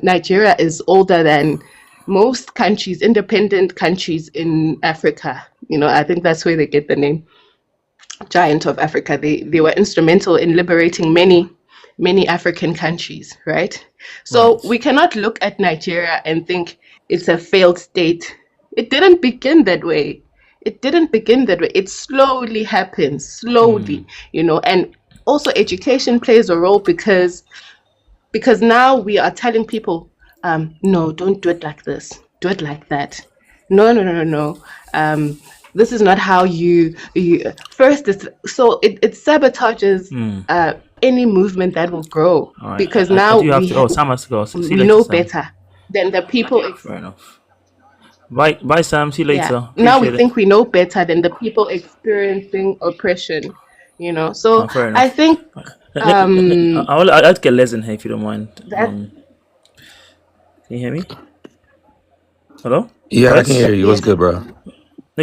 Speaker 8: Nigeria is older than most countries, independent countries in Africa. You know, I think that's where they get the name Giant of Africa. They were instrumental in liberating many African countries, right? So we cannot look at Nigeria and think it's a failed state. It didn't begin that way. It slowly happens, slowly, you know, and also education plays a role because now we are telling people, no, don't do it like this. Do it like that. No. This is not how you first. It sabotages any movement that will grow,
Speaker 1: All right.
Speaker 8: because
Speaker 1: I
Speaker 8: now
Speaker 1: do have to. Oh, Sam has to go. See you
Speaker 8: we
Speaker 1: later,
Speaker 8: know
Speaker 1: Sam.
Speaker 8: better than the people.
Speaker 1: Fair enough. Bye, Sam. See you later.
Speaker 8: Now we
Speaker 1: Appreciate it.
Speaker 8: think we know better than the people experiencing oppression. You know, so
Speaker 1: Fair enough.
Speaker 8: I think
Speaker 1: I'd like to get Les in here if you don't mind.
Speaker 8: that
Speaker 1: Can you hear me? Hello?
Speaker 5: Yeah, I
Speaker 1: Les?
Speaker 5: can hear you. What's
Speaker 8: yes.
Speaker 5: good, bro?
Speaker 1: No,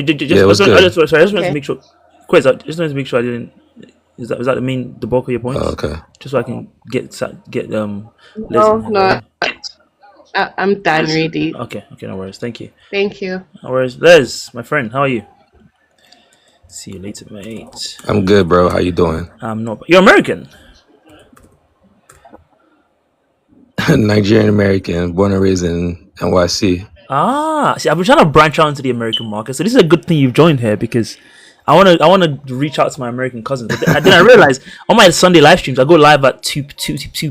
Speaker 5: Yeah, it was good.
Speaker 1: I just wanted to
Speaker 8: Okay.
Speaker 1: make sure. Quiz, I just wanted to make sure I didn't. Was that the bulk of your points?
Speaker 5: Oh, okay.
Speaker 1: Just so I can get Les
Speaker 8: No,
Speaker 1: in here.
Speaker 8: no, I'm done really.
Speaker 1: Okay, no worries. Thank you.
Speaker 8: Thank you.
Speaker 1: No worries. Les, my friend, how are you? See you later, mate.
Speaker 5: I'm good, bro. How you doing?
Speaker 1: I'm not. You're American.
Speaker 5: Nigerian American, born and raised in NYC.
Speaker 1: Ah, see, I've been trying to branch out into the American market, so this is a good thing you've joined here because I want to reach out to my American cousins. But then I realized on my Sunday live streams, I go live at 2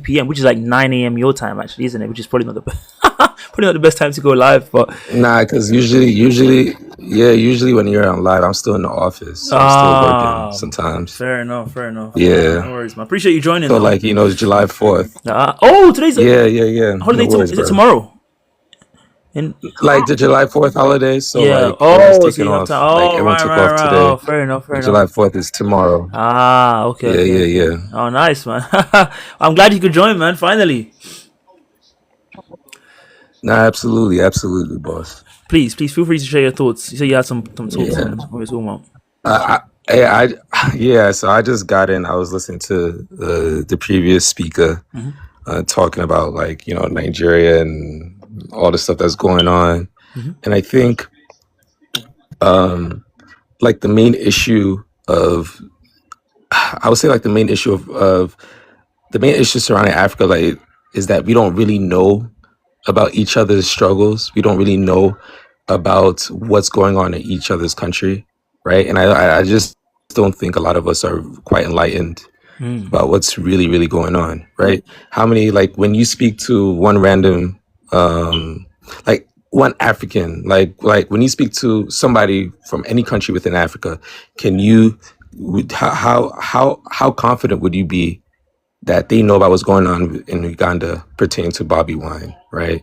Speaker 1: p.m., which is like 9 a.m. your time, actually, isn't it? Which is probably not the best time to go live. But
Speaker 5: Nah, because usually when you're on live, I'm still in the office, so I'm still working sometimes.
Speaker 1: fair enough.
Speaker 5: Yeah.
Speaker 1: No worries, man. Appreciate you joining.
Speaker 5: So
Speaker 1: though.
Speaker 5: like, it's July 4th.
Speaker 1: Today's
Speaker 5: Yeah.
Speaker 1: holiday.
Speaker 5: No worries,
Speaker 1: Is it
Speaker 5: bro.
Speaker 1: tomorrow? In
Speaker 5: Like the July 4th holiday, so
Speaker 1: yeah.
Speaker 5: like everyone's
Speaker 1: So
Speaker 5: taking
Speaker 1: you have
Speaker 5: off.
Speaker 1: time.
Speaker 5: Like everyone took off today.
Speaker 1: Oh, fair enough.
Speaker 5: July 4th is tomorrow.
Speaker 1: Okay.
Speaker 5: Yeah.
Speaker 1: Oh, nice, man. I'm glad you could join, man. Finally.
Speaker 5: Nah, absolutely, boss.
Speaker 1: Please feel free to share your thoughts. You said you had some thoughts
Speaker 5: Yeah.
Speaker 1: on what we're talking about.
Speaker 5: So I just got in. I was listening to the previous speaker talking about like Nigeria and all the stuff that's going on, and I think like the main issue of the main issue surrounding Africa like is that we don't really know about each other's struggles. We don't really know about what's going on in each other's country, right? And I just don't think a lot of us are quite enlightened about what's really, really going on, right? How many, like, when you speak to one random, like one African, like when you speak to somebody from any country within Africa, how confident would you be that they know about what's going on in Uganda pertaining to Bobby Wine, right?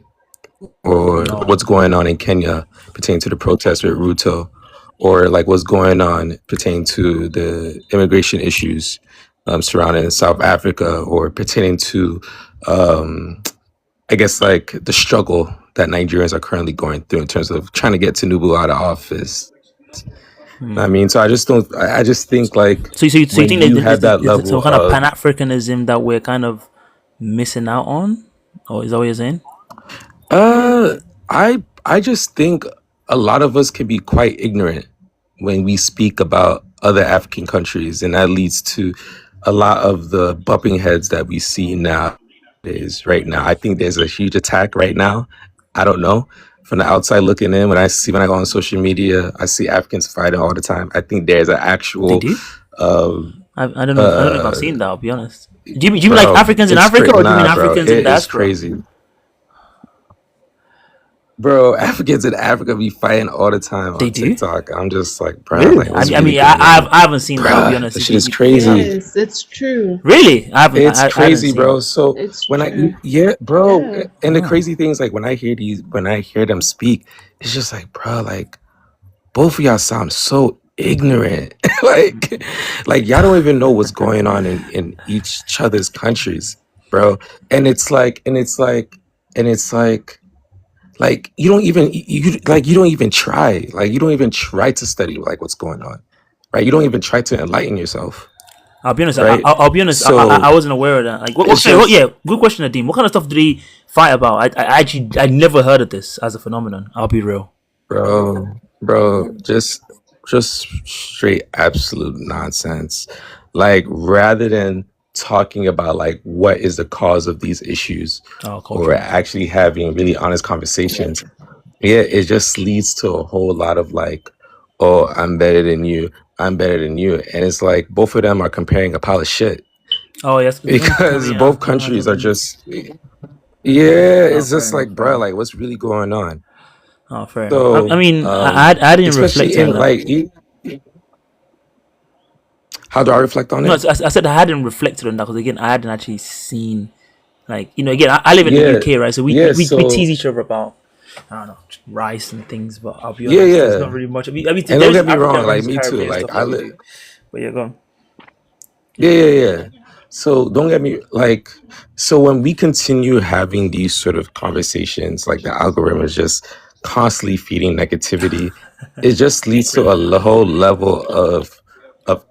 Speaker 5: Or what's going on in Kenya pertaining to the protests with Ruto,
Speaker 3: or like what's going on pertaining to the immigration issues surrounding South Africa, or pertaining to, I guess, like the struggle that Nigerians are currently going through in terms of trying to get Tinubu out of office. I mean, so I just don't. I just think like
Speaker 1: So you
Speaker 3: when
Speaker 1: think
Speaker 3: you
Speaker 1: that
Speaker 3: had that
Speaker 1: there's some
Speaker 3: level
Speaker 1: kind of
Speaker 3: of
Speaker 1: Pan Africanism that we're kind of missing out on, or is that what you're saying?
Speaker 3: Uh, I just think a lot of us can be quite ignorant when we speak about other African countries, and that leads to a lot of the bumping heads that we see nowadays. Right now, I think there's a huge attack right now. I don't know. From the outside looking in, when I go on social media, I see Africans fighting all the time. I think there's an
Speaker 1: They
Speaker 3: actual,
Speaker 1: do.
Speaker 3: um,
Speaker 1: I don't know. I don't know if I've
Speaker 3: uh,
Speaker 1: seen that. I'll be honest. Do you mean like
Speaker 3: bro,
Speaker 1: Africans in Africa, or do you mean
Speaker 3: bro,
Speaker 1: Africans in
Speaker 3: it is
Speaker 1: diaspora?
Speaker 3: crazy. Bro, Africans in Africa be fighting all the time
Speaker 1: They
Speaker 3: on
Speaker 1: do.
Speaker 3: TikTok. I'm just like, bruh,
Speaker 4: Really?
Speaker 3: like, what's
Speaker 1: I
Speaker 3: really
Speaker 1: mean,
Speaker 3: going on?
Speaker 1: I haven't seen that. I'll be
Speaker 3: Bruh,
Speaker 1: honest.
Speaker 3: that shit is crazy.
Speaker 8: Yes, it's true.
Speaker 1: Really, I haven't.
Speaker 3: It's
Speaker 1: I hadn't
Speaker 3: crazy,
Speaker 1: seen
Speaker 3: bro.
Speaker 1: it.
Speaker 3: So
Speaker 8: It's
Speaker 3: when
Speaker 8: true.
Speaker 3: yeah, bro,
Speaker 8: Yeah.
Speaker 3: and the
Speaker 1: Oh.
Speaker 3: crazy thing is like when I hear them speak, it's just like, bro, like both of y'all sound so ignorant. like y'all don't even know what's going on in each other's countries, bro. And it's like, like you don't even you don't even try, like you don't even try to study like what's going on, right? You don't even try to enlighten yourself,
Speaker 1: I'll be honest.
Speaker 3: right?
Speaker 1: I'll be honest.
Speaker 3: So
Speaker 1: I wasn't aware of that. Like,
Speaker 3: it's
Speaker 1: yeah,
Speaker 3: just,
Speaker 1: good question, Nadeem. What kind of stuff do they fight about? I actually I never heard of this as a phenomenon. I'll be real.
Speaker 3: bro, just straight absolute nonsense. Like rather than talking about like what is the cause of these issues,
Speaker 1: Oh,
Speaker 3: or
Speaker 1: culture.
Speaker 3: actually having really honest conversations, yeah, it just leads to a whole lot of like, oh, I'm better than you, I'm better than you. And it's like both of them are comparing a pile of shit
Speaker 1: Oh yes.
Speaker 3: because
Speaker 1: Yeah,
Speaker 3: both
Speaker 1: I've heard
Speaker 3: countries are
Speaker 1: something.
Speaker 3: just, yeah,
Speaker 1: Oh,
Speaker 3: it's
Speaker 1: fair
Speaker 3: just
Speaker 1: enough.
Speaker 3: like,
Speaker 1: Fair
Speaker 3: bruh,
Speaker 1: enough.
Speaker 3: like what's really going on?
Speaker 1: Oh, fair enough. I
Speaker 3: So,
Speaker 1: mean, I didn't reflect
Speaker 3: especially
Speaker 1: on
Speaker 3: in
Speaker 1: that.
Speaker 3: like, how do I reflect on
Speaker 1: No,
Speaker 3: it?
Speaker 1: I said I hadn't reflected on that because again, I hadn't actually seen, like, again, I live in the
Speaker 3: Yeah,
Speaker 1: UK, right? So
Speaker 3: yeah,
Speaker 1: we
Speaker 3: so
Speaker 1: tease each other about, I don't know, rice and things, but I'll be
Speaker 3: yeah,
Speaker 1: honest, there's not
Speaker 3: yeah.
Speaker 1: really much. I mean,
Speaker 3: And
Speaker 1: there
Speaker 3: don't
Speaker 1: is
Speaker 3: get
Speaker 1: some
Speaker 3: me
Speaker 1: African
Speaker 3: wrong, like
Speaker 1: versus
Speaker 3: me too.
Speaker 1: Caribbean
Speaker 3: Like
Speaker 1: stuff
Speaker 3: I
Speaker 1: that we
Speaker 3: live,
Speaker 1: do, but yeah, go on.
Speaker 3: yeah. So don't get me like, so when we continue having these sort of conversations, like the algorithm is just constantly feeding negativity, it just leads to a whole level of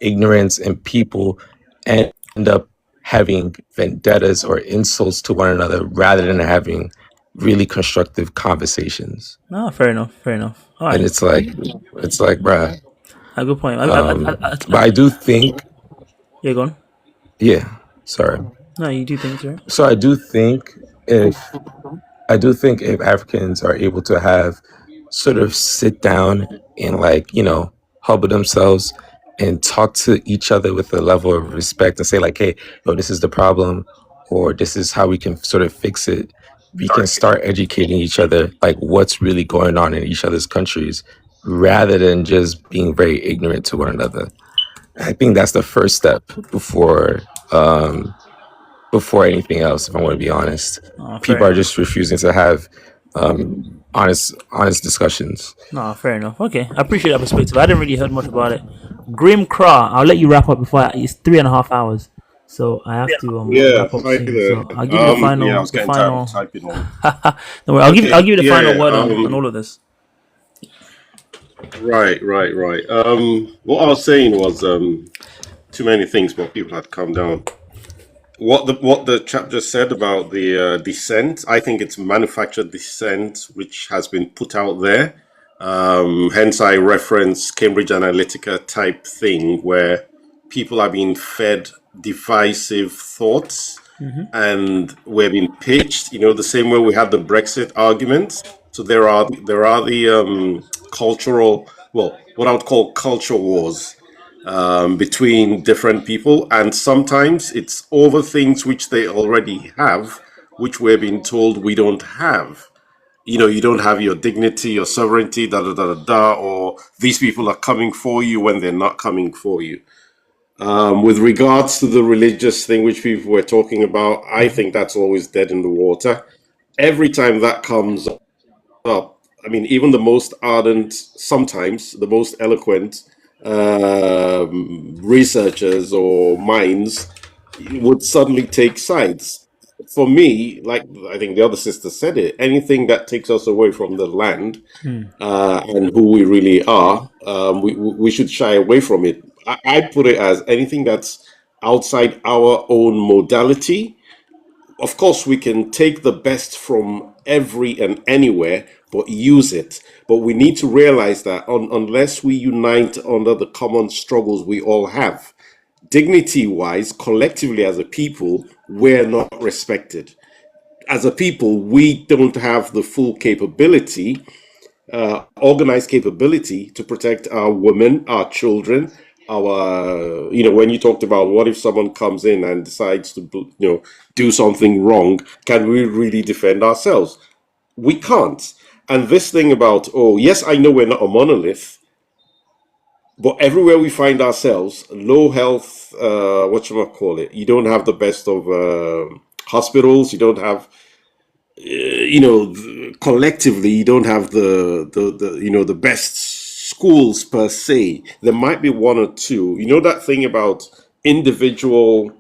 Speaker 3: ignorance, and people end up having vendettas or insults to one another rather than having really constructive conversations.
Speaker 1: No, fair enough, fair enough. All
Speaker 3: And
Speaker 1: right,
Speaker 3: it's like, bruh.
Speaker 1: a good point.
Speaker 3: But I do think,
Speaker 1: Yeah, go on.
Speaker 3: yeah, sorry.
Speaker 1: No, you do things right.
Speaker 3: So if I do think if Africans are able to have sort of sit down and like, humble themselves and talk to each other with a level of respect and say like, hey, yo, this is the problem, or this is how we can sort of fix it. We can start educating each other like what's really going on in each other's countries rather than just being very ignorant to one another. I think that's the first step before anything else, if I want to be honest.
Speaker 1: Oh, fair
Speaker 3: People are
Speaker 1: enough.
Speaker 3: just refusing to have honest discussions.
Speaker 1: No, fair enough. Okay, I appreciate that perspective. I didn't really heard much about it. Grim Craw, I'll let you wrap up before it's 3.5 hours, so I have to
Speaker 9: Yeah,
Speaker 1: wrap up
Speaker 9: hi
Speaker 1: soon.
Speaker 9: there.
Speaker 1: So I'll give you the
Speaker 9: Yeah, I
Speaker 1: final
Speaker 9: was getting tired of typing on.
Speaker 1: Don't worry,
Speaker 9: Okay,
Speaker 1: I'll give you the final
Speaker 9: yeah,
Speaker 1: word on all of this.
Speaker 9: right. What I was saying was too many things, but people had to calm down. What the chap just said about the dissent, I think it's manufactured dissent which has been put out there. Hence, I reference Cambridge Analytica type thing where people are being fed divisive thoughts, and we're being pitched. The same way we had the Brexit argument. So there are the cultural, well, what I would call culture wars between different people, and sometimes it's over things which they already have, which we're being told we don't have. You don't have your dignity, your sovereignty, da da da da da, or these people are coming for you when they're not coming for you. With regards to the religious thing which people were talking about, I think that's always dead in the water. Every time that comes up, I mean, even the most ardent, sometimes the most eloquent researchers or minds would suddenly take sides. For me, like I think the other sister said it, anything that takes us away from the land and who we really are, we should shy away from it. I put it as anything that's outside our own modality. Of course, we can take the best from every and anywhere, but use it. But we need to realize that unless we unite under the common struggles we all have, dignity wise, collectively as a people, we're not respected. As a people, we don't have the full capability, organized capability to protect our women, our children, our, when you talked about what if someone comes in and decides to, do something wrong, can we really defend ourselves? We can't. And this thing about, oh, yes, I know we're not a monolith, but everywhere we find ourselves, low health, whatchamacallit, you don't have the best of hospitals, you don't have collectively you don't have the best schools per se. There might be one or two. That thing about individual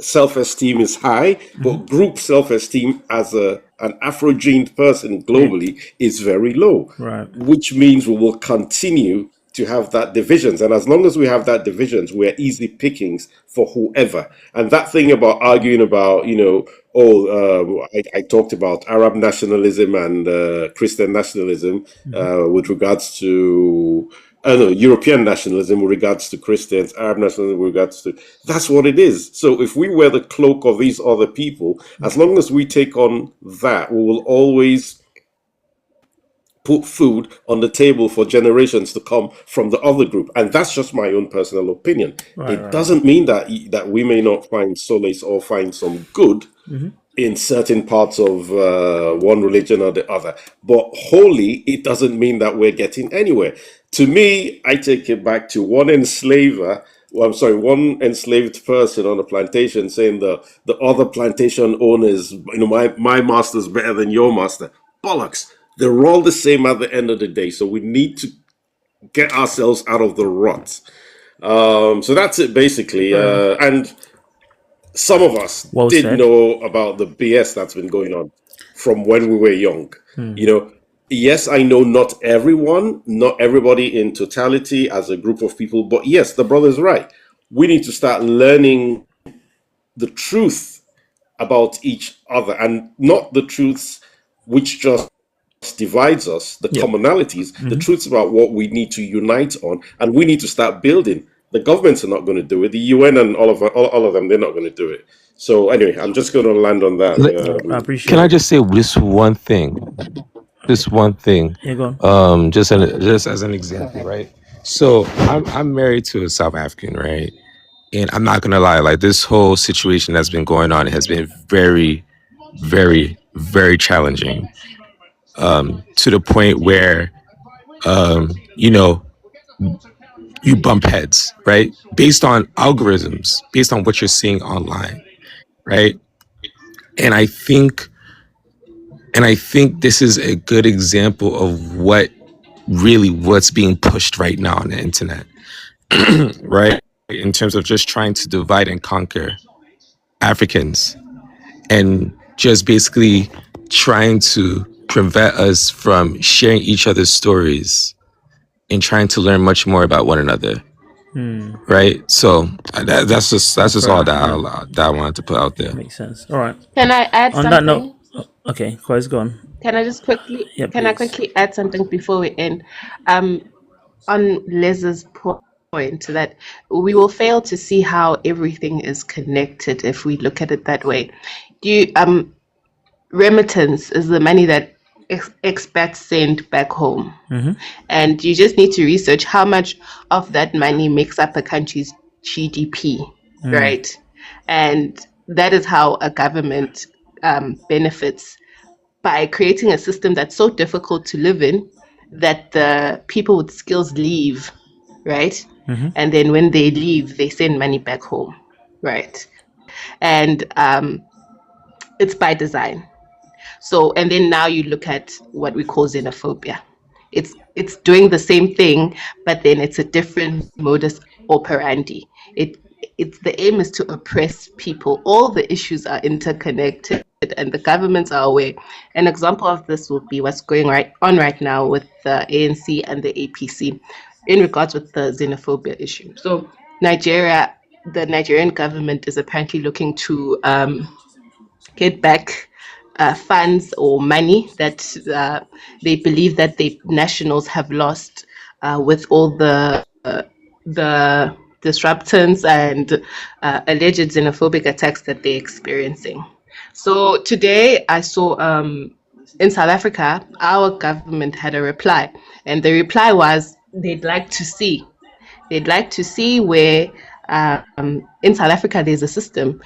Speaker 9: self-esteem is high, but group self-esteem as an Afro-gened person globally is very low,
Speaker 1: Right.
Speaker 9: which means we will continue to have that divisions. And as long as we have that divisions, we're easy pickings for whoever. And that thing about arguing about, I talked about Arab nationalism and Christian nationalism with regards to European nationalism with regards to Christians, Arab nationalism with regards to, that's what it is. So if we wear the cloak of these other people, as long as we take on that, we will always put food on the table for generations to come from the other group. And that's just my own personal opinion. It doesn't mean that we may not find solace or find some good in certain parts of one religion or the other. But wholly, it doesn't mean that we're getting anywhere. To me, I take it back to one enslaved person on a plantation saying the other plantation owners, my master's better than your master. Bollocks. They're all the same at the end of the day. So we need to get ourselves out of the rut. So that's it basically. And some of us did know about the BS that's been going on from when we were young. Yes, I know not everybody in totality as a group of people, but yes, the brother's right. We need to start learning the truth about each other and not the truths which just divides us, the commonalities, the truths about what we need to unite on, and we need to start building. The governments are not going to do it. The UN and all of them, they're not going to do it. So anyway, I'm just going to land on that.
Speaker 1: I appreciate
Speaker 5: Can I just say this one thing? This one thing.
Speaker 1: Yeah, go on.
Speaker 5: Just as an example, right? So I'm married to a South African, right? And I'm not gonna lie, like this whole situation that's been going on has been very, very, very challenging. To the point where, you know, you bump heads, right? Based on algorithms, based on what you're seeing online, right? And I think this is a good example of what's being pushed right now on the internet, right? In terms of just trying to divide and conquer Africans and just basically trying to prevent us from sharing each other's stories and trying to learn much more about one another. Right. So that's just all that I wanted to put out there.
Speaker 1: Makes sense. All right.
Speaker 8: Can I add
Speaker 1: On
Speaker 8: something?
Speaker 1: that note, okay, Quai's gone.
Speaker 8: Can I just quickly?
Speaker 1: Yeah,
Speaker 8: can I
Speaker 1: please.
Speaker 8: quickly add something before we end? On Liz's point that we will fail to see how everything is connected if we look at it that way. Remittance is the money that expats send back home, and you just need to research how much of that money makes up a country's GDP, right? And that is how a government benefits, by creating a system that's so difficult to live in that the people with skills leave, right? And then when they leave, they send money back home, right? And it's by design. So, and then now you look at what we call xenophobia. It's doing the same thing, but then it's a different modus operandi. It's the aim is to oppress people. All the issues are interconnected, and the governments are aware. An example of this would be what's going on right now with the ANC and the APC in regards with the xenophobia issue. So Nigeria, the Nigerian government is apparently looking to get back funds or money that they believe that the nationals have lost with all the disruptants and alleged xenophobic attacks that they're experiencing. So today I saw in South Africa, our government had a reply, and the reply was they'd like to see where in South Africa there's a system,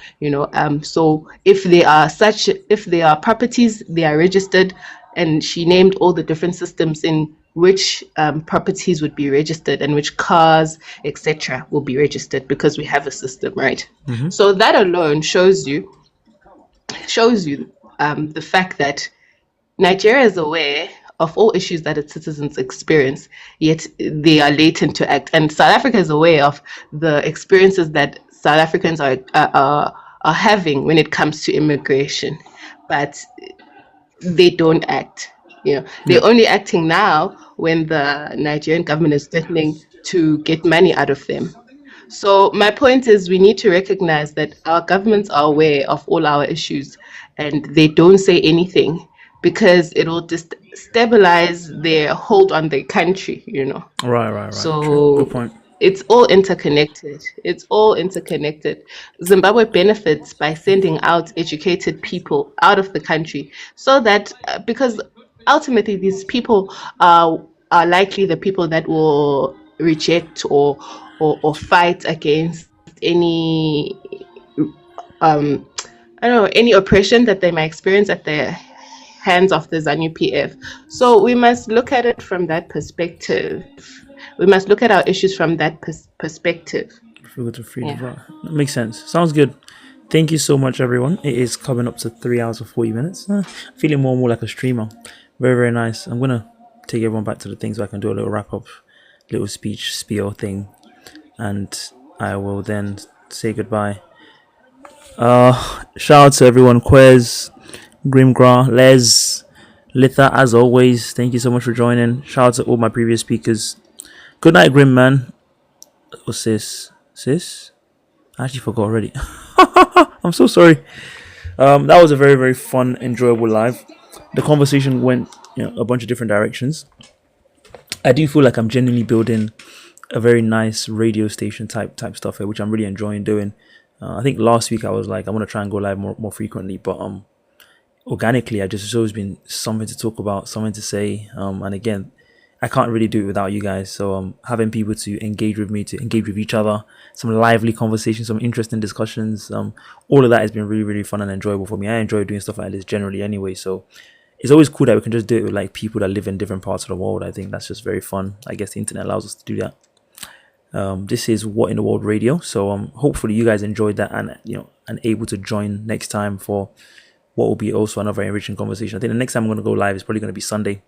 Speaker 8: so if there are properties, they are registered, and she named all the different systems in which properties would be registered and which cars, etc., will be registered, because we have a system, right? So that alone shows you the fact that Nigeria is aware of all issues that its citizens experience, yet they are latent to act. And South Africa is aware of the experiences that South Africans are having when it comes to immigration, but they don't act. They're only acting now when the Nigerian government is threatening to get money out of them. So my point is, we need to recognize that our governments are aware of all our issues, and they don't say anything because it will just stabilize their hold on the country,
Speaker 1: Right.
Speaker 8: So
Speaker 1: True. Good point.
Speaker 8: it's all interconnected. Zimbabwe benefits by sending out educated people out of the country, so that because ultimately these people are likely the people that will reject or fight against any any oppression that they might experience at the hands of the ZANU PF. So we must look at it from that perspective. We must look at our issues from that perspective.
Speaker 1: That makes sense. Sounds good. Thank you so much, everyone. It is coming up to 3 hours and 40 minutes. Feeling more and more like a streamer. Very, very nice. I'm going to take everyone back to the things so I can do a little wrap-up, little speech, spiel thing. And I will then say goodbye. Shout out to everyone. Quez, Grimgra, Les, Litha, as always. Thank you so much for joining. Shout out to all my previous speakers. Good night, Grim Man. Oh, sis? I actually forgot already. I'm so sorry. That was a very, very fun, enjoyable live. The conversation went, a bunch of different directions. I do feel like I'm genuinely building a very nice radio station type stuff here, which I'm really enjoying doing. I think last week I was like, I want to try and go live more frequently, but organically, it's always been something to talk about, something to say, and again, I can't really do it without you guys. So having people to engage with me, to engage with each other, some lively conversations, some interesting discussions, all of that has been really, really fun and enjoyable for me. I enjoy doing stuff like this generally anyway, so it's always cool that we can just do it with like people that live in different parts of the world. I think that's just very fun. I guess the internet allows us to do that. This is What in the World Radio, so hopefully you guys enjoyed that and and able to join next time for what will be also another enriching conversation. I think the next time I'm going to go live is probably going to be Sunday,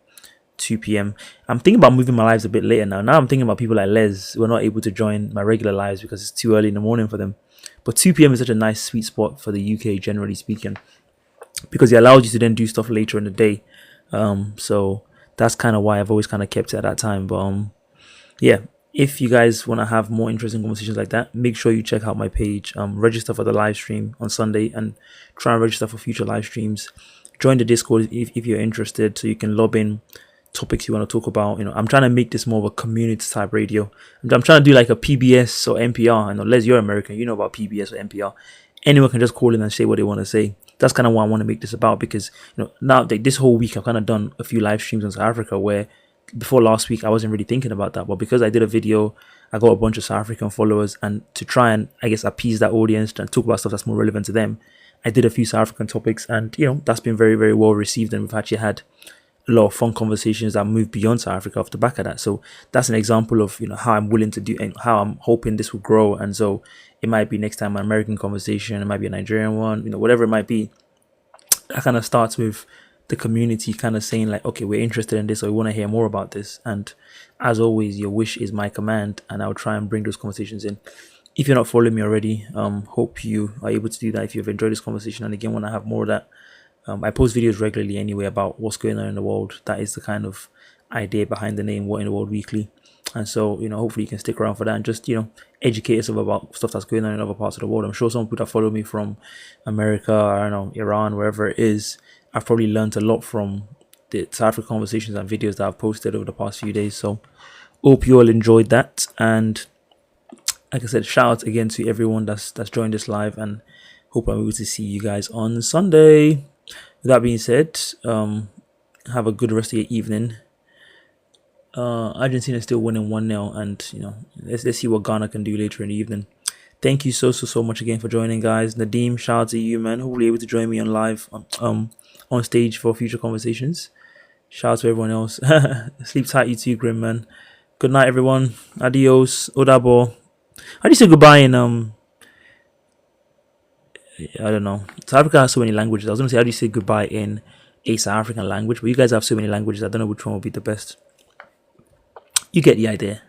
Speaker 1: 2 p.m. I'm thinking about moving my lives a bit later now. Now I'm thinking about people like Les who are not able to join my regular lives because it's too early in the morning for them. But 2 p.m. is such a nice sweet spot for the UK, generally speaking, because it allows you to then do stuff later in the day. So that's kind of why I've always kind of kept it at that time. But yeah. If you guys want to have more interesting conversations like that, make sure you check out my page, register for the live stream on Sunday, and try and register for future live streams. Join the Discord if you're interested, so you can lob in topics you want to talk about. I'm trying to make this more of a community type radio. I'm trying to do like a PBS or NPR. I know, Les, you're American, you know about PBS or NPR. Anyone can just call in and say what they want to say. That's kind of what I want to make this about, because now this whole week I've kind of done a few live streams in South Africa where before last week I wasn't really thinking about that, but because I did a video, I got a bunch of South African followers, and to try and I guess appease that audience and talk about stuff that's more relevant to them, I did a few South African topics, and that's been very, very well received, and we've actually had a lot of fun conversations that move beyond South Africa off the back of that. So that's an example of how I'm willing to do and how I'm hoping this will grow. And so it might be next time an American conversation, it might be a Nigerian one, whatever it might be. That kind of starts with the community kind of saying like, okay, we're interested in this, or we want to hear more about this. And as always, your wish is my command, and I'll try and bring those conversations in. If you're not following me already, hope you are able to do that if you've enjoyed this conversation. And again, when I have more of that, I post videos regularly anyway about what's going on in the world. That is the kind of idea behind the name What in the World Weekly. And so, hopefully you can stick around for that and just, educate yourself about stuff that's going on in other parts of the world. I'm sure some people that follow me from America, I don't know, Iran, wherever it is, I've probably learned a lot from the South African conversations and videos that I've posted over the past few days. So hope you all enjoyed that. And like I said, shout out again to everyone that's joined us live, and hope I'm able to see you guys on Sunday. With that being said, have a good rest of your evening. Argentina is still winning 1-0, and let's see what Ghana can do later in the evening. Thank you so much again for joining, guys. Nadeem, shout out to you, man. Hopefully able to join me on live on stage for future conversations. Shout out to everyone else. Sleep tight, you too, Grim, man. Good night, everyone. Adios. Odabo. How do you say goodbye in I don't know. South Africa has so many languages. I was gonna say, how do you say goodbye in a South African language? But you guys have so many languages, I don't know which one will be the best. You get the idea.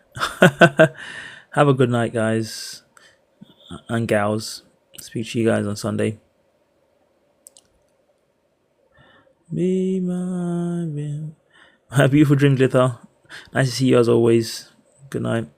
Speaker 1: Have a good night, guys and gals. Speak to you guys on Sunday. Be my beautiful dream glitter. Nice to see you as always. Good night.